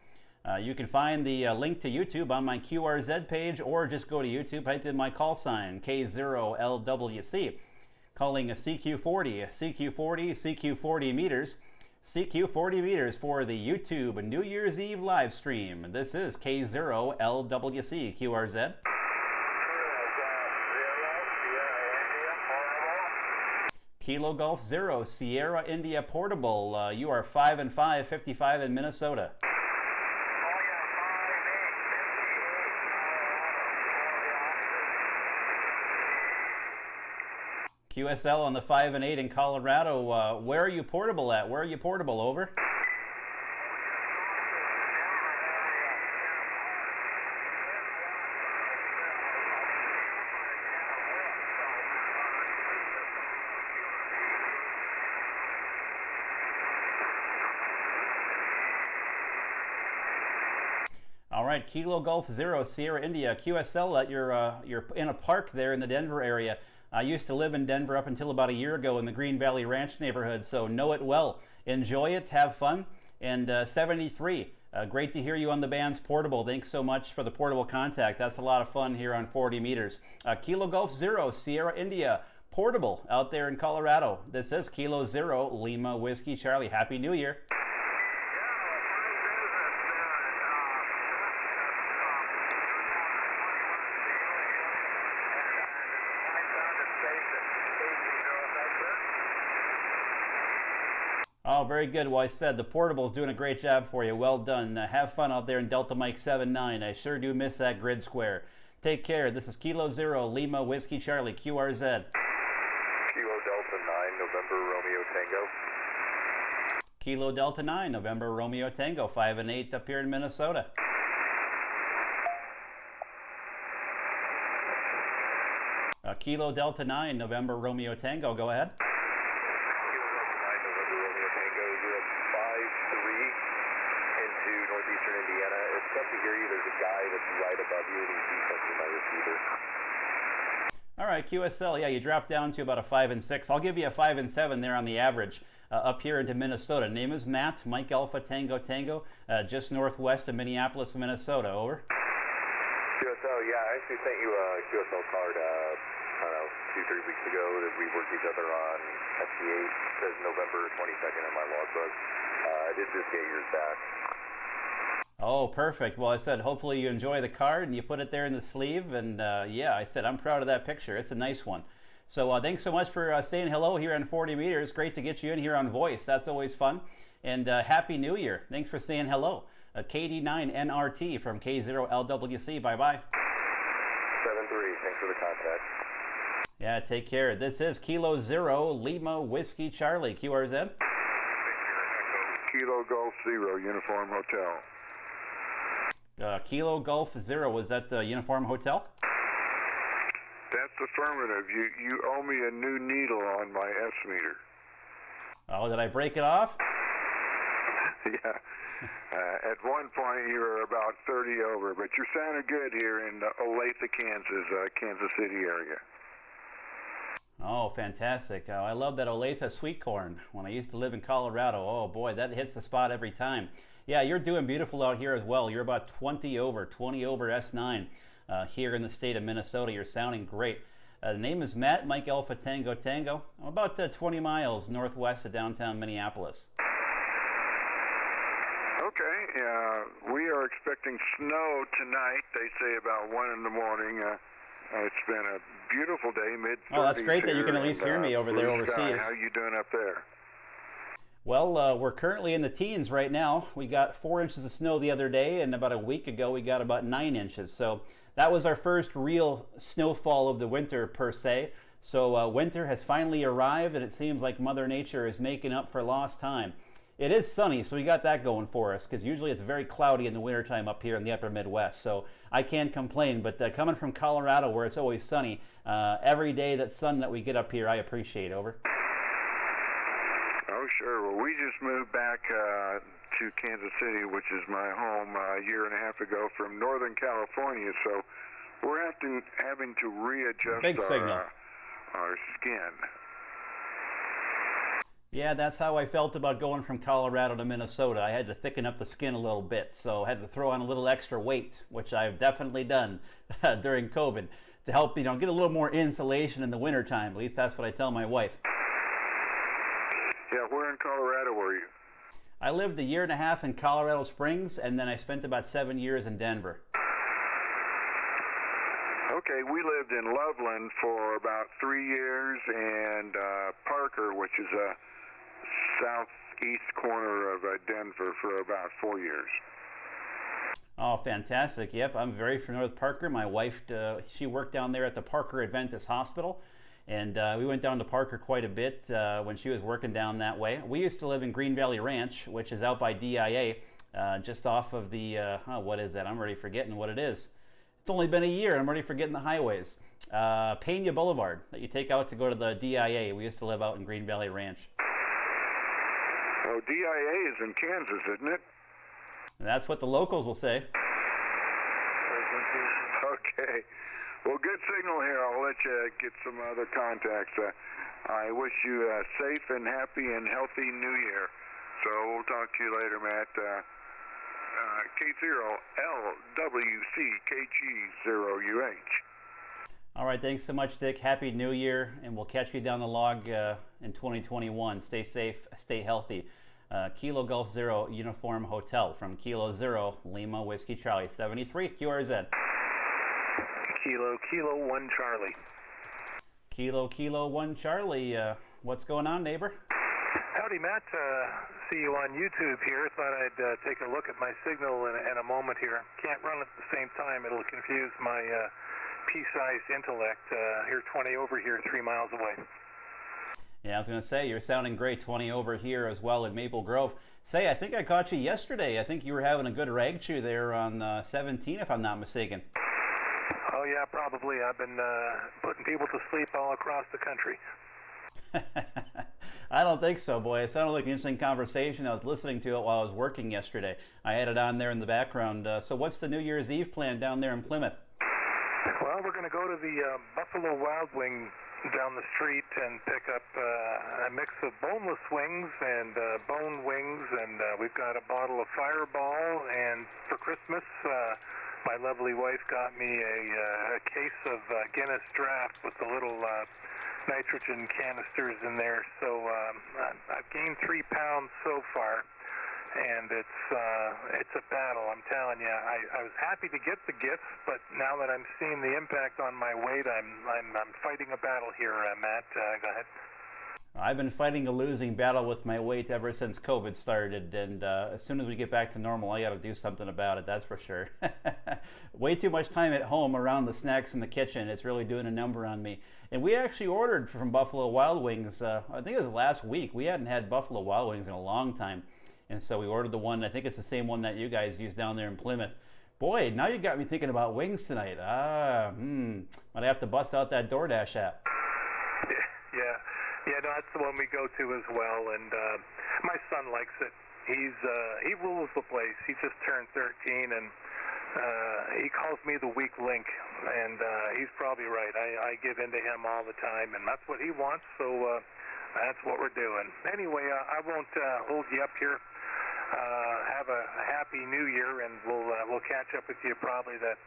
You can find the link to YouTube on my QRZ page, or just go to YouTube, type in my call sign, K0LWC. Calling a CQ40, CQ40, CQ40 meters. CQ40 meters for the YouTube New Year's Eve live stream. This is K0LWC, QRZ. Kilo Golf 0, Sierra India Portable. You are 5-5, 55 in Minnesota. QSL on the 5 and 8 in Colorado. Where are you portable at? Where are you portable? Over. All right, Kilo Golf 0, Sierra India, QSL. You're in a park there in the Denver area. I used to live in Denver up until about a year ago in the Green Valley Ranch neighborhood, so know it well. Enjoy it, have fun. And 73, great to hear you on the band's portable. Thanks so much for the portable contact. That's a lot of fun here on 40 meters. Kilo Golf 0, Sierra India, portable out there in Colorado. This is Kilo 0, Lima Whiskey Charlie. Happy New Year. Oh, very good. Well, I said the portable is doing a great job for you. Well done. Have fun out there in Delta Mike 79. I sure do miss that grid square. Take care. This is Kilo 0, Lima Whiskey Charlie, QRZ. Kilo Delta 9, November Romeo Tango. Kilo Delta 9, November Romeo Tango, 5 and 8 up here in Minnesota. Kilo Delta 9, November Romeo Tango, go ahead. All right, QSL, yeah, you dropped down to about a 5 and 6. I'll give you a 5 and 7 there on the average up here into Minnesota. Name is Matt, Mike Alpha Tango Tango, just northwest of Minneapolis, Minnesota. Over. QSL, yeah, I actually sent you a QSL card, I don't know, 2-3 weeks ago that we worked each other on FT8. It says November 22nd in my logbook. I did just get yours back. Oh, perfect. Well, I said hopefully you enjoy the card and you put it there in the sleeve. And yeah, I said I'm proud of that picture. It's a nice one. So thanks so much for saying hello here on 40 meters. Great to get you in here on voice. That's always fun. And Happy New Year. Thanks for saying hello. KD9NRT from K0LWC. Bye-bye. 7-3. Thanks for the contact. Yeah, take care. This is Kilo 0, Lima Whiskey Charlie, QRZ. Kilo Golf 0, Uniform Hotel. Kilo Golf 0, was that Uniform Hotel? That's affirmative. You owe me a new needle on my S meter. Oh, did I break it off? Yeah. At one point you were about 30 over, but you're sounding good here in Olathe, Kansas, Kansas City area. Oh, fantastic. I love that Olathe sweet corn. When I used to live in Colorado, oh boy, that hits the spot every time. Yeah, you're doing beautiful out here as well. You're about 20 over S9 here in the state of Minnesota. You're sounding great. The name is Matt, Mike Alpha Tango Tango. I'm about 20 miles northwest of downtown Minneapolis. Okay, we are expecting snow tonight. They say about 1 in the morning. It's been a beautiful day, mid-30s. Oh, that's great that you can at least hear me over there overseas. How you doing up there? Well, we're currently in the teens right now. We got 4 inches of snow the other day, and about a week ago we got about 9 inches. So that was our first real snowfall of the winter per se. So winter has finally arrived, and it seems like Mother Nature is making up for lost time. It is sunny, so we got that going for us, because usually it's very cloudy in the wintertime up here in the upper Midwest. So I can't complain, but coming from Colorado where it's always sunny, every day that sun that we get up here, I appreciate. Over. Oh, sure. Well, we just moved back to Kansas City, which is my home, a year and a half ago from Northern California. So we're having to readjust our skin. Yeah, that's how I felt about going from Colorado to Minnesota. I had to thicken up the skin a little bit, so I had to throw on a little extra weight, which I've definitely done during COVID to help, get a little more insulation in the wintertime. At least that's what I tell my wife. Yeah, where in Colorado were you? I lived a year and a half in Colorado Springs, and then I spent about 7 years in Denver. Okay, we lived in Loveland for about 3 years, and Parker, which is a southeast corner of Denver, for about 4 years. Oh, fantastic. Yep, I'm very familiar with Parker. My wife, she worked down there at the Parker Adventist Hospital, and we went down to Parker quite a bit when she was working down that way. We used to live in Green Valley Ranch, which is out by DIA, just off of the, what is that? I'm already forgetting what it is. It's only been a year, I'm already forgetting the highways. Pena Boulevard that you take out to go to the DIA. We used to live out in Green Valley Ranch. Oh, DIA is in Kansas, isn't it? And that's what the locals will say. Okay. Well, good signal here. I'll let you get some other contacts. I wish you a safe and happy and healthy New Year. So we'll talk to you later, Matt. K0LWC, KG0UH. All right, thanks so much, Dick. Happy New Year, and we'll catch you down the log in 2021. Stay safe, stay healthy. Kilo Golf Zero Uniform Hotel from Kilo Zero Lima Whiskey Charlie 73 QRZ. Kilo 1 Charlie. Kilo 1 Charlie. What's going on, neighbor? Howdy, Matt. See you on YouTube here. Thought I'd take a look at my signal in a moment here. Can't run at the same time. It'll confuse my pea-sized intellect. Here 20 over here, 3 miles away. Yeah, I was going to say, you're sounding great. 20 over here as well in Maple Grove. Say, I think I caught you yesterday. I think you were having a good rag chew there on 17, if I'm not mistaken. Oh, yeah, probably. I've been putting people to sleep all across the country. I don't think so, boy. It sounded like an interesting conversation. I was listening to it while I was working yesterday. I had it on there in the background. So what's the New Year's Eve plan down there in Plymouth? Well, we're going to go to the Buffalo Wild Wing down the street and pick up a mix of boneless wings and bone wings, and we've got a bottle of Fireball, and for Christmas my lovely wife got me a case of Guinness Draft with the little nitrogen canisters in there. So I've gained 3 pounds so far, and it's a battle. I'm telling you. I was happy to get the gifts, but now that I'm seeing the impact on my weight, I'm fighting a battle here, Matt. Go ahead. I've been fighting a losing battle with my weight ever since COVID started, and as soon as we get back to normal, I got to do something about it, that's for sure. Way too much time at home around the snacks in the kitchen. It's really doing a number on me. And we actually ordered from Buffalo Wild Wings, I think it was last week. We hadn't had Buffalo Wild Wings in a long time, and so we ordered the one, I think it's the same one that you guys use down there in Plymouth. Boy, now you got me thinking about wings tonight. Might have to bust out that DoorDash app. Yeah, no, that's the one we go to as well, and my son likes it. He rules the place. He just turned 13, and he calls me the weak link, and he's probably right. I give in to him all the time, and that's what he wants, so that's what we're doing. Anyway, I won't hold you up here. Have a happy New Year, and we'll catch up with you probably the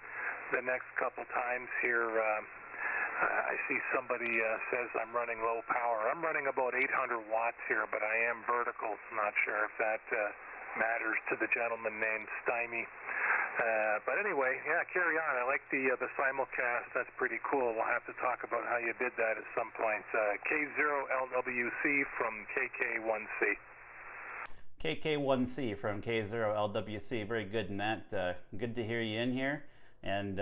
next couple times here. I see somebody says I'm running low power. I'm running about 800 watts here, but I am vertical. Not sure if that matters to the gentleman named Stymie. But anyway, yeah, carry on. I like the simulcast. That's pretty cool. We'll have to talk about how you did that at some point. K0LWC from KK1C. KK1C from K0LWC. Very good, Matt. Good to hear you in here. And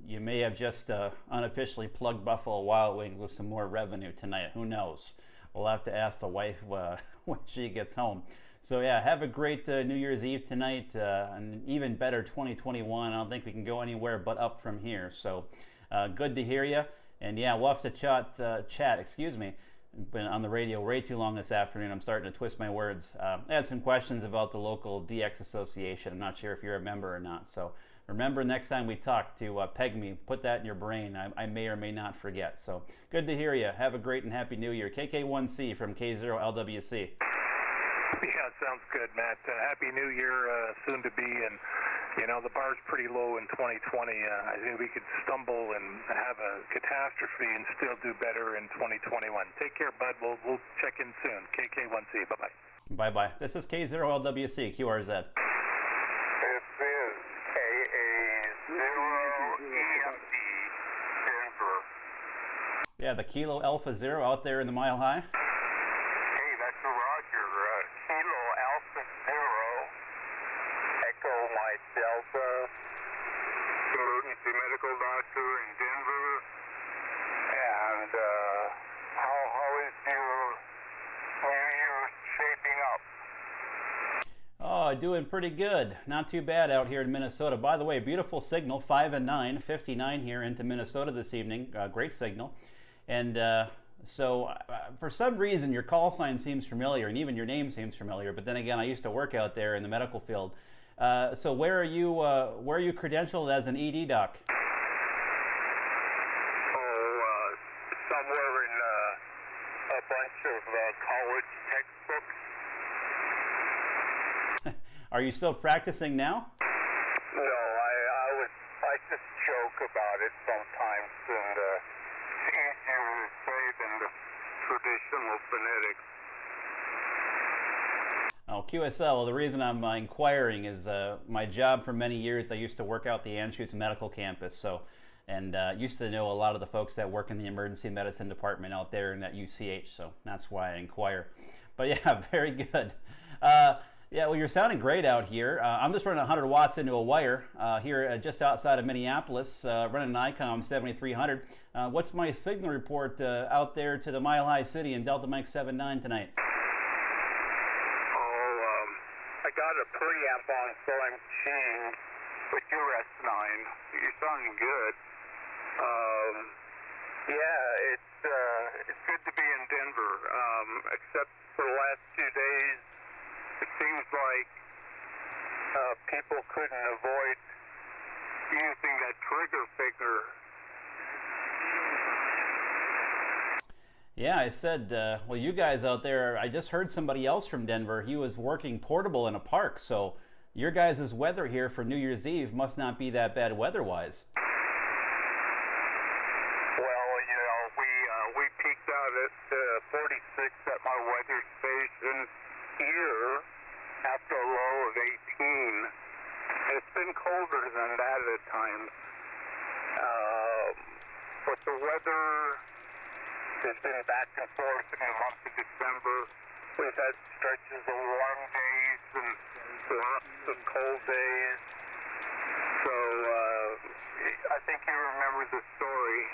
you may have just unofficially plugged Buffalo Wild Wings with some more revenue tonight. Who knows? We'll have to ask the wife when she gets home. So yeah, have a great New Year's Eve tonight, and even better 2021. I don't think we can go anywhere but up from here. So good to hear you. And yeah, we'll have to chat. Excuse me. Been on the radio way too long this afternoon. I'm starting to twist my words. I had some questions about the local DX Association. I'm not sure if you're a member or not. So remember next time we talk to peg me, put that in your brain. I may or may not forget. So good to hear you. Have a great and happy New Year. KK1C from K0LWC. Yeah, sounds good, Matt. Happy New Year, soon to be. And, you know, the bar's pretty low in 2020. I think we could stumble and have a catastrophe and still do better in 2021. Take care, bud. We'll check in soon. KK1C. Bye-bye. Bye-bye. This is K0LWC, QRZ. This is KA0EMD, Denver. Yeah, the Kilo Alpha Zero out there in the Mile High. Hey, that's Roger. Kilo Alpha Zero, Echo Mike Delta, emergency medical doctor in Denver. And how is your New Year shaping up? Oh, doing pretty good. Not too bad out here in Minnesota. By the way, beautiful signal, 5 and 9, 59 here into Minnesota this evening. Great signal. And so for some reason, your call sign seems familiar, and even your name seems familiar. But then again, I used to work out there in the medical field. So where are you credentialed as an ED doc? Somewhere in a bunch of college textbooks. Are you still practicing now? No, I just joke about it sometimes, and it's easier to say than the traditional phonetics. Oh, QSL, well, the reason I'm inquiring is my job for many years, I used to work out the Anschutz Medical Campus, and used to know a lot of the folks that work in the emergency medicine department out there in that UCH, so that's why I inquire. But yeah, very good. Yeah, well, you're sounding great out here. I'm just running 100 watts into a wire here just outside of Minneapolis, running an ICOM 7300. What's my signal report out there to the Mile High City in Delta Mike 79 tonight? I got a preamp on, so I'm tuned, but you're S9. You're sounding good. Yeah, it's good to be in Denver, except for the last 2 days. It seems like people couldn't avoid using that trigger finger. Yeah, I said, well, you guys out there, I just heard somebody else from Denver. He was working portable in a park, so your guys' weather here for New Year's Eve must not be that bad weather-wise. Well, you know, we peaked out at 46 at my weather station here after a low of 18. It's been colder than that at times. But the weather has been back and forth in the month of December. We've had stretches of warm days and lots of cold days. So I think you remember the story.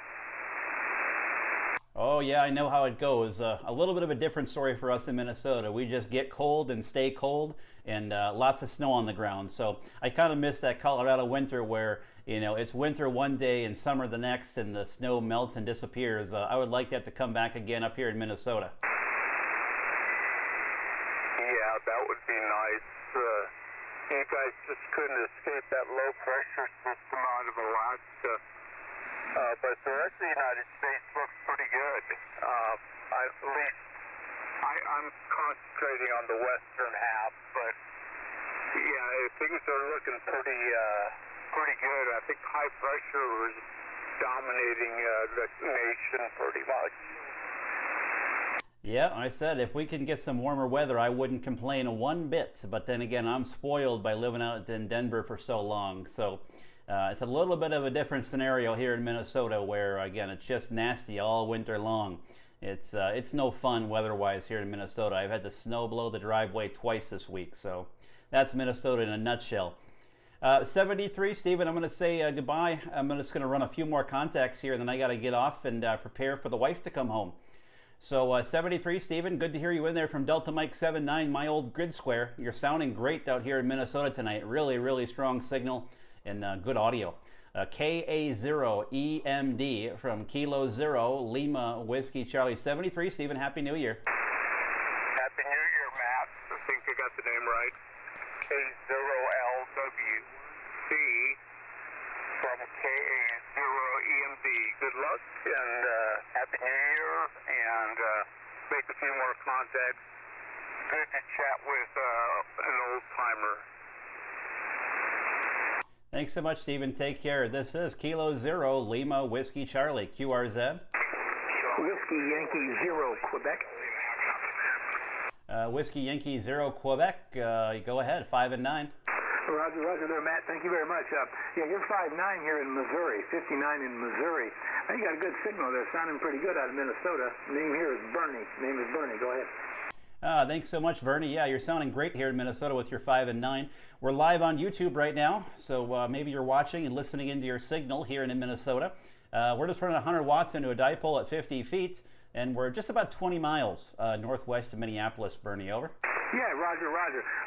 Oh yeah, I know how it goes. A little bit of a different story for us in Minnesota. We just get cold and stay cold, and lots of snow on the ground. So I kind of miss that Colorado winter where, you know, it's winter one day and summer the next, and the snow melts and disappears. I would like that to come back again up here in Minnesota. Yeah, that would be nice. You guys just couldn't escape that low pressure system out of Alaska. But the rest of the United States looks pretty good. I'm concentrating on the western half, but yeah, things are looking pretty good. I think high pressure was dominating the nation pretty much. Yeah, I said if we can get some warmer weather, I wouldn't complain one bit. But then again, I'm spoiled by living out in Denver for so long. So it's a little bit of a different scenario here in Minnesota where, again, it's just nasty all winter long. It's no fun weather-wise here in Minnesota. I've had the snow blow the driveway twice this week. So that's Minnesota in a nutshell. 73, Stephen, I'm going to say goodbye. I'm just going to run a few more contacts here, and then I got to get off and prepare for the wife to come home. So 73, Stephen, good to hear you in there from Delta Mike 79, my old grid square. You're sounding great out here in Minnesota tonight. Really, really strong signal and good audio. K0LWC from Kilo Zero, Lima, Whiskey, Charlie. 73, Stephen, Happy New Year. Happy New Year, Matt. I think I got the name right. K0LWC from K0EMD. Good luck and Happy New Year, and make a few more contacts. Good to chat with an old timer. Thanks so much, Stephen. Take care. This is Kilo Zero, Lima, Whiskey, Charlie, QRZ. Whiskey Yankee Zero, Quebec. Whiskey Yankee Zero, Quebec. Go ahead, 5 and 9. Roger there, Matt. Thank you very much. Yeah, you're 5'9" here in Missouri, 59 in Missouri. You got a good signal there, sounding pretty good out of Minnesota. Name here is Bernie. Name is Bernie. Go ahead. Thanks so much, Bernie. Yeah, you're sounding great here in Minnesota with your 5 and 9. We're live on YouTube right now, so maybe you're watching and listening into your signal here in Minnesota. We're just running 100 watts into a dipole at 50 feet, and we're just about 20 miles northwest of Minneapolis, Bernie. Over. Yeah, Roger.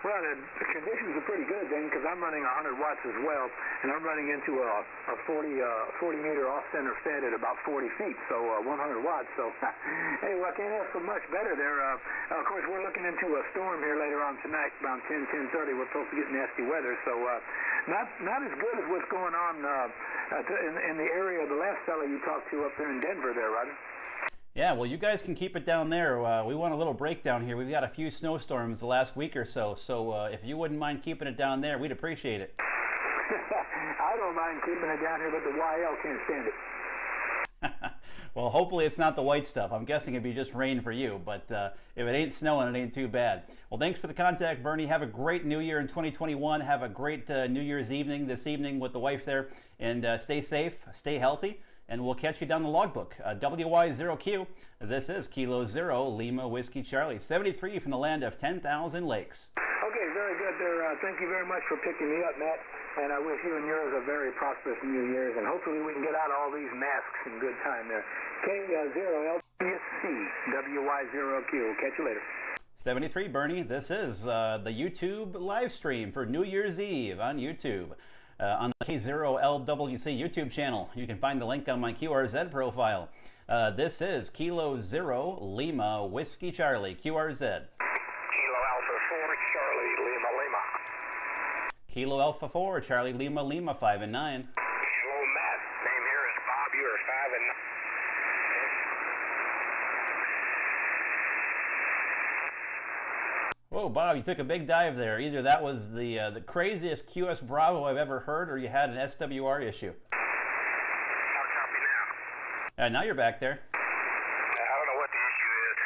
Well, the conditions are pretty good then, because I'm running 100 watts as well, and I'm running into a 40 meter off-center fed at about 40 feet, so 100 watts. So, hey, well, I can't ask for much better there. Of course, we're looking into a storm here later on tonight, around 10:30. We're supposed to get nasty weather, so not as good as what's going on in the area of the last fella you talked to up there in Denver there, Roger. Yeah, well, you guys can keep it down there. We want a little breakdown here. We've got a few snowstorms the last week or so, so if you wouldn't mind keeping it down there, we'd appreciate it. I don't mind keeping it down here, but the YL can't stand it. Well, hopefully it's not the white stuff. I'm guessing it'd be just rain for you, but if it ain't snowing, it ain't too bad. Well, thanks for the contact, Bernie. Have a great New Year in 2021. Have a great New Year's evening this evening with the wife there, and stay safe, stay healthy. And we'll catch you down the logbook. WY0Q, this is Kilo Zero, Lima Whiskey Charlie, 73 from the land of 10,000 lakes. Okay, very good there. Thank you very much for picking me up, Matt. And I wish you and yours a very prosperous New Year's. And hopefully we can get out all these masks in good time there. K0LWC, WY0Q. Catch you later. 73, Bernie. This is the YouTube live stream for New Year's Eve on YouTube. On the K0LWC YouTube channel. You can find the link on my QRZ profile. This is Kilo Zero Lima Whiskey Charlie, QRZ. Kilo Alpha 4, Charlie Lima Lima. Kilo Alpha 4, Charlie Lima Lima, 5 and 9. Hello, Matt. Name here is Bob. You are 5 and 9. Whoa, Bob, you took a big dive there. Either that was the craziest QS Bravo I've ever heard, or you had an SWR issue. I'll copy now. Now you're back there. I don't know what the issue is.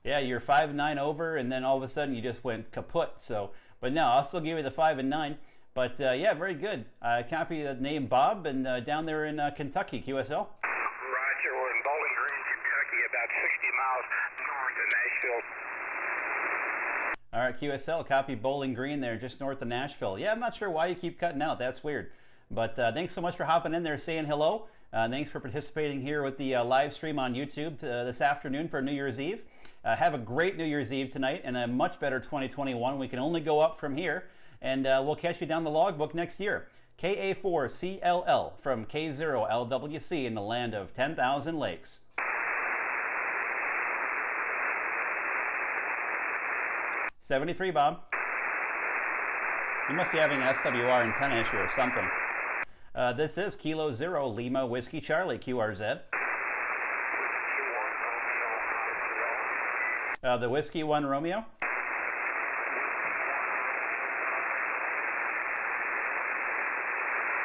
Yeah, you're 5 and 9 over, and then all of a sudden you just went kaput. So, but no, I'll still give you the 5 and 9. But yeah, very good. Copy the name Bob, and down there in Kentucky, QSL. Roger, we're in Bowling Green, Kentucky, about 60 miles north of Nashville. All right, QSL, copy Bowling Green there, just north of Nashville. Yeah, I'm not sure why you keep cutting out. That's weird. But thanks so much for hopping in there, saying hello. Thanks for participating here with the live stream on YouTube this afternoon for New Year's Eve. Have a great New Year's Eve tonight and a much better 2021. We can only go up from here. And we'll catch you down the logbook next year. KA4CLL from K0LWC in the land of 10,000 lakes. 73, Bob. You must be having an SWR antenna issue or something. This is Kilo Zero Lima Whiskey Charlie, QRZ. The Whiskey 1 Romeo.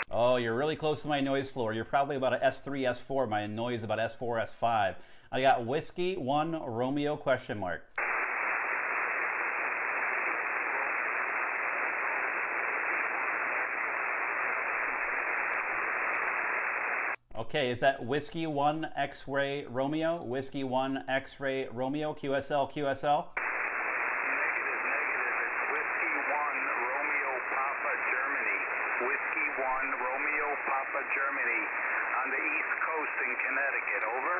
Oh, you're really close to my noise floor. You're probably about an S3, S4. My noise about S4, S5. I got Whiskey 1 Romeo question mark. Okay, is that Whiskey 1 X-Ray Romeo? Whiskey 1 X-Ray Romeo, QSL, QSL? Negative. It's Whiskey 1 Romeo Papa Germany. Whiskey 1 Romeo Papa Germany on the East Coast in Connecticut. Over.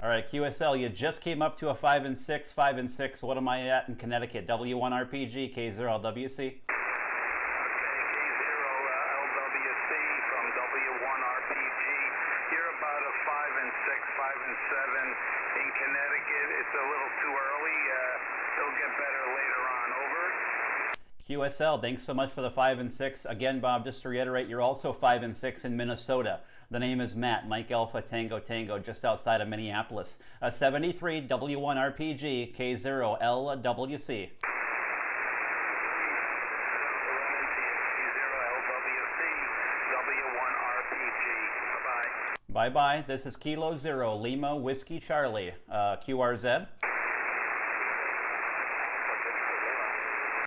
All right, QSL, you just came up to a 5 and 6, 5 and 6. What am I at in Connecticut? W1RPG, K0LWC? In Connecticut, it's a little too early. It'll get better later on. Over. QSL, thanks so much for the 5 and 6. Again, Bob, just to reiterate, you're also 5 and 6 in Minnesota. The name is Matt, Mike Alpha Tango Tango, just outside of Minneapolis. 73 W1RPG K0LWC. Bye-bye. This is Kilo Zero Lima Whiskey Charlie, QRZ.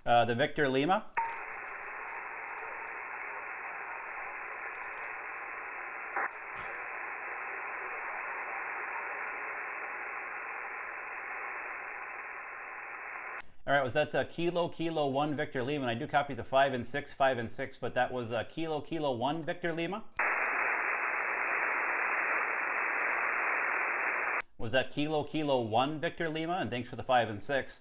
The Victor Lima. All right, was that Kilo 1 Victor Lima? And I do copy the 5 and 6, 5 and 6, but that was Kilo 1 Victor Lima? Was that Kilo 1 Victor Lima? And thanks for the 5 and 6.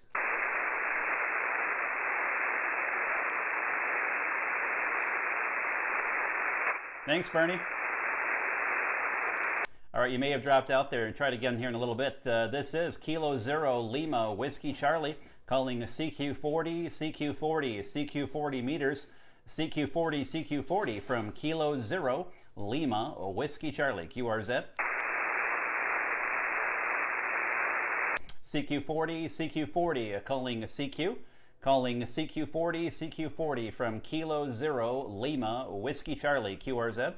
Thanks, Bernie. All right, you may have dropped out there and tried again here in a little bit. This is Kilo Zero Lima Whiskey Charlie calling CQ40, CQ40, CQ40 meters, CQ40, CQ40 from Kilo Zero Lima Whiskey Charlie, QRZ. CQ40, CQ40 calling CQ. Calling CQ40, CQ40 from Kilo Zero Lima Whiskey Charlie, QRZ.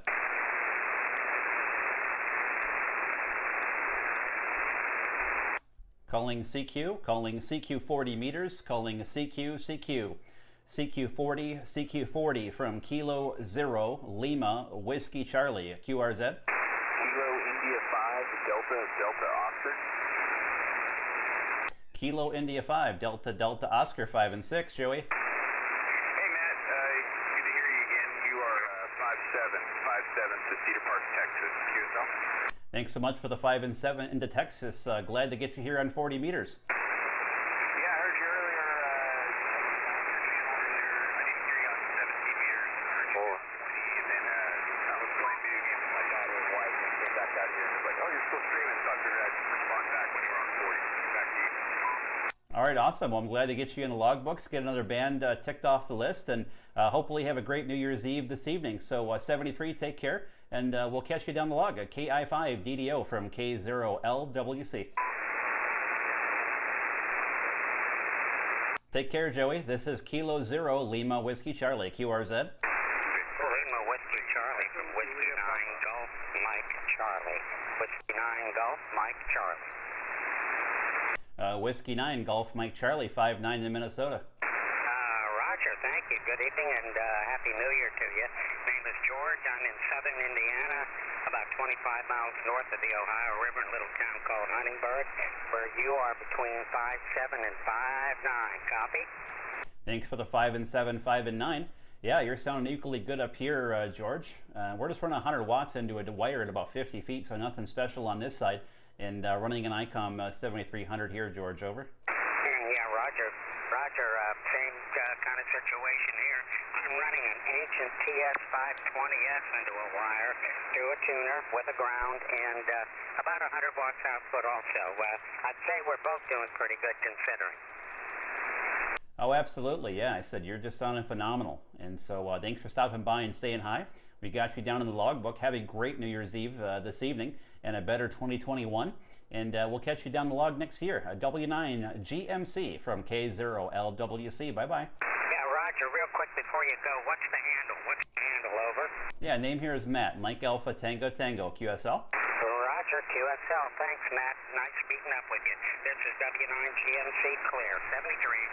Calling CQ, calling CQ40 meters, calling CQ. CQ40, CQ40 from Kilo Zero Lima Whiskey Charlie, QRZ. Kilo India 5, Delta Oscar. Kilo India 5, Delta Oscar 5 and 6, Joey. Hey Matt, good to hear you again. You are 57 to Cedar Park, Texas, QSL. Thanks so much for the 5 and 7 into Texas. Glad to get you here on 40 meters. Yeah, I heard you earlier. I didn't hear you on 17 meters. And then I was playing video games with my daughter and wife and came back out here and was like, oh, you're still streaming, so I figured I'd respond back when you were on 40. Back to you. All right, awesome. Well, I'm glad to get you in the logbooks, get another band ticked off the list, and hopefully have a great New Year's Eve this evening. So 73, take care, and we'll catch you down the log. KI5 DDO from K0LWC. Take care, Joey. This is Kilo Zero Lima Whiskey Charlie, QRZ. Lima Whiskey Charlie from Whiskey 9 Golf Mike Charlie. Whiskey 9 Golf Mike Charlie. Whiskey 9 Golf Mike Charlie, 5'9" in Minnesota. Roger, thank you. Good evening and Happy New Year to you. Name is George. I'm in southern Indiana, about 25 miles north of the Ohio River in a little town called Huntingburg, where you are between 5'7" and 5'9". Copy? Thanks for the 5 and 7, 5 and 9. Yeah, you're sounding equally good up here, George. We're just running 100 watts into a wire at about 50 feet, so nothing special on this side. And running an ICOM 7300 here, George, over. Yeah, Roger. Same kind of situation here. I'm running an ancient TS520S into a wire through a tuner with a ground and about 100 watts output also. I'd say we're both doing pretty good considering. Oh, absolutely. Yeah, I said you're just sounding phenomenal. And so thanks for stopping by and saying hi. We got you down in the logbook. Have a great New Year's Eve this evening and a better 2021. And we'll catch you down the log next year. A W9 GMC from K0LWC. Bye-bye. Yeah, Roger, real quick before you go, what's the handle? Over? Yeah, name here is Matt. Mike Alpha Tango Tango, QSL. Roger, QSL. Thanks, Matt. Nice meeting up with you. This is W9 GMC clear. 73.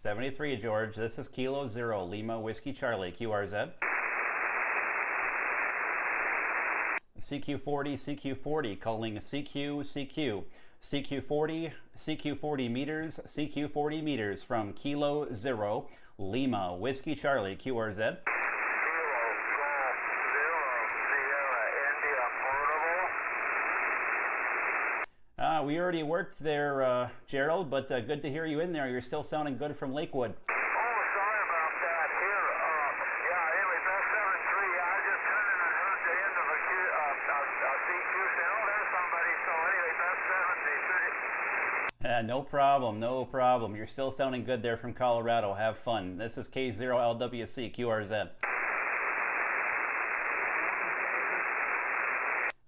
73, George. This is Kilo Zero Lima Whiskey Charlie, QRZ. CQ40, CQ40, calling CQ. CQ40 meters, CQ40 meters from Kilo Zero Lima Whiskey Charlie, QRZ. We already worked there, Gerald, but good to hear you in there. You're still sounding good from Lakewood. No problem. You're still sounding good there from Colorado. Have fun. This is K0LWC, QRZ.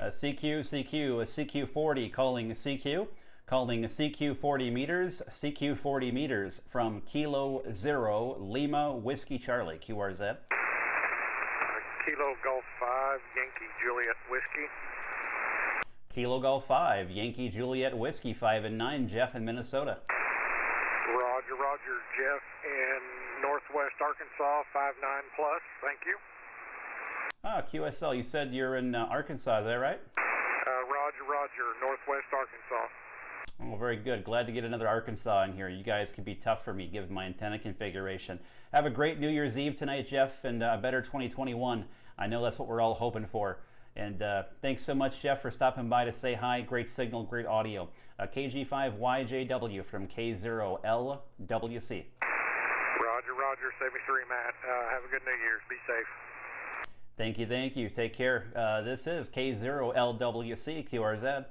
CQ40 calling CQ40 meters, CQ40 meters from Kilo Zero Lima Whiskey Charlie, QRZ. Kilo Golf 5 Yankee Juliet Whiskey. Kilo Golf 5 Yankee Juliet Whiskey 5 and 9, Jeff in Minnesota. Roger, Jeff in Northwest Arkansas, 5'9 plus. Thank you. QSL, you said you're in Arkansas, is that right? Roger, Northwest Arkansas. Oh, very good. Glad to get another Arkansas in here. You guys can be tough for me given my antenna configuration. Have a great New Year's Eve tonight, Jeff, and a better 2021. I know that's what we're all hoping for. And thanks so much, Jeff, for stopping by to say hi. Great signal, great audio. KG5YJW from K0LWC. Roger, 73, Matt. Have a good New Year's. Be safe. Thank you, thank you. Take care. This is K0LWC, QRZ.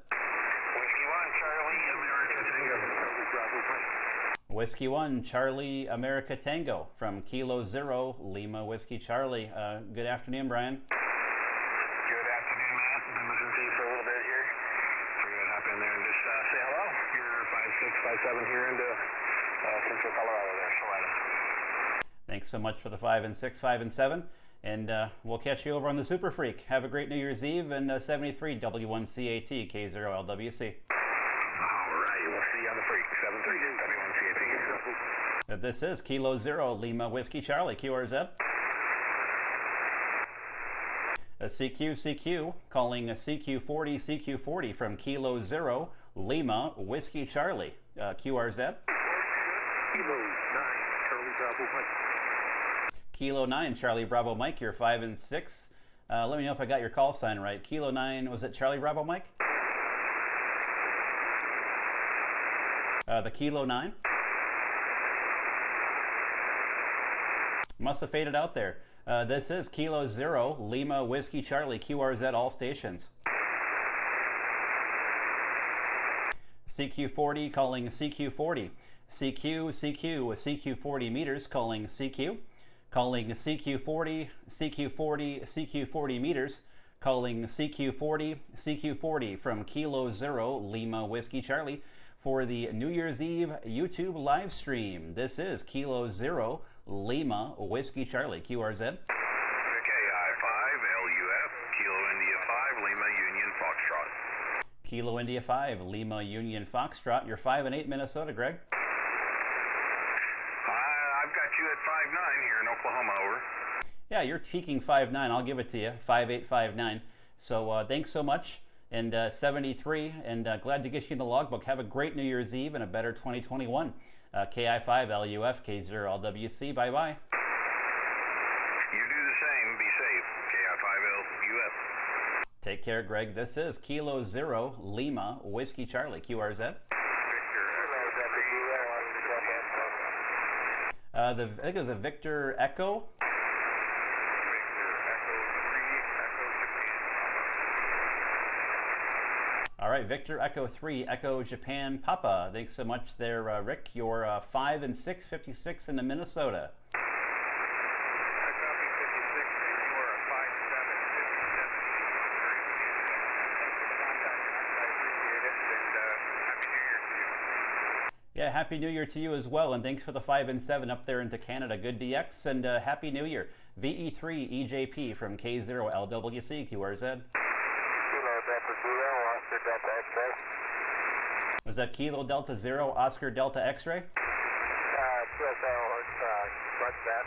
Whiskey 1, Charlie America Tango from Kilo 0, Lima Whiskey Charlie. Good afternoon, Brian. Good afternoon, Matt. Been listening to you for a little bit here. Figured I'd hop in there and just say hello. You're 5'6", 5'7" here into central Colorado there, Salina. Thanks so much for the 5 and 6, 5 and 7. And we'll catch you over on the Super Freak. Have a great New Year's Eve and 73 W1CAT, K0LWC. This is Kilo 0, Lima Whiskey Charlie, QRZ. CQ, calling CQ40, CQ40 from Kilo 0, Lima Whiskey Charlie, QRZ. Kilo 9, Charlie Bravo Mike, you're 5 and 6. Let me know if I got your call sign right. Kilo 9, was it Charlie Bravo Mike? The Kilo 9? Must have faded out there. This is Kilo 0, Lima Whiskey Charlie, QRZ, all stations. CQ40 calling CQ40. CQ40 meters calling CQ. Calling CQ40, CQ40 meters. Calling CQ40 from Kilo 0, Lima Whiskey Charlie for the New Year's Eve YouTube live stream. This is Kilo 0, Lima Whiskey Charlie, QRZ. KI 5, LUF, Kilo India 5, Lima Union Foxtrot. Kilo India 5, Lima Union Foxtrot. You're 5 and 8 Minnesota, Greg. I've got you at 5'9" here in Oklahoma, over. Yeah, you're peaking 5'9". I'll give it to you, 5'8", 5'9". So thanks so much. And 73, and glad to get you in the logbook. Have a great New Year's Eve and a better 2021. KI5, LUF, K0LWC, bye-bye. You do the same. Be safe. KI5LUF. Take care, Greg. This is Kilo 0, Lima Whiskey Charlie, QRZ. I think it was a Victor Echo. All right, Victor Echo 3, Echo Japan Papa. Thanks so much there, Rick. You're 5 and 6, 56 into Minnesota. Yeah, Happy New Year to you as well, and thanks for the 5 and 7 up there into Canada. Good DX, and Happy New Year. VE3 EJP from K0LWC, QRZ. Was that Kilo Delta 0, Oscar Delta X-ray? Roger that.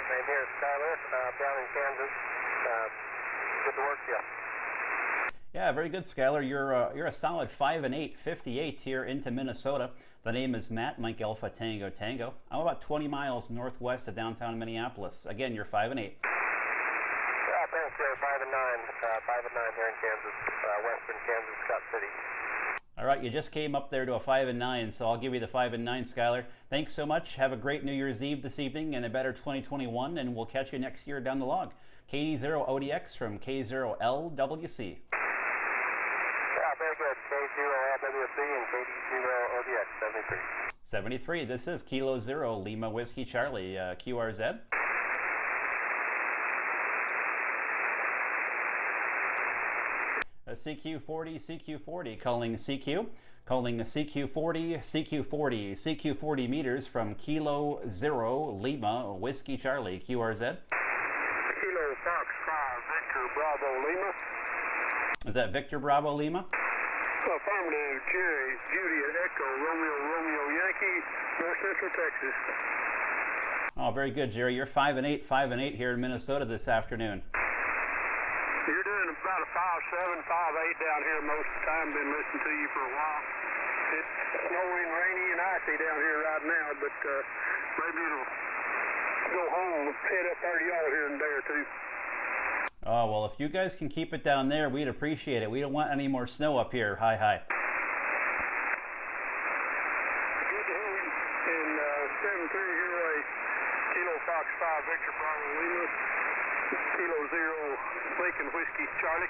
Name here is Skyler, down in Kansas. Good to work with you. Yeah, very good, Skyler. You're a solid 5 and 8, 58 here into Minnesota. The name is Matt, Mike Alpha Tango Tango. I'm about 20 miles northwest of downtown Minneapolis. Again, you're 5 and 8. Yeah, thanks, sir. 5 and 9. 5 and 9 here in Kansas, western Kansas, Scott City. All right, you just came up there to a 5 and 9, so I'll give you the 5 and 9, Skyler. Thanks so much. Have a great New Year's Eve this evening and a better 2021, and we'll catch you next year down the log. KD0ODX from K0LWC. Yeah, very good. K0LWC and KD0ODX, 73. 73. This is Kilo 0, Lima Whiskey Charlie, QRZ. CQ40, calling CQ. Calling CQ40 meters from Kilo 0, Lima Whiskey Charlie, QRZ. Kilo Fox 5, Victor Bravo Lima. Is that Victor Bravo Lima? Affirmative, Jerry, Juliet Echo, Romeo Yankee, North Central Texas. Oh, very good, Jerry. You're 5 and 8 here in Minnesota this afternoon. You're doing about a 5'7", 5'8" down here most of the time. Been listening to you for a while. It's snowing, rainy, and icy down here right now, but maybe it'll go home and head up 30 y'all here in a day or two. Oh, well, if you guys can keep it down there, we'd appreciate it. We don't want any more snow up here. Hi. Good to hear you. And 73 here, Kilo Fox 5, Victor Bravo Lima. Kilo Zero Lincoln Whiskey Charlie.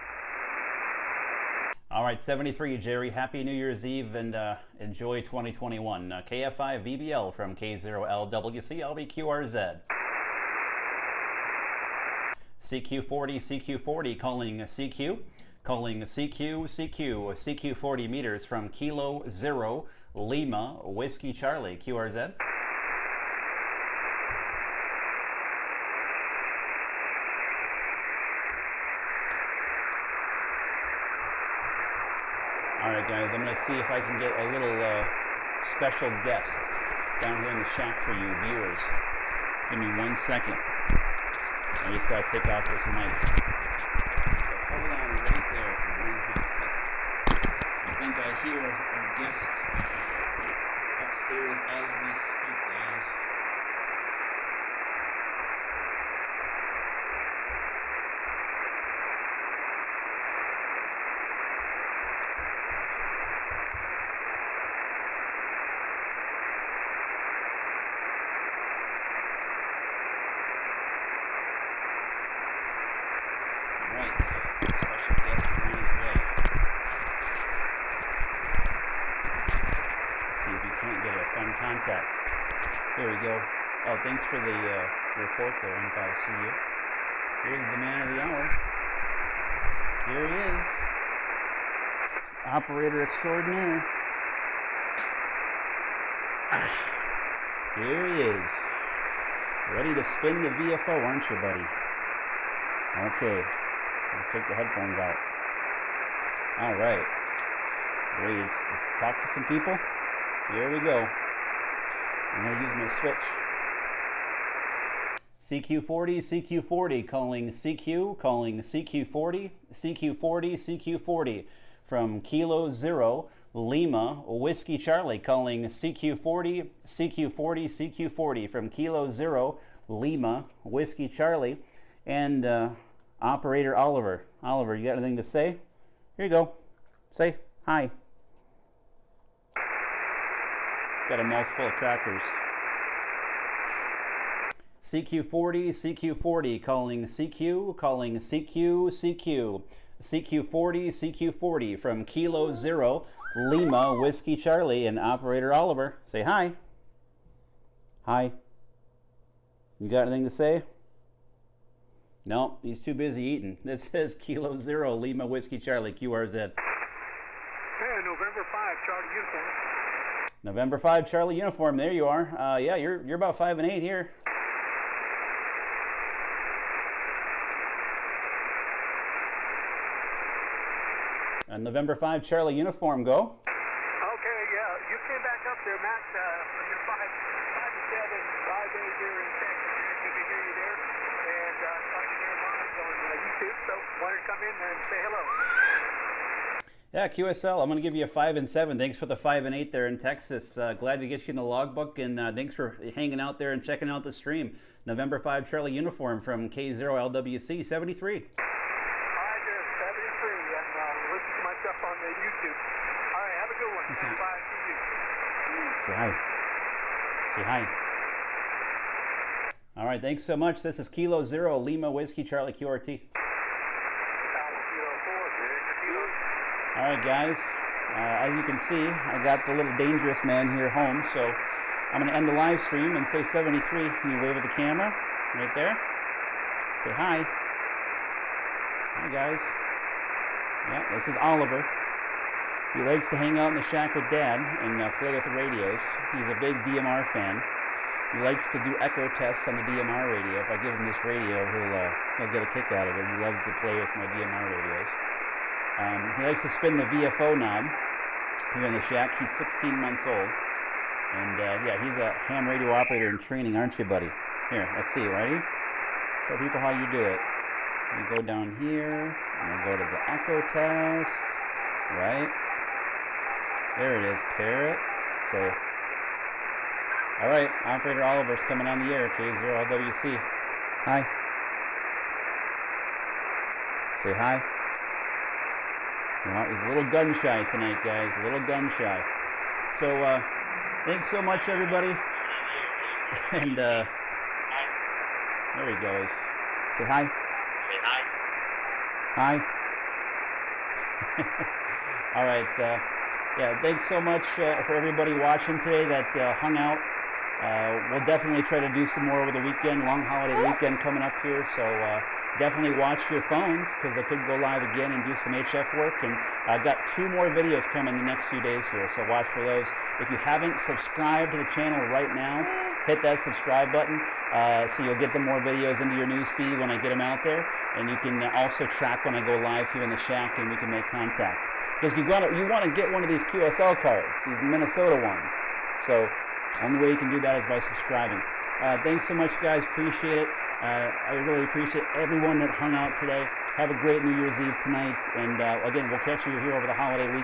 All right, 73, Jerry. Happy New Year's Eve and enjoy 2021. KFI VBL from K0LWC, LBQRZ. CQ40, CQ40, calling CQ. Calling CQ 40 meters from Kilo Zero Lima Whiskey Charlie, QRZ. All right, guys, I'm going to see if I can get a little special guest down here in the shack for you viewers. Give me 1 second. I just got to take off this mic. So hold on right there for 1 hot second. I think I hear our guest upstairs as we speak, guys. Special guest is on his way. Let's see if we can't get a fun contact. There we go. Oh, thanks for the report there, N5CU. Here's the man of the hour. Here he is. Operator extraordinaire. Here he is. Ready to spin the VFO, aren't you, buddy? Okay. I'll take the headphones out. All right. Ready to talk to some people? Here we go. I'm going to use my switch. CQ40, CQ40, calling CQ, calling CQ40, CQ40, CQ40 from Kilo Zero Lima Whiskey Charlie, calling CQ40, CQ40, CQ40 from Kilo Zero Lima Whiskey Charlie. And Operator Oliver. Oliver, you got anything to say? Here you go. Say hi. It's got a mouthful of crackers. CQ40, CQ40, calling CQ, calling CQ, CQ. CQ40, CQ40 from Kilo Zero Lima Whiskey Charlie and Operator Oliver. Say hi. Hi. You got anything to say? No, he's too busy eating. This is Kilo Zero Lima Whiskey Charlie, QRZ. Hey, November 5, Charlie Uniform. November 5, Charlie Uniform. There you are. Yeah, you're about 5 and 8 here. November 5, Charlie Uniform, go. Okay, yeah, you came back up there, Matt, from your 5 and 7, 5 days here in Texas. Good to hear you there. And I saw you there live on YouTube, so wanted to come in and say hello. Yeah, QSL, I'm going to give you a 5 and 7. Thanks for the 5 and 8 there in Texas. Glad to get you in the logbook, and thanks for hanging out there and checking out the stream. November 5, Charlie Uniform from K0LWC 73. On the YouTube. All right, have a good one. Bye. See you. Say hi. Say hi. All right, thanks so much. This is Kilo Zero Lima Whiskey Charlie QRT. All right, guys. As you can see, I got the little dangerous man here home, so I'm going to end the live stream and say 73. Can you wave at the camera? Right there. Say hi. Hi, guys. Yeah, this is Oliver. He likes to hang out in the shack with Dad and play with the radios. He's a big DMR fan. He likes to do echo tests on the DMR radio. If I give him this radio, he'll get a kick out of it. He loves to play with my DMR radios. He likes to spin the VFO knob here in the shack. He's 16 months old. And yeah, he's a ham radio operator in training, aren't you, buddy? Here, let's see, ready? Show people how you do it. You go down here, and we'll go to the echo test, right? There it is, pair it, say, all right, Operator Oliver's coming on the air, K0LWC. Hi. Say hi. He's a little gun shy tonight, guys, a little gun shy. So, thanks so much, everybody. And, there he goes. Say hi. Hi. All right. Yeah, thanks so much for everybody watching today that hung out. We'll definitely try to do some more over the weekend, long holiday weekend coming up here. So definitely watch your phones because I could go live again and do some HF work. And I've got 2 more videos coming the next few days here, so watch for those. If you haven't subscribed to the channel right now, hit that subscribe button so you'll get the more videos into your news feed when I get them out there. And you can also track when I go live here in the shack and we can make contact. Because you want to get one of these QSL cards, these Minnesota ones. So only way you can do that is by subscribing. Thanks so much, guys. Appreciate it. I really appreciate everyone that hung out today. Have a great New Year's Eve tonight. And again, we'll catch you here over the holiday week.